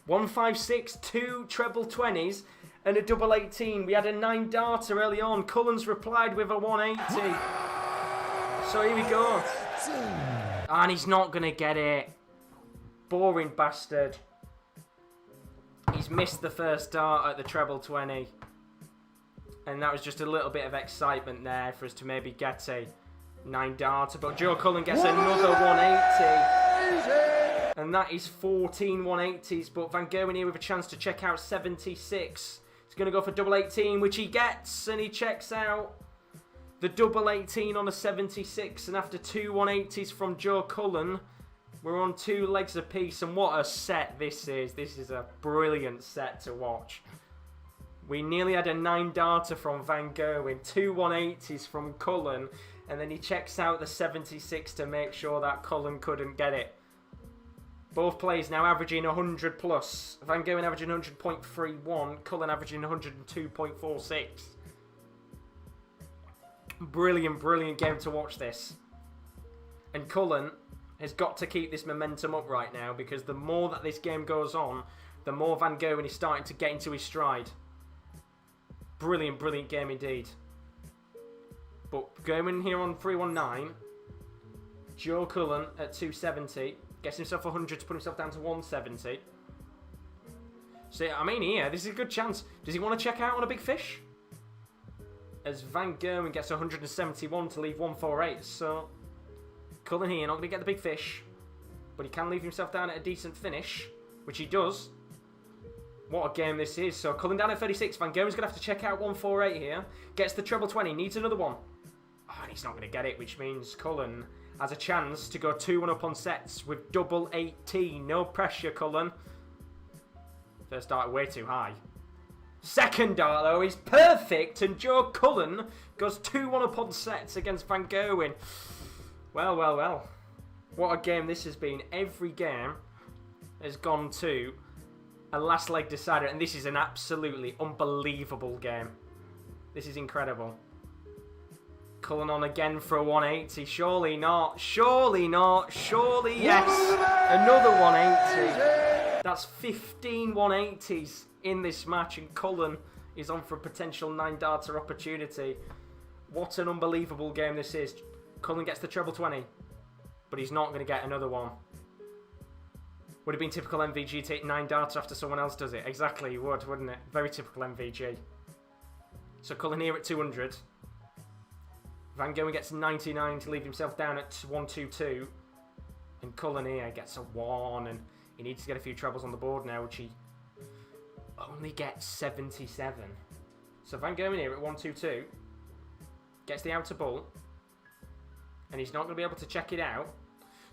156, 2 treble 20s, and a double 18. We had a 9 darter early on. Cullen's replied with a 180. So here we go. And he's not going to get it. Boring bastard. He's missed the first dart at the treble 20. And that was just a little bit of excitement there for us to maybe get a 9 darter. But Joe Cullen gets another 180. And that is 14 180s. But Van Gerwen here with a chance to check out 76. He's going to go for double 18, which he gets. And he checks out the double 18 on a 76. And after 2 180s from Joe Cullen, we're on 2 legs apiece. And what a set this is. This is a brilliant set to watch. We nearly had a 9 darter from Van Gerwen. 2 180s from Cullen. And then he checks out the 76 to make sure that Cullen couldn't get it. Both players now averaging 100 plus. Van Gerwen averaging 100.31. Cullen averaging 102.46. Brilliant, brilliant game to watch this. And Cullen has got to keep this momentum up right now, because the more that this game goes on, the more Van Gerwen is starting to get into his stride. Brilliant, brilliant game indeed. But Gerwen here on 319. Joe Cullen at 270. Gets himself 100 to put himself down to 170. So, I mean, here, this is a good chance. Does he want to check out on a big fish? As Van Gerwen gets 171 to leave 148. So, Cullen here, not going to get the big fish. But he can leave himself down at a decent finish, which he does. What a game this is. So, Cullen down at 36. Van Gerwen's going to have to check out 148 here. Gets the treble 20. Needs another one. Oh, and he's not going to get it, which means Cullen has a chance to go 2-1 up on sets with double 18. No pressure, Cullen. First dart way too high. Second dart, though, is perfect. And Joe Cullen goes 2-1 up on sets against Van Gerwen. Well, well, well. What a game this has been. Every game has gone to a last leg decider. And this is an absolutely unbelievable game. This is incredible. Cullen on again for a 180. Surely not. Surely not. Surely yes. Another 180. That's 15 180s in this match. And Cullen is on for a potential 9 darter opportunity. What an unbelievable game this is. Cullen gets the treble 20. But he's not going to get another one. Would have been typical MVG to take 9 darter after someone else does it. Exactly, it would, wouldn't it? Very typical MVG. So Cullen here at 200. Van Gerwen gets 99 to leave himself down at 122. And Cullen here gets a 1. And he needs to get a few trebles on the board now, which he only gets 77. So Van Gerwen here at 122. Gets the outer ball. And he's not going to be able to check it out.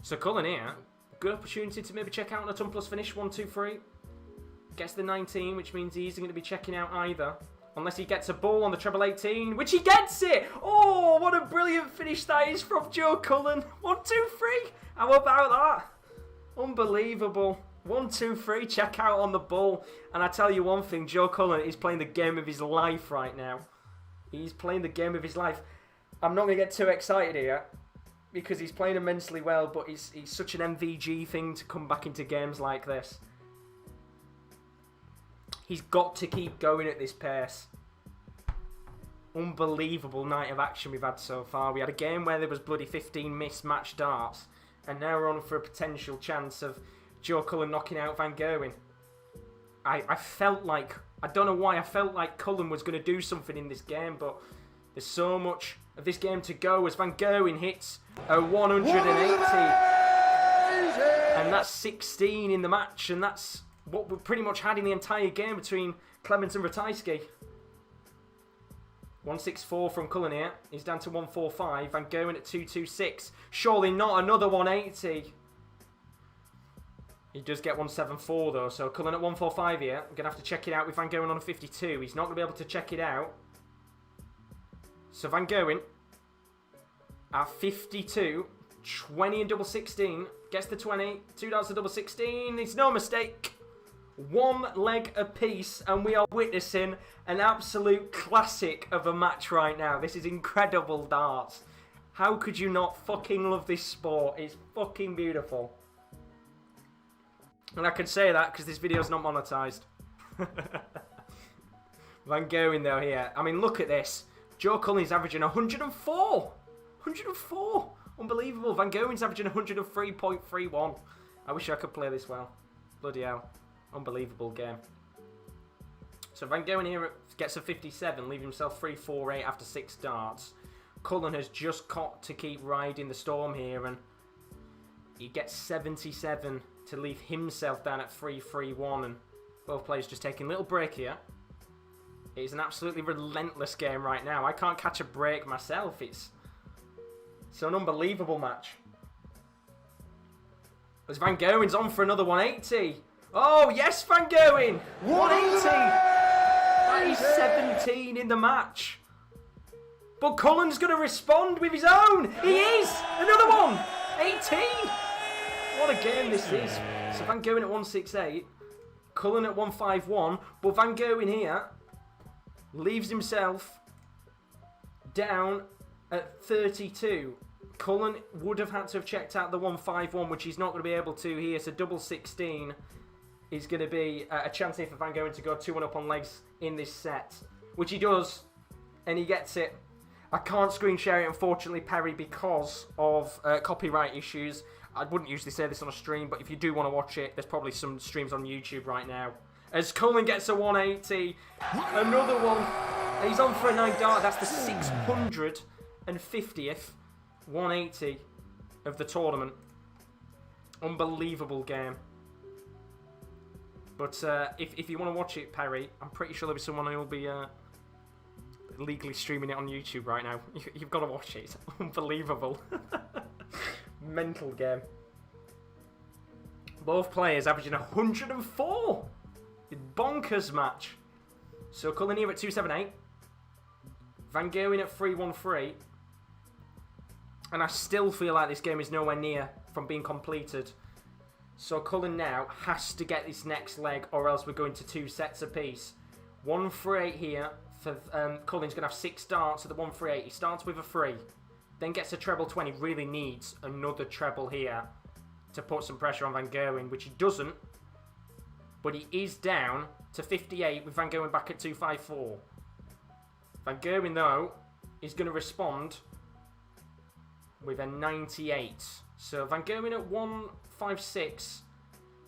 So Cullen here, good opportunity to maybe check out on a ton plus finish. 1-2-3. Gets the 19, which means he isn't going to be checking out either. Unless he gets a ball on the treble 18, which he gets it! Oh, what a brilliant finish that is from Joe Cullen. 1-2-3. How about that? Unbelievable. 1-2-3, check out on the ball. And I tell you one thing, Joe Cullen is playing the game of his life right now. He's playing the game of his life. I'm not going to get too excited here, because he's playing immensely well, but he's such an MVG thing to come back into games like this. He's got to keep going at this pace. Unbelievable night of action we've had so far. We had a game where there was bloody 15 mismatched darts, and now we're on for a potential chance of Joe Cullen knocking out Van Gerwen. I felt like, I don't know why, I felt like Cullen was going to do something in this game, but there's so much of this game to go as Van Gerwen hits a 180. And that's 16 in the match, and that's what we pretty much had in the entire game between Clemens and Ratajski. 164 from Cullen here. He's down to 145. Van Gerwen at 226. Surely not another 180. He does get 174 though, so Cullen at 145 here. I'm going to have to check it out with Van Gerwen on a 52. He's not going to be able to check it out. So Van Gerwen at 52, 20 and double 16, gets the 20, 2 darts to double 16, it's no mistake. One leg apiece, and we are witnessing an absolute classic of a match right now. This is incredible darts. How could you not fucking love this sport? It's fucking beautiful. And I can say that because this video's not monetized. Van Gerwen though here. I mean, look at this. Joe Cullen is averaging 104. 104. Unbelievable. Van Gerwen's averaging 103.31. I wish I could play this well. Bloody hell. Unbelievable game. So Van Gerwen here gets a 57, leaving himself 3-4-8 after 6 darts. Cullen has just got to keep riding the storm here, and he gets 77 to leave himself down at 3-3-1, and both players just taking a little break here. It's an absolutely relentless game right now. I can't catch a break myself. It's an unbelievable match. As Van Gerwen's on for another 180. Oh, yes, Van Gerwen! 180! That is 17 in the match. But Cullen's going to respond with his own. He is! Another one! 18! What a game this is. So Van Gerwen at 168. Cullen at 151. But Van Gerwen here leaves himself down at 32. Cullen would have had to have checked out the 151, which he's not going to be able to here. So double 16 is going to be a chance here for Van Gerwen to go 2-1 up on legs in this set, which he does, and he gets it. I can't screen share it, unfortunately, Perry, because of copyright issues. I wouldn't usually say this on a stream, but if you do want to watch it, there's probably some streams on YouTube right now. As Cullen gets a 180, another one. He's on for a 9 dart. That's the 650th 180 of the tournament. Unbelievable game. But if you want to watch it, Perry, I'm pretty sure there'll be someone who will be legally streaming it on YouTube right now. You've got to watch it. It's unbelievable. Mental game. Both players averaging 104. Bonkers match. So Cullen here at 278. Van Gerwen at 313. And I still feel like this game is nowhere near from being completed. So Cullen now has to get this next leg, or else we're going to 2 sets apiece. 1-3-8 here. For Cullen's going to have 6 darts at the 1-3-8. He starts with a 3. Then gets a treble 20. Really needs another treble here to put some pressure on Van Gerwen, which he doesn't. But he is down to 58 with Van Gerwen back at 254. Van Gerwen, though, is going to respond with a 98. So Van Gerwen at 156.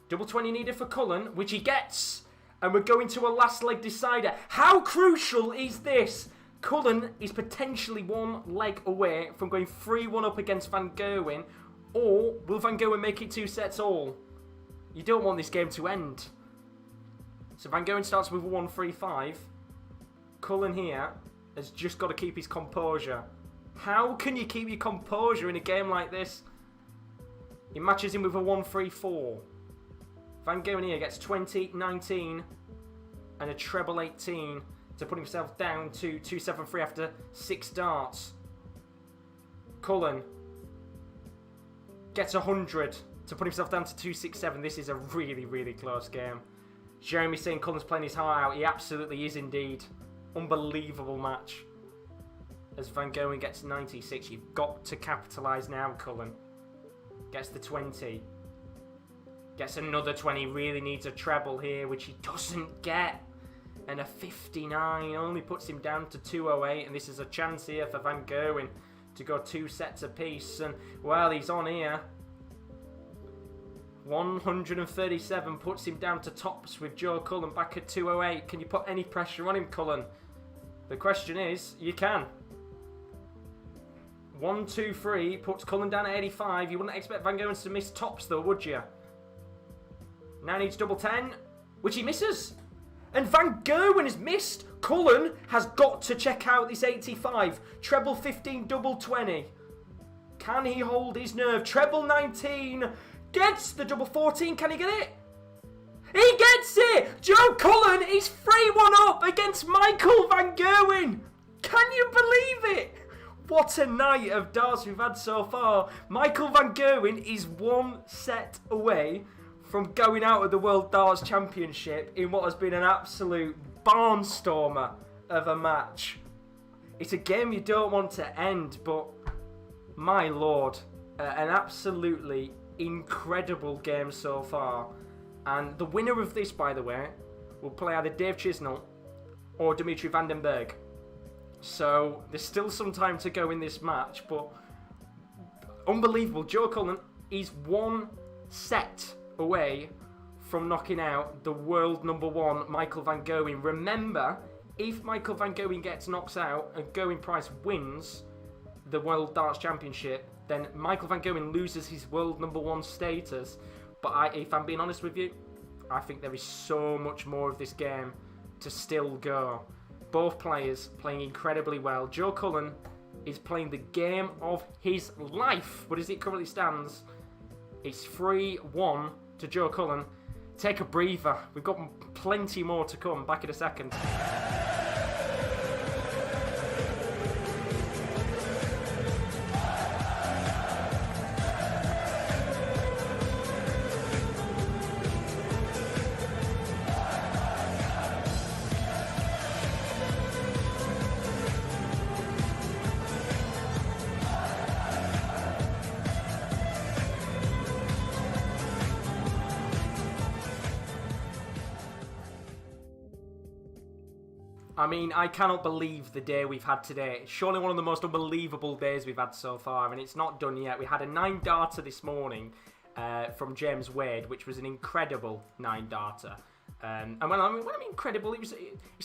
Double 20 needed for Cullen, which he gets. And we're going to a last leg decider. How crucial is this? Cullen is potentially 1 leg away from going 3-1 up against Van Gerwen. Or will Van Gerwen make it 2 sets all? You don't want this game to end. So Van Gerwen starts with a 1-3-5. Cullen here has just got to keep his composure. How can you keep your composure in a game like this? He matches him with a 1-3-4. Van Gerwen here gets 20, 19, and a treble 18 to put himself down to 273 after 6 darts. Cullen gets 100 to put himself down to 267. This is a really, really close game. Jeremy saying Cullen's playing his heart out. He absolutely is indeed. Unbelievable match. As Van Gerwen gets 96, you've got to capitalise now, Cullen. Gets the 20. Gets another 20. Really needs a treble here, which he doesn't get. And a 59 only puts him down to 208. And this is a chance here for Van Gerwen to go 2 sets apiece. And, well, he's on here. 137 puts him down to tops with Joe Cullen back at 208. Can you put any pressure on him, Cullen? The question is, you can. 1-2-3 puts Cullen down at 85. You wouldn't expect Van Gerwen to miss tops, though, would you? Now needs double 10, which he misses. And Van Gerwen is missed. Cullen has got to check out this 85. Treble 15, double 20. Can he hold his nerve? Treble 19. gets the double 14. Can he get it? He gets it! Joe Cullen is 3-1 up against Michael van Gerwen. Can you believe it? What a night of darts we've had so far. Michael van Gerwen is 1 set away from going out of the World Darts Championship in what has been an absolute barnstormer of a match. It's a game you don't want to end, but my lord, an absolutely incredible game so far. And the winner of this, by the way, will play either Dave Chisnall or Dimitri van den Berg. So there's still some time to go in this match, but unbelievable. Joe Cullen is 1 set away from knocking out the world #1 Michael van Gerwen. Remember, if Michael van Gerwen gets knocked out and Gerwyn Price wins the World Darts Championship, then Michael van Gerwen loses his world #1 status. But if I'm being honest with you, I think there is so much more of this game to still go. Both players playing incredibly well. Joe Cullen is playing the game of his life, but as it currently stands, it's 3-1 to Joe Cullen. Take a breather. We've got plenty more to come. Back in a second. I mean, I cannot believe the day we've had today. It's surely one of the most unbelievable days we've had so far, and it's not done yet. We had a 9-darter this morning from James Wade, which was an incredible 9-darter. And when I mean incredible, it's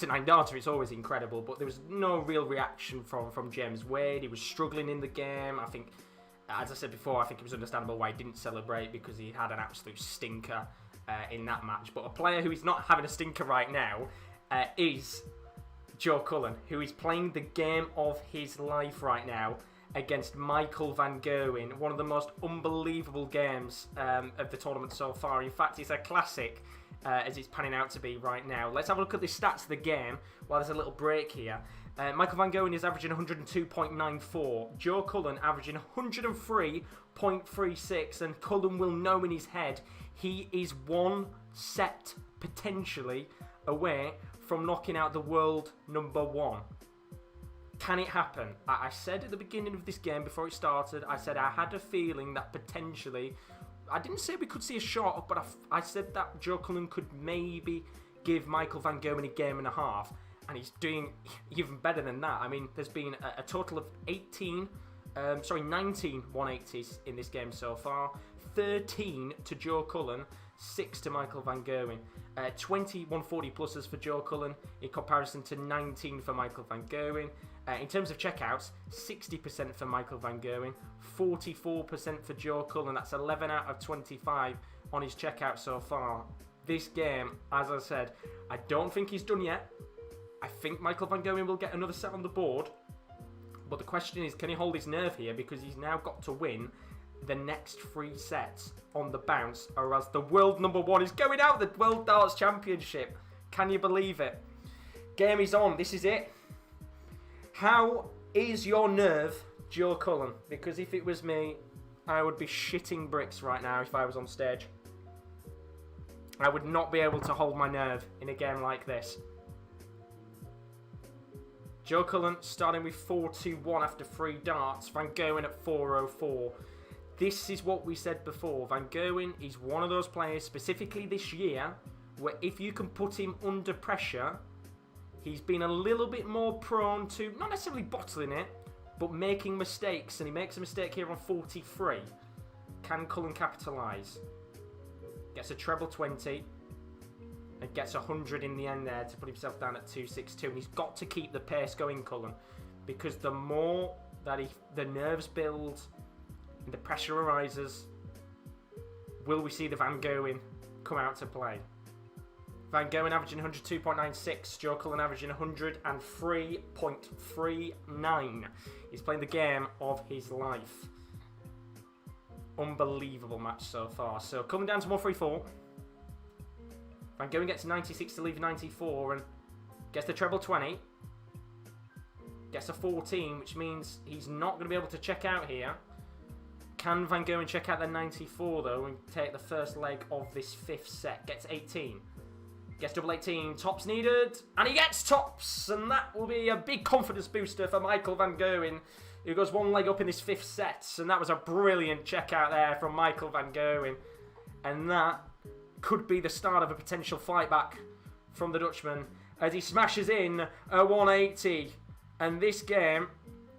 a 9-darter, it's always incredible, but there was no real reaction from James Wade. He was struggling in the game. I think, as I said before, I think it was understandable why he didn't celebrate, because he had an absolute stinker in that match. But a player who is not having a stinker right now is Joe Cullen, who is playing the game of his life right now against Michael van Gerwen. One of the most unbelievable games of the tournament so far. In fact, it's a classic as it's panning out to be right now. Let's have a look at the stats of the game while there's a little break here. Michael van Gerwen is averaging 102.94. Joe Cullen averaging 103.36. And Cullen will know in his head he is 1 set potentially away from knocking out the world #1. Can it happen? I said at the beginning of this game, before it started, I said I had a feeling that potentially, I didn't say we could see a shot, but I said that Joe Cullen could maybe give Michael van Gerwen a game and a half, and he's doing even better than that. I mean, there's been a total of 19 180s in this game so far. 13 to Joe Cullen, 6 to Michael van Gerwen. 20 140 pluses for Joe Cullen in comparison to 19 for Michael van Gerwen. In terms of checkouts, 60% for Michael van Gerwen, 44% for Joe Cullen. That's 11 out of 25 on his checkout so far. This game, as I said, I don't think he's done yet. I think Michael van Gerwen will get another set on the board. But the question is, can he hold his nerve here? Because he's now got to win the next 3 sets on the bounce, or else the world #1 is going out the World Darts Championship. Can you believe it? Game is on. This is it. How is your nerve, Joe Cullen? Because if it was me, I would be shitting bricks right now if I was on stage. I would not be able to hold my nerve in a game like this. Joe Cullen starting with 4-2-1 after 3 darts. Van Gerwen at 4-0-4. This is what we said before. Van Gerwen is one of those players, specifically this year, where if you can put him under pressure, he's been a little bit more prone to, not necessarily bottling it, but making mistakes. And he makes a mistake here on 43. Can Cullen capitalise? Gets a treble 20. And gets 100 in the end there to put himself down at 262. And he's got to keep the pace going, Cullen. Because the more that the nerves build and the pressure arises, will we see the Van Gerwen come out to play? Van Gerwen averaging 102.96. Joe Cullen averaging 103.39. He's playing the game of his life. unbelievable match so far. So coming down to 134. Van Gerwen gets 96 to leave 94 and gets the treble 20. Gets a 14, which means he's not going to be able to check out here. Can Van Gerwen check out the 94 though and take the first leg of this 5th set? Gets 18. Gets double 18. Tops needed. And he gets tops. And that will be a big confidence booster for Michael Van Gerwen, who goes 1 leg up in this 5th set. And that was a brilliant check out there from Michael Van Gerwen. And that could be the start of a potential fight back from the Dutchman as he smashes in a 180. And this game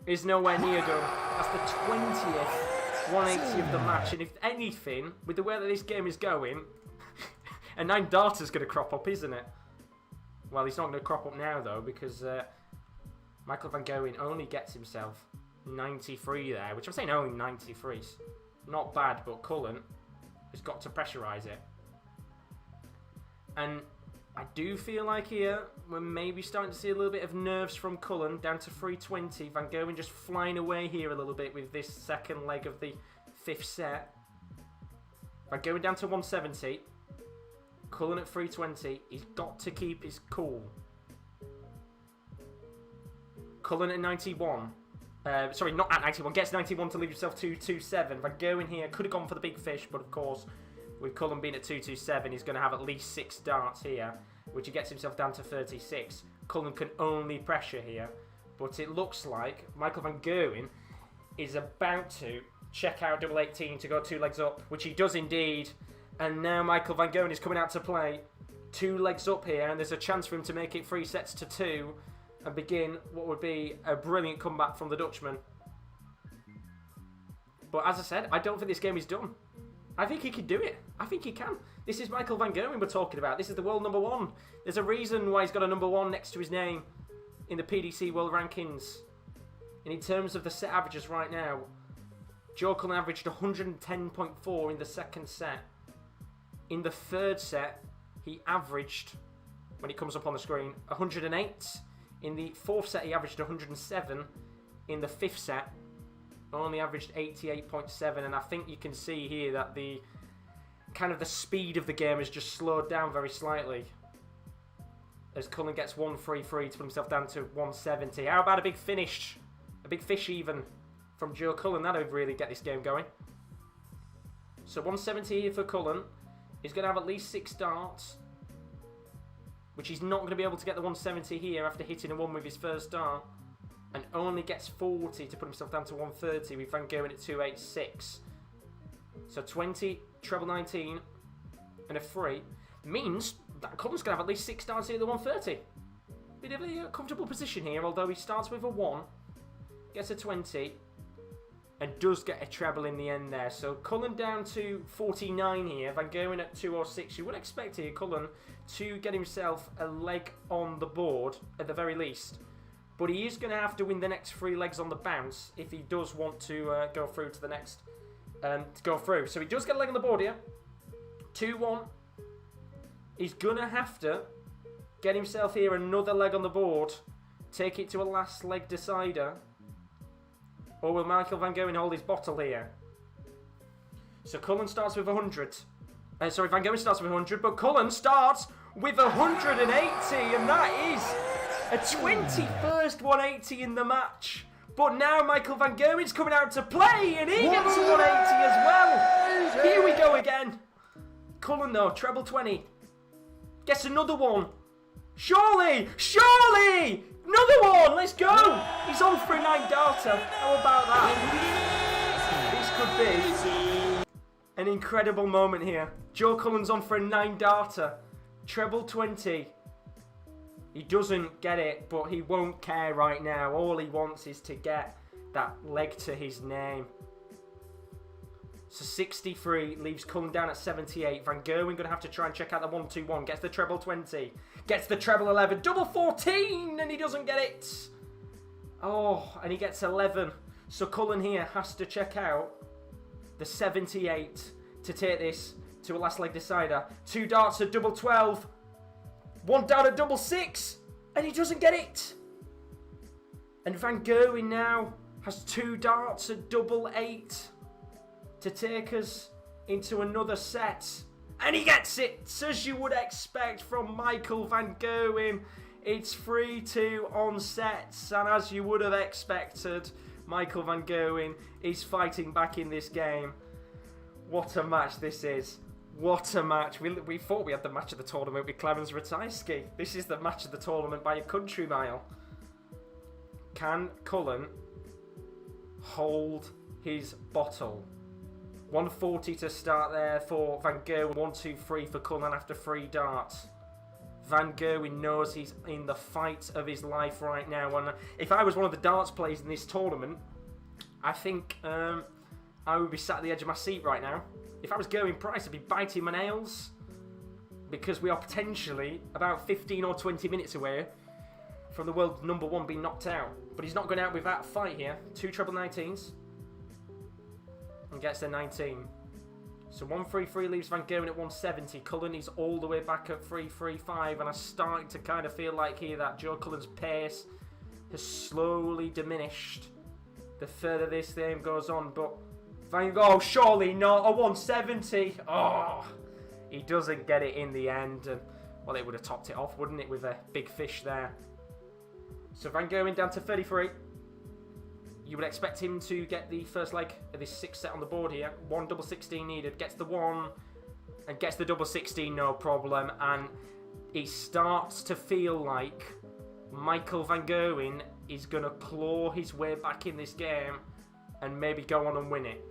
is nowhere near done. That's the 20th 180 of the match. And if anything, with the way that this game is going, a 9 darter's going to crop up, isn't it? Well, he's not going to crop up now, though, because Michael Van Gerwen only gets himself 93 there, which I'm saying only 93. Not bad, but Cullen has got to pressurise it. And I do feel like here we're maybe starting to see a little bit of nerves from Cullen down to 320. Van Gerwen just flying away here a little bit with this second leg of the 5th set. Van Gerwen down to 170. Cullen at 320. He's got to keep his cool. Cullen at 91. Sorry, not at 91. Gets 91 to leave himself 227. Van Gerwen here could have gone for the big fish, but of course, with Cullen being at 227, he's going to have at least 6 darts here, which he gets himself down to 36. Cullen can only pressure here, but it looks like Michael Van Gerwen is about to check out double 18 to go 2 legs up, which he does indeed. And now Michael Van Gerwen is coming out to play 2 legs up here, and there's a chance for him to make it 3 sets to 2 and begin what would be a brilliant comeback from the Dutchman. But as I said, I don't think this game is done. I think he can do it. I think he can. This is Michael Van Gerwen we're talking about. This is the world number 1. There's a reason why he's got a number 1 next to his name in the PDC World Rankings. And in terms of the set averages right now, Joe Cullen averaged 110.4 in the 2nd set. In the 3rd set, he averaged, when it comes up on the screen, 108. In the 4th set, he averaged 107. In the 5th set, only averaged 88.7, and I think you can see here that the kind of the speed of the game has just slowed down very slightly as Cullen gets 133 to put himself down to 170. How about a big finish, a big fish even from Joe Cullen? That would really get this game going. So 170 here for Cullen. He's going to have at least 6 darts, which he's not going to be able to get the 170 here after hitting a 1 with his first dart. And only gets 40 to put himself down to 130 with Van Gerwen at 286. So 20, treble 19, and a 3 means that Cullen's going to have at least 6 darts here at the 130. Bit of a comfortable position here, although he starts with a 1, gets a 20, and does get a treble in the end there. So Cullen down to 49 here, Van Gerwen at 206. You would expect here Cullen to get himself a leg on the board at the very least. But he is going to have to win the next 3 legs on the bounce if he does want to go through to the next, So he does get a leg on the board here. 2-1. He's going to have to get himself here another leg on the board. Take it to a last leg decider. Or will Michael Van Gerwen hold his bottle here? So Cullen starts with 100. Van Gerwen starts with 100, but Cullen starts with 180, and that is a 21st 180 in the match. But now Michael Van Gerwen's coming out to play, and he gets a 180 as well. Here we go again. Cullen, though, treble 20. Gets another one. Surely! Another one! Let's go! He's on for a 9 darter. How about that? This could be an incredible moment here. Joe Cullen's on for a 9 darter. Treble 20. He doesn't get it, but he won't care right now. All he wants is to get that leg to his name. So 63 leaves Cullen down at 78. Van Gerwen going to have to try and check out the 1-2-1. Gets the treble 20. Gets the treble 11. Double 14, and he doesn't get it. Oh, and he gets 11. So Cullen here has to check out the 78 to take this to a last leg decider. 2 darts at double 12. 1 down at double 6, and he doesn't get it. And Van Gerwen now has 2 darts at double 8. to take us into another set. And he gets it, as you would expect from Michael van Gerwen. It's 3-2 on sets, and as you would have expected, Michael van Gerwen is fighting back in this game. What a match this is. What a match. We thought we had the match of the tournament with Clemens Ratajski. This is the match of the tournament by a country mile. Can Cullen hold his bottle? 140 to start there for Van Gerwen. 1-2-3 for Cullen after 3 darts. Van Gerwen knows he's in the fight of his life right now. And if I was one of the darts players in this tournament, I think I would be sat at the edge of my seat right now. If I was Gerwen Price, I'd be biting my nails. Because we are potentially about 15 or 20 minutes away from the world number 1 being knocked out. But he's not going out without a fight here. 2 treble 19s. And gets the 19. So 1-3-3 leaves Van Gerwen at 170. Cullen is all the way back at 3-3-5. And I'm starting to kind of feel like here that Joe Cullen's pace has slowly diminished the further this game goes on. But oh, surely not. A 170. Oh, he doesn't get it in the end. And, well, it would have topped it off, wouldn't it, with a big fish there. So Van Gerwen down to 33. You would expect him to get the first leg of this 6th set on the board here. 1 double 16 needed. Gets the 1 and gets the double 16, no problem. And it starts to feel like Michael van Gerwen is going to claw his way back in this game and maybe go on and win it.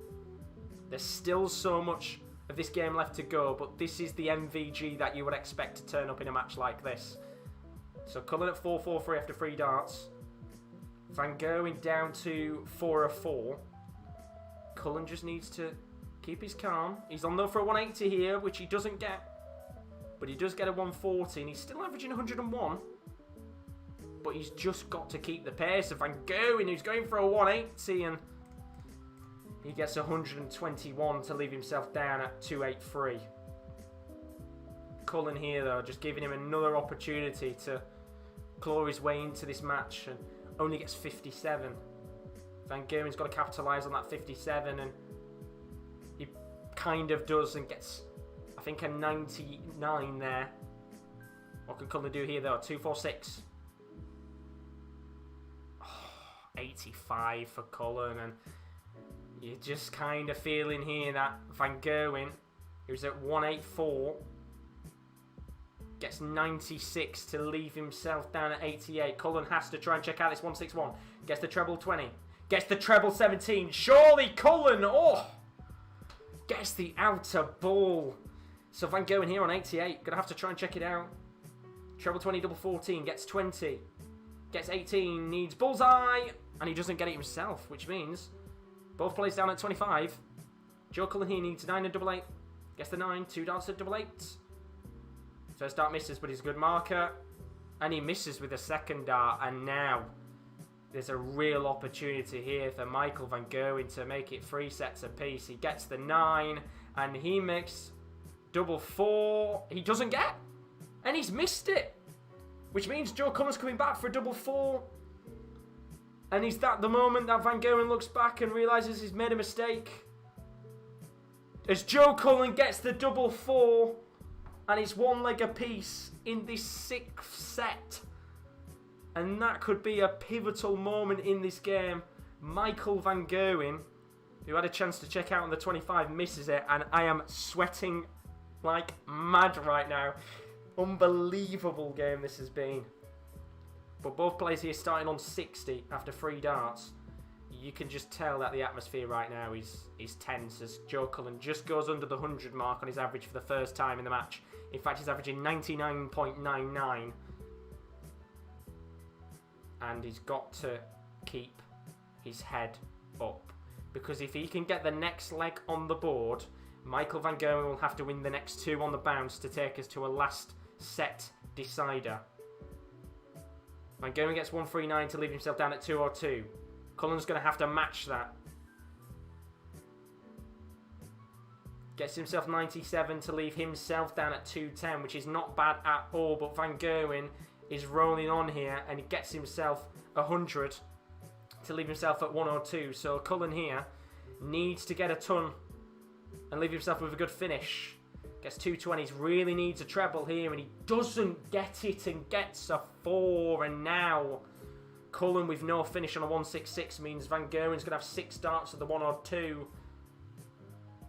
There's still so much of this game left to go, but this is the MVG that you would expect to turn up in a match like this. So Cullen at 4-4-3 after 3 darts. Van Gerwen down to 4-4. Cullen just needs to keep his calm. He's on though for a 180 here, which he doesn't get. But he does get a 140, and he's still averaging 101. But he's just got to keep the pace of Van Gerwen, who's going for a 180, and he gets 121 to leave himself down at 283. Cullen here, though, just giving him another opportunity to claw his way into this match, and only gets 57. Van Gerwen's got to capitalise on that 57, and he kind of does and gets, I think, a 99 there. What can Cullen do here, though? 2-4-6. Oh, 85 for Cullen, and you're just kind of feeling here that Van Gerwen, who's at 184, gets 96 to leave himself down at 88. Cullen has to try and check out this 161. Gets the treble 20. Gets the treble 17. Surely Cullen, oh, gets the outer ball. So Van Gerwen here on 88. Gonna have to try and check it out. Treble 20, double 14. Gets 20. Gets 18. Needs bullseye. And he doesn't get it himself, which means both players down at 25. Joe Cullen here needs 9 and double 8. Gets the 9. 2 darts at double 8. First dart misses, but he's a good marker. And he misses with the second dart. And now there's a real opportunity here for Michael van Gerwen to make it 3 sets apiece. He gets the 9 and he makes double 4. He doesn't get. And he's missed it. Which means Joe Cullen's coming back for a double 4. And is that the moment that Van Gerwen looks back and realises he's made a mistake? As Joe Cullen gets the double 4. And it's 1 leg apiece in this 6th set. And that could be a pivotal moment in this game. Michael van Gerwen, who had a chance to check out on the 25, misses it. And I am sweating like mad right now. Unbelievable game this has been. But both players here starting on 60 after 3 darts. You can just tell that the atmosphere right now is tense as Joe Cullen just goes under the 100 mark on his average for the first time in the match. In fact, he's averaging 99.99. And he's got to keep his head up. Because if he can get the next leg on the board, Michael van Gerwen will have to win the next 2 on the bounce to take us to a last set decider. Van Gerwen gets 139 to leave himself down at 202. Cullen's going to have to match that. Gets himself 97 to leave himself down at 210, which is not bad at all. But Van Gerwen is rolling on here and he gets himself 100 to leave himself at 102. So Cullen here needs to get a ton and leave himself with a good finish. Gets 220s, really needs a treble here, and he doesn't get it and gets a 4. And now Cullen with no finish on a 166 means Van Gerwen's going to have 6 darts at the 1 or 2.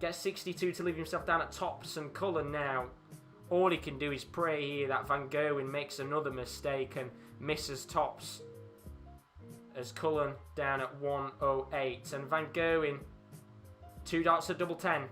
Gets 62 to leave himself down at tops, and Cullen now, all he can do is pray here that Van Gerwen makes another mistake and misses tops. As Cullen down at 108, and Van Gerwen, 2 darts at double 10.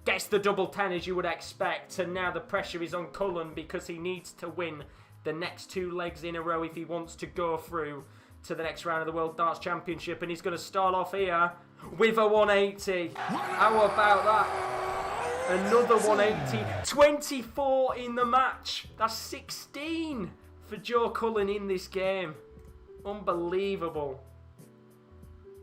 Gets the double 10 as you would expect, and now the pressure is on Cullen because he needs to win the next 2 legs in a row if he wants to go through to the next round of the World Darts Championship, and he's going to start off here with a 180. How about that? Another 180. 24 in the match. That's 16 for Joe Cullen in this game. Unbelievable.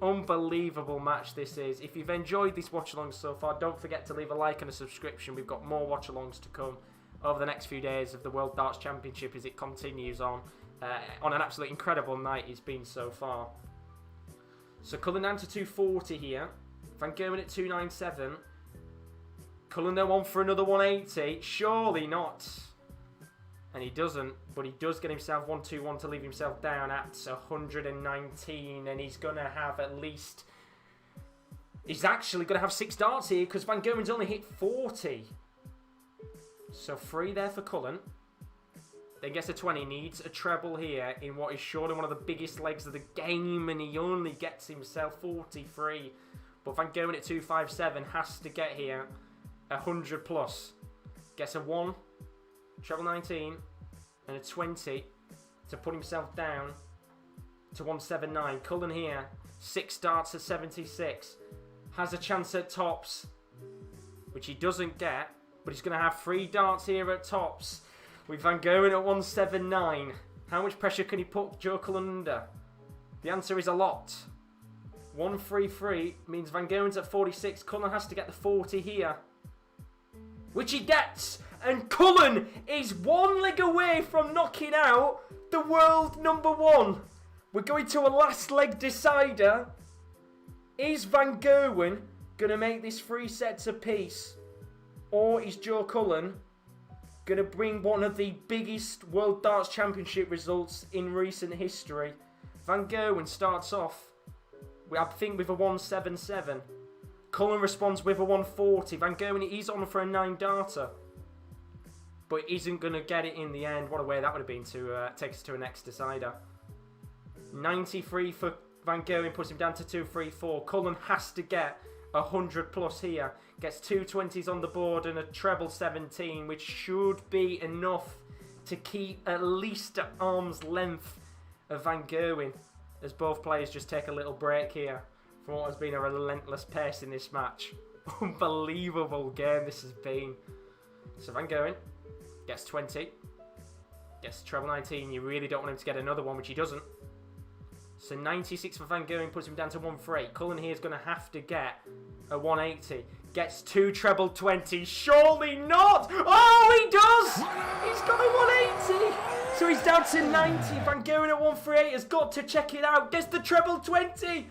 Unbelievable match this is. If you've enjoyed this watch-along so far, don't forget to leave a like and a subscription. We've got more watch-alongs to come over the next few days of the World Darts Championship as it continues on an absolutely incredible night it's been so far. So Cullen down to 240 here. Van Gerwen at 297. Cullen though on for another 180. Surely not. And he doesn't, but he does get himself 121 to leave himself down at 119, and he's going to have at least... He's actually going to have 6 darts here because Van Gerwen's only hit 40. So 3 there for Cullen. Then gets a 20, needs a treble here in what is surely one of the biggest legs of the game, and he only gets himself 43. But Van Gerwen at 257 has to get here 100 plus. Gets a 1. Treble 19 and a 20 to put himself down to 179. Cullen here, 6 darts at 76. Has a chance at tops, which he doesn't get, but he's going to have 3 darts here at tops with Van Gerwen at 179. How much pressure can he put Joe Cullen under? The answer is a lot. 133 means Van Gerwen's at 46. Cullen has to get the 40 here, which he gets. And Cullen is 1 leg away from knocking out the world #1. We're going to a last leg decider. Is Van Gerwen going to make this 3 sets apiece? Or is Joe Cullen going to bring one of the biggest World Darts Championship results in recent history? Van Gerwen starts off, I think, with a 177. Cullen responds with a 140. Van Gerwen, he's on for a 9-darter. But isn't going to get it in the end. What a way that would have been to take us to a next decider. 93 for Van Gerwen puts him down to 234. Cullen has to get 100 plus here. Gets 220s on the board and a treble 17, which should be enough to keep at least at arm's length of Van Gerwen, as both players just take a little break here from what has been a relentless pace in this match. Unbelievable game this has been. So Van Gerwen gets 20. Gets treble 19. You really don't want him to get another one, which he doesn't. So 96 for Van Gerwen puts him down to 138. Cullen here is going to have to get a 180. Gets 2 treble 20. Surely not! Oh, he does! He's got a 180! So he's down to 90. Van Gerwen at 138 has got to check it out. Gets the treble 20!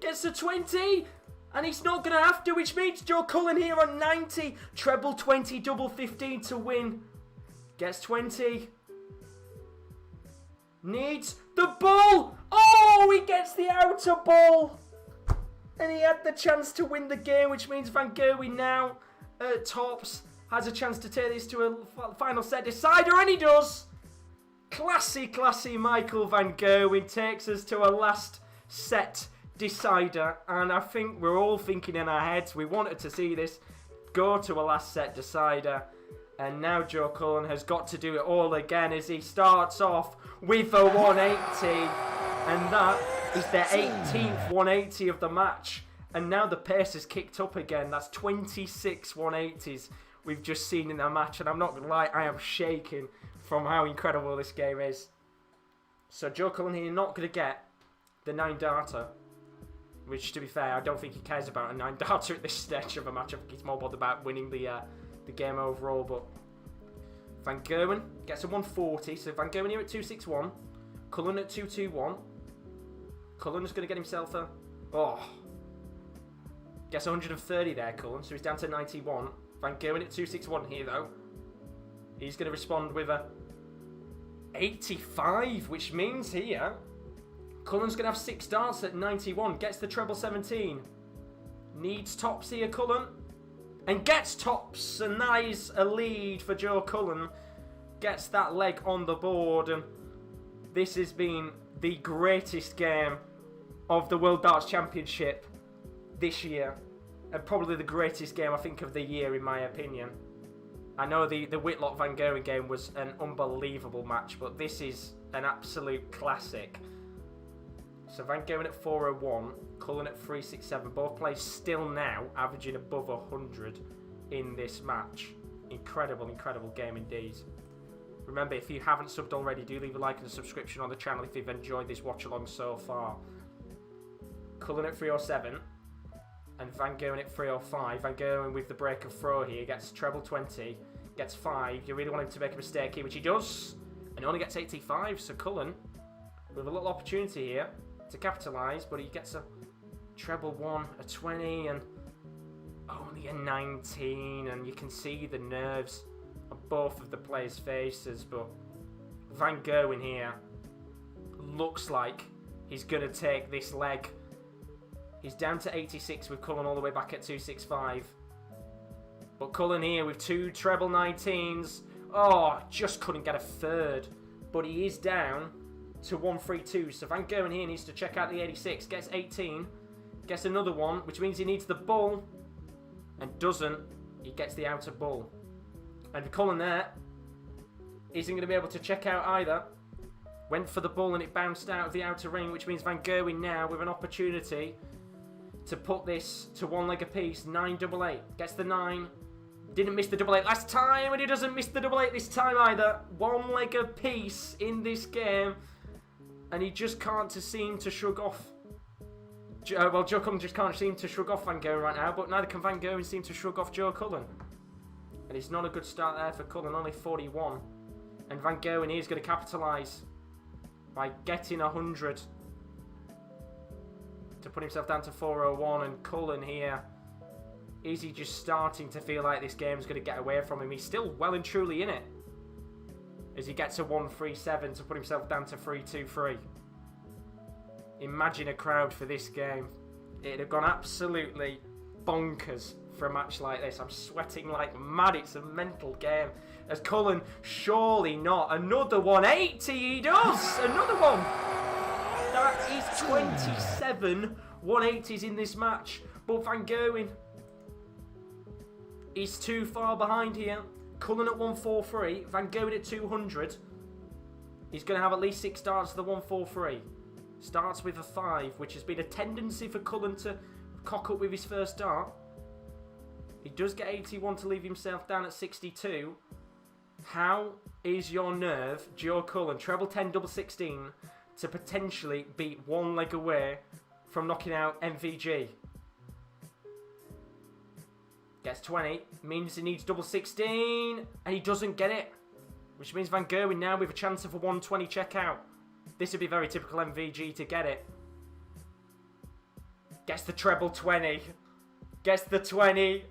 Gets the 20! And he's not going to have to, which means Joe Cullen here on 90. Treble 20, double 15 to win. Gets 20. Needs the ball. Oh, he gets the outer ball. And he had the chance to win the game, which means Van Gerwen now at tops has a chance to take this to a final set decider, and he does. Classy, classy Michael Van Gerwen takes us to a last set decider, and I think we're all thinking in our heads we wanted to see this go to a last set decider, and now Joe Cullen has got to do it all again as he starts off with a 180, and that is the 18th 180 of the match, and now the pace has kicked up again. That's 26 180s we've just seen in the match, and I'm not gonna lie, I am shaking from how incredible this game is. So Joe Cullen here not gonna get the 9-darter, which, to be fair, I don't think he cares about a 9-darter at this stage of a match. I think he's more bothered about winning the game overall. But Van Gerwen gets a 140. So Van Gerwen here at 261. Cullen at 221. Cullen is going to get himself a... Oh. Gets 130 there, Cullen, so he's down to 91. Van Gerwen at 261 here, though. He's going to respond with a 85, which means here Cullen's going to have 6 darts at 91. Gets the treble 17. Needs tops here, Cullen. And gets tops, and that is a lead for Joe Cullen. Gets that leg on the board, and this has been the greatest game of the World Darts Championship this year, and probably the greatest game I think of the year in my opinion. I know the Whitlock Van Gerwen game was an unbelievable match, but this is an absolute classic. So Van Gerwen at 401, Cullen at 367. Both players still now averaging above 100 in this match. Incredible, incredible game indeed. Remember, if you haven't subbed already, do leave a like and a subscription on the channel if you've enjoyed this watch along so far. Cullen at 307 and Van Gerwen at 305. Van Gerwen with the break of throw here gets treble 20, gets 5. You really want him to make a mistake here, which he does, and only gets 85. So Cullen with a little opportunity here to capitalise, but he gets a treble 1, a 20, and only a 19, and you can see the nerves on both of the players' faces. But Van Gerwen here looks like he's going to take this leg. He's down to 86 with Cullen all the way back at 265. But Cullen here with 2 treble 19s. Oh, just couldn't get a third. But he is down to 132. So Van Gerwen here needs to check out the 86. Gets 18. Gets another one, which means he needs the bull. And doesn't. He gets the outer bull. And Cullen there isn't going to be able to check out either. Went for the bull and it bounced out of the outer ring, which means Van Gerwen now with an opportunity to put this to 1 leg apiece. 9-8. Gets the 9. Didn't miss the 8 last time, and he doesn't miss the 8 this time either. 1 leg apiece in this game, and he just can't seem to shrug off. Well, Joe Cullen just can't seem to shrug off Van Gerwen right now, but neither can Van Gerwen seem to shrug off Joe Cullen. And it's not a good start there for Cullen, only 41. And Van Gerwen is going to capitalise by getting 100 to put himself down to 401. And Cullen here, is he just starting to feel like this game's going to get away from him? He's still well and truly in it, as he gets a 137 to put himself down to 323. Imagine a crowd for this game. It'd have gone absolutely bonkers for a match like this. I'm sweating like mad. It's a mental game. As Cullen, surely not. Another 180, he does! Another one! That is 27 180s in this match. But Van Gerwen is too far behind here. Cullen at 143, Van Gerwen at 200. He's going to have at least 6 starts to the 143. Starts with a 5, which has been a tendency for Cullen to cock up with his first dart. He does get 81 to leave himself down at 62. How is your nerve, Joe Cullen, treble 10, double 16, to potentially be 1 leg away from knocking out MVG? Gets 20, means he needs double 16, and he doesn't get it. Which means Van Gerwen now with a chance of a 120 checkout. This would be very typical MVG to get it. Gets the treble 20. Gets the 20.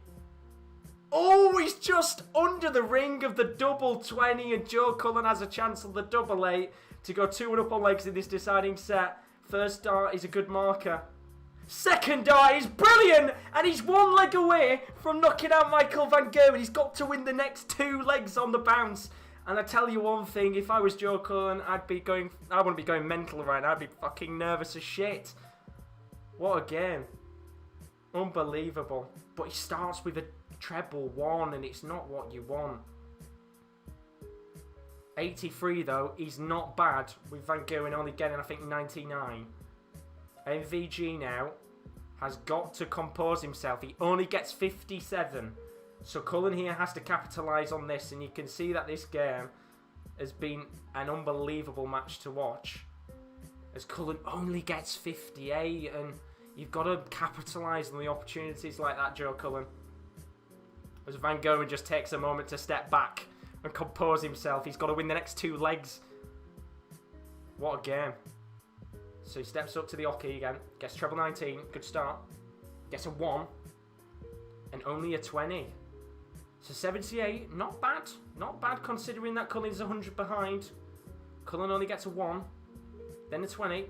Oh, he's just under the ring of the double 20, and Joe Cullen has a chance on the double 8 to go 2-1 up on legs in this deciding set. First dart is a good marker. Second dart is brilliant, and he's 1 leg away from knocking out Michael Van Gerwen. He's got to win the next 2 legs on the bounce. And I tell you one thing, if I was Joe Cullen, I wouldn't be going mental right now. I'd be fucking nervous as shit. What a game. Unbelievable. But he starts with a treble 1, and it's not what you want. 83 though, he's not bad, with Van Gerwen only getting, I think, 99. MVG now has got to compose himself. He only gets 57. So Cullen here has to capitalise on this, and you can see that this game has been an unbelievable match to watch. As Cullen only gets 58, and you've got to capitalise on the opportunities like that, Joe Cullen. As Van Gerwen just takes a moment to step back and compose himself. He's got to win the next 2 legs. What a game. So he steps up to the oche again. Gets treble 19. Good start. Gets a 1. and only a 20. So 78, not bad. Not bad considering that Cullen is 100 behind. Cullen only gets a 1, then a 20,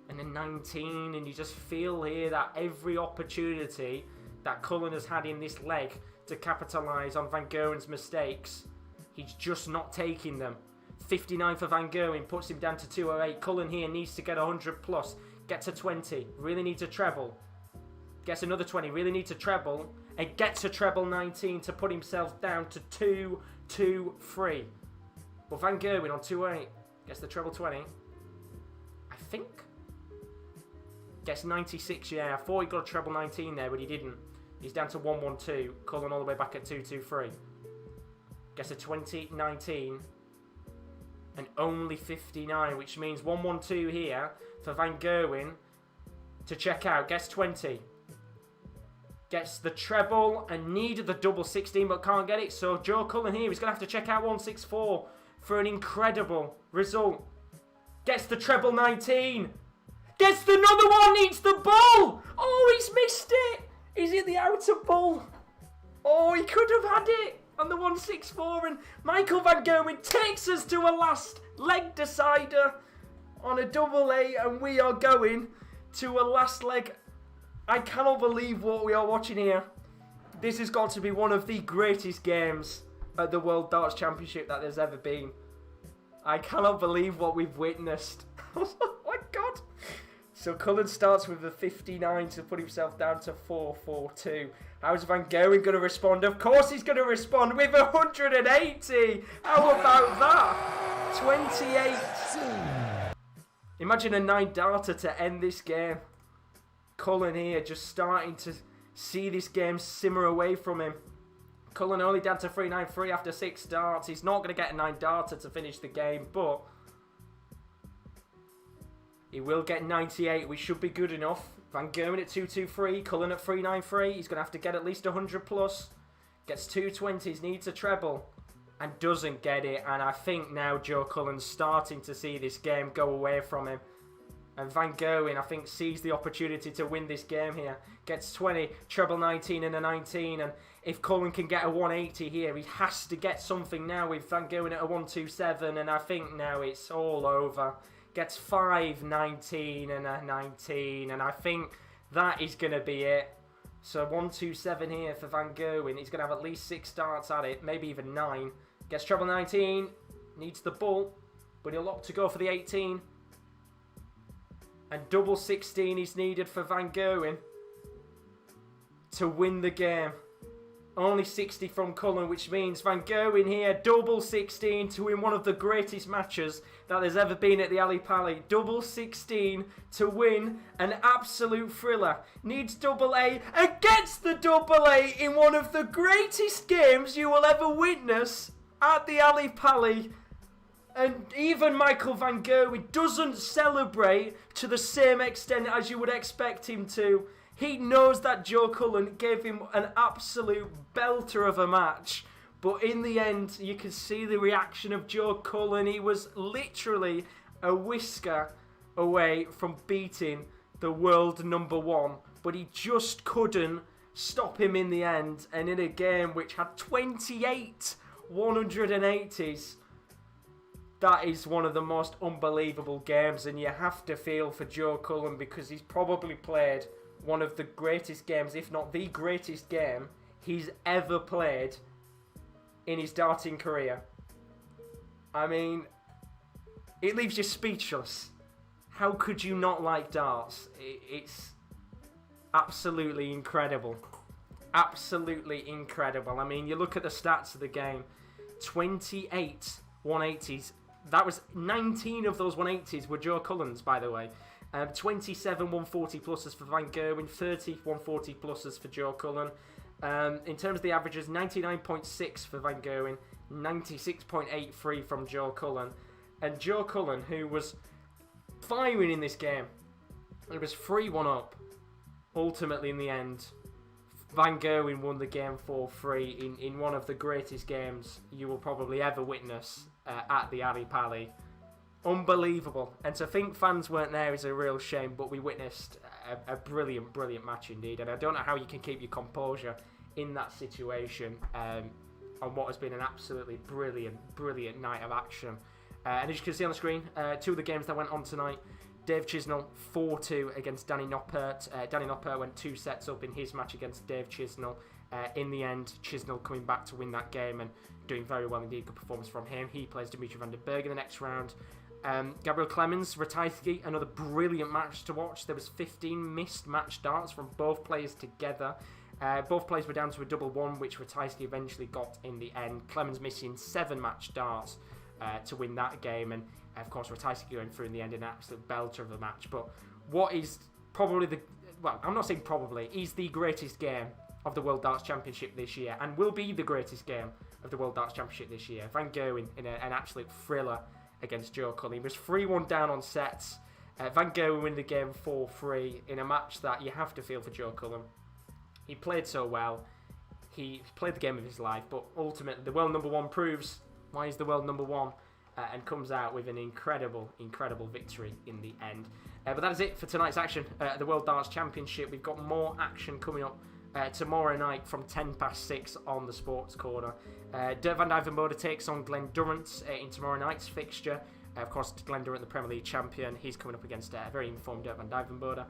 and then 19. And you just feel here that every opportunity that Cullen has had in this leg to capitalise on Van Gerwen's mistakes, he's just not taking them. 59 for Van Gerwen puts him down to 208. Cullen here needs to get 100 plus. Gets a 20. Really needs a treble. Gets another 20. Really needs a treble. And gets a treble 19 to put himself down to 2-2-3. But Van Gerwen on 208 gets the treble 20. I think. Gets 96. Yeah, I thought he got a treble 19 there, but he didn't. He's down to 1-1-2. Cullen all the way back at 2-2-3. Gets a 20-19. And only 59, which means 1-1-2 here for Van Gerwen to check out. Gets 20. Gets the treble and needed the double 16 but can't get it. So Joe Cullen here is going to have to check out 164 for an incredible result. Gets the treble 19. Gets another one, needs the bull. Oh, he's missed it. Is it the outer bull? Oh, he could have had it on the 164, and Michael Van Gerwen takes us to a last leg decider on a double A, and we are going to a last leg. I cannot believe what we are watching here. This has got to be one of the greatest games at the World Darts Championship that there's ever been. I cannot believe what we've witnessed. Oh my God. So Cullen starts with the 59 to put himself down to 4-4-2. How's Van Gerwen going to respond? Of course he's going to respond with 180. How about that? 28. Imagine a 9-darter to end this game. Cullen here just starting to see this game simmer away from him. Cullen only down to 3-9-3 after 6 darts. He's not going to get a 9-darter to finish the game, but he will get 98, which should be good enough. Van Gerwen at 2-2-3, Cullen at 3-9-3. He's going to have to get at least 100 plus. Gets 220s, needs a treble, and doesn't get it. And I think now Joe Cullen's starting to see this game go away from him. And Van Gerwen, I think, sees the opportunity to win this game here. Gets 20, treble 19 and a 19. And if Cullen can get a 180 here, he has to get something now with Van Gerwen at a 127. And I think now it's all over. Gets 5, 19 and a 19. And I think that is going to be it. So 127 here for Van Gerwen. He's going to have at least 6 starts at it. Maybe even 9. Gets treble 19. Needs the bull. But he'll opt to go for the 18. And double 16 is needed for Van Gerwen to win the game. Only 60 from Cullen, which means Van Gerwen here, double 16 to win one of the greatest matches that there's ever been at the Ali Pali. Double 16 to win an absolute thriller. Needs double A and gets the double A in one of the greatest games you will ever witness at the Ali Pali. And even Michael Van Gerwen doesn't celebrate to the same extent as you would expect him to. He knows that Joe Cullen gave him an absolute belter of a match. But in the end, you can see the reaction of Joe Cullen. He was literally a whisker away from beating the world number 1. But he just couldn't stop him in the end. And in a game which had 28 180s, that is one of the most unbelievable games, and you have to feel for Joe Cullen because he's probably played one of the greatest games, if not the greatest game he's ever played in his darting career. I mean, it leaves you speechless. How could you not like darts? It's absolutely incredible. Absolutely incredible. I mean, you look at the stats of the game. 28 180s. That was 19 of those 180s were Joe Cullen's, by the way. 27 140 pluses for Van Gerwen, 30 140 pluses for Joe Cullen. In terms of the averages, 99.6 for Van Gerwen, 96.83 from Joe Cullen. And Joe Cullen, who was firing in this game, it was 3-1 up. Ultimately, in the end, Van Gerwen won the game 4-3 in one of the greatest games you will probably ever witness at the Ali Pali. Unbelievable. And to think fans weren't there is a real shame, but we witnessed a brilliant, brilliant match indeed. And I don't know how you can keep your composure in that situation on what has been an absolutely brilliant, brilliant night of action. And as you can see on the screen, two of the games that went on tonight, Dave Chisnall 4-2 against Danny Noppert. Danny Noppert went 2 sets up in his match against Dave Chisnall. In the end, Chisnall coming back to win that game and doing very well indeed. Good performance from him. He plays Dimitri van den Berg in the next round. Gabriel Clemens, Ratajski, another brilliant match to watch. There was 15 missed match darts from both players together. Both players were down to a double one, which Ratajski eventually got in the end. Clemens missing 7 match darts to win that game, and of course Ratajski going through in the end in an absolute belter of a match. But what is probably I'm not saying probably, is the greatest game of the World Darts Championship this year, and will be the greatest game of the World Darts Championship this year. Van Gerwen in an absolute thriller against Joe Cullen. He was 3-1 down on sets. Van Gerwen win the game 4-3 in a match that you have to feel for Joe Cullen. He played so well. He played the game of his life, but ultimately the world number 1 proves why he's the world number 1 and comes out with an incredible, incredible victory in the end. But that is it for tonight's action at the World Darts Championship. We've got more action coming up tomorrow night from 6:10 on the Sports Corner. Dirk van Duijvenbode takes on Glenn Durrant in tomorrow night's fixture. Of course, Glenn Durrant, the Premier League champion, he's coming up against a very informed Dirk van Duijvenbode.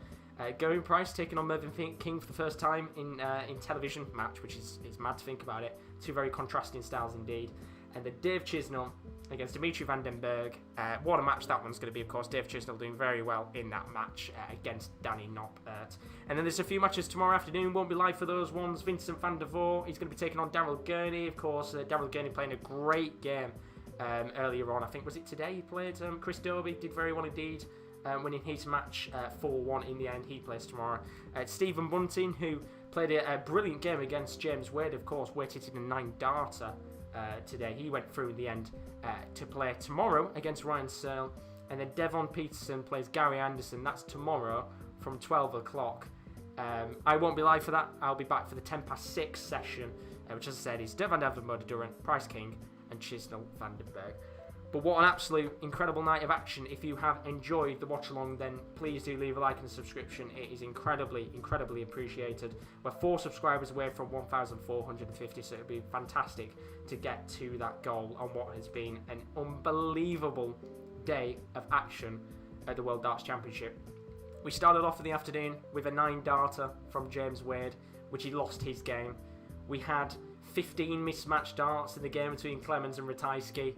Gerwen Price taking on Mervyn King for the first time in television match, which is mad to think about it. Two very contrasting styles indeed. And then Dave Chisnall against Dimitri van den Berg. What a match that one's going to be, of course. Dave Chisnall doing very well in that match against Danny Noppert. And then there's a few matches tomorrow afternoon. Won't be live for those ones. Vincent van der Voort, he's going to be taking on Daryl Gurney. Of course, Daryl Gurney playing a great game earlier on. I think, was it today he played? Chris Dobie did very well indeed, winning his match 4-1 in the end. He plays tomorrow. Stephen Bunting, who played a brilliant game against James Wade, of course, weighted in a 9-darter today. He went through in the end to play tomorrow against Ryan Searle. And then Devon Peterson plays Gary Anderson. That's tomorrow from 12 o'clock. I won't be live for that. I'll be back for the 6:10 session, which, as I said, is Dirk van Duijvenbode, Durrant, Price King, and Chisnall van den Berg. But what an absolute incredible night of action. If you have enjoyed the watch along, then please do leave a like and a subscription. It is incredibly, incredibly appreciated. We're 4 subscribers away from 1,450, so it would be fantastic to get to that goal on what has been an unbelievable day of action at the World Darts Championship. We started off in the afternoon with a 9-darter from James Wade, which he lost his game. We had 15 mismatched darts in the game between Clemens and Ratajski.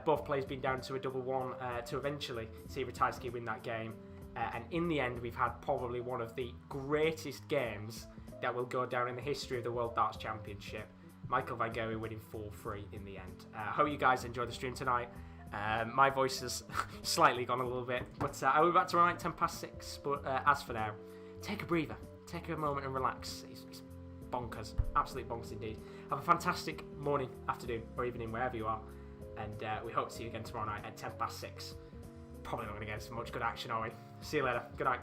Both players being down to a double one to eventually see Ratajski win that game. And in the end, we've had probably one of the greatest games that will go down in the history of the World Darts Championship. Michael van Gerwen winning 4-3 in the end. I hope you guys enjoyed the stream tonight. My voice has slightly gone a little bit, but I'll be back tomorrow night 6:10. But as for now, take a breather, take a moment and relax. It's bonkers, absolute bonkers indeed. Have a fantastic morning, afternoon, or evening, wherever you are. And we hope to see you again tomorrow night at 6:10. Probably not going to get so much good action, are we? See you later. Good night.